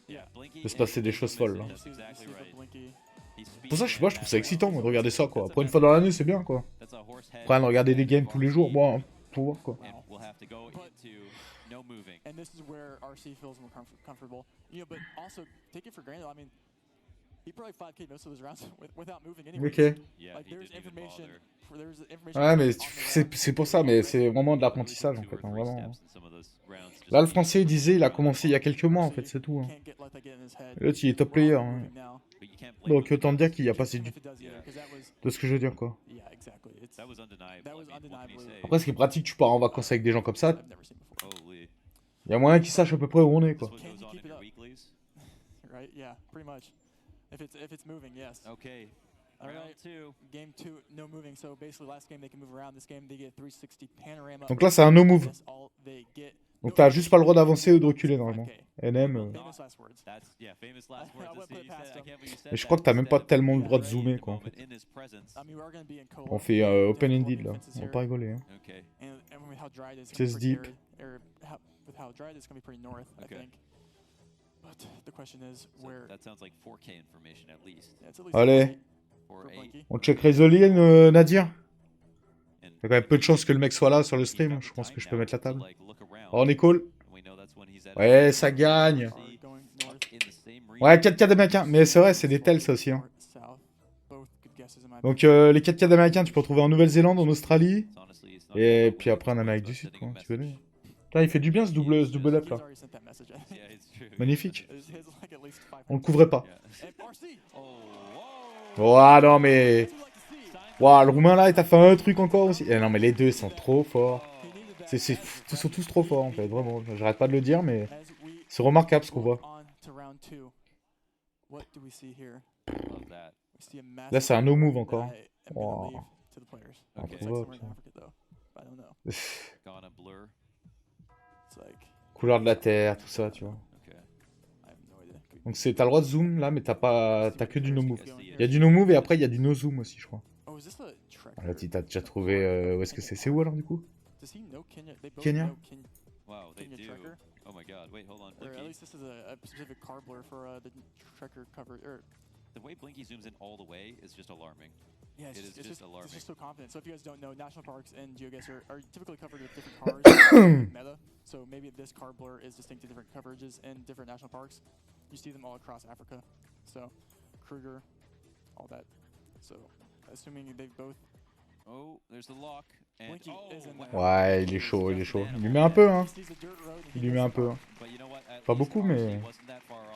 Il peut se passer des choses folles, là. Pour ça, je sais pas, je trouve ça excitant, moi, de regarder ça, quoi. Pour une fois dans l'année, c'est bien, quoi. Après, de regarder des games tous les jours, bon, pour voir, quoi. And this is where RC feels more comfortable. You know, but also take it for granted. I mean, he probably 5K most of his rounds without moving anyway. Ok. Like there's information. Ouais, mais c'est pour ça, mais c'est vraiment de l'apprentissage, en fait, hein, vraiment. Là, le français, il disait, il a commencé il y a quelques mois, en fait, c'est tout. Hein. L'autre, il est top player. Hein. Donc, autant dire qu'il a passé du... de ce que je veux dire, quoi. Après, ce qui est pratique, tu pars en vacances avec des gens comme ça. Il y a moyen qu'ils sachent à peu près où on est, quoi. Donc là, c'est un no move. Donc t'as juste pas le droit d'avancer ou de reculer, normalement. NM. Mais je crois que t'as même pas tellement le droit de zoomer, quoi, en fait. On fait open-ended, là. On va pas rigoler, hein. C'est deep. Allez. On check Resolien, Nadir. Il y a quand même peu de chances que le mec soit là sur le stream. Je pense que je peux mettre la table. Oh, on est cool. Ouais, ça gagne. Ouais, 4K d'américains. Mais c'est vrai, c'est des tels, ça aussi. Hein. Donc, les 4K d'américains, tu peux retrouver en Nouvelle-Zélande, en Australie. Et puis après en Amérique du Sud, quoi. Tu connais. Putain, il fait du bien ce double up là. Magnifique. On le couvrait pas. Oh non mais... Waouh, le roumain là, il t'a fait un truc encore aussi. Eh, non mais les deux sont trop forts. Ils sont tous trop forts en fait, vraiment. J'arrête pas de le dire, mais c'est remarquable ce qu'on voit. Là c'est un no move encore. Wow. Couleur de la terre, tout ça, tu vois. Donc t'as le droit de zoom là, mais t'as que du no move. Il y a du no move et après il y a du no zoom aussi, je crois. Ah, là, t'as déjà trouvé. Où est-ce que c'est? C'est où alors du coup? Kenya? Wow, they do. Oh my god, wait, hold on. Or at least this is a specific card blur for the tracker cover. The way Blinky zooms in all the way is just alarming. Yeah, it's just alarming. It's just so confident. So if you guys don't know, national parks and GeoGuessr are typically covered with different cards meta. So maybe this card blur is distinct to different coverages in different national parks. You see them all across Africa. So Kruger, all that. So assuming they both. Oh, there's the lock. And ouais, il est chaud, il est chaud. Il lui met un peu, hein. Il lui met un peu. Hein. Pas beaucoup, mais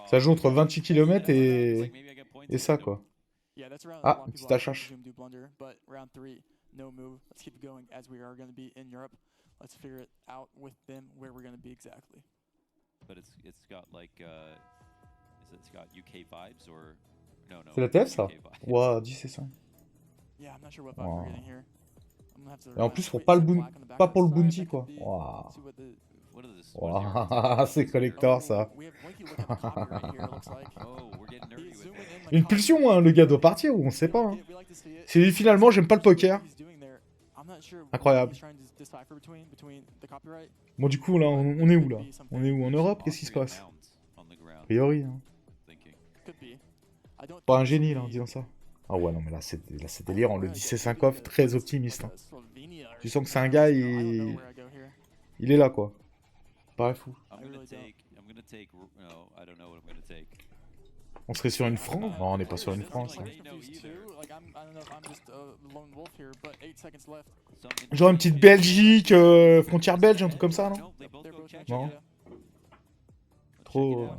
ça joue entre 28 km et ça, quoi. Ah, une petite HH. C'est la TF, ça? Ouah, 10 et 5. Wow. Et en plus, pas pour le bounty, quoi. Waouh. Wow. C'est collector, ça. Une pulsion, hein. Le gars doit partir ou on sait pas. Hein. C'est finalement, j'aime pas le poker. Incroyable. Bon, du coup, là, on est où, là? On est où? En Europe? Qu'est-ce qui se passe? A priori, hein. Pas un génie, là, en disant ça. Ah ouais, non, mais là, c'est délirant. Le 10 et 5 off, très optimiste. Hein. Tu sens que c'est un gars, il est là, quoi. Paraît fou. On serait sur une France? Non, on n'est pas sur une France. Hein. Genre une petite Belgique, frontière belge, un truc comme ça, non? Non. Trop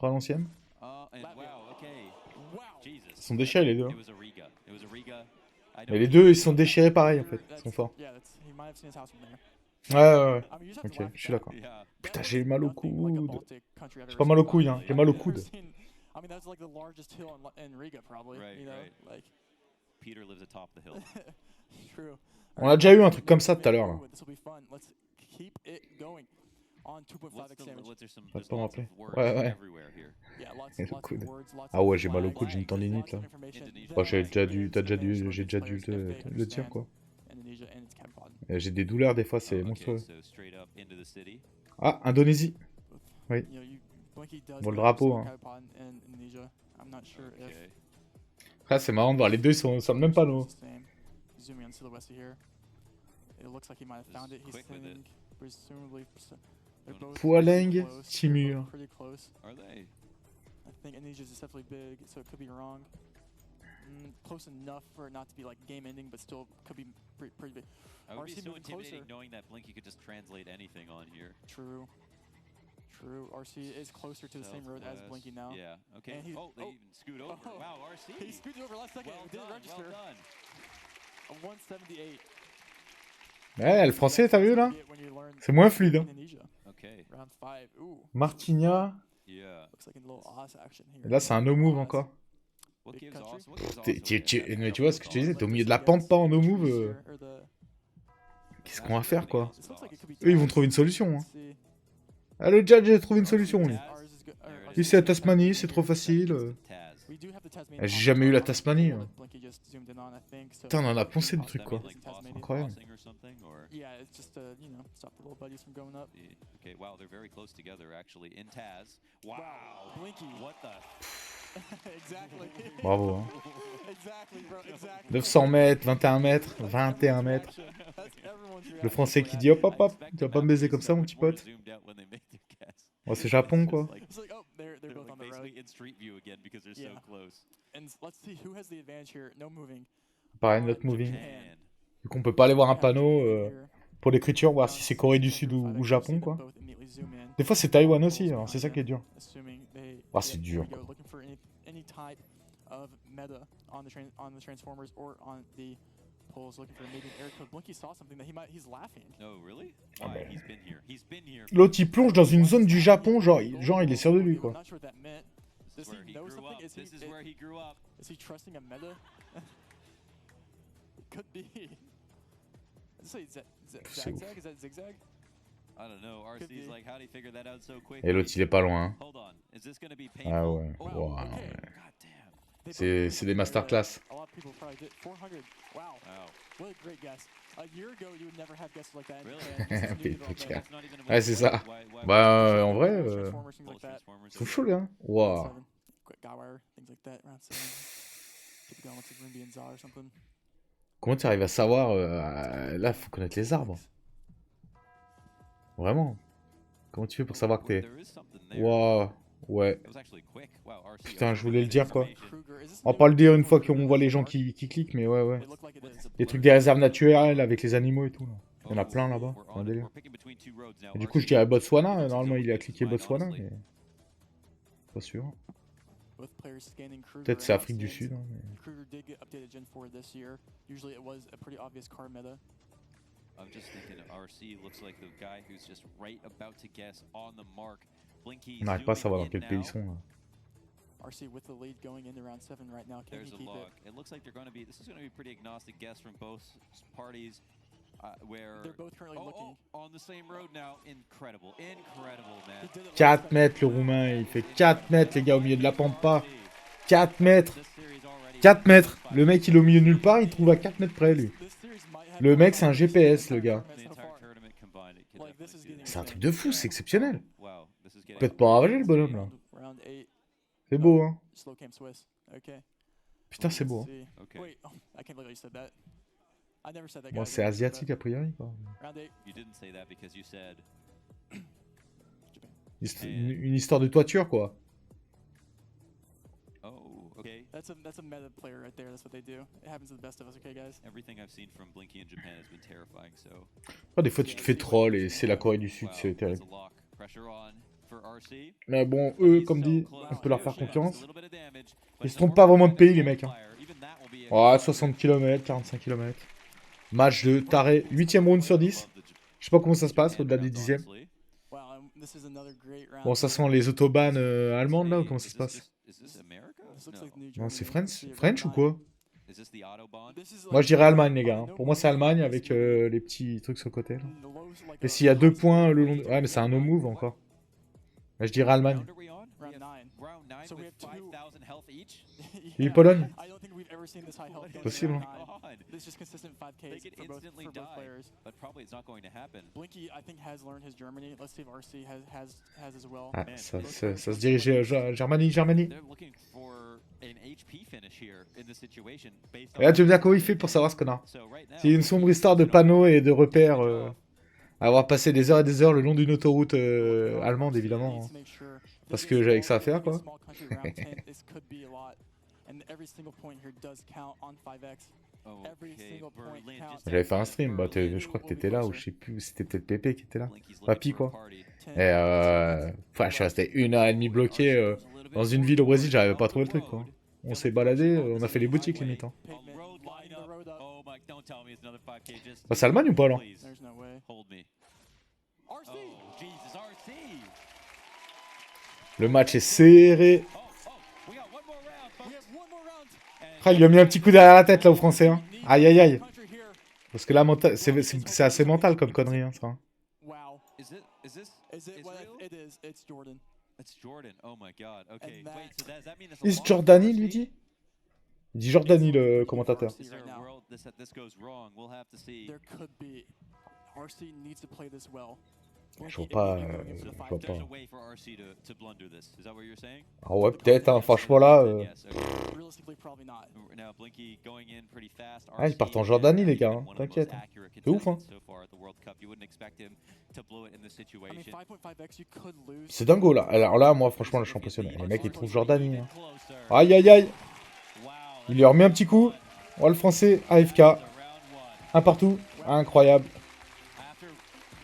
à l'ancienne. Ils sont déchirés les deux. Hein. Mais les deux, ils sont déchirés pareil en fait. Ils sont forts. Ouais. Ok, je suis d'accord. Putain, j'ai mal au coude. J'ai pas mal au couille, hein. J'ai mal au coude. On a déjà eu un truc comme ça tout à l'heure là. Pas de rappeler. Ouais. Et le coude. Ah ouais, j'ai mal au coude, j'ai une tendinite là. Bah, j'ai déjà dû le dire quoi. J'ai des douleurs des fois, c'est monstrueux. Ah, Indonésie. Oui. Bon, le drapeau. Hein. Ah, c'est marrant de voir, les deux ils sont sur le même panneau. Poileng, Timur. Close enough for it not to be like game ending, but still could be pretty big. I would be so intimidating knowing that Blinky could just translate anything on here. True. RC is closer to the same road as Blinky now. Yeah, okay. They even scoot over. Wow, RC. He scooted over last second. Well didn't register. Well done. A 178. Ouais, le français, t'as vu là? C'est moins fluide. Hein. Okay. Round 5. Ooh. Martigna. Yeah. Looks like a little Oz action here. Et là, c'est un no move encore. Mais tu vois ce que je te disais, t'es au milieu de la pente, pas en no move. Qu'est-ce qu'on va faire quoi? Eux ils vont trouver une solution. Hein. Ah, le judge a trouvé une solution lui. Lui c'est la Tasmanie, c'est trop facile. J'ai jamais eu la Tasmanie. Hein. Putain, on en a poncé des trucs quoi. Incroyable. Bravo. Hein. 900 mètres, 21 mètres, 21 mètres. Le français qui dit hop, tu vas pas me baiser comme ça, mon petit pote. Oh, c'est Japon quoi. Pareil, not moving. Du coup, on peut pas aller voir un panneau pour l'écriture, voir si c'est Corée du Sud ou Japon quoi. Des fois, c'est Taïwan aussi, c'est ça qui est dur. Ah, c'est dur. Quoi. L'autre il plonge dans une zone du Japon, genre il est sûr de lui quoi. C'est ouf. Et l'autre, il est pas loin. Hein. Ah ouais. Wow, c'est des masterclass. Ouais, c'est ça. Bah, en vrai, c'est chaud, les gars. Wow. Comment tu arrives à savoir là, faut connaître les arbres. Vraiment. Comment tu fais pour savoir que t'es... Waouh. Ouais. Putain, je voulais le dire, quoi. On va pas le dire une fois qu'on voit les gens qui cliquent, mais ouais, ouais. Les trucs des réserves naturelles avec les animaux et tout, là. Il y en a plein, là-bas. C'est un délire. Et du coup, je dirais Botswana. Normalement, il a cliqué Botswana, mais... Pas sûr. Peut-être c'est Afrique du Sud. Hein, mais... I'm just thinking RC looks like the guy who's just right about to guess on the mark. Blinky on n'arrive pas à savoir dans quel pays ils sont là. RC with the lead going into round 7 right now. Can he keep it? It looks like they're going to be. This is going to be a pretty agnostic guess from both parties. Where they're both currently looking on the same road now. Incredible, incredible, man. 4 mètres le roumain, il fait 4 mètres les gars au milieu de la pampa. 4 mètres. 4 mètres. Le mec il est au milieu de nulle part, il trouve à 4 mètres près lui. Le mec c'est un GPS le gars. C'est un truc de fou, c'est exceptionnel. Peut-être pas ravagé le bonhomme là. C'est beau hein. Putain c'est beau hein. Bon c'est asiatique a priori quoi. Une histoire de toiture quoi. That's a meta player right there. That's what they do. It happens to the best of us, okay, guys? Everything I've seen from Blinky in Japan has been terrifying. So. Oh, des fois tu te fais troll et c'est la Corée du Sud, c'est terrible. Mais bon, eux, comme dit, on peut leur faire confiance. Ils se trompent pas vraiment de pays les mecs. Hein. Oh, 60 km, 45 km. Match de taré, 8ème round sur 10. Je sais pas comment ça se passe au-delà des 10e. Bon, ça sent les autobahns allemandes là ou comment ça se passe? Non, c'est French ou quoi? Moi je dirais Allemagne les gars. Hein. Pour moi c'est Allemagne avec les petits trucs sur le côté. Là. Et s'il y a 2 points le long... Ouais mais c'est un no move encore. Là, je dirais Allemagne. Et Pologne. Possible. Hein. Ah, ça se dirige Germanie. Et là tu veux dire comment il fait pour savoir ce connard? C'est une sombre histoire de panneaux et de repères. Avoir passé des heures et des heures le long d'une autoroute allemande évidemment. Hein. Parce que j'avais que ça à faire quoi. J'avais fait un stream, bah, je crois que t'étais là, ou je sais plus, c'était peut-être Pépé qui était là. Papy quoi. Et enfin, je suis resté 1h30 bloqué dans une ville au Brésil, j'arrivais pas à trouver le truc quoi. On s'est baladé, on a fait les boutiques limite. Hein. Bah, c'est Allemagne ou pas là? Le match est serré. Ah, il lui a mis un petit coup derrière la tête là aux Français. Hein. Aïe aïe aïe. Parce que là, c'est assez mental comme connerie. Hein, ça. Is Jordanie, il lui dit? Il dit Jordanie le commentateur. Je vois pas. Ah ouais, peut-être, hein, franchement là. Ah, ils partent en Jordanie, les gars, hein. T'inquiète. C'est ouf, hein. C'est dingo là. Alors là, moi, franchement, là, je suis impressionné. Les mecs, ils trouvent Jordanie. Hein. Aïe aïe aïe. Il lui remet un petit coup. Oh, le français, AFK. Un partout. Incroyable.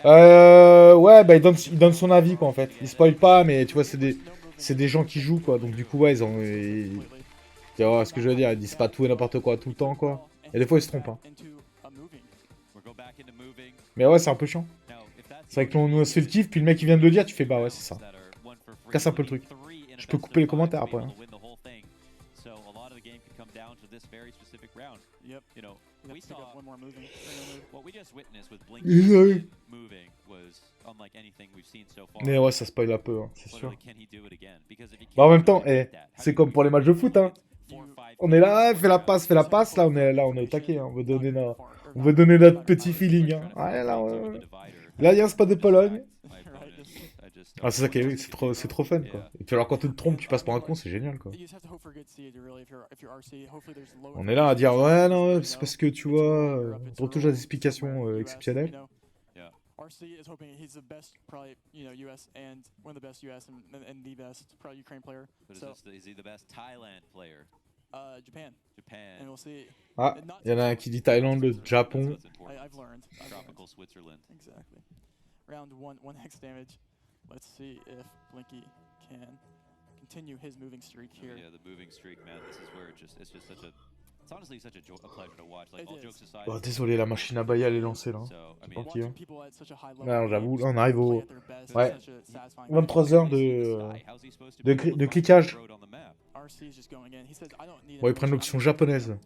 Ouais, bah il donne son avis quoi en fait. Il spoil pas, mais tu vois, c'est des gens qui jouent quoi. Donc du coup, ouais, tu vois ce que je veux dire, ils disent pas tout et n'importe quoi tout le temps quoi. Et des fois, ils se trompent. Hein. Mais ouais, c'est un peu chiant. C'est vrai que nous on se fait le kiff, puis le mec il vient de le dire, tu fais bah ouais, c'est ça. Casse un peu le truc. Je peux couper les commentaires après. Hein. we saw what we just witnessed with Blinky Désolé. moving was unlike anything we've seen so far. Mais ouais, ça spoil un peu, hein, c'est sûr. Literally, can he do it again? Because if he Bah, en can't même temps, do it, that, how c'est do comme you pour les matchs de foot, hein. 4, 5, On est là, fais la passe, là on est au taquet, hein. On veut donner notre petit feeling, hein. Ouais, là il y a un spot de Pologne. Ah, c'est ça qui est, c'est trop fun, quoi. Et puis alors quand tu te trompes, tu passes pour un con, c'est génial, quoi. On est là à dire, ouais, non, c'est parce que tu vois, on retouche des explications exceptionnelles. RC is hoping he's the best, probably, US and one of the best US and the best, probably Ukraine player. But is he the best Thailand player? Japan. Japan. And we'll see. Ah, il y en a un qui dit Thaïlande, le Japon. I've learned. Tropical Switzerland. Exactly. Round 1 hex damage. Let's see if Blinky can continue his moving streak here. Yeah, the moving streak, man. This is where it's just such a. It's honestly such a pleasure to watch. Like all jokes aside. Oh, désolé, la machine à bailler elle est lancée là. C'est pas qui, hein. Non, j'avoue, là on arrive au. Ouais. 23 heures de cliquage. Bon, ils prennent l'option japonaise.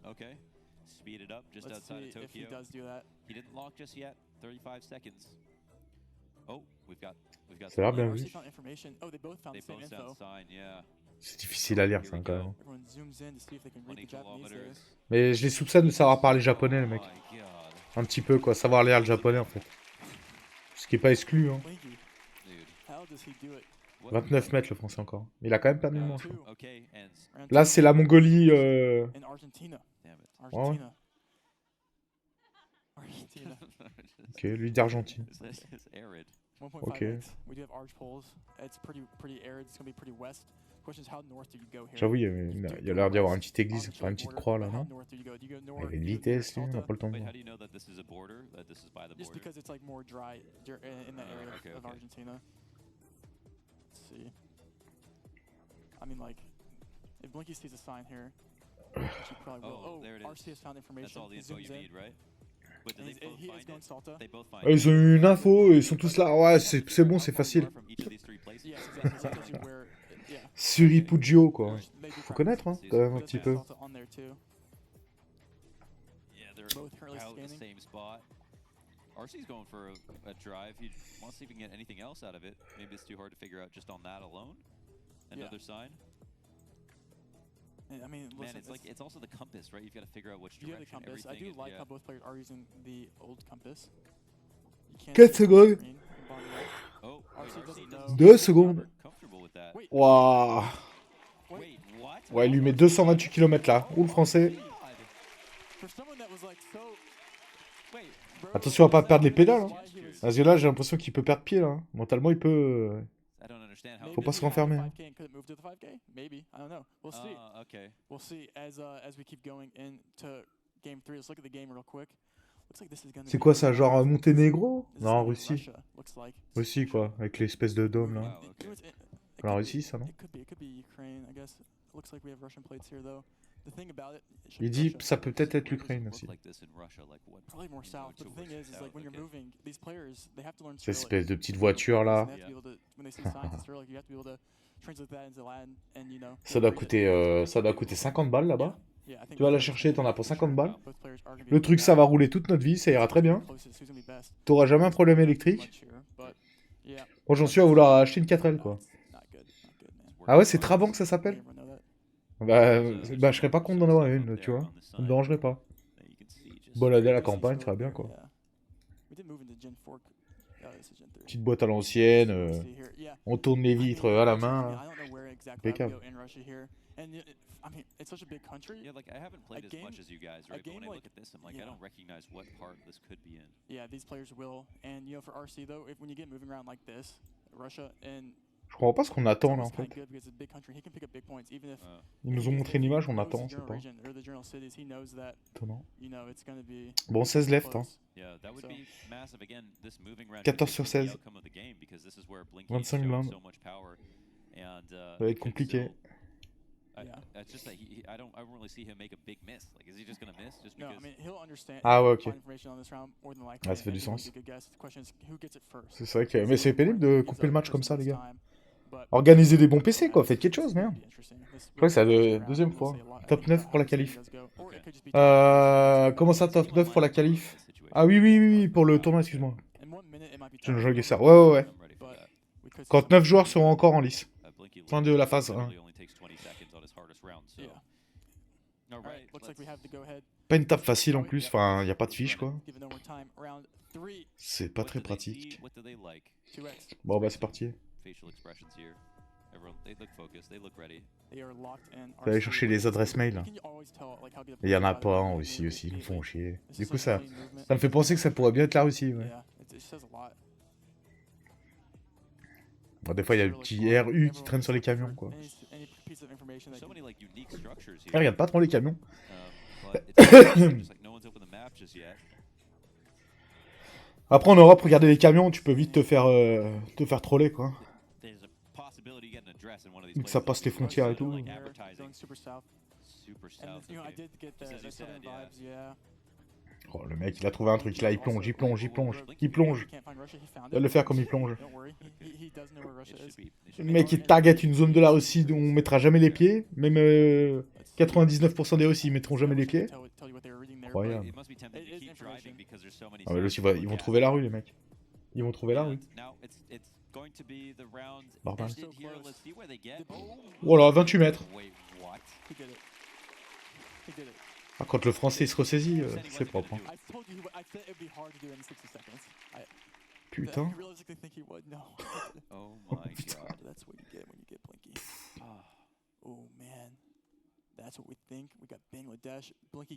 Speed it up just outside of Tokyo. He didn't lock just yet. 35 seconds. Oh, we've got. Ça a l'air bien vu. They both found sign, yeah. C'est difficile à lire, ça, quand même. Mais je les soupçonne de savoir parler japonais, les mecs. Un petit peu, quoi. Savoir lire le japonais, en fait. Ce qui est pas exclu, hein. 29 mètres, le français, encore. Mais il a quand même perdu le manche. Là, c'est la Mongolie... Ouais. Ok, lui d'Argentine. Ok. J'avoue, il y a l'air d'y avoir une petite église, enfin une petite croix là, non? Il y avait une vitesse, lui, on n'a pas le temps de voir. Just because it's like more dry in that area of Argentina. Let's see. I mean, like, if Blinky sees a sign here, she probably will. Oh, there it is. RC has found information. That's all the info you need, right? Ils ont eu une info, ils sont tous là. Ouais, c'est bon, c'est facile. Suripugio, quoi. Faut connaître, hein, quand même, un petit peu. RC's going for a drive. He wants to see if he can get anything else out of it. Maybe it's too hard to figure out just on that alone. Another sign. I mean, listen, man, it's also the compass, right? You've got to figure out which direction. You have the compass. I do like how both players are using the old compass. 4 secondes. 2 secondes. Waouh. Ouais, il lui met 228 km là. Où le français? Attention à pas perdre les pédales. Hein. Parce que là, j'ai l'impression qu'il peut perdre pied là. Mentalement, il peut. Faut pas se renfermer. Hein. C'est quoi ça, genre Monténégro? Non, Russie. Russie quoi, avec l'espèce de dôme là. La Russie, ça non? Il dit ça peut peut-être être l'Ukraine aussi. Cette espèce de petite voiture là. Ça doit coûter 50 balles là-bas. Tu vas la chercher, t'en as pour 50 balles. Le truc, ça va rouler toute notre vie, ça ira très bien. T'auras jamais un problème électrique. Moi, j'en suis à vouloir acheter une 4L, quoi. Ah ouais, c'est Trabant que ça s'appelle? Bah, je serais pas contre d'en avoir une, tu vois. Ça me dérangerait pas. Balader à la campagne, ça va bien, quoi. Petite boîte à l'ancienne. On tourne les vitres à la main. Impeccable. I mean, it's such a big country. Yeah, like I haven't played as much as you guys, right? But when I look at this, I'm like, I don't recognize what part this could be in. Yeah, these players will. And for RC though, when you get moving around like this, Russia and je comprends pas ce qu'on attend là en fait. Ils nous ont montré une image, on attend, c'est pas. Étonnant. Bon, 16 left, hein. 14 sur 16. 25 blindes. Ça va être compliqué. Ah ouais, ok. Ah, ça fait du sens. C'est vrai que... Mais c'est pénible de couper le match comme ça, les gars. Organisez des bons PC, quoi. Faites quelque chose, merde. Je crois que c'est la deuxième fois. Top 9 pour la qualif. Comment ça, top 9 pour la qualif? Ah oui, oui, oui, oui, pour le tournoi, excuse-moi. TOUJOURS. Ouais, ouais, ouais. Quand 9 joueurs seront encore en lice. Fin de la phase 1. Pas une table facile en plus, enfin, y a pas de fiche, quoi. C'est pas très pratique. Bon, bah, c'est parti. Vous allez chercher les adresses mail. Il y en a pas un aussi, ils me font chier. Du coup, ça me fait penser que ça pourrait bien être la Russie, ouais. Bon, des fois, il y a le petit RU qui traîne sur les camions, quoi. Ah, regarde pas trop les camions. Après, en Europe, regarder les camions, tu peux vite te faire troller, quoi. Vu que ça passe les frontières et tout. Oh, le mec, il a trouvé un truc là, il plonge, il plonge, il plonge, il plonge. Il va le faire comme il plonge. Le mec, il target une zone de la Russie dont on mettra jamais les pieds. Même 99% des Russes, ils mettront jamais les pieds. Incroyable. Ah, mais là aussi, ils vont trouver la rue, les mecs. Ils vont trouver la rue. Normal. Voilà, 28 mètres. Ah, quand le français se ressaisit, c'est propre. Hein. Putain.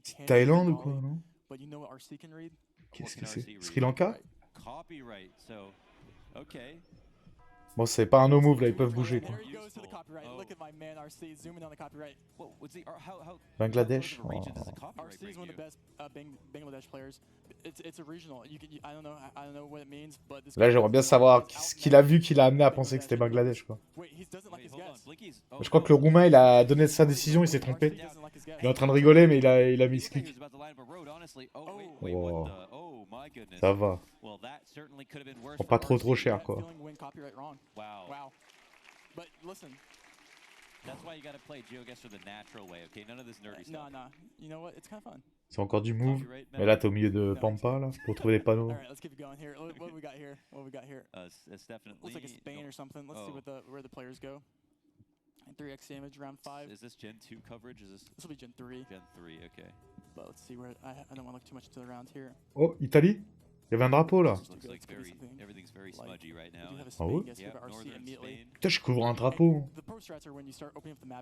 C'est Thaïlande ou quoi, non? Qu'est-ce que c'est? Sri Lanka? Bon, c'est pas un no move là, ils peuvent bouger quoi. Bangladesh. Oh. Là, j'aimerais bien savoir ce qu'il a vu qu'il a amené à penser que c'était Bangladesh quoi. Je crois que le Roumain il a donné sa décision, il s'est trompé. Il est en train de rigoler, mais il a mis ce clic. Oh. Ça va. Bon, pas trop cher quoi. C'est encore du move. Mais là, t'es au milieu de Pampa là pour trouver des panneaux. And 3x damage round 5. Is this Gen 2 coverage? Is this? This will be Gen 3. Gen 3, okay. But let's see where I don't want to look too much into the round here. Oh, Italie? Il y avait un drapeau là. Everything's very smudgy right now. Ah ouais? Putain, je couvre un drapeau.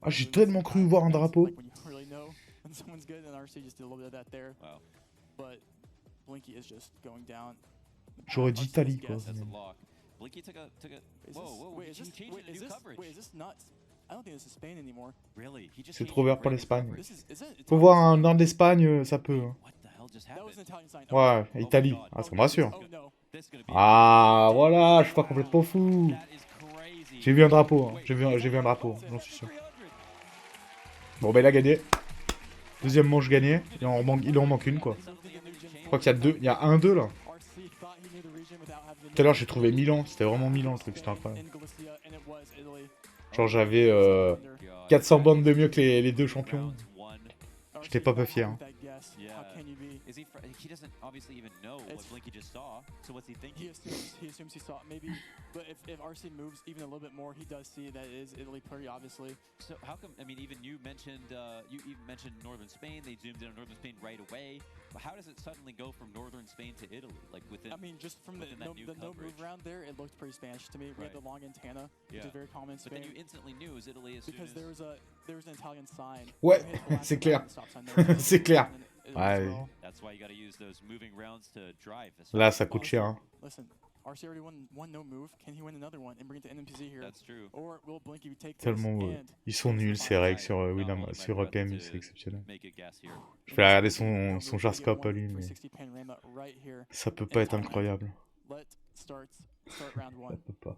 Ah, j'ai tellement cru voir un drapeau. J'aurais dit Italie quoi. Blinky took a whoa, wait, is this nuts? I don't think this is Spain anymore. Really? C'est trop vert pour l'Espagne. Faut voir un nord d'Espagne, ça peut. Hein. Ouais, Italie. Ah, ça me rassure. Ah, voilà, je suis pas complètement fou. J'ai vu un drapeau, hein. J'ai vu un drapeau, j'en suis sûr. Bon, ben il a gagné. Deuxième manche gagnée. Il en manque une, quoi. Je crois qu'il y a deux. Il y a 1-2 là. Tout à l'heure, j'ai trouvé Milan. C'était vraiment Milan le truc, c'était incroyable. Genre, j'avais 400 bandes de mieux que les deux champions. J'étais pas peu fier. Hein. He doesn't obviously even know what Blinky just saw. So what's he thinking? He assumes he saw it. Maybe, but if RC moves even a little bit more, he does see that it is Italy pretty obviously. So how come? I mean, even you mentioned northern Spain. They zoomed in on northern Spain right away. But how does it suddenly go from northern Spain to Italy? Like within? I mean, just from the no move round there, it looked pretty Spanish to me. We had the long antenna, which is very common in Spain. But then you instantly knew it was Italy as because there was an Italian sign. Ouais, c'est clair. C'est clair. Ouais. Là, ça coûte cher. Hein. Tellement ils sont nuls ces règles sur APM, c'est exceptionnel. Je vais regarder son jarscope à lui, mais ça peut pas être incroyable. Ça peut pas.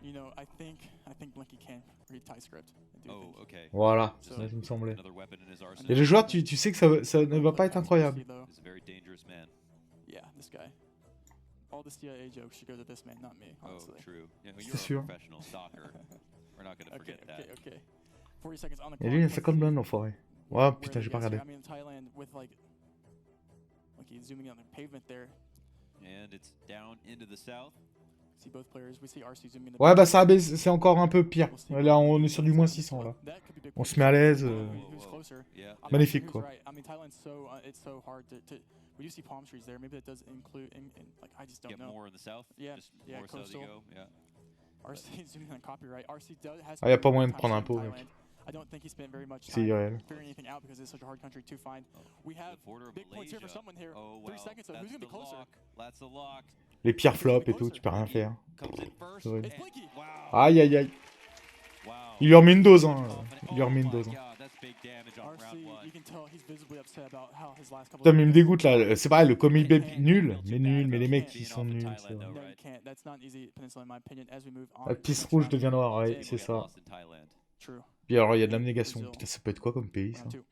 You know, I think Blinky can read TypeScript. Voilà, ça me semblait. Et le joueur, tu sais que ça ne va pas être incroyable. all the CIA jokes should go to this man, not me, honestly. Oh, true. You know, C'est you're a sûr. professional stalker. We're not gonna forget that. Okay. 40 seconds on the Et clock. lui, il a Let's 50 see blindes, l'enfoiré. Ouais, where putain, they j'ai pas get here. regardé. I mean, Thailand with like he's zooming on the pavement there. And it's down into the south. See both players. We see RC zooming in the Ouais, bah ça AVEZ, c'est encore un peu pire. Là, on est sur du moins 600 là. On se met à l'aise. Who's closer? Yeah. I'm not Magnifique, sure quoi. who's right. I mean, Thailand's so it's so hard to. We do see palm trees there. Maybe that does include like I just don't Get know. more in the south. Yeah, Just yeah, more south coastal. you go. Yeah. RC zooming on copyright. RC has. Ah, y a pas moyen de prendre un pot, mec. I don't think he spent very much C'est time irréel. figuring anything out because it's such a hard country to find. We have big points here for someone here. Oh, 3 wow. seconds. So who's gonna be closer? That's the lock. Les pires flops et tout, tu peux rien faire. Comes in first. C'est horrible. It's Blinky. Wow. Aïe aïe aïe. Wow. Il lui remet une dose, hein. Il lui remet une dose. Hein. God, that's big damage on RC, round one. you can tell he's visibly upset about how his last couple. Putain, mais il me dégoûte là. C'est pareil, le comic baby nul. Mais les mecs qui sont nuls, c'est vrai. No, you can't. That's not an easy peninsula in my opinion. As we move on. La piste rouge devient noire, ouais, c'est ça. True. Puis alors, il y a de l'abnégation. Putain, ça peut être quoi comme pays, ça? Round 2.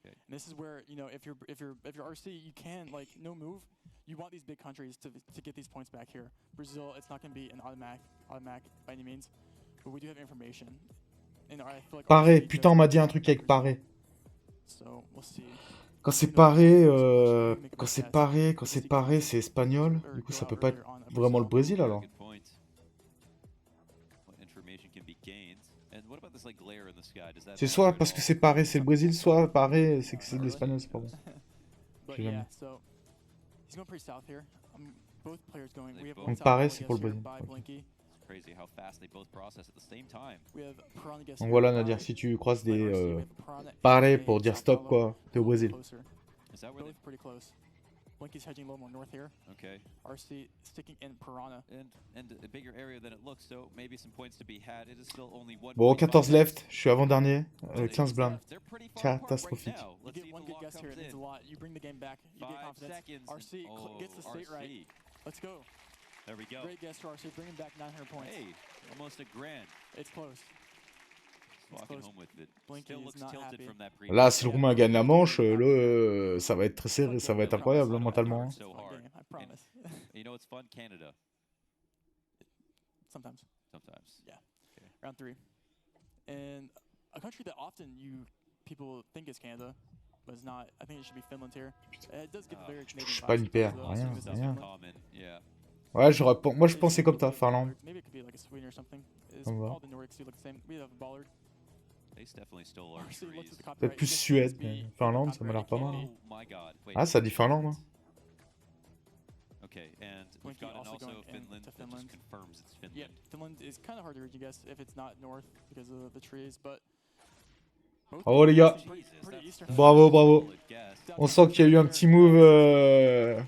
And this is where, you know, if you're RC, you can like no move. You want these big countries to get these points back here. Brazil, it's not going to be an automatic by any means, but we do have information. And I feel like Paré, RC putain, on m'a dit un truc avec Paré. So we'll see. Quand c'est paré, c'est espagnol. Du coup, ça peut pas être vraiment le Brésil alors. Good point. What information can be gained? And what about this like glare in the sky? Does that C'est soit parce que c'est paré, c'est le Brésil, soit paré, c'est que c'est de l'espagnol, c'est pas bon. But Je sais jamais. yeah, so he's going pretty south here. Both players going. We have Donc paré, c'est pour le Blinky. Brésil. It's crazy how fast they both process at the same time. We have Piranha guess Donc here. voilà, Nadir, si tu croises des We have Piranha paré and pour dire Sao stop, Paulo, quoi, t'es au Brésil. closer. Is that where Both pretty close. Blinky's hedging a little more north here. Okay. RC sticking in Piranha. And a bigger area than it looks, so maybe some points to be had. It is still only one. Bon, 14 left, je suis avant-dernier, 15 blindes. Catastrophique. You get one good guess here, it means a lot. You bring the game back, you get confidence. RC gets the state right. Let's go. There we go. Great guess for RC, bringing back 900 points. Hey, almost a grand. It's close. Walking home with it. Blinky Still is looks not tilted happy. from that Là, si le Roumain gagne la manche, ça va être très serré, ça va être incroyable mentalement. So hard. I promise. You know what's fun? Canada. Sometimes. Sometimes. Yeah. Okay. Round 3. And a country that often people think is Canada, but it's not. I think it should be Finland here. It does give a very Canadian Je suis pas vibes, hyper, though, rien, so this is rien. Finland. Yeah. Ouais, moi je pensais comme ça, Finlande. Maybe it could be like a Sweden or something. Ça me va. All the Nordics do look the same. We have Ballard. They definitely stole our RC looks at the trees. copyright. Peut-être plus He just Suède, thinks mais be Finlande, ça m'a l'air pas mal. Oh my God. Wait. Ah, ça dit Finlande, hein. Okay, and we've Blinky got also also going Finland into that Finland. just confirms it's Finland. Yeah, Finland is kind of hard to read, I guess, if it's not north because of the trees, but. Bravo les gars. Pretty eastern. Bravo, bravo. On sent qu'il y a eu un petit move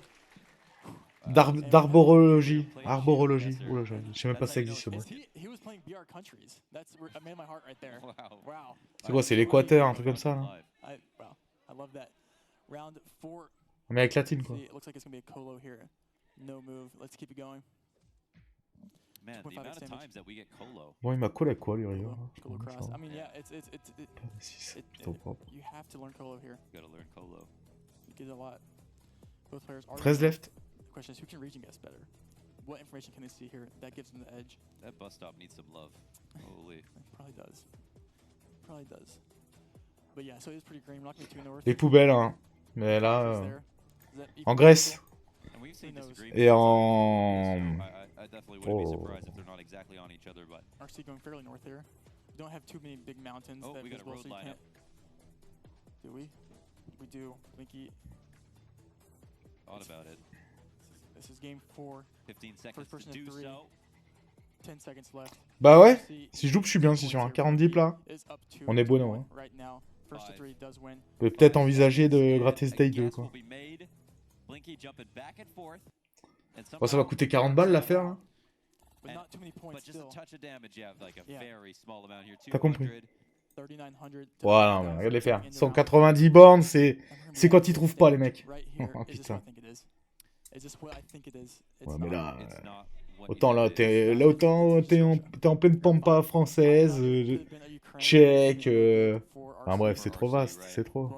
d'arborologie. Arborologie. Oula, je sais même pas si ça existe ce mot. He was playing BR countries. That's I made my heart right there. Wow. C'est quoi, c'est l'Équateur, un truc comme ça là? Wow. I love that. Round 4. Amérique latine quoi. It looks like it's going to be a colo here. No move. Let's keep it going. Man, the amount of times that we get colo. Bon, il m'a collé avec quoi lui, Rio? Colo cross. I mean, yeah, plutôt propre. you have to learn colo here. You gotta learn colo. You get a lot. Both players are. 13 left. The question is, who can region guess better? What information can they see here that gives them the edge? That bus stop needs some love. Holy. Probably does. Probably does. But yeah, so it is pretty green. We're not going to be too north. Les poubelles, hein. Mais là, en Grèce. Et en... I definitely wouldn't be surprised if they're not exactly on each other, but RC going fairly north here. We don't have too many big mountains that we got a visible, road so you lineup. can't. Do we? We do. Blinky. thought about it. This is game 4. 15 seconds First to person do in 3. so. 10 seconds left. Bah ouais, si je loupe, je suis bien, si sur un 40 deep là. On est bon, non, hein. Right now. First to 3 does win. On peut peut-être envisager de gratter ce day 2 quoi. Bon, ça va coûter 40 balles l'affaire là. T'as compris. Voilà, mais regarde les faire. 190 bornes, c'est quand ils trouvent pas les mecs. Oh putain. Ouais, mais là, autant là, t'es en pleine pampa française, tchèque. Enfin bref, c'est trop vaste, c'est trop.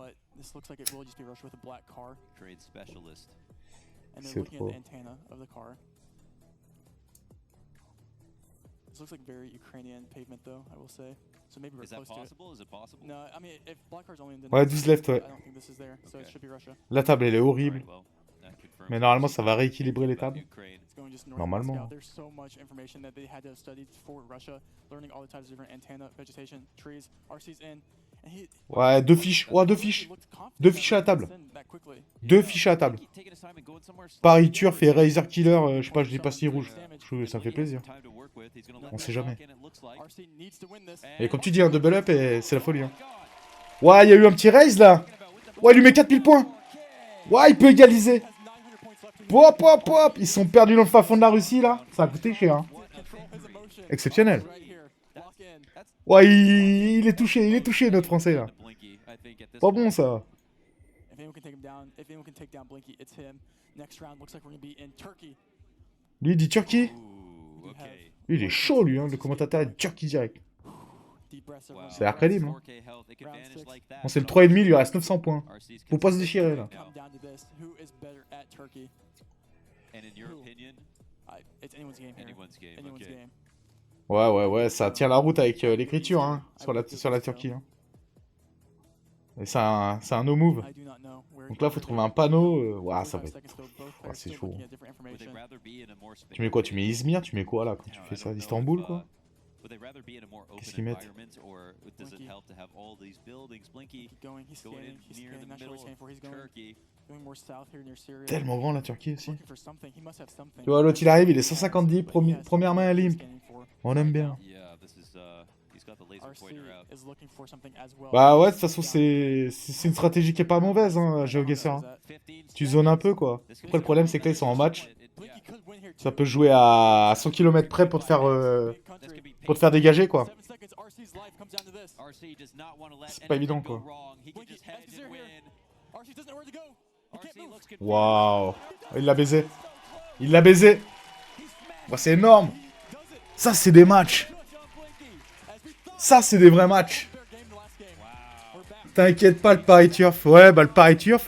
C'est trop. This looks like very Ukrainian pavement though, I will say. So maybe we're Is that close to it. possible? Is it possible? No, I mean if black card's only in the Ouais, 12 left, ouais. I don't think this is there, so it should be Russia. La table, elle est horrible. Mais normalement, ça va rééquilibrer les tables. It's going just north Normalement. Moscow. There's so much information that they had to have studied for Russia, learning all the types of different antenna, vegetation, trees. RC's in. And he, Ouais, 2 fiches. Ouais, 2 fiches. 2 fiches à la table. 2 fiches à la table. Paris Turf et Razor Killer, je sais pas, je dis pas si rouge. Ça me fait plaisir. On sait jamais. Et comme tu dis, un double up, et c'est la folie. Hein. Ouais, il y a eu un petit raise là. Ouais, il lui met 4000 points. Ouais, il peut égaliser. Pop, pop, pop. Ils sont perdus dans le fin fond de la Russie là. Ça a coûté cher. Hein. Exceptionnel. Ouais, il est touché notre français là. Pas bon ça. Lui il dit Turquie. Lui, il est chaud lui, hein, le commentateur est Turquie direct. Ça a l'air crédible. Hein. Bon, c'est le 3,5, il lui reste 900 points. Faut pas se déchirer là. Ouais, ça tient la route avec l'écriture hein, sur la Turquie. Hein. Et c'est un no move. Donc là, faut trouver un panneau. Ouais, ça va être. Ouais, c'est chaud. Tu mets quoi? Tu mets Izmir? Tu mets quoi là quand tu fais ça? Istanbul quoi? Qu'est-ce qu'ils mettent? Tellement grand la Turquie aussi. Tu vois, l'autre il arrive, il est 150, première main à l'IMP. On aime bien. Bah ouais, de toute façon, c'est une stratégie qui est pas mauvaise, hein, GeoGuessr. Hein. Tu zones un peu, quoi. Après, le problème, c'est que là, ils sont en match. Ça peut jouer à 100 km près pour te faire dégager, quoi. C'est pas évident, quoi. Waouh. Il l'a baisé. Il l'a baisé. Bah, c'est énorme. Ça, c'est des matchs. Ça, c'est des vrais matchs. T'inquiète pas, le Paris Turf. Ouais, bah le Paris Turf...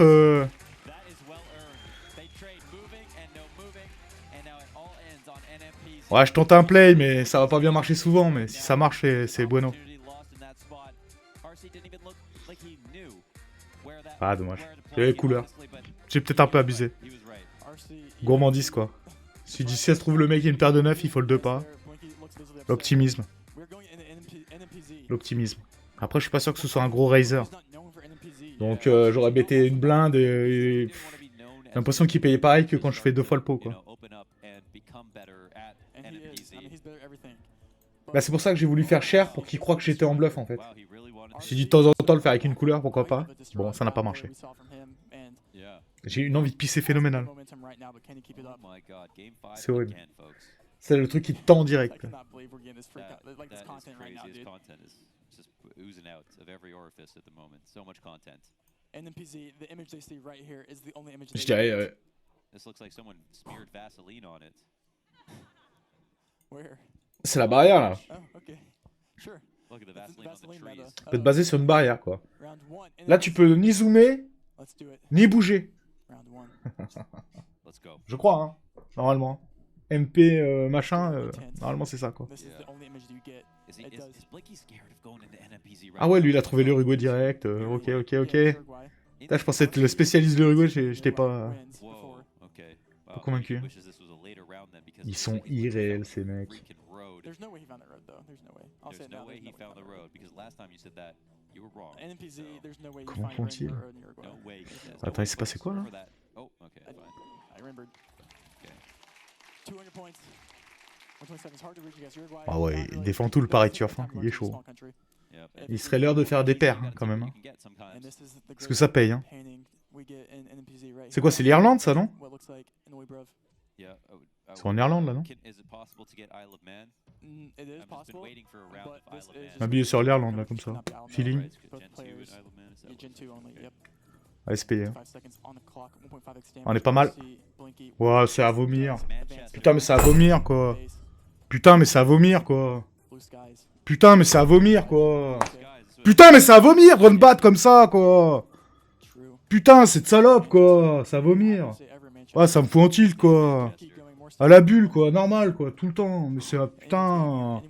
Ouais, je tente un play, mais ça va pas bien marcher souvent. Mais si ça marche, c'est bueno. Ah, dommage. Il y avait les couleurs. J'ai peut-être un peu abusé. Gourmandise, quoi. Si ça se trouve, le mec, il a une paire de 9, il faut le 2 pas. L'optimisme. L'optimisme. Après, je suis pas sûr que ce soit un gros raiser. Donc, j'aurais bêté une blinde et... J'ai l'impression qu'il payait pareil que quand je fais 2 fois le pot, quoi. Bah, c'est pour ça que j'ai voulu faire cher pour qu'il croie que j'étais en bluff, en fait. Je me suis dit de temps en temps le faire avec une couleur, pourquoi pas. Bon, ça n'a pas marché. J'ai une envie de pisser phénoménale. C'est horrible. C'est le truc qui te tend en direct. Je dirais... C'est la barrière là. Tu peux te baser sur une barrière quoi. Là tu peux ni zoomer, ni bouger. Je crois hein, normalement. MP machin, normalement c'est ça quoi. Ah ouais, lui il a trouvé l'Uruguay direct, ok. Là je pensais être le spécialiste de l'Uruguay, j'étais pas convaincu. Ils sont irréels ces mecs. Comment font-ils? Attends, il s'est passé quoi là? Ah ouais, il défend tout le Paris Turf, hein. Il est chaud. Il serait l'heure de faire des paires hein, quand même. Hein. Parce que ça paye. Hein. C'est quoi, c'est l'Irlande ça, non? C'est en Irlande là, non? M'habiller sur l'Irlande là, comme ça. Feeling. Allez, se payer. On est pas mal. Ouais, c'est à vomir. Putain, mais c'est à vomir quoi. Putain, mais c'est à vomir quoi. Putain, mais c'est à vomir quoi. Putain, mais c'est à vomir, run bat comme ça quoi. Putain, c'est de salope quoi. C'est à vomir. Ouais, ça me fout en tilt quoi. À la bulle, quoi, normal, quoi, tout le temps. Mais c'est putain.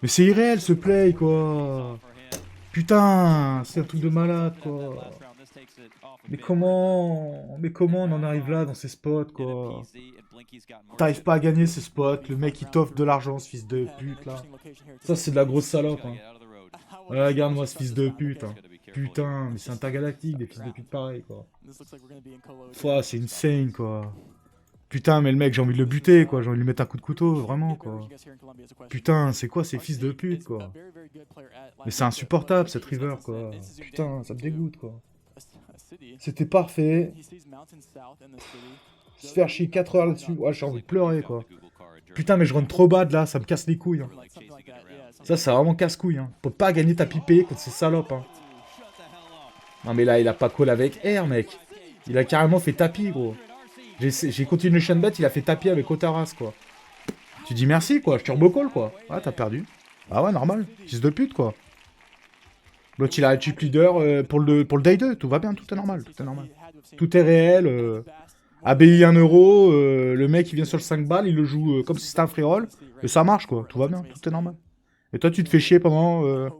Mais c'est irréel ce play, quoi. Putain, c'est un truc de malade, quoi. Mais comment on en arrive là dans ces spots, quoi. T'arrives pas à gagner ces spots, le mec il t'offre de l'argent, ce fils de pute, là. Ça, c'est de la grosse salope, hein. Ouais, regarde-moi ce fils de pute, hein. Putain, mais c'est intergalactique, des fils de pute pareils, quoi. Ouah, c'est insane, quoi. Putain, mais le mec, j'ai envie de le buter, quoi. J'ai envie de lui mettre un coup de couteau, vraiment, quoi. Putain, c'est quoi ces fils de pute, quoi. Mais c'est insupportable, cette river, quoi. Putain, ça me dégoûte, quoi. C'était parfait. Se faire chier 4 heures là-dessus. Ouais, j'ai envie de pleurer, quoi. Putain, mais je rentre trop bad, là. Ça me casse les couilles, hein. Ça, c'est vraiment casse-couille, hein. Faut pas gagner ta pipée contre ces salopes, hein. Non, mais là, il a pas call avec R, mec. Il a carrément fait tapis, gros. J'ai continué le bet, il a fait tapis avec Otaras, quoi. Tu dis merci, quoi. Je turbo call, quoi. Ah, t'as perdu. Ah ouais, normal. Fils de pute, quoi. L'autre, il a un chip leader pour le day 2. Tout va bien, tout est normal. Tout est normal. Tout est réel. ABI 1 euro. Le mec, il vient sur le 5 balles. Il le joue comme si c'était un free roll. Et ça marche, quoi. Tout va bien. Tout est normal. Et toi, tu te fais chier pendant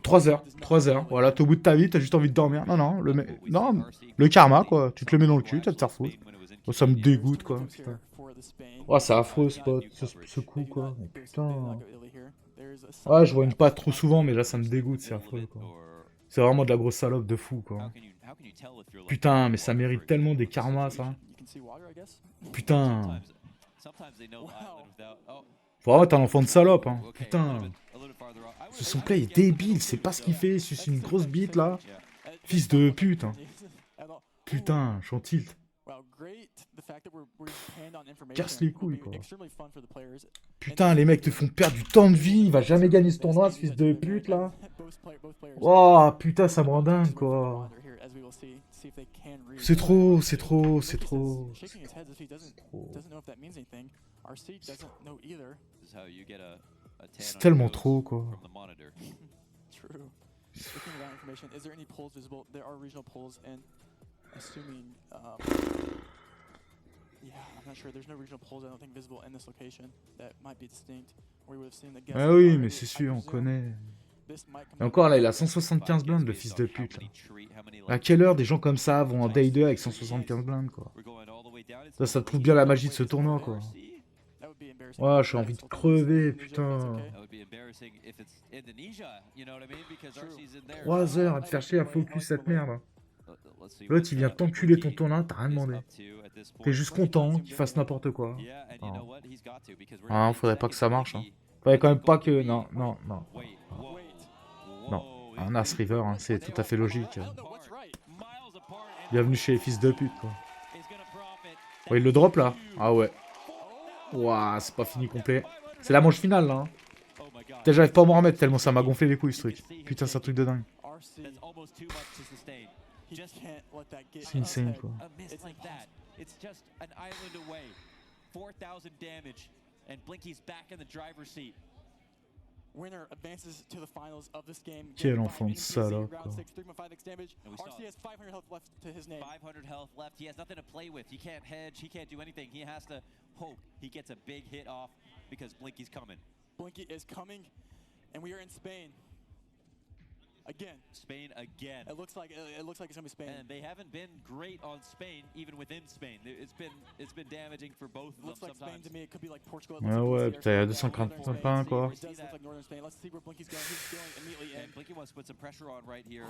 3 heures. 3 heures. Voilà, t'es au bout de ta vie. T'as juste envie de dormir. Non, le karma, quoi. Tu te le mets dans le cul. Tu vas te faire foutre. Oh, ça me dégoûte, quoi. Putain. Oh, c'est affreux, ce coup, quoi. Oh, putain. Ouais, je vois une patte trop souvent, mais là, ça me dégoûte, c'est affreux, quoi. C'est vraiment de la grosse salope de fou, quoi. Putain, mais ça mérite tellement des karmas, ça. Putain. Faut vraiment être un enfant de salope, hein. Putain. Ce son play est débile, c'est pas ce qu'il fait. C'est une grosse bite, là. Fils de pute, hein. Putain, je suis en tilt. Casse les couilles, quoi. Putain, les mecs te font perdre du temps de vie. Il va jamais gagner ce tournoi, ce fils de pute, là. Oh, putain, ça me rend dingue, quoi. C'est trop, c'est trop, c'est trop. C'est tellement trop, quoi. Ah oui, mais c'est sûr, on connaît. Et encore là, il a 175 blindes, le fils de pute. Là. À quelle heure des gens comme ça vont en day 2 avec 175 blindes, quoi. Ça te prouve bien la magie de ce tournoi, quoi. Ouais, j'ai envie de crever, putain. 3 heures à te faire chier à focus cette merde. L'autre, il vient t'enculer ton tournoi, t'as rien demandé. T'es juste content qu'il fasse n'importe quoi. Ah, faudrait pas que ça marche. Hein. Faudrait quand même pas que... Non. Un As River, hein, c'est tout à fait logique. Bienvenue chez les fils de pute, quoi. Oh, il le drop, là. Ah ouais. Ouah, c'est pas fini complet. C'est la manche finale, là. Hein. Putain, j'arrive pas à m'en remettre tellement ça m'a gonflé les couilles, ce truc. Putain, c'est un truc de dingue. C'est insane, quoi. Quel enfant de salope, quoi. Blinky is coming, and we are in Spain. Again. Spain again. It looks like it's gonna be Spain. And they haven't been great on Spain, even within Spain. It's been damaging for both of them sometimes. Spain to me, it could be like Portugal. Ah ouais, putain, il y a 240 points, quoi. Let's see where Blinky's going. He's going immediately in. And Blinky wants to put some pressure on right here.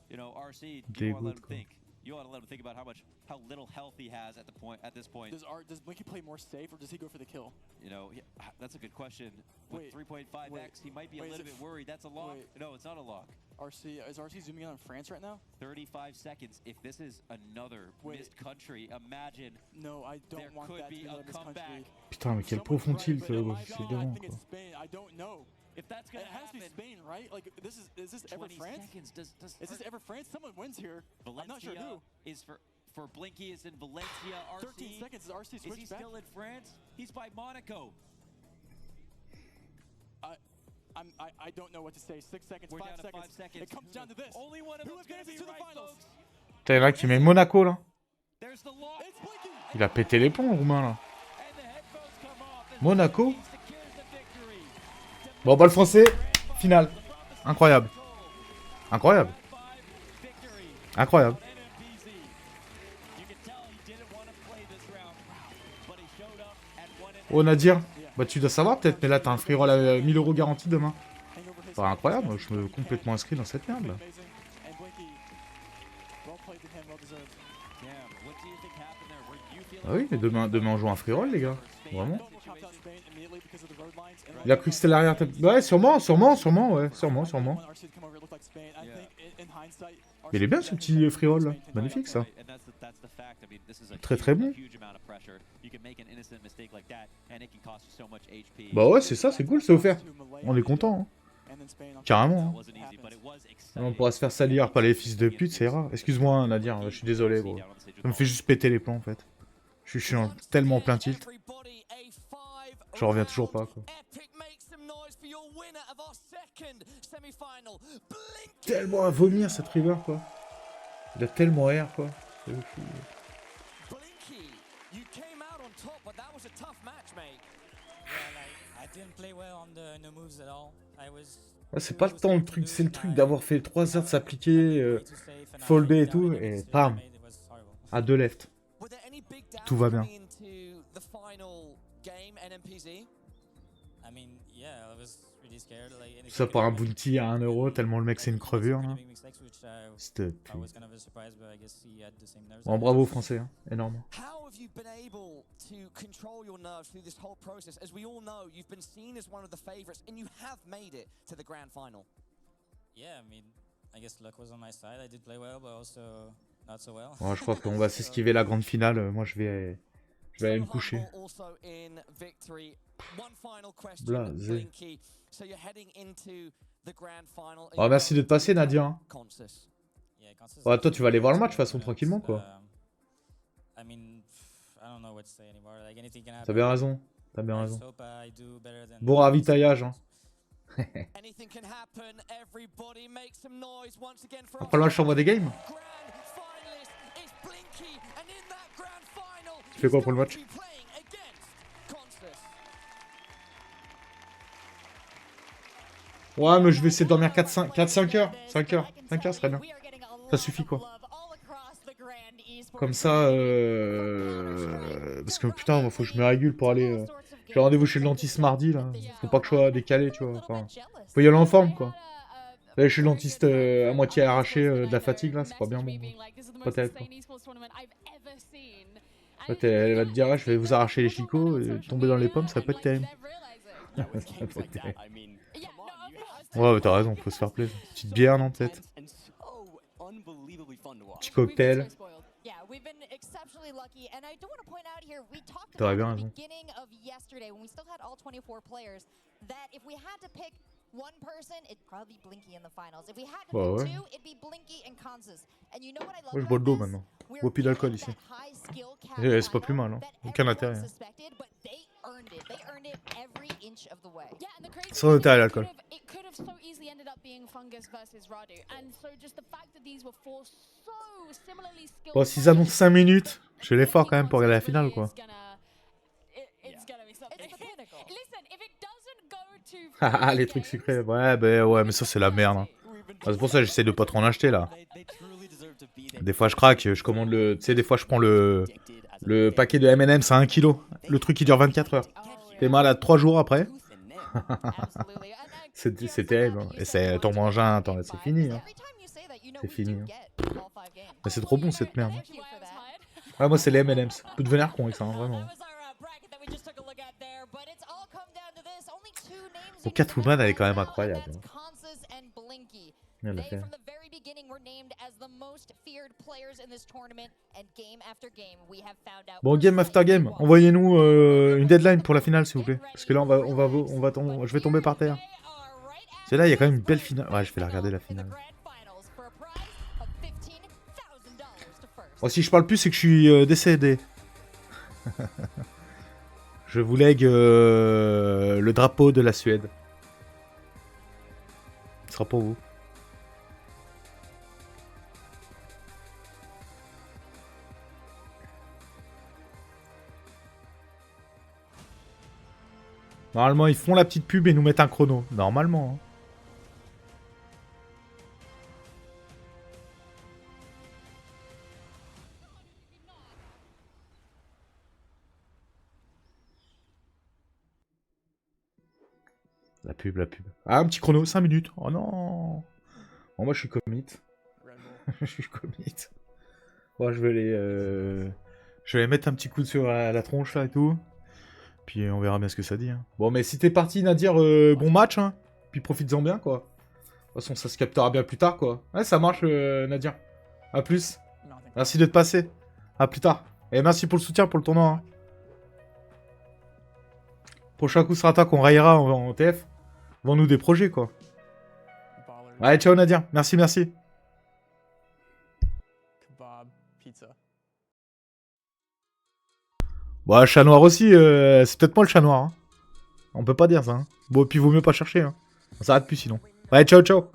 You know, RC, you want to let him think. You want to let him think about how little health he has at this point. Does Blinky play more safe or does he go for the kill? You know, that's a good question. With 3.5x, he might be a little bit worried. That's a lock. No, it's not a lock. Is RC zooming in on France right now? 35 seconds. If this is another missed country, imagine. No, I don't want that to be a comeback. Putain, mais quel profond tilt, c'est devant, quoi. I don't know. If that's gonna happen, it has to be Spain, right? Like is this ever France? Is this ever France? Someone wins here. Valencia I'm not sure who. Is for Blinky is in Valencia. RC. 13 seconds. Is RC switched back? Is he still in France? He's by Monaco. I don't know what to say. 6 seconds. We're 5 down to seconds. 5 seconds. It comes down to this. Only one of Who them's is going gonna to be the right, finals? folks. Putain, il y en a qui met Monaco, là. Il a pété les plombs, le Roumain, là. Monaco. Bon, bah, le français, finale. Incroyable. Incroyable. Incroyable. Oh, Nadir, bah, tu dois savoir peut-être, mais là, t'as un free roll à 1000 € garanti demain. Bah, incroyable, je me complètement inscrit dans cette merde, là. Ah oui, mais demain on joue un free roll, les gars. Vraiment. Il a cru que c'était l'arrière. Ouais, sûrement, ouais. Sûrement. Il est bien ce petit free roll là. Magnifique ça. Très très bon. Bah ouais, c'est ça, c'est cool, c'est offert. On est content. Hein. Carrément. Hein. On pourra se faire salir par les fils de pute, ça ira. Excuse-moi, Nadir, je suis désolé, gros. Ça me fait juste péter les plombs en fait. Je suis tellement en plein tilt. J'en reviens toujours pas, quoi. Tellement à vomir cette river, quoi. Il a tellement air, quoi. C'est fou. Ah, c'est pas le temps, le truc, c'est le truc d'avoir fait 3 heures de s'appliquer, folder et tout, et bam, à 2 left. Tout va bien. Tout ça pour un bounty à 1 €, tellement le mec c'est une crevure, là. C'était... Bon, bravo aux Français, hein. Énorme. Bon, je crois qu'on va s'esquiver la grande finale. Moi, je vais aller me coucher. Blasé. Oh, merci d'être passé, Nadia. Hein. Ouais, toi, tu vas aller voir le match de toute façon, tranquillement, quoi. T'as bien raison. T'as bien raison. Bon ravitaillage, hein. Après là, je t'envoie des games. Tu fais quoi pour le match? Ouais, mais je vais essayer de dormir 4-5 heures. 5 heures. 5 heures serait bien. Ça suffit, quoi. Comme ça, parce que putain, faut que je me régule pour aller... J'ai rendez-vous chez le dentiste mardi, là. Faut pas que je sois décalé, tu vois. Enfin, faut y aller en forme, quoi. Là, je suis le dentiste à moitié arraché de la fatigue, là. C'est pas bien bon. Pas terrible, quoi. En fait, elle va te dire, ah, je vais vous arracher les chicots, et tomber dans les pommes, ça peut être terrible. Ouais, t'as raison, faut se faire plaisir. Petite bière, non, peut-être? Petit cocktail. T'aurais bien raison. Bah ouais. Ouais, je bois de l'eau maintenant. Je bois plus d'alcool ici. C'est pas plus mal, hein. Aucun intérêt. Hein. Sans intérêt l'alcool. Bon, s'ils annoncent 5 minutes, je fais l'effort quand même pour regarder la finale, quoi. Ah, les trucs sucrés. Ouais, bah, ouais, mais ça, c'est la merde. Hein. C'est pour ça que j'essaie de pas trop en acheter, là. Des fois, je craque, je commande le... Tu sais, des fois, je prends le paquet de M&M's à 1 kg. Le truc qui dure 24 heures. T'es malade 3 jours après. C'est terrible. Hein. Et t'en manges un, attends, c'est fini. Hein. C'est fini. Hein. Mais c'est trop bon, cette merde. Ouais, moi, c'est les M&M's. Peut devenir con avec ça, hein, vraiment. Bon, Catwoman, elle est quand même incroyable. Hein. Elle l'a fait. Bon, game after game, envoyez-nous une deadline pour la finale, s'il vous plaît. Parce que là, je vais tomber par terre. C'est là, il y a quand même une belle finale. Ouais, je vais la regarder, la finale. Bon, si je parle plus, c'est que je suis décédé. Je vous lègue le drapeau de la Suède. Ce sera pour vous. Normalement, ils font la petite pub et nous mettent un chrono. Normalement. Hein. La pub, la pub. Ah, un petit chrono, 5 minutes. Oh non. Oh, moi, je suis commit. Je suis commit. Bon, je vais les mettre un petit coup sur la tronche, là, et tout. Puis on verra bien ce que ça dit. Hein. Bon, mais si t'es parti, Nadir, bon match, hein. Puis profites-en bien, quoi. De toute façon, ça se captera bien plus tard, quoi. Ouais, ça marche, Nadir. A plus. Merci d'être passé. A plus tard. Et merci pour le soutien pour le tournoi. Hein. Prochain coup sera qu'on rayera en TF. Vends-nous des projets, quoi. Ouais, ciao, Nadir. Merci, merci. Kebab, pizza. Bon, chat noir aussi, c'est peut-être moi le chat noir. Hein. On peut pas dire ça. Hein. Bon, puis vaut mieux pas chercher. Hein. On s'arrête plus sinon. Ouais, ciao, ciao.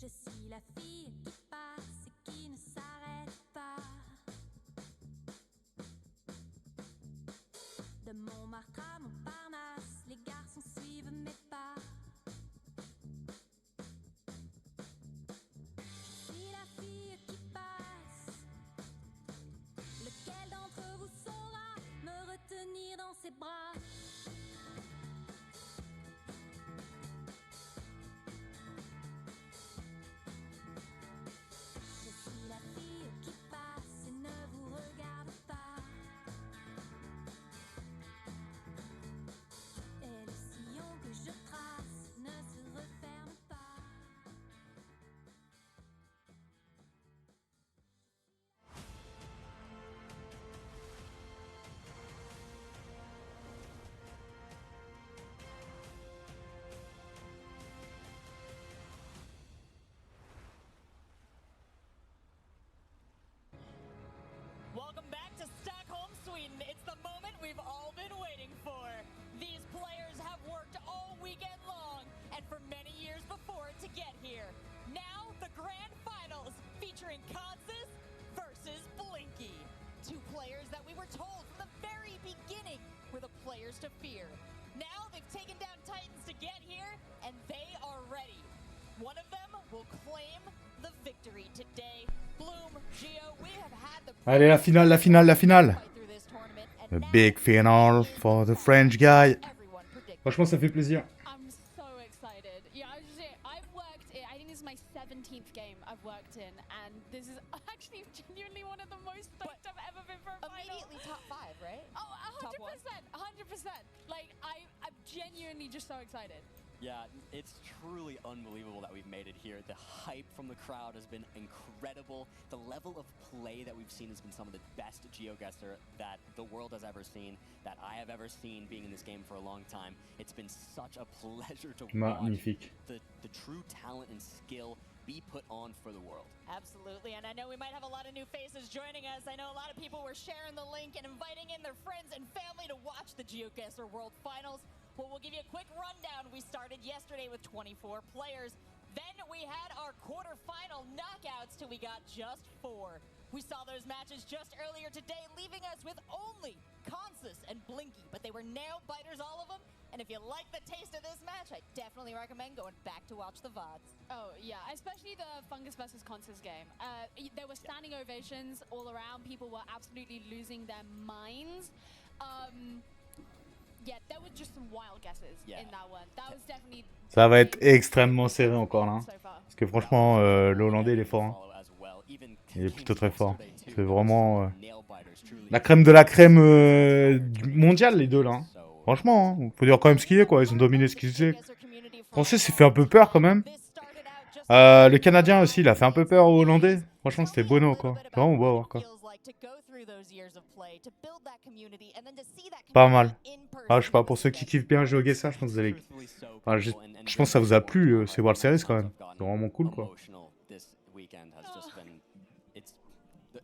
Je suis la fille qui passe et qui ne s'arrête pas. De Montmartre à Montparnasse, les garçons suivent mes pas. Je suis la fille qui passe. Lequel d'entre vous saura me retenir dans ses bras? we've all been waiting for. These players have worked all weekend long and for many years before to get here. Now, the grand finals featuring Consis versus Blinky. Two players that we were told from the very beginning were the players to fear. Now they've taken down Titans to get here, and they are ready. One of them will claim the victory today. Bloom, Geo, we have had the Allez, la finale, la finale, la finale. The big final for the French guy. Franchement, ça fait plaisir. I'm so excited. Yeah, I've worked in, I think this is my 17th game I've worked in, and this is actually genuinely one of the most stoked I've ever been for a final. Immediately top 5, right? Oh, 100%, 100%. Like, I'm genuinely just so excited. Yeah, it's truly unbelievable that we've made it here. The hype from the crowd has been incredible. The level of play that we've seen has been some of the best GeoGuessr that the world has ever seen, that I have ever seen being in this game for a long time. It's been such a pleasure to watch the true talent and skill be put on for the world. Absolutely, and I know we might have a lot of new faces joining us. I know a lot of people were sharing the link and inviting in their friends and family to watch the GeoGuessr World Finals. Well, we'll give you a quick rundown. We started yesterday with 24 players. Then we had our quarterfinal knockouts till we got just 4. We saw those matches just earlier today, leaving us with only Consis and Blinky, but they were nail biters, all of them. And if you like the taste of this match, I definitely recommend going back to watch the VODs. Oh, yeah, especially the Fungus versus Consis game. There were standing ovations all around. People were absolutely losing their minds. Yeah, there were just some wild guesses in that one. That was definitely... Ça va être extrêmement serré encore là. Parce que franchement, le Hollandais, il est fort. Hein. Il est plutôt très fort. C'est vraiment la crème de la crème mondiale, les deux là. Hein. Franchement, hein, faut dire quand même ce qu'il est, quoi. Ils ont dominé ce qu'ils faisaient. Le Français s'est fait un peu peur quand même. Le Canadien aussi, il a fait un peu peur aux Hollandais. Franchement, c'était bueno, quoi. Vraiment beau à voir, quoi. Pas mal. Ah, je sais pas, pour ceux qui kiffent bien GeoGuessr, je pense que vous allez... Enfin, je pense que ça vous a plu, ces World Series, quand même. C'est vraiment cool, quoi.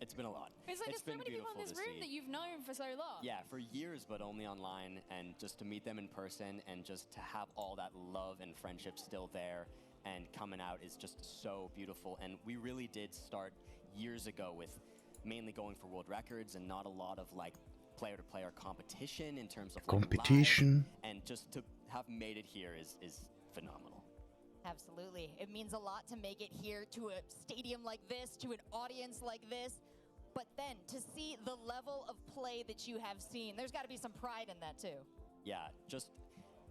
It's been a lot. It's like there's so many people in this room that you've known for so long. Yeah, for years, but only online, and just to meet them in person, and just to have all that love and friendship still there, and coming out is just so beautiful. And we really did start years ago with mainly going for world records, and not a lot of like player-to-player competition in terms of like, competition. live, and just to have made it here is phenomenal. Absolutely. It means a lot to make it here to a stadium like this, to an audience like this. But then to see the level of play that you have seen, there's got to be some pride in that too. Yeah, just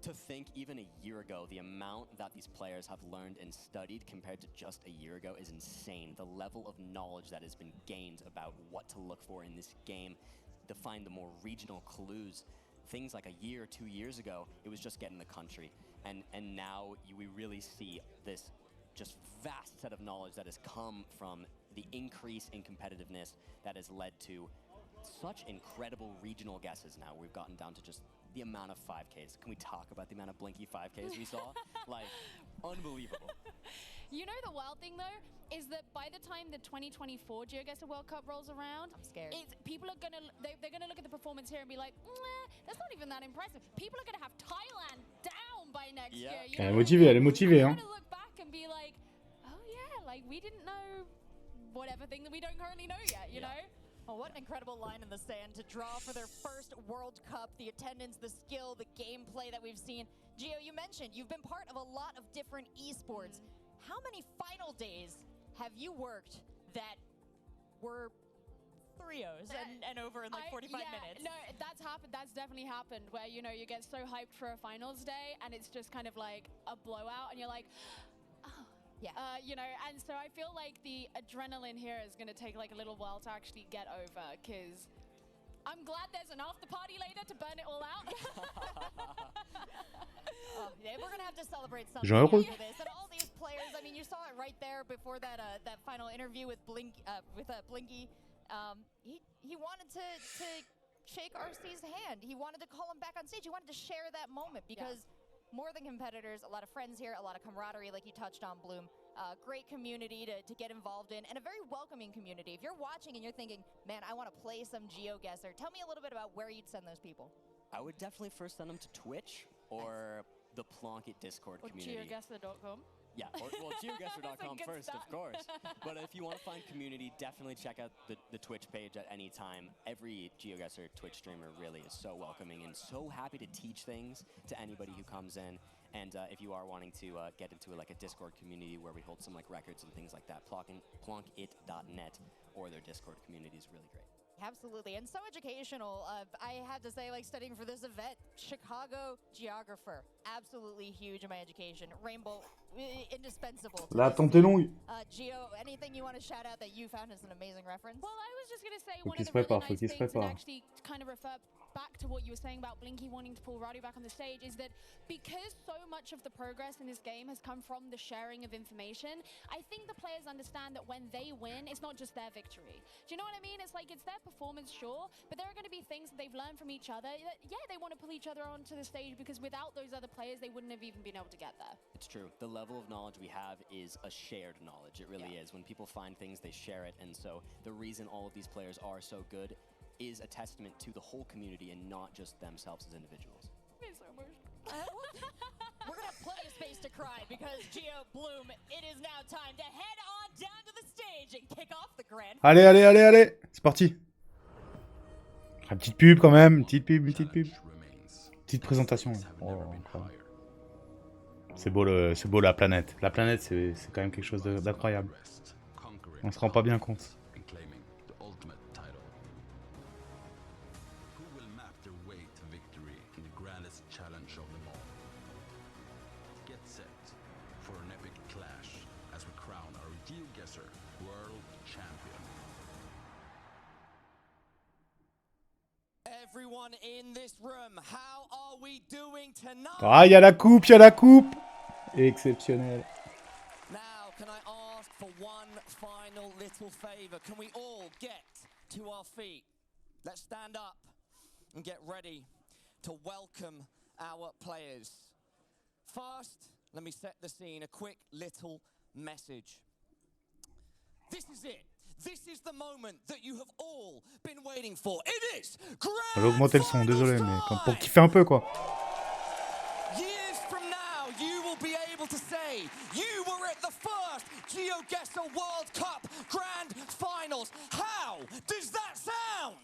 to think even a year ago, the amount that these players have learned and studied compared to just a year ago is insane. The level of knowledge that has been gained about what to look for in this game, to find the more regional clues. Things like a year, 2 years ago, it was just getting the country. And now we really see this just vast set of knowledge that has come from the increase in competitiveness that has led to such incredible regional guesses now. We've gotten down to just the amount of 5Ks. Can we talk about the amount of Blinky 5Ks we saw? Like, unbelievable. You know the wild thing though, is that by the time the 2024 GeoGuessr World Cup rolls around, I'm scared. People are gonna they're gonna look at the performance here and be like, that's not even that impressive. People are gonna have Thailand down by next year. You know? Elle est motivée, hein. They're gonna look back and be like, oh yeah, like we didn't know whatever thing that we don't currently know yet, you know? Oh, what an incredible line in the sand to draw for their first World Cup. The attendance, the skill, the gameplay that we've seen. Gio, you mentioned you've been part of a lot of different esports. How many final days have you worked that were 3-0s and over in like 45 minutes? No, that's happened. That's definitely happened where, you know, you get so hyped for a finals day and it's just kind of like a blowout and you're like, oh. Yeah. You know, and so I feel like the adrenaline here is going to take like a little while to actually get over because I'm glad there's an after party later to burn it all out. Yeah, we're gonna have to celebrate something Jean after this. And all these players, I mean, you saw it right there before that that final interview with Blinky. He wanted to shake RC's hand. He wanted to call him back on stage. He wanted to share that moment because more than competitors, a lot of friends here, a lot of camaraderie, like you touched on, Bloom. great community to get involved in, and a very welcoming community. If you're watching and you're thinking, man, I want to play some GeoGuessr, tell me a little bit about where you'd send those people. I would definitely first send them to Twitch or the Plunkett Discord community. Or geoguessr.com. Yeah, well, geoguessr.com first, stuff. of course. But if you want to find community, definitely check out the Twitch page at any time. Every GeoGuessr Twitch streamer really is so welcoming and so happy to teach things to anybody who comes in. And if you are wanting to get into a Discord community where we hold some records and things like that, plunkit.net or their Discord community is really great. Absolutely, and so educational. I had to say, studying for this event, Chicago geographer, absolutely huge in my education. Rainbow, indispensable. La TOUJOURS. Geo, anything you want to shout out that you found as an amazing reference? Well, I was just going to say Faut one qu'il of se the really prépare, nice faut qu'il se things, and prépare. actually kind of refer back to what you were saying about Blinky wanting to pull Radu back on the stage, is that because so much of the progress in this game has come from the sharing of information, I think the players understand that when they win, it's not just their victory. Do you know what I mean? It's it's their performance, sure, but there are going to be things that they've learned from each other that, yeah, they want to pull each other onto the stage, because without those other players, they wouldn't have even been able to get there. It's true. The level of knowledge we have is a shared knowledge. It really is. When people find things, they share it. And so the reason all of these players are so good is a testament to the whole community and not just themselves as individuals. It's so emotional. We're going to have plenty of space to cry, because Geo Bloom, it is now time to head on down to the stage and kick off the grand. Allez, allez, allez, allez. C'est parti. Une petite pub quand même. Une petite pub, une petite pub. Petite présentation. Oh, c'est beau la planète. La planète, c'est quand même quelque chose d'incroyable. On se rend pas bien compte. Everyone in this room, how are we doing tonight? Ah, il y a la coupe, il y a la coupe. Exceptionnel. Now, can I ask for one final little favor? Can we all get to our feet? Let's stand up and get ready to welcome our players. First, let me set the scene, a quick little message. This is it. This is the moment that you have all been waiting for. It is Je vais augmenter le son, désolé, mais pour kiffer un peu, quoi. Years from now, you will be able to say you were at the first GeoGuessr World Cup Grand Finals. How does that sound?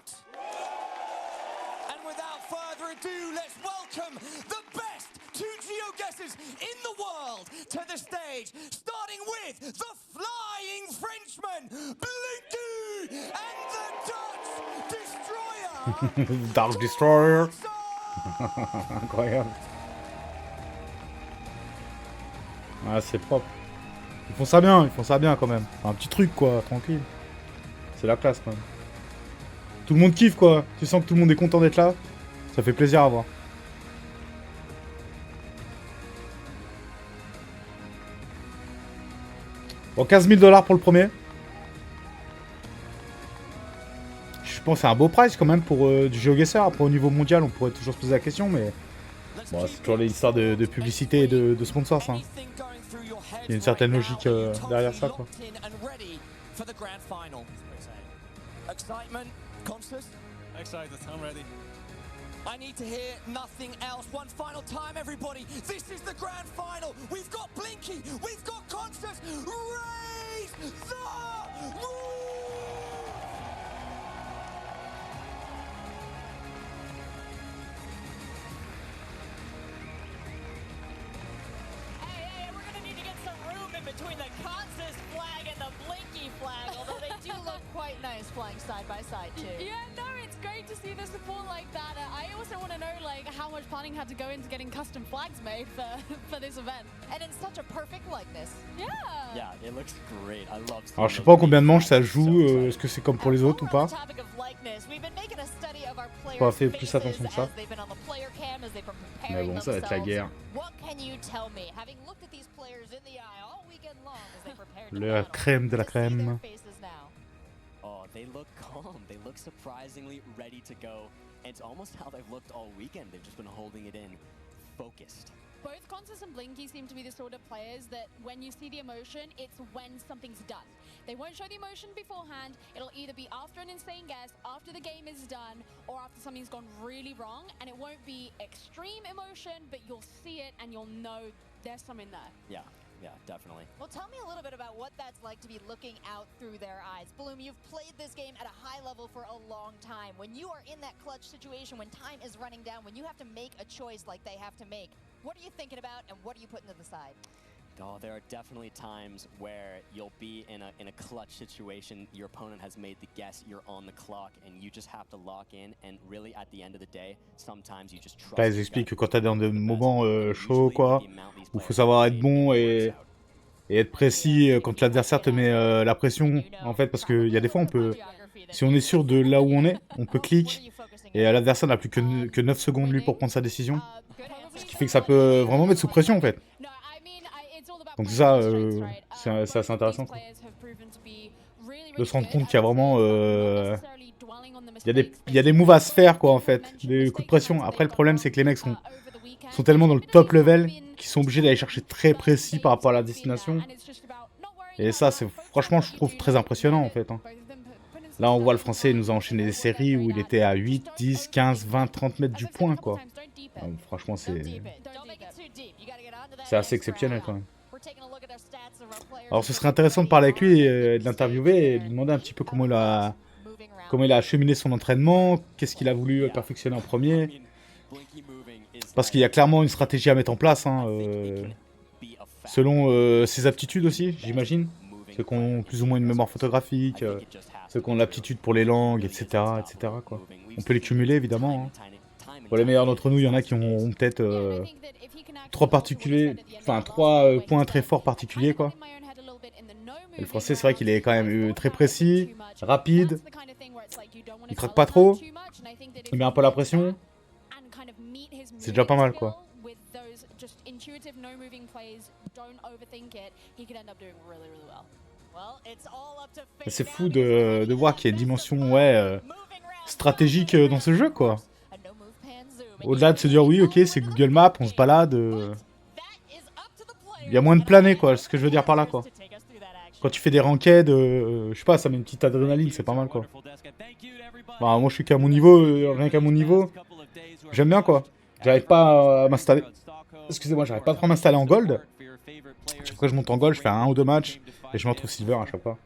And without further ado, let's welcome the best two GeoGuessrs in the world to the stage, starting with the Flying Frenchman, Blinky, and the Dutch Destroyer. Dark Destroyer. Incroyable. Ah, c'est propre. Ils font ça bien quand même. Un petit truc quoi, tranquille. C'est la classe quand même. Tout le monde kiffe quoi. Tu sens que tout le monde est content d'être là. Ça fait plaisir à voir. Bon, 15 000 $ pour le premier. Je pense que c'est un beau price quand même pour du GeoGuessr. Après au niveau mondial on pourrait toujours se poser la question, mais bon, c'est toujours l'histoire de publicité et de sponsors. Hein. Il y a une certaine logique derrière ça quoi. Excited, I'm ready. I need to hear nothing else. One final time, everybody. This is the grand final. We've got Blinky. We've got Constance. Raise the roof! Hey, we're gonna need to get some room in between the Constance flag and the Blinky flag, although they do look quite nice flying side by side too. Yeah, no, it's great to see the support like that. I also want to know how much planning had to go into getting custom flags made for this event. And in such a perfect likeness. Yeah. Yeah, it looks great. I love. Alors je sais pas combien de manches ça joue, est-ce que c'est comme pour les autres ou pas? Pas fait plus attention que ça. Mais bon, ça va être la guerre. La crème de la crème. Oh, they look calm. They look surprisingly ready to go. It's almost how they've looked all weekend. They've just been holding it in. focused. Both Consis and Blinky seem to be the sort of players that when you see the emotion, it's when something's done. They won't show the emotion beforehand. It'll either be after an insane guess, after the game is done, or after something's gone really wrong. And it won't be extreme emotion, but you'll see it and you'll know there's some in there. Yeah. Yeah, definitely. Well, tell me a little bit about what that's like to be looking out through their eyes. Bloom, you've played this game at a high level for a long time. When you are in that clutch situation, when time is running down, when you have to make a choice like they have to make, what are you thinking about and what are you putting to the side? Oh, there are definitely times where you'll be in a clutch situation. Your opponent has made the guess, you're on the clock, and you just have to lock in. And really, at the end of the day, sometimes you just trust. Là, ils expliquent que quand t'as dans des moments chauds, quoi, où faut savoir être bon et être précis quand l'adversaire te met la pression, en fait, parce qu'il y a des fois, on peut, si on est sûr de là où on peut clic, et l'adversaire n'a plus que 9 secondes, lui, pour prendre sa décision. Ce qui fait que ça peut vraiment mettre sous pression, en fait. Donc ça, c'est assez intéressant, quoi. De se rendre compte qu'il y a vraiment... il y a des moves à se faire, quoi, en fait. Des coups de pression. Après, le problème, c'est que les mecs sont tellement dans le top level qu'ils sont obligés d'aller chercher très précis par rapport à la destination. Et ça, c'est franchement, je trouve très impressionnant, en fait. Hein. Là, on voit le Français, il nous a enchaîné des séries où il était à 8, 10, 15, 20, 30 mètres du point, quoi. Donc, franchement, c'est assez exceptionnel, quand même. Alors ce serait intéressant de parler avec lui, de l'interviewer et de lui demander un petit peu comment il a acheminé son entraînement, qu'est-ce qu'il a voulu perfectionner en premier. Parce qu'il y a clairement une stratégie à mettre en place, hein, selon ses aptitudes aussi, j'imagine. Ceux qui ont plus ou moins une mémoire photographique, ceux qui ont l'aptitude pour les langues, etc. quoi. On peut les cumuler évidemment. Hein. Pour les meilleurs d'entre nous, il y en a qui ont peut-être... trois points très forts particuliers, quoi. Et le français, c'est vrai qu'il est quand même très précis, rapide, il craque pas trop, il met un peu la pression. C'est déjà pas mal, quoi. Et c'est fou de voir qu'il y a une dimension stratégique dans ce jeu, quoi. Au-delà de se dire oui, ok, c'est Google Maps, on se balade. Il y a moins de planer, quoi, ce que je veux dire par là, quoi. Quand tu fais des ranked, je sais pas, ça met une petite adrénaline, c'est pas mal, quoi. Bah, moi, je suis qu'à mon niveau, rien qu'à mon niveau. J'aime bien, quoi. J'arrive pas à m'installer. Excusez-moi, j'arrive pas trop à m'installer en gold. Chaque fois que je monte en gold, je fais un ou deux matchs et je me retrouve silver à chaque fois.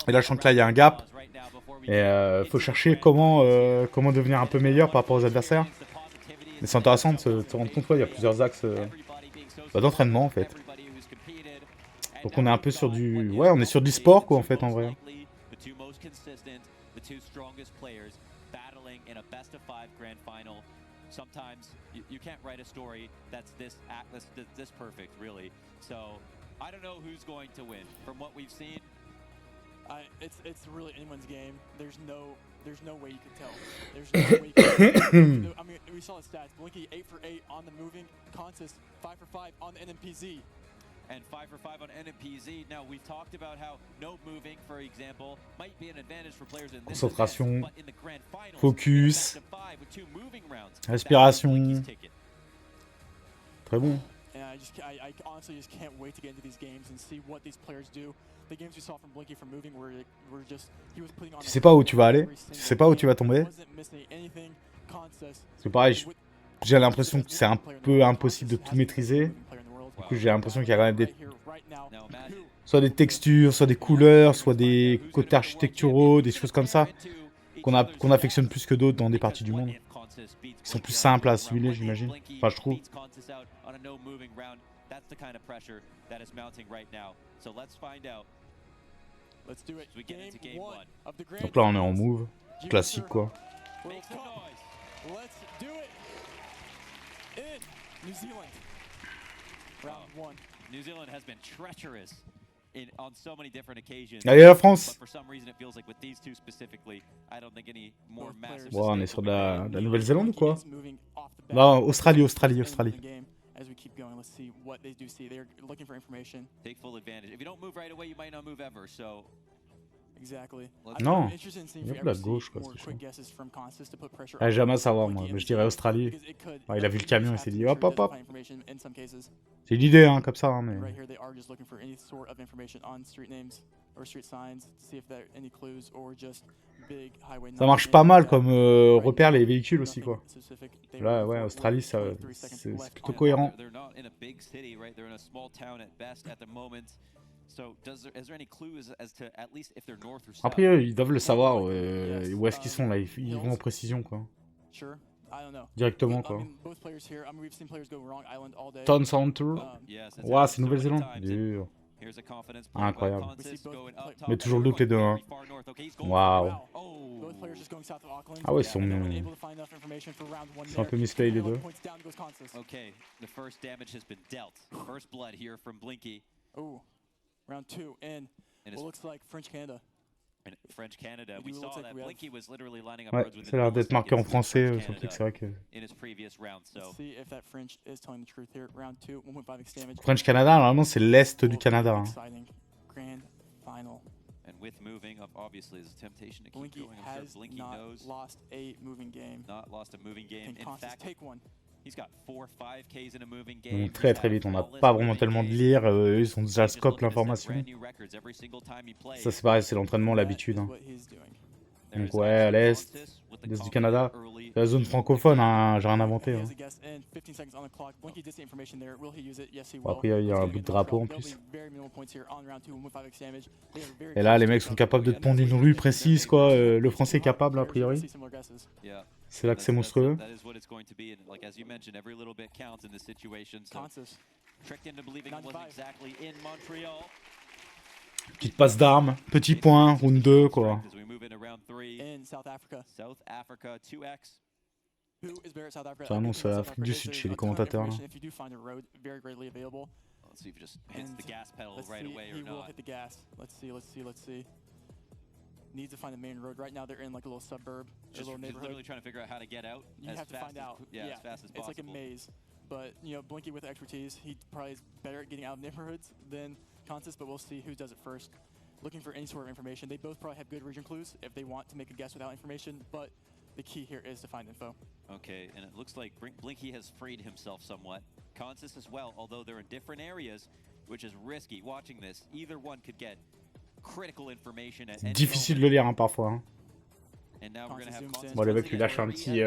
Et là, je sens que là, il y a un gap. Et faut chercher comment devenir un peu meilleur par rapport aux adversaires. Mais c'est intéressant de se rendre compte qu'il y a plusieurs axes d'entraînement en fait. Donc on est un peu sur du... Ouais, on est sur du sport quoi en fait en vrai. It's really anyone's game. There's no way you can tell. There's no way you can tell. I mean, we saw the stats. Blinky 8 for 8 on the moving. Consis 5 for 5 on the NMPZ. And 5 for 5 on NMPZ. Now we've talked about how no moving, for example, might be an advantage for players in this concentration, but in the grand finals, focus, respiration. Très bon. And I honestly just can't wait to get into these games and see what these players do. The games we saw from Blinky from moving were just he was putting on. Tu sais pas où tu vas aller, tu sais pas où tu vas tomber. C'est pareil, j'ai l'impression que c'est un peu impossible de tout maîtriser. Du coup, j'ai l'impression qu'il y a quand même soit des textures, soit des couleurs, soit des côtés architecturaux, des choses comme ça qu'on affectionne plus que d'autres dans des parties du monde. Qui sont plus simples à assimiler, j'imagine. Enfin, je trouve. Donc là, on est en move. Classique, quoi. Allez, la France! Bon, on est sur de la Nouvelle-Zélande ou quoi? Non, Australie. As we keep going, let's see what they do see. They're looking for information. Take full advantage. If you don't move right away, you might not move ever. So Non, il est de la gauche quoi, c'est chiant. Ah, jamais à savoir moi, mais je dirais Australie. Ah, il a vu le camion, il s'est dit hop hop hop. C'est l'idée hein, comme ça, hein, mais... Ça marche pas mal comme repère les véhicules aussi quoi. Là ouais, Australie c'est plutôt cohérent. Après ils doivent le savoir où est-ce qu'ils sont là, ils vont en précision quoi. Directement quoi. Ton Sound Tour. Ouah, c'est Nouvelle-Zélande. Dur. Incroyable. Mais toujours le look les deux hein. Waouh. Ah ouais, ils sont un peu misplay les deux. Okay, the first damage has been dealt. First blood here from Blinky. Oh, round 2 and it looks like French Canada. And French Canada, we saw that Blinky was literally lining up Ouais, roads with ça a l'air d'être marqué en français, son truc, c'est vrai que... French Canada, normalement c'est l'est du Canada. Hein. And with moving up, obviously, there's a temptation to keep Blinky going. I'm has sure Blinky not knows. lost a moving game. Not lost a moving game. In fact, take one. he's got 4 5Ks in a moving Donc game. très très vite, on n'a pas vraiment tellement de lire, ils ont déjà scope l'information. Ça c'est pareil, c'est l'entraînement, l'habitude. Hein. Donc ouais, à l'est du Canada, c'est la zone francophone, hein, j'ai rien inventé. Hein. Bon, après il y a un bout de drapeau en plus. Et là les mecs sont capables de te pondre une rue précise quoi, le français est capable a priori. C'est là que c'est monstrueux. Petite passe d'armes, petit point, round 2 quoi. Ça annonce l'Afrique du Sud chez les commentateurs. Là. Needs to find the main road. Right now they're in like a little suburb, Just literally trying to figure out how to get out as fast as possible. It's like a maze. But, you know, Blinky with expertise, he probably is better at getting out of neighborhoods than Contis, but we'll see who does it first. Looking for any sort of information. They both probably have good region clues if they want to make a guess without information, but the key here is to find info. Okay, and it looks like Blinky has freed himself somewhat. Contis as well, although they're in different areas, which is risky. Watching this, either one could get critical information at any difficile de le lire hein, parfois. Hein. Bon, le mec lui lâche un petit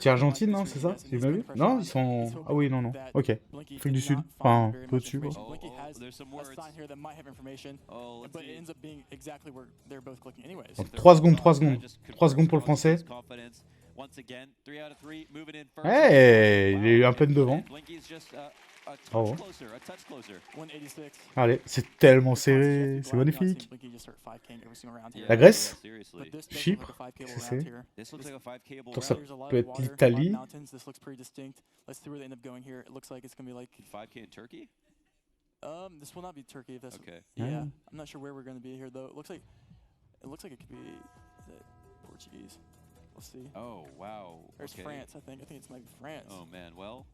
Argentine, non, c'est ça? J'ai bien vu? Non, ils sont... Ah oui, non, non. Ok. Afrique du Sud. Enfin, un peu au-dessus. Quoi. Donc, 3 secondes, 3 secondes. 3 secondes pour le français. Hey, il est eu un peu de devant. Oh. Allez, c'est tellement serré, c'est magnifique. La Grèce, Chypre, qu'est-ce que c'est? Donc ça peut être l'Italie. This will not be Turkey if that's okay. Yeah, I'm not sure where we're going to be here though. It looks like it could be Portuguese. We'll see. Oh wow. There's France, I think. I think it's might be France. Oh man, well,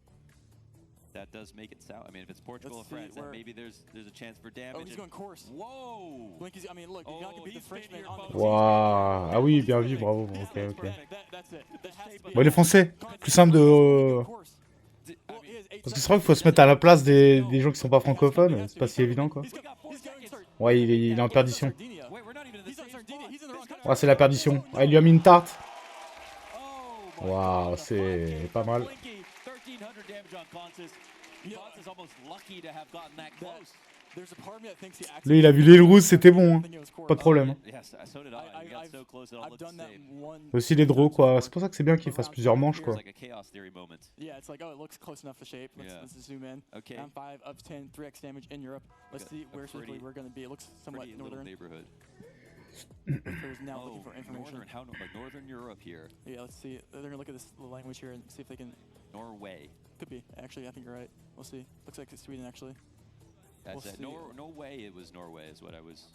that does make it sound. I mean, if it's Portugal or France, then maybe there's a chance for damage. Oh, he's going course. Whoa. Blinky's. I mean, look, you're not gonna beat the Frenchman on the. Waouh. Ah oui, bien vu, bravo. Ok, ok. Bon, les Français, plus simple de. Parce que c'est vrai qu'il faut se mettre à la place des gens qui sont pas francophones, c'est pas si évident quoi. Ouais, il est en perdition. Ouais, c'est la perdition. Ouais, il lui a mis une tarte. Waouh, c'est pas mal. Lui, il a vu l'aile rouge, c'était bon. Hein. Pas de problème. Aussi les draws, quoi. C'est pour ça que c'est bien qu'il fasse plusieurs manches, quoi. Northern Europe here. Yeah, let's see. They're gonna look at this language here and see if they can. Norway. Could be. Actually, I think you're right. We'll see. Looks like it's Sweden actually. That's it. No way it was Norway is what I was.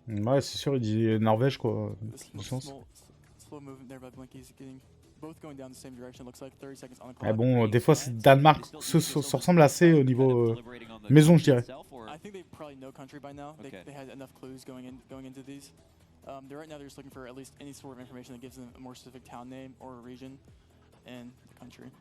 Ouais, c'est sûr, il dit Norvège quoi. Slow movement there by Blinky's getting Mais bon, des fois, Danemark se ressemble assez au niveau maison, je dirais. I think they probably know country by now. They had enough clues going into these. They're right now they're just looking for at least any sort of information that gives them a more specific town name or a region and the country,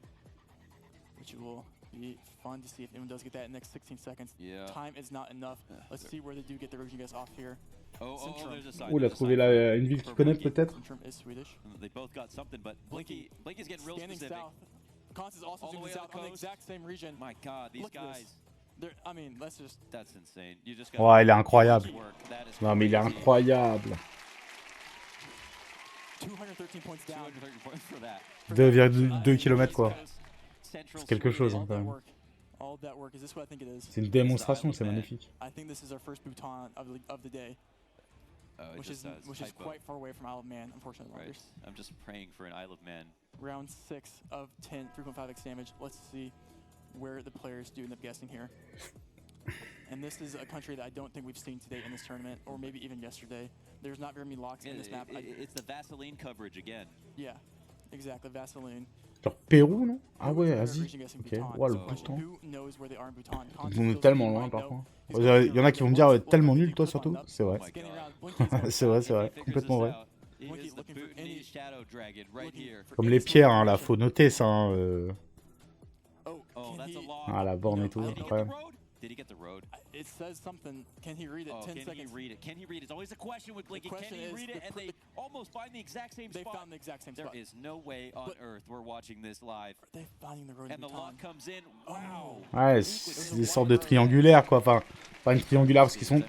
which will be fun to see if anyone does get that in the next 16 seconds. Yeah. Time is not enough. Let's see where they do get the region guess off here. There's a sign. Oh, il a trouvé une ville qu'il connaît peut-être. Centrum is Swedish. They both got something, but Blinky's getting real specific. South. Constance also zoomed south on the exact same region. My God, these guys. I mean, let's just. That's insane. You just Ouais, il est incroyable. Non, mais il est incroyable. 213 points down. 2,2 km quoi. C'est quelque chose hein, quand même. C'est une démonstration, c'est magnifique. I think this is our first Bhutan of the day. Which is quite far away from Isle of Man, unfortunately. Right. I'm just praying for an Isle of Man. Round 6 of 10, 3.5x damage. Let's see where the players do end up guessing here. And this is a country that I don't think we've seen today in this tournament, or maybe even yesterday. There's not very many locks in this map. It's the Vaseline coverage again. Yeah, exactly, Vaseline. Genre Pérou, non? Ah ouais, Asie. Ok, ouais, le Bhoutan. Ils vont tellement loin par contre. Il y en a qui vont me dire tellement nul, toi surtout. C'est vrai. C'est vrai, complètement vrai. Comme les pierres, hein, là, faut noter ça. Hein, Ah, la borne et tout, incroyable. Did he get the road? It says something. Can he read it? 10 seconds. Can he read it? Can he read it? It's always a question with Blinky. Can he read it? And they almost find the exact same spot. They found the exact same spot. There is no way on earth we're watching this live. They're finding the road. And the lock comes in. Wow. Ouais, c'est des sortes de triangulaires quoi. Enfin, pas une triangulaire parce qu'ils sont.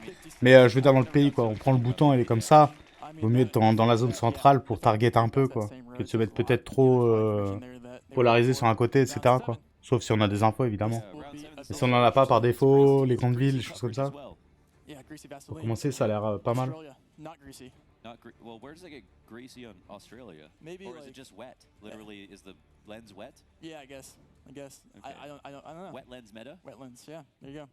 Mais je veux dire dans le pays quoi. On prend le bouton, il est comme ça. Vaut mieux être dans la zone centrale pour target un peu quoi. Que de se mettre peut-être trop polarisé sur un côté, etc. quoi. Sauf si on a des infos évidemment. Et si on n'en a pas par défaut, les grandes villes, des choses comme ça. Pour commencer, ça a l'air pas mal. Well, where does it get greasy on Australia? Maybe or is it just wet? Literally, is the lens wet? Yeah, I guess. Okay. I don't know. Wet lens meta? Wet lens, yeah. There you go.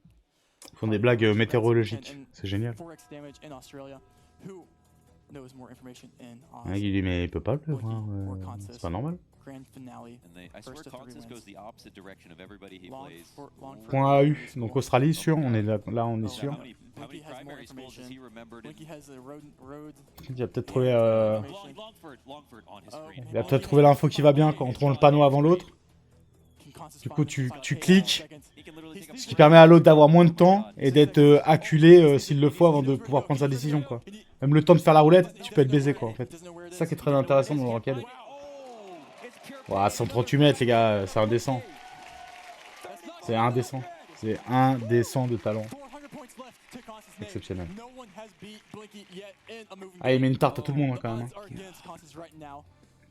Ils font des blagues météorologiques. C'est génial. 4x damage in Australia. Who knows more information in Australia? Il dit mais il peut pas pleuvoir. Hein. C'est pas normal. Grand finale. I swear Constance goes the opposite direction of everybody he plays. Point AU, donc Australie sûr, on est là on est sûr. Il a peut-être trouvé il a peut-être trouvé l'info qui va bien quand on trouve le panneau avant l'autre. Du coup tu cliques, ce qui permet à l'autre d'avoir moins de temps et d'être acculé s'il le faut avant de pouvoir prendre sa décision quoi. Même le temps de faire la roulette, tu peux être baisé quoi en fait. C'est ça qui est très intéressant dans le ranked. Ouah, 138 mètres les gars, c'est indécent. C'est indécent. C'est indécent de talent. Exceptionnel. Ah, il met une tarte à tout le monde hein, quand même.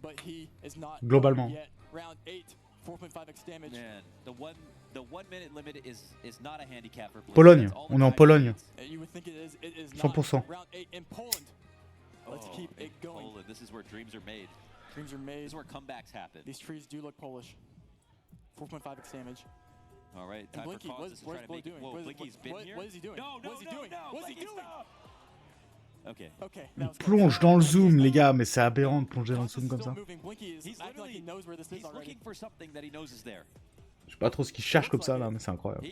Hein. Globalement. Pologne, on est en Pologne. 100%. Dreams are made. This is where comebacks happen. These trees do look Polish. 4.5x damage. All right, time Blinky, for Constance to try to make it. Whoa, Blinky's been here? What is he doing? No, what is he doing? No, what is he doing? Okay. Il plonge dans le zoom, les gars, mais c'est aberrant de plonger dans le zoom comme ça. Je sais pas trop ce qu'il cherche comme ça là, mais c'est incroyable.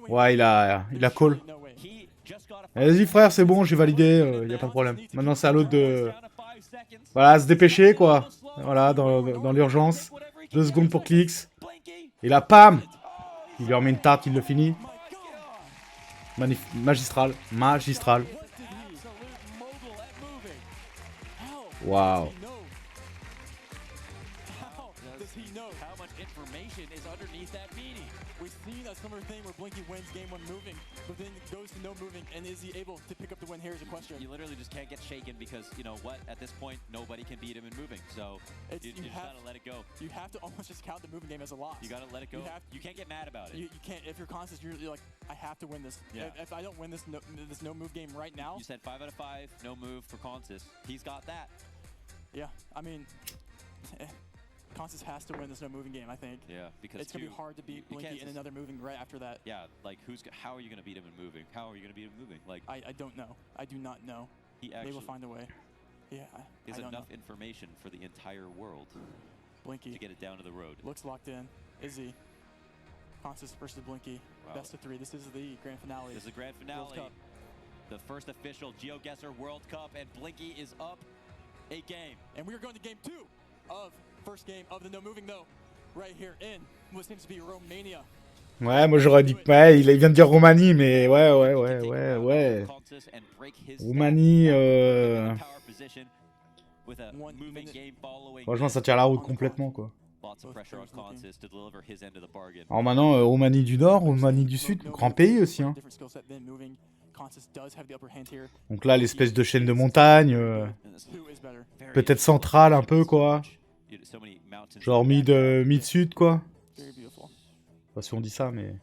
Ouais, il a call. Vas-y frère, c'est bon, j'ai validé, y a pas de problème. Maintenant c'est à l'autre de... Voilà, se dépêcher quoi. Voilà, dans l'urgence. 2 secondes pour Clix. Et là, pam! Il lui remet une tarte, il le finit. Magistral. Waouh. Similar thing where Blinky wins game 1 moving, but then goes to no moving, and is he able to pick up the win? Here's a question. You literally just can't get shaken because, you know what, at this point, nobody can beat him in moving, so you just gotta let it go. You have to almost just count the moving game as a loss. You gotta let it go. You can't get mad about it. You can't, if you're constant, you're like, I have to win this. Yeah. If I don't win this no move game right now. You said 5 out of 5, no move for Constance. He's got that. Yeah, I mean... Constance has to win this no moving game, I think. Yeah, because it's gonna be hard to beat Blinky in another moving right after that. Yeah, like how are you gonna beat him in moving? How are you gonna beat him in moving? Like I don't know. I do not know. They will find a way. Yeah, He has I don't enough know. information for the entire world Blinky to get it down to the road. looks locked in. Izzy, Constance versus Blinky, Wow. best of 3. This is the grand finale. This is the grand World finale. Cup. The first official GeoGuessr World Cup, and Blinky is up a game. And we are going to game 2 of first game of the no moving though, right here in what seems to be Romania. Ouais, moi j'aurais dit... Ouais, il vient de dire Roumanie, mais ouais. Roumanie... Franchement, ça tire la route complètement, quoi. Alors maintenant, Roumanie du Nord, Roumanie du Sud, grand pays aussi, hein. Donc là, l'espèce de chaîne de montagne, peut-être centrale un peu, quoi. Genre mid-sud, quoi. Je sais pas si on dit ça, mais...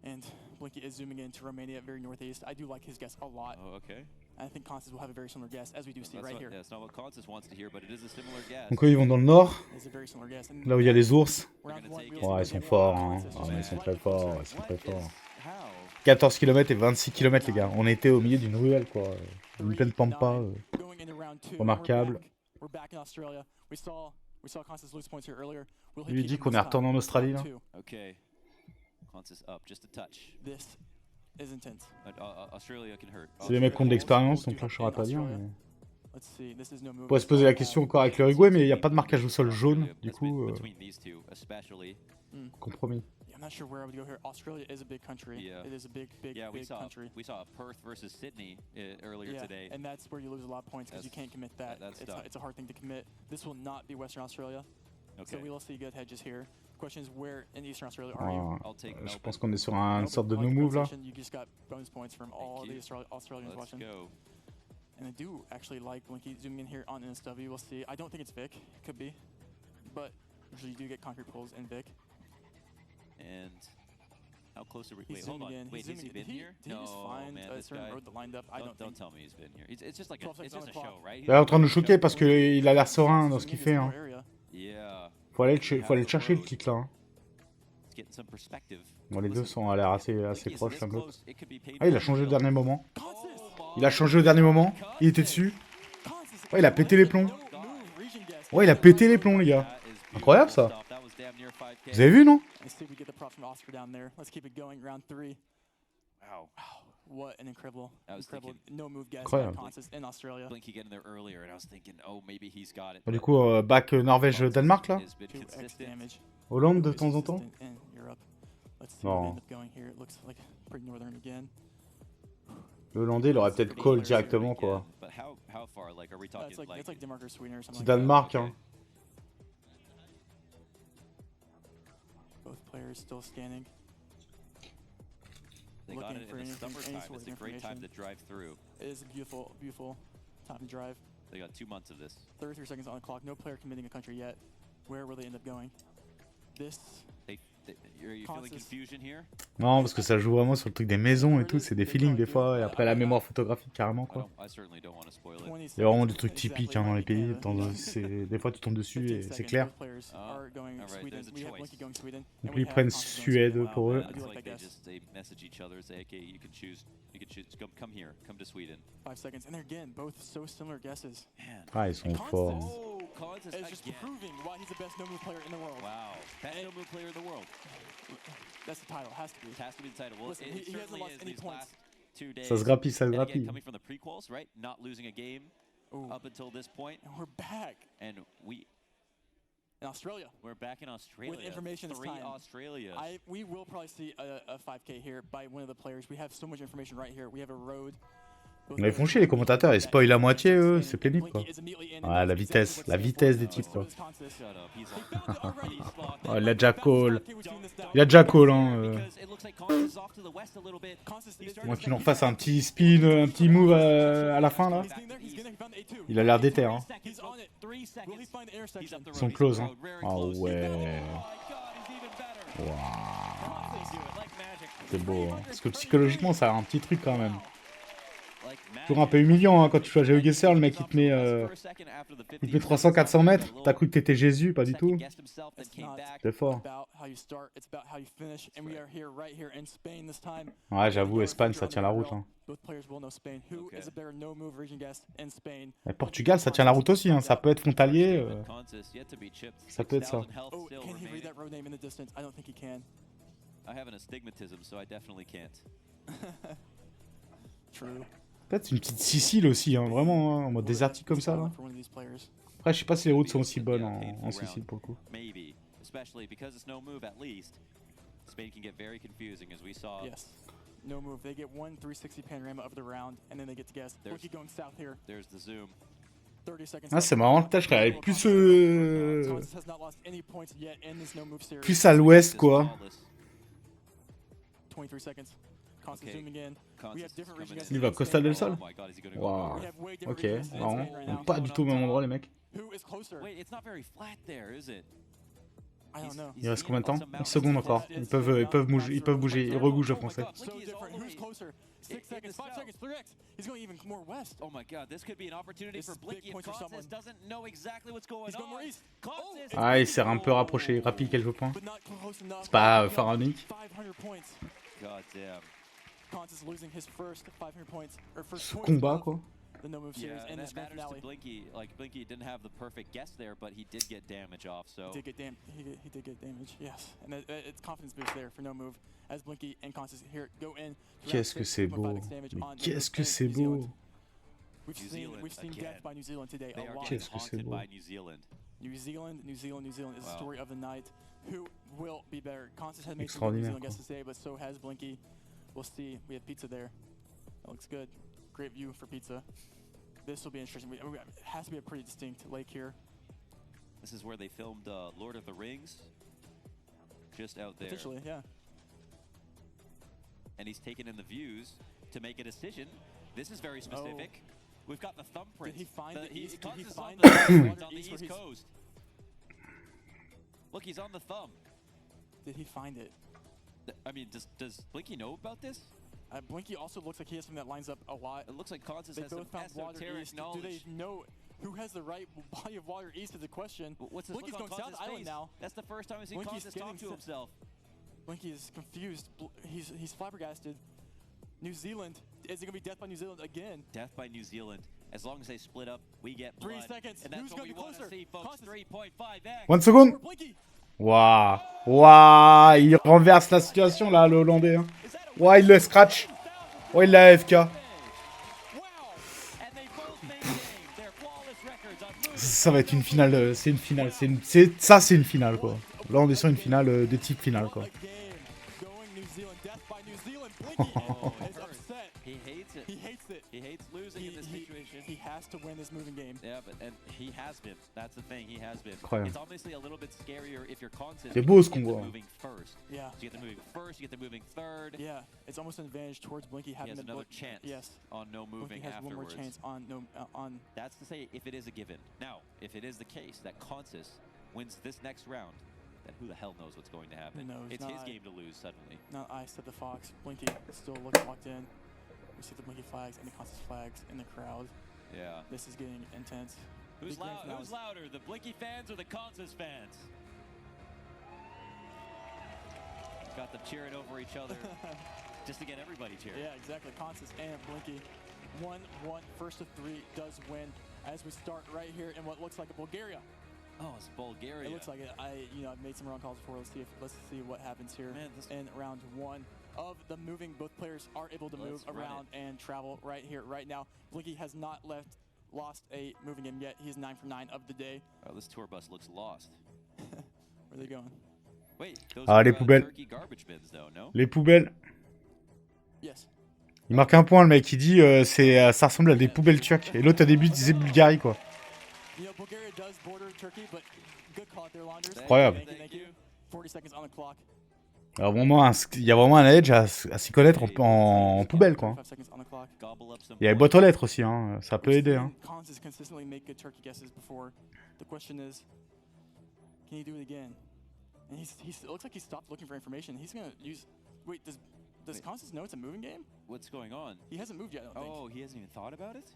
And Blinky is zooming into Romania, very northeast. I do like his guess a lot. Oh, okay. I think Constance will have a very similar guess, as we do see right here. That's not what Constance wants to hear, but it is a similar guess. Donc eux, ils vont dans le nord, It's a very similar guess. And là où il y a les ours. round one, we'll Ouais, ils see sont again forts, what hein. Constance Ah, mais ils is. sont très forts, 14 km et 26 km, les gars. On était au milieu d'une ruelle, quoi. Une pleine pampa. Going into round 2. Remarquable. We're back in Australia. We saw Constance lose points here earlier. Will he Il lui keep dit them qu'on this est retourné en time? Australie, là. Round 2. Okay. Constance up just a touch. This is intense. Australia can hurt. C'est des mecs qui ont de l'expérience, donc là, je saurais pas dire. Mais... Let's see. This is no On moving. pourrait se poser la question encore avec l'Uruguay, mais il n'y a pas de marquage au sol jaune, du coup... Compromis. Yeah, I'm not sure where I would go here. Australia is a big country. Yeah. It is a big country. We saw Perth versus Sydney earlier Yeah, today. and that's where you lose a lot of points because you can't commit that. That's It's a hard thing to commit. This will not be Western Australia. So Okay. we will see good hedges here. Question is, where in Eastern Australia are you? Ah, je pense qu'on est sur une sorte de Melbourne, no-move, là. pronunciation, You just got bonus points from all the Australians Let's watching. go. And I do actually like Blinky zooming in here on NSW. We'll see. I don't think it's Vic. It could be. But usually you do get concrete pulls in Vic. And how close are we? He's Wait, hold zooming on. in. Wait, He's has he zooming been in. here? Did he just find man, a this certain guy. road that lined up? I don't Don't think. tell me he's been here. It's just like 12 it's seconds just on a the show, right? Il est en train de nous choquer parce qu'il a l'air serein dans ce qu'il fait, hein. Yeah. Faut aller le chercher, le kick, là. Hein. It's getting some perspective. Bon, les deux sont à l'air assez proches, un peu. Ah, il a changé au dernier moment. Il a changé au dernier moment. Il était dessus. Ouais, il a pété les plombs. Ouais, il a pété les plombs, les gars. Incroyable, ça. Vous avez vu, non? Let's see if we get the props from Oscar down there. Let's keep it going. Round 3. Wow. What an incredible no move guess by Incroyable. Constance in Australia. Blinky getting there earlier, and I was thinking, oh, maybe he's got it. Bah, du coup, back Norvège-Danemark, là. 2x damage. Hollande, de temps en temps. In Europe. Let's see Non. what we end up going here. It looks like pretty northern again. Le Hollandais, il aurait peut-être call directement, quoi. But how far? Like, are we talking It's like Denmark or Sweden or something. C'est Danemark, hein. Both players still scanning. They got Looking it for in the anything, summertime. any sort It's of a great time to information. drive through. It is a beautiful, beautiful time to drive. They got 2 months of this. 33 seconds on the clock. No player committing a country yet. Where will they end up going? This. Are you feeling confusion here? Non, parce que ça joue vraiment sur le truc des maisons et tout. C'est des feelings, des fois. Et après, la mémoire photographique, carrément, quoi. I certainly don't want to spoil it. Il y a vraiment des trucs typiques hein, dans les pays. Des fois, tu tombes dessus et c'est clair. Donc, ils prennent Suède pour eux. It's like they message each other, say, okay, you can choose. Come here, come to Sweden. 5 seconds, and they're again both so similar guesses. Ah, ils sont forts. It's just proving why he's the best no-move player in the world. Wow, best no-move player in the world. That's the title. Has to be. It has to be the title. Well, Listen, it he hasn't certainly lost is any these points. last 2 days. Ça se grappille, ça se And again, grappille. coming from the pre-quals, right? Not losing a game up until this point. And we're back. And in Australia. We're back in Australia. With information this 3 time. Australias. We will probably see a 5K here by one of the players. We have so much information right here. We have a road. Ils font chier les commentateurs, ils spoilent la moitié, eux, c'est pénible, quoi. Ah, la vitesse des types, quoi. Oh, il a déjà call. Il a déjà call, hein. Moi qui nous refasse un petit spin, un petit move à la fin, là. Il a l'air déter, hein. Ils sont close, hein. Oh ouais. Wow. C'est beau, hein. Parce que psychologiquement, ça a un petit truc, quand même. Toujours un peu humiliant hein, quand tu joues à GeoGuessr, le mec il te met 300-400 mètres. T'as cru que t'étais Jésus, pas du tout. C'est fort. Ouais, j'avoue, Espagne, ça tient la route. Hein. Et Portugal, ça tient la route aussi. Hein. Ça peut être frontalier. Ça peut être ça. Peut-être une petite Sicile aussi, hein, vraiment, hein, en mode désertique comme ça. Là. Après, je sais pas si les routes sont aussi bonnes en Sicile pour le coup. No move. They get one 360 panorama of the round, and then they get to guess. Blinky going south here. There's the zoom. 30 seconds. Ah, c'est marrant. Putain, je serais plus à l'ouest, quoi. 23 seconds. Constant zooming in. We have different regions. Il va Costa del Sol. Waouh. Ok, marrant. Pas du tout au même endroit, les mecs. Wait, it's not very flat there, is it? Il reste combien de temps? 1 seconde encore. Ils peuvent bouger, ils rebougent le français. Oh my god, this could be an opportunity for Blinky if Contis doesn't know exactly what's going on. Ah, il s'est un peu rapproché. Rapide quelques points. C'est pas pharaonique. Ce combat, quoi. The no move series and this grand finale. Blinky, like Blinky didn't have the perfect guess there, but he did get damage off. So he did get damage. Yes, and it's confidence boost there for no move as Blinky and Constance here go in. Qu'est-ce que c'est beau! Qu'est-ce que c'est beau! We've seen death by New Zealand today a lot. Qu'est-ce que c'est beau! New Zealand is the story of the night. Who will be better? Constance has made some New Zealand guesses today, but so has Blinky. We'll see. We have pizza there. That looks good. Great view for pizza. This will be interesting. It has to be a pretty distinct lake here. This is where they filmed Lord of the Rings. Just out there. Potentially, yeah. And he's taken in the views to make a decision. This is very specific. We've got the thumbprint. Did he find it? He's on the East Coast. Look, he's on the thumb. Did he find it? I mean, does Blinky know about this? Blinky also looks like he has something that lines up a lot. It looks like Constance has some esoteric knowledge. Do they know who has the right body of water east is the question. What's this Blinky's look on going South Constance's Island face? now. That's the first time I've seen Constance talk to himself. Blinky is confused. He's flabbergasted. New Zealand. Is it going to be death by New Zealand again? Death by New Zealand. As long as they split up, we get blood. 3 seconds. And that's Who's what going we to be want to closer? see, folks. 3.5x. 1 seconde. Waouh. Waouh. Il renverse la situation, là, le Hollandais. Hein. Waouh, il le scratch. Oh, il l'a AFK. Ça va être une finale, c'est une finale, ça c'est une finale quoi. Là on est sur une finale de type finale quoi. He hates losing in this situation. He has to win this moving game. Yeah, and he has been. That's the thing. He has been. Incroyable. It's obviously a little bit scarier if you're constant. C'est beau ce qu'on voit. Moving first. Yeah. So you get the moving first. You get the moving third. Yeah. It's almost an advantage towards Blinky having he has another chance. Yes. On no moving Blinky has afterwards. one more chance on no on. That's to say if it is a given. Now, if it is the case that Consis wins this next round, then who the hell knows what's going to happen? It's his game to lose suddenly. Not I said the Fox. Blinky still looks locked in. We see the Blinky flags and the Constance flags in the crowd. Yeah. This is getting intense. Who's louder, the Blinky fans or the Constance fans? Got them cheering over each other just to get everybody cheering. Yeah, exactly. Constance and Blinky. 1-1, first of 3 does win as we start right here in what looks like a Bulgaria. Oh, it's Bulgaria. It looks like it. I've made some wrong calls before. Let's see what happens here in round 1 of the moving. Both players are able to move around and travel right here, right now. Blinky has not lost a moving game yet. He's 9 for 9 of the day. Oh, this tour bus looks lost. Where are they going? Wait, those les poubelles. Turkey garbage bins, though, no? Les poubelles. Yes. Il marque un point le mec. Il dit ça ressemble à des poubelles turques. Et l'autre au début disait Bulgarie quoi. Incroyable. Alors, il y a vraiment un edge à s'y connaître en poubelle quoi. Il y a les boîtes aux lettres aussi, hein. Ça peut aider. Hein. Does Constance know it's a moving game? What's going on? He hasn't moved yet, I don't think. Oh, he hasn't even thought about it?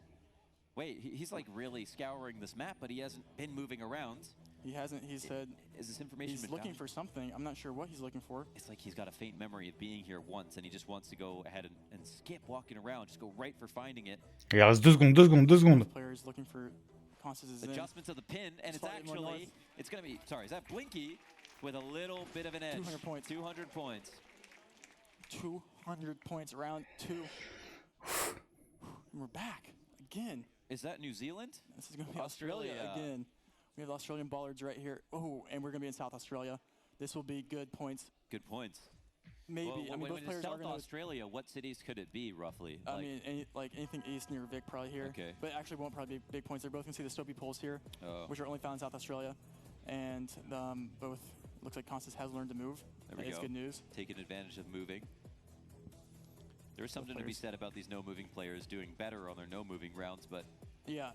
Wait, he's like really scouring this map, but he hasn't been moving around. He hasn't, he said... Is this information he's looking for something. I'm not sure what he's looking for. It's like he's got a faint memory of being here once, and he just wants to go ahead and skip walking around, just go right for finding it. Il reste 2 secondes, 2 secondes, 2 secondes. Players looking for Constance's adjustments of the pin, and it's actually, it's going to be, sorry, is that Blinky with a little bit of an edge. 200 points. 200 points. 200 points, round 2. And we're back again. Is that New Zealand? This is going to be Australia again. We have the Australian ballards right here. Oh, and we're going to be in South Australia. This will be good points. Good points. Maybe. Well, I mean, both players South are going to... Australia, what cities could it be, roughly? I mean, anything east near Vic probably here. Okay. But actually won't probably be big points. They're both going to see the Stoppy poles here, which are only found in South Australia. And both, looks like Constance has learned to move. There we go. It's good news. Taking advantage of moving. There's something to be said about these no-moving players doing better on their no-moving rounds, but... Yeah,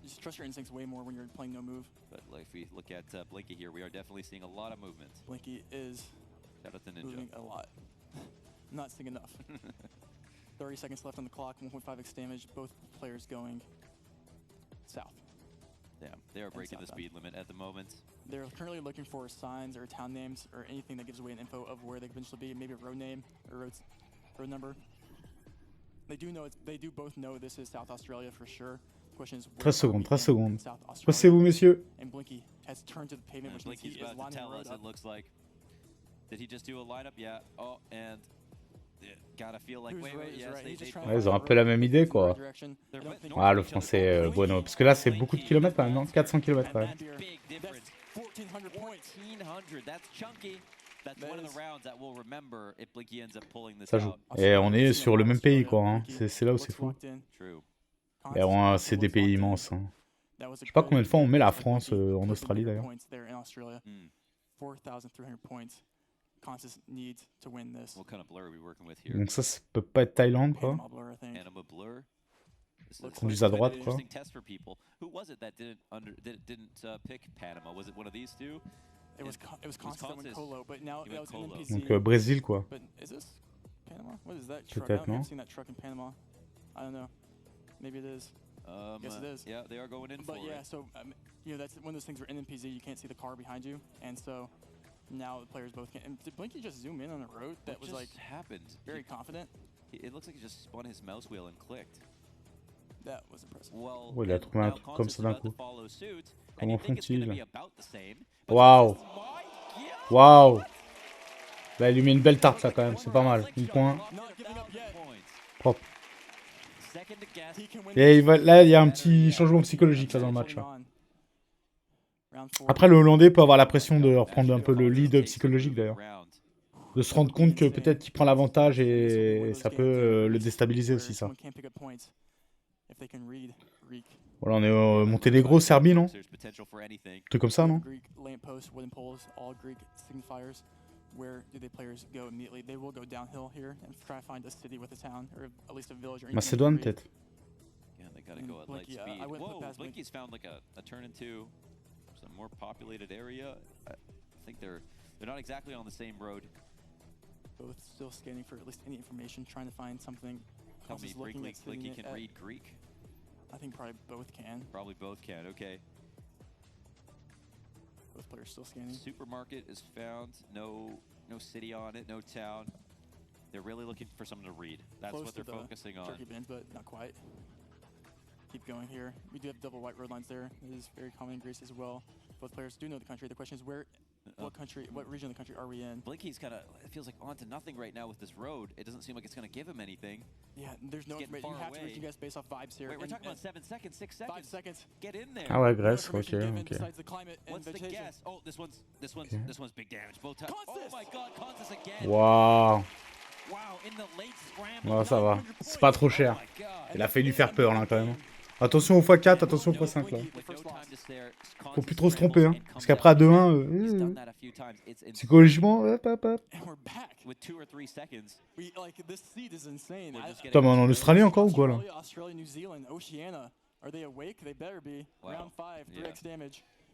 just trust your instincts way more when you're playing no move. But like, if we look at Blinky here, we are definitely seeing a lot of movement. Blinky is moving a lot. Not seeing enough. 30 seconds left on the clock, 1.5x damage, both players going south. Yeah, they are breaking the speed limit at the moment. They're currently looking for signs or town names or anything that gives away an info of where they could potentially be, maybe a road name or road number. They do both know this is South Australia for sure. Question is 13 secondes, 13 secondes. Passez-vous, messieurs. And Blinky has turned to the pavement, which Blinky's is about to tell us, up. it looks like. Did he just do a lineup? Yeah. Oh, and gotta feel like, wait, yes, ouais, ils ont un peu la même idée, quoi. Ah, le français, Bueno. Parce que là, c'est beaucoup de kilomètres, quand même, non? 400 kilomètres, quand même. Big difference. 1400 points. 1400, that's chunky. That's one of the rounds that we'll remember if Blinky ends up pulling this Ça joue. out. Et on est sur le même pays, quoi. Hein. C'est là où c'est fou. True. Et c'est des pays immenses. Hein. Je sais pas combien de fois on met la France en Australie, d'ailleurs. 4,300 points. Constance needs to win this. What kind of blur are we working with here? Donc ça peut pas être Thaïlande, quoi. Anima blur. Conduise à droite, quoi. Test for people. Who was it that didn't pick Panama? Was it one of these two? It was Constance that went Colo, but now that was NPC. Donc Brésil, quoi. But is this Panama? What is that truck? Peut-être, non? I've seen that truck in Panama. I don't know. Maybe it is. Yes, it is. Yeah, they are going in for it. But yeah, so you know, that's one of those things where in NPZ you can't see the car behind you, and so now the players both can. And did Blinky just zoom in on a road that was like happened? Very confident. It looks like he just spun his mouse wheel and clicked. That was impressive. Well, il a trouvé un truc comme ça d'un coup. Comment font-ils? Waouh! Waouh! Là, il lui met une belle tarte, là, quand même. C'est pas mal. 1 point. Propre. Et là, il y a un petit changement psychologique là, dans le match. Là. Après, le Hollandais peut avoir la pression de reprendre un peu le lead psychologique, d'ailleurs. De se rendre compte que peut-être qu'il prend l'avantage et ça peut le déstabiliser aussi, ça. Voilà, on est au Monténégro, Serbie, non? Truc comme ça, non? Macédoine, peut-être? Blinky's found like a turn into some more populated area. I think they're not exactly on the same road. Both still scanning for at least any information, trying to find something. Tell me, Blinky can read Greek? I think probably both can. Probably both can, okay. Both players still scanning. Supermarket is found, no city on it, no town. They're really looking for something to read. That's Close what they're focusing on. Turkey bins, but not quite. Keep going here. We do have double white road lines there. It is very common in Greece as well. Both players do know the country. The question is what country, what region of the country are we in? Blinky's kind of, it feels like on to nothing right now with this road. It doesn't seem like it's going to give him anything. Yeah, there's no information. You have to read you guys based off vibes here. Wait, we're talking about 7 seconds, 6 seconds. 5 seconds. Get in there. Ah ouais, Grèce, ok, Besides the climate and What's the vegetation. guess? Oh, this one's big damage. Both times. Oh my God, Constance again. Waouh. Wow, in the late scramble. Ouais, ça va. C'est pas trop cher. Il a failli lui faire peur, là, quand même. Attention au x4, attention au x5, là. Faut plus trop se tromper, hein. Parce qu'après, à 2-1, psychologiquement, hop, hop, hop. Putain, mais on est en Australie encore ou quoi, là?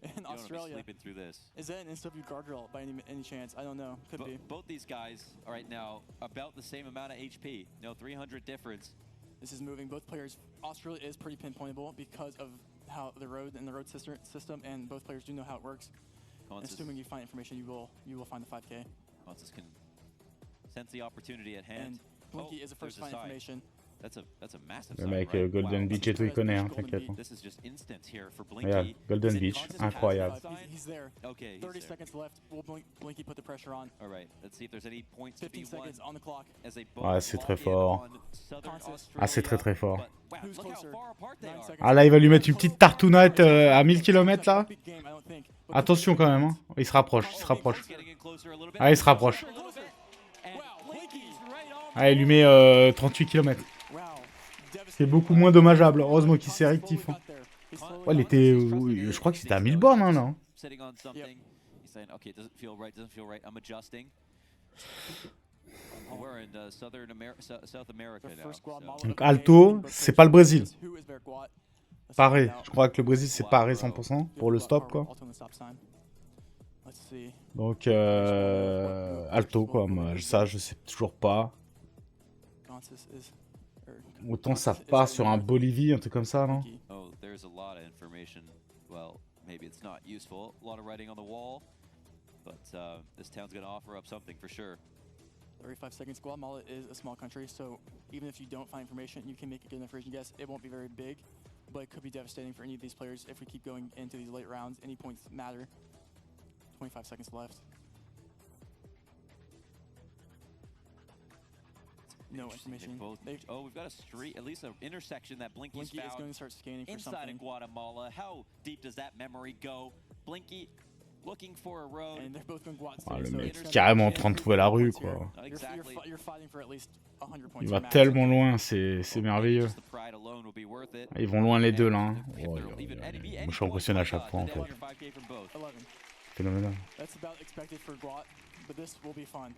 in Australia. Sleeping through this. Is that an SW guardrail by any chance? I don't know. Could be. Both these guys are right now about the same amount of HP. No, 300 difference. This is moving. Both players. Australia is pretty pinpointable because of how the road and the road system, and both players do know how it works. Assuming you find information, you will find the 5K. Consis can sense the opportunity at hand. And Blinky is the first to find information. That's a massive Le mec Golden Beach et tout, il connaît, hein, t'inquiète. Regarde, Golden Beach, incroyable. He's there. Okay, 30 seconds left. Will Blinky put the pressure on? All right, let's see if there's any points 15 seconds on the clock. Ah, c'est très fort. Ah, c'est très fort. Ah, là, il va lui mettre une petite tartounette à 1000 km là. Attention quand même, hein. Il se rapproche, il se rapproche. Ah, il se rapproche. Ah, il lui met 38 km. C'est beaucoup moins dommageable. Heureusement qu'il s'est rectifié. Ouais, il était. Je crois que c'était à 1000 bornes, hein, là. Donc, Alto, c'est pas le Brésil. Pareil. Je crois que le Brésil, c'est pareil 100% pour le stop, quoi. Donc, Alto, quoi. Ça, je sais toujours pas. Autant ça part sur un Bolivie, un truc comme ça, non? Oh, there's a lot of information. Well, maybe it's not useful. A lot of writing on the wall, but this town's gonna offer up something for sure. 35 seconds. Guatemala is a small country, so even if you don't find information, you can make a good information guess. It won't be very big, but it could be devastating for any of these players if we keep going into these late rounds. Any points matter. 25 seconds left. No information. Oh, we've got a street, at least an intersection that Blinky's Blinky is going to start scanning for inside something. of Guatemala. How deep does that memory go? Blinky looking for a road. And they're both going Ah, le mec est carrément en train de trouver la rue, quoi. You're fighting for at least 100 points. Il va tellement loin, c'est merveilleux. Ils vont loin les deux là. Hein. Oh, moi, je suis impressionné à chaque fois en fait. Phénoménal. That's about expected for Guat, but this will be fun.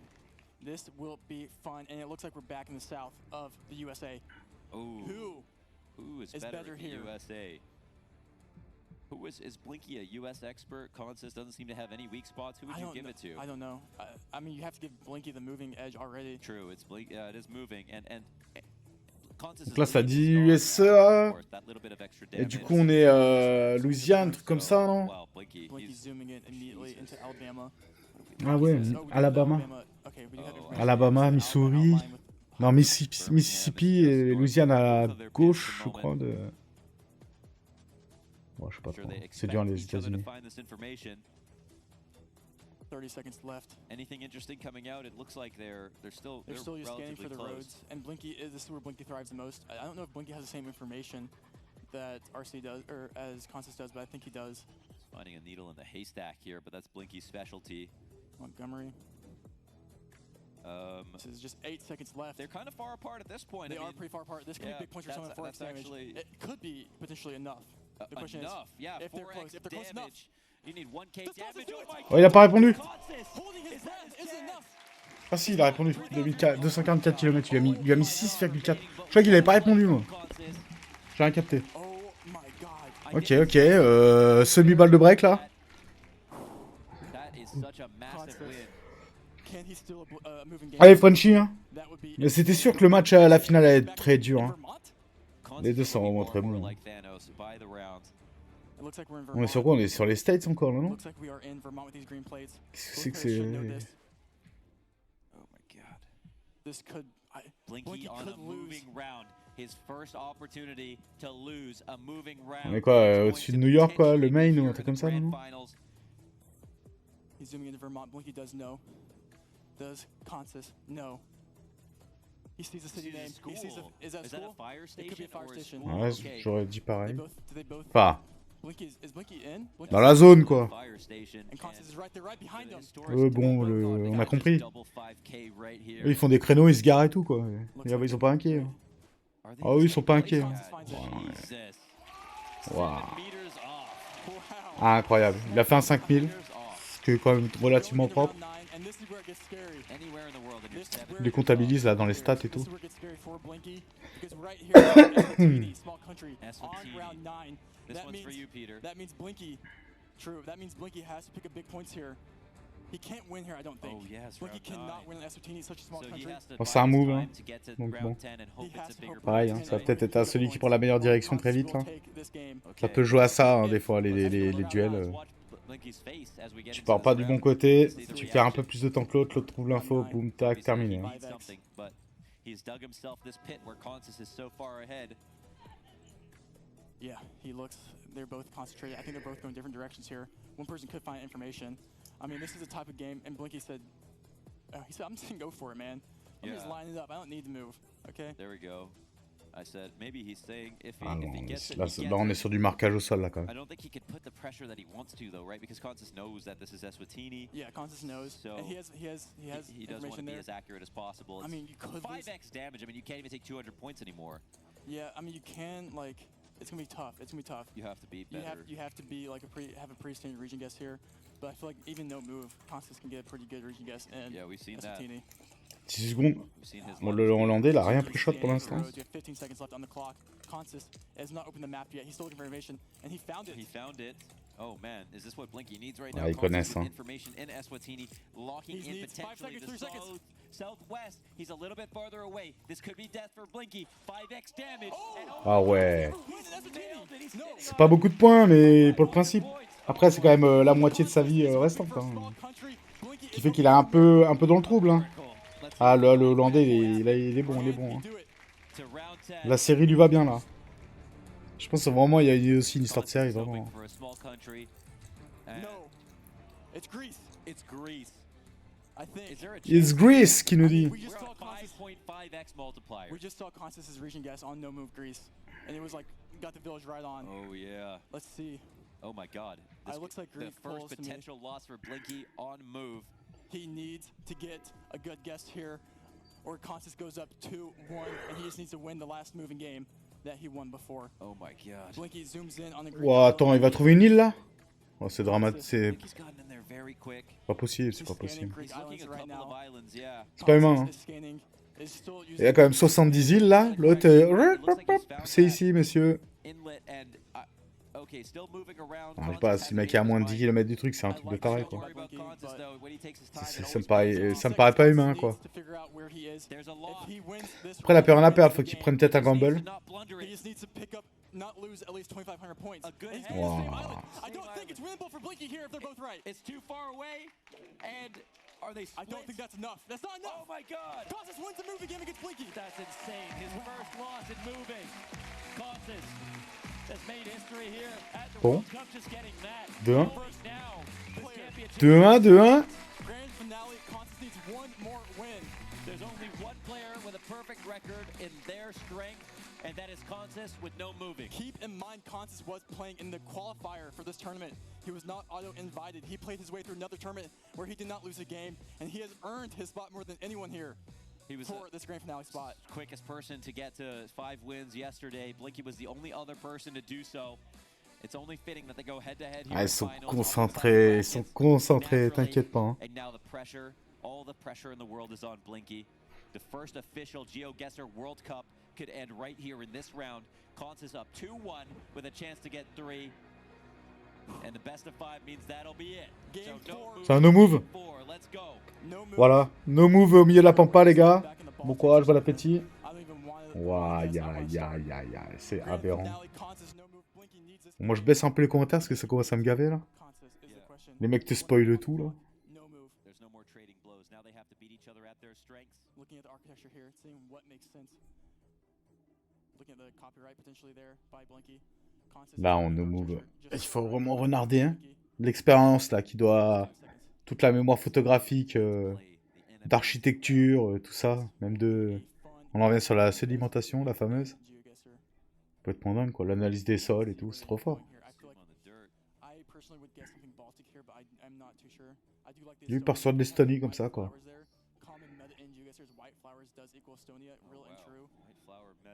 This will be fun, and it looks like we're back in the south of the USA. Who is better here? USA? Who is Blinky a US expert? Consis doesn't seem to have any weak spots. Who would you give it to? I don't know. I mean, you have to give Blinky the moving edge already. True, it's Blink. It is moving, and donc là, ça dit USA. Et du coup, on est Louisiane, un truc comme ça, non? Ah ouais, Alabama. Alabama, Missouri. Non, Mississippi et Louisiane à la gauche, je crois. Bon, je sais pas trop. C'est dur les États-Unis. 30 seconds left. Anything interesting coming out? It looks like they're still scanning for the close. roads, and Blinky this is where Blinky thrives the most. I don't know if Blinky has the same information that RC does or as Consis does, but I think he does. Finding a needle in the haystack here, but that's Blinky's specialty. Montgomery. This is just 8 seconds left. They're kind of far apart at this point. They are pretty far apart. This could be big points for someone for damage. It could be potentially enough. The question is, if they're close, close enough. You need 1K damage. Oh, il a pas répondu. Ah si, il a répondu. 244 km, il lui a mis 6,4. Je crois qu'il avait pas répondu, moi. J'ai rien capté. Ok, semi-balle de break, là. Allez, Frenchy, hein. Mais c'était sûr que le match à la finale allait être très dur, hein. Les deux sont vraiment très bons. On est sur quoi? On est sur les States encore, là, non? Qu'est-ce que c'est? Blinky on a moving round. His first opportunity to lose a moving round. On est quoi, au-dessus de New York, quoi, le Maine ou un truc comme ça, non? He's zooming into Vermont. Blinky does know. Does Consis know? He sees the city name. He sees is that school? It could be a fire station. Ouais, j'aurais dit pareil. Pas. Enfin, Is Blinky in? dans la zone, quoi. And Consis is right there, right behind him. Bon, on a compris. Eux, ils font des créneaux, ils se garent et tout, quoi. Et ils sont pas inquiets. Hein. Ah oui, ils sont pas inquiets. Hein. Wow. Ah, incroyable. Il a fait un 5000. Ce qui est quand même relativement propre. Il les comptabilise là dans les stats et tout. True. That means Blinky has to pick up big points here. He can't win here, I don't think. Oh, yes, Blinky round cannot 9. win in Eswatini, such a small country. Bon, c'est un move, hein. Donc bon. Pareil, hein, ça va peut-être être à celui qui prend la meilleure direction très vite, là. Ça peut jouer à ça, hein, des fois, les duels. Tu pars pas du bon côté, tu perds un peu plus de temps que l'autre trouve l'info, boum, tac, terminé. Hein. Yeah, he looks, they're both concentrated. I think they're both going different directions here. One person could find information. I mean, this is the type of game, and Blinky said, I'm just gonna go for it, man. I'm just lining it up. I don't need to move, okay? There we go. I said maybe he's saying if he, Ah if non, he gets it, là, he là, on est gets sur it. du marquage au sol, là, quand I même. don't think he could put the pressure that he wants to, though, right? Because Consis knows that this is Eswatini. Yeah, Consis knows, so and he has he does want to be there. as accurate as possible. I mean, you could 5x damage. I mean, you can't even take 200 points anymore. Yeah, I mean, you can, like, it's gonna be tough. It's gonna be tough. You have to be better. You have to be like have a pretty standard region guess here. But I feel like even no move, Constance can get a pretty good region guess. And yeah, we've seen that. 6 secondes. Bon, le Hollandais, il a rien pris shot pour l'instant. You have 15 seconds left on the clock. Constance has not opened the map yet. He's still looking for information, and he found it. He found it. Oh man, is this what Blinky needs right now? Ah, ils connaissent, hein. Information in Eswatini, locking in potentially the southwest. He's a little bit farther away. This could be death for Blinky. 5x damage. Ah ouais. C'est pas beaucoup de points, mais pour le principe. Après, c'est quand même la moitié de sa vie restante. Hein. Qui fait qu'il est un peu dans le trouble. Hein. Ah, le Hollandais, il est bon, Hein. La série lui va bien, là. Je pense que vraiment, il y a aussi une histoire de série, vraiment. It's Greece, qui nous dit. We just saw Constance's region guess on no move Greece, and it was like got the village right on. Oh yeah. Let's see. Oh my God. It looks like Greece the first potential loss for Blinky on move. He needs to get a good guess here, or Constance goes up 2-1, and he just needs to win the last moving game that he won before. Oh my God. Blinky zooms in on the Greek. Wow, attends, il va trouver une île là? Oh, c'est dramatique, c'est pas possible, c'est pas possible. C'est pas humain, hein. Il y a quand même 70 îles là, l'autre c'est ici, messieurs. Ah, je sais pas, si le mec est à moins de 10 km du truc, c'est un truc de taré quoi. Ça me paraît pas humain quoi. Après, il a plus rien à perdre, faut qu'il prenne peut-être un gamble. Not lose at least 2,500 points. Wow. I don't think it's winnable for Blinky here if they're both right. It's too far away, and are they split? I don't think that's enough. That's not enough. Oh my God! Constance wins the moving game against Blinky. That's insane. His first loss in moving. Constance has made history here at the World Cup, just getting that. 2-1. 2-1, 2-1. Grand finale, Constance needs one more win. There's only one player with a perfect record in their strength, and that is Constance with no moving. Keep in mind, Constance was playing in the qualifier for this tournament. He was not auto-invited. He played his way through another tournament where he did not lose a game, and he has earned his spot more than anyone here. He was for this grand finale spot. Quickest person to get to 5 wins yesterday. Blinky was the only other person to do so. It's only fitting that they go head-to-head here. Ah, ils sont concentrés, t'inquiète pas. Hein. And now the pressure, all the pressure in the world is on Blinky. The first official GeoGuessr World Cup could end right here in this round. Constance up 2-1 with a chance to get 3. And the best of 5 means that'll be it. C'est un no move. Voilà, no move au milieu de la pampa les gars. Bon courage, bon appétit. Ouah, c'est aberrant. Moi je baisse un peu les commentaires parce que ça commence à me gaver là. Les mecs te spoilent tout là. Looking at the architecture here, seeing what makes sense. Looking at the copyright potentially there by Blinky. Là on no move. Il faut vraiment renarder hein. L'expérience là qui doit... Toute la mémoire photographique, d'architecture, tout ça. Même de... On en revient sur la sédimentation, la fameuse. Complètement dingue quoi, l'analyse des sols et tout, c'est trop fort. Lui il part sur de l'Estonie comme ça quoi.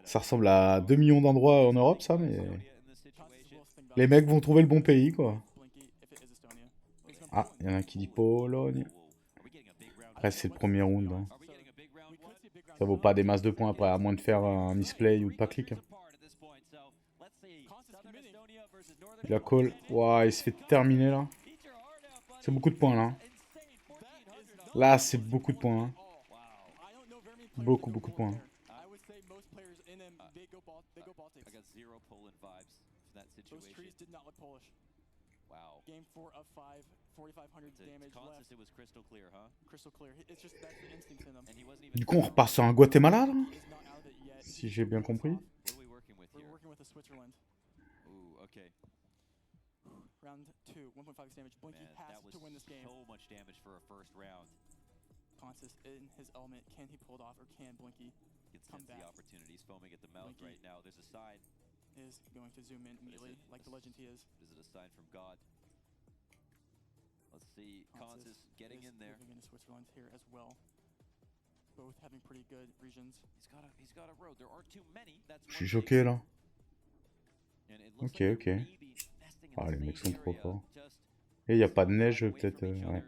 Ça ressemble à 2 millions d'endroits en Europe ça, mais... Les mecs vont trouver le bon pays quoi. Ah, il y en a un qui dit Pologne. Après c'est le premier round. Hein. Ça vaut pas des masses de points après, à moins de faire un misplay ou de pas clic. Hein. Il a call. Waouh, il se fait terminer là. C'est beaucoup de points là. Là, c'est beaucoup de points. Hein. Beaucoup de points. Wow. Game 4 of 5, 4,500 damage left. It was crystal clear, huh? Crystal clear. It's just that's the instinct in him. Du coup, on repart sur un Guatemala là, si j'ai bien compris. We're working with a Switzerland. Ooh, okay. Round 2, 1.5 damage. Blinky has to win this game. So much damage for a first round. Consis in his element. Can he pull it off, or can Blinky come back? The opportunities foaming at the mouth right now. There's a sign. Is going to zoom in immediately, like the legend he is. Is it a sign from God? Let's see. Consis getting in there. Moving into Switzerland here as well. Both having pretty good regions. He's got a road. There aren't too many. That's Je suis choqué là. Ok. Ah, les mecs sont trop forts. Et il n'y a pas de neige, peut-être. Ouais.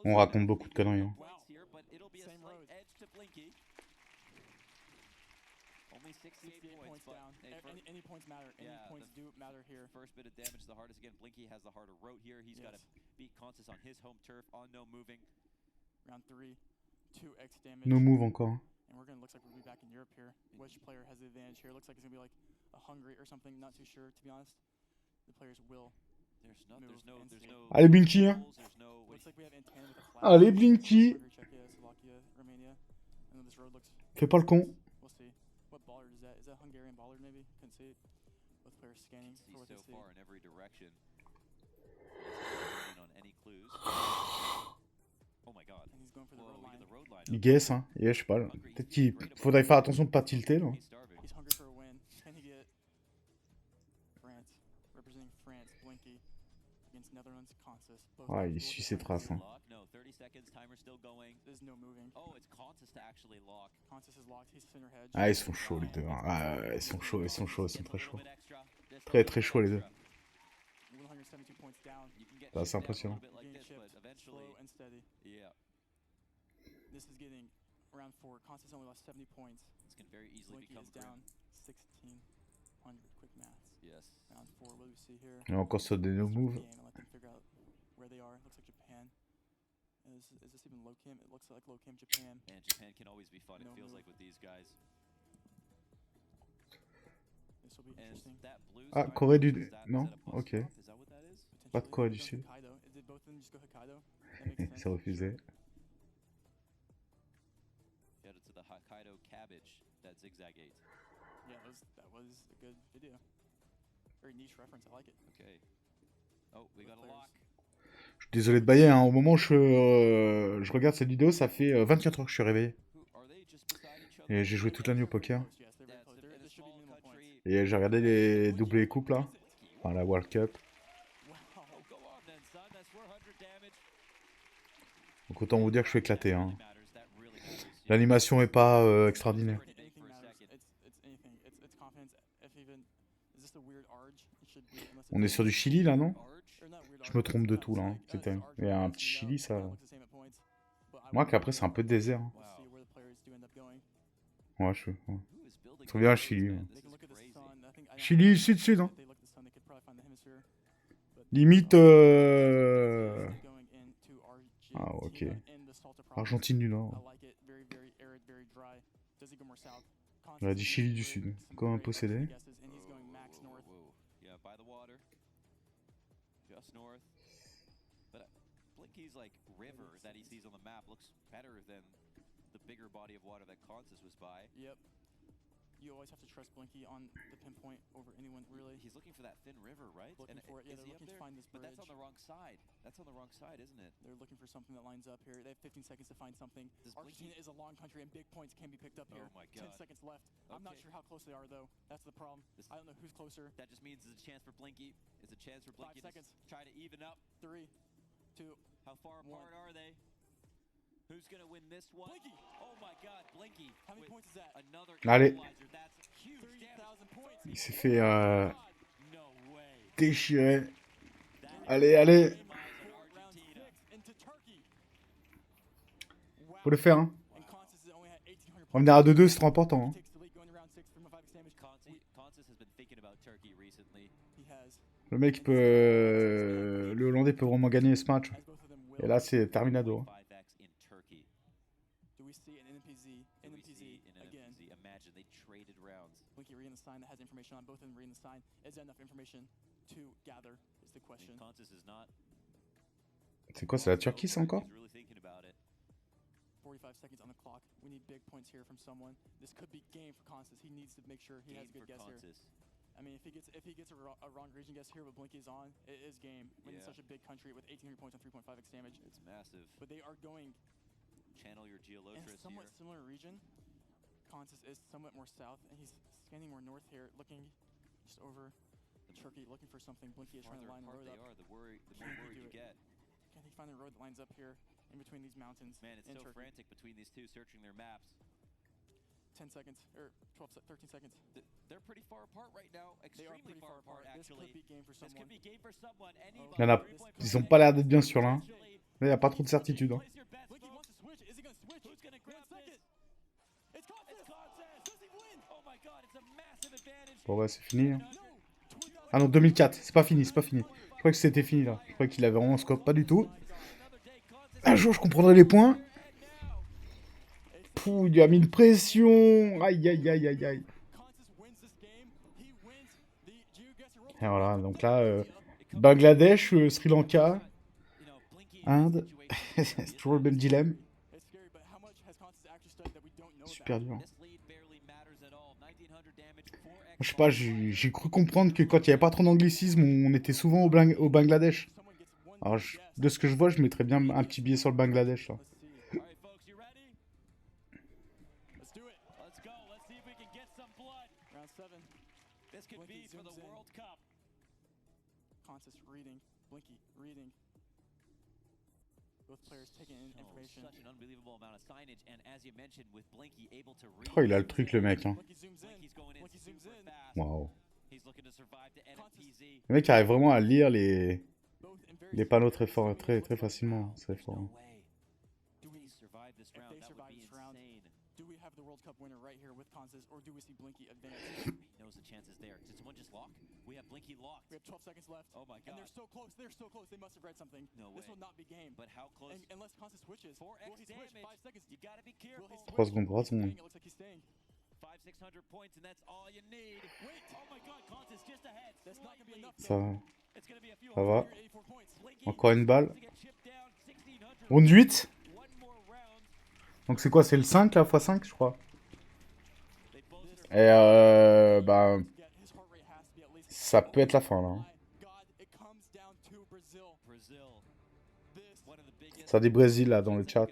On raconte beaucoup de conneries. Hein. Only 68 points down. Any points matter. Any points do matter here. First bit of damage, the hardest again. Blinky has the harder road here. He's got to beat Consis on his home turf on no moving. Round 3, 2x damage. No move encore. And we're gonna looks like we'll be back in Europe here. Which player has the advantage here? Looks like it's gonna be like a Hungary or something. Not too sure, to be honest. The players will. There's no. Allez Blinky. Hein. Looks like we have Antenna with a flag. Allez Blinky. Czechia, Slovakia, Romania. And this road looks. Fais pas le con. We'll see. What baller is that? Is that Hungarian baller maybe? Couldn't see it. Both players scanning for what they see. So far in every direction. On any clues. Oh my god. And he's going for the road line. Il guesse, hein. Et je sais pas. Peut-être qu'il faudrait faire attention de pas tilter là. He's hungry for a win. Can he get France? Representing France, Blinky against Netherlands, Consis. Ouais, il suit ses traces. Hein. No, 30 seconds, timer still going. There's no moving. Oh, it's Consis to actually lock. Consis is locked. He's center hedge. Ah, ils sont chauds les deux. Hein. Ah, ils sont chauds, ils sont très chauds. Très chauds les deux. 172 points down. Ah, c'est impressionnant. Slow and steady. Yeah. This is getting round 4. Consis only lost 70 points. This can very easily become down 1600. Quick maths. Yes. Round 4. What do we see here? Et encore sur des no move. Let them figure out where they are. Looks like Japan. Is this even low cam? It looks like low cam Japan. And Japan can always be fun. It feels like with these guys. This will be interesting. Ah, Corée du... Non? Ok. Pas de Corée du Sud. C'est refusé. Headed to the Hokkaido cabbage, that zigzag 8. Yeah, that was a good video. Very niche reference, I like it. Okay. Oh, we got a lock. Je suis désolé de bailler, hein. Au moment où je regarde cette vidéo, ça fait 24 heures que je suis réveillé. Et j'ai joué toute la nuit au poker. Et j'ai regardé les doublés coupes là. Enfin, la World Cup. Donc autant vous dire que je suis éclaté. Hein. L'animation est pas extraordinaire. On est sur du Chili là, non? Je me trompe de tout là. Hein. Il y a un petit Chili, ça. Moi qu'après c'est un peu désert. Hein. Ouais, je suis. Ouais. Trop bien Chili. Ouais. Chili, sud-sud. Hein. Limite. Ah, ok. Argentine du Nord. On a dit Chili du Sud. Comme un possédé. Blinky's like river that he sees on the map looks better than the bigger body of water that Consis was by. Yep. You always have to trust Blinky on the pinpoint over anyone, really. He's looking for that thin river, right? Looking for it. Yeah, they're looking to find this bridge. But that's on the wrong side. That's on the wrong side, isn't it? They're looking for something that lines up here. They have 15 seconds to find something. Argentina is a long country, and big points can be picked up here. Oh my God. 10 seconds left. I'm not sure how close they are, though. That's the problem. I don't know who's closer. That just means it's a chance for Blinky. It's a chance for Blinky 5 seconds. To try to even up. 3, 2, How far apart are they? Who's gonna win this one? Blinky! Oh my God, Blinky! How many points is that? Another Allez. That's huge. 3,000 points. Il s'est fait déchirer. Allez, allez. Faut le faire. Hein. Revenir à 2-2, c'est trop important. Hein. Consis Turkey recently. Le mec peut... le Hollandais peut vraiment gagner ce match. Et là, c'est terminado. 5x in Turkey. Do we see an NPZ again? Imagine they traded rounds. Blinky reading the sign that has information on both of them reading the sign. Is there enough information to gather is the question. Contis is not C'est quoi, c'est la Turquie, ça encore? really thinking about it. 45 seconds on the clock. We need big points here from someone. This could be game for Constance. He needs to make sure he has a good guess here. I mean, if he gets a wrong region guess here, but Blinky's on, it is game. When it's such a big country with 1,800 points on 3.5x damage. It's massive. But they are going Channel your in Geolotris a somewhat here. similar region. Constance is somewhat more south, and he's scanning more north here, looking just over Turkey, looking for something. Blinky is trying to line the road up. The more worried you get. Can he find a road that lines up here in between these mountains? Man, it's in so Turkey? frantic between these two searching their maps. 10 seconds, or 13 seconds. They're pretty far apart right now. Extremely far apart, actually. This could be game for someone. This could be game for someone. Il y en a... Ils ont pas l'air d'être bien sûrs là. Là, il n'y a pas trop de certitude. Hein. Blinky wants to switch. Is he going to switch? Who's going to grab second? It's Constance. Does he win? Oh my god, it's a massive advantage. Bon, ouais, c'est fini. Hein. Ah non, 2004. C'est pas fini, c'est pas fini. Je croyais que c'était fini là. Je croyais qu'il avait vraiment un scope. Pas du tout. Un jour, je comprendrai les points. Pouh, il lui a mis une pression. Aïe, aïe, aïe, aïe, aïe. Et voilà, donc là, Bangladesh, Sri Lanka, Inde. C'est toujours le même dilemme. Super dur. Je sais pas, j'ai cru comprendre que quand il n'y avait pas trop d'anglicisme, on était souvent au Bangladesh. Alors, de ce que je vois, je mettrais bien un petit billet sur le Bangladesh. Là. This could be for the World Cup. Constance reading, Blinky reading. Both players taking in information. Such an unbelievable amount of signage, and as you mentioned, with Blinky able to read. Oh, il a le truc, le mec. Hein. Waouh. Le mec arrive vraiment à lire les panneaux très fort, très facilement. C'est fort. Hein. Do we have the World Cup winner right here with Constance, or do we see Blinky advance? Knows the chances there. Did someone just lock? We have Blinky locked. We have 12 seconds left. Oh my god. And they're so close. They're so close. They must have read something. No way. This will not be game. But how close? And unless Constance switches. 4x will he switch? damage. 5 seconds. You gotta be careful. 3 secondes, 3 secondes. It looks like he's staying. 500-600 points, and that's all you need. Wait. Oh my god, Constance just ahead. That's not gonna be enough. Ça va. Encore une balle. Round 8. Donc c'est quoi? C'est le 5 là, x5 je crois. Et bah... Ça peut être la fin là. Hein. Ça dit Brésil là dans le chat.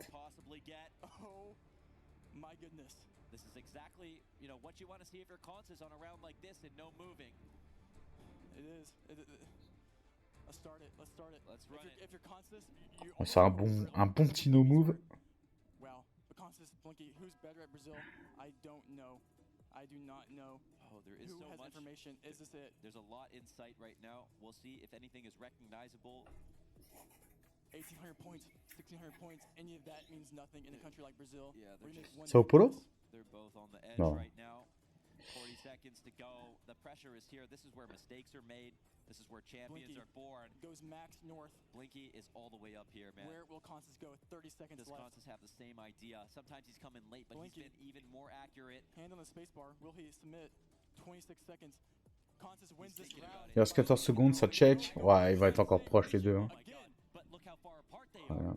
C'est un bon petit no move. I do not know. Oh, there is Who so has much information. Is this it? There's a lot in sight right now. We'll see if anything is recognizable. 1,800 points, 1,600 points. Any of that means nothing in a country like Brazil. Yeah, Sao Paulo? They're both on the edge right now. 40 seconds to go. The pressure is here. This is where mistakes are made. This is where champions Blinky are born. Goes max north. Blinky is all the way up here, man. Where will Constance go? 30 seconds Does left. Constance have the same idea? Sometimes he's coming late, but Blinky. he's been even more accurate. Hand on the spacebar. Will he submit? 26 seconds. Constance wins this round. Il reste 14 secondes, ça check. Ouais, il va être encore proche les deux. Hein. Voilà.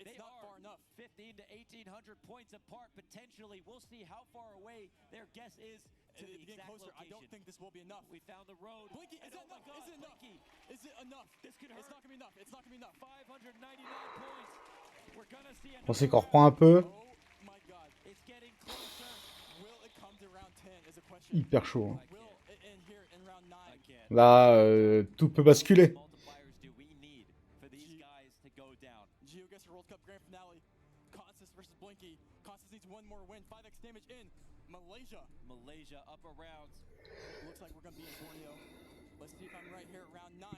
They are 15 to 1,800 points apart potentially. We'll see how far away their guess is to the exact closer. location. I don't think this will be enough. We found the road. Blinky, is it enough? Is it enough? Is it enough? This could hurt. It's not gonna be enough. It's not gonna be enough. 599 points. We're gonna see On sait qu'on reprend un peu. Oh my god. It's getting closer. Will it come to round 10 is a question. Hyper chaud. Hein. Will it end here in round 9? Là, tout peut basculer. Geoguessr World Cup Grand Finale. Constance versus Blinky. Constance needs one more win. 5x damage in Malaysia. Malaysia upper rounds. Looks like we're going to be in Borneo. Let's see if I'm right here at round 9.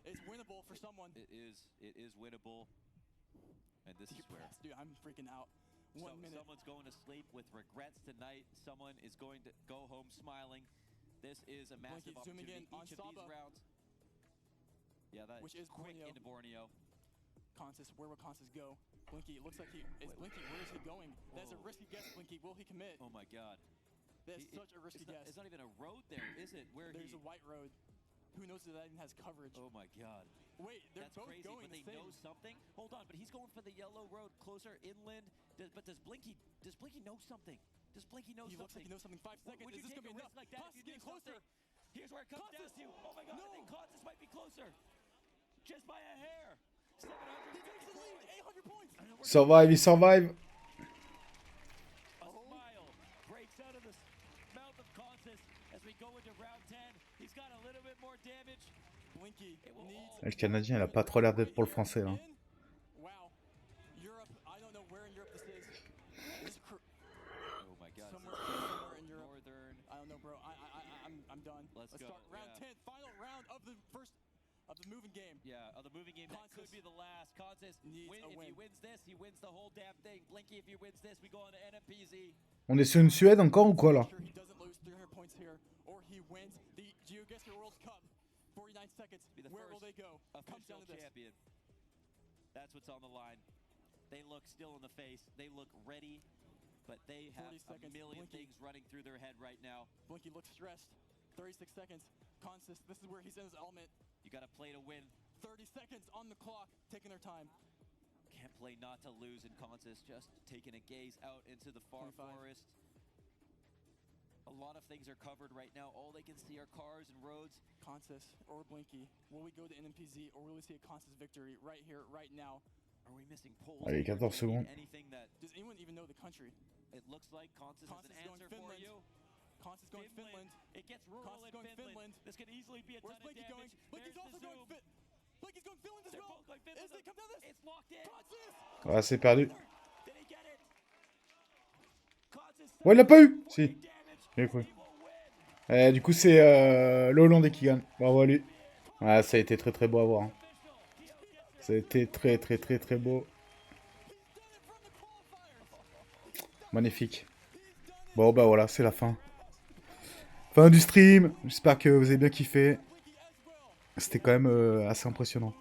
It's winnable for someone. It is winnable. And this is where... Dude, I'm freaking out. 1 minute. Someone's going to sleep with regrets tonight. Someone is going to go home smiling. This is a massive zooming in opportunity on each of these Saba. rounds. Yeah, that Which is quick Borneo. into Borneo. Contis, where will Contis go? Blinky, it looks like he is Blinky. Where is he going? That's a risky guess, Blinky. Will he commit? Oh my God. That's such a risky guess. It's not even a road there, is it? Where There's a white road. Who knows if that even has coverage? Oh my God. Wait, they're That's both crazy, going but they the same. know something. Hold on, but he's going for the yellow road closer inland. But does Blinky know something? Does Blinky know He something? looks like he knows something. 5 seconds. Would Is you this take gonna be a enough? risk like that if Contis you getting knew closer. something? Here's where it comes down to. Oh my God, I think Contis might be closer. Just by a hair. 700. He takes the lead. 800 points. Survive, il survive. A smile breaks out of the mouth of Contis as we go into round 10. He's got a little bit more damage. Blinky needs. Le Canadien, il a pas trop l'air d'être pour le français. Hein. Wow. Europe, I don't know where in Europe this is. Oh my God. Somewhere in Europe. Northern. I don't know, bro. I'm done. Let's go. Start round 10, final round of the first of the moving game. Yeah, of the moving game, that could be the last. Contis, if he wins this, he wins the whole damn thing. Blinky, if he wins this, we go on to NMPZ. On est sur une Suède encore ou quoi là? He doesn't lose 300 points here, or he wins the GeoGuessr World Cup. 49 seconds. Where will they go? Comes down to this. Champion. That's what's on the line. They look still in the face. They look ready, but they have a million things running through their head right now. Blinky looks stressed. 36 seconds. Consis, this is where he's in his element. You got to play to win. 30 seconds on the clock, taking their time. Can't play not to lose in Consis, just taking a gaze out into the far forest. A lot of things are covered right now. All they can see are cars and roads. Consis or Blinky. Will we go to NMPZ or will we see a Consis victory right here, right now? Are we missing polls? Allez, 14 secondes. Does anyone even know the country? It looks like Consis has an answer for you. Consis going Finland. It gets rural in Finland. This could easily be a ton of Blinky damage. going? Blinky's also going Finland. Blinky's going Finland as well. Is they come down this? It's locked in. Consis! Ah, c'est perdu. Did he get it? Consis. Ouais, il l'a pas eu. Si. J'ai cru. Du coup, c'est le Hollandais qui gagne. Bravo à lui. Ouais, ça a été très très beau à voir. Hein. Ça a été très très très très beau. Magnifique. Bon, bah voilà, c'est la fin. Fin du stream. J'espère que vous avez bien kiffé. C'était quand même assez impressionnant.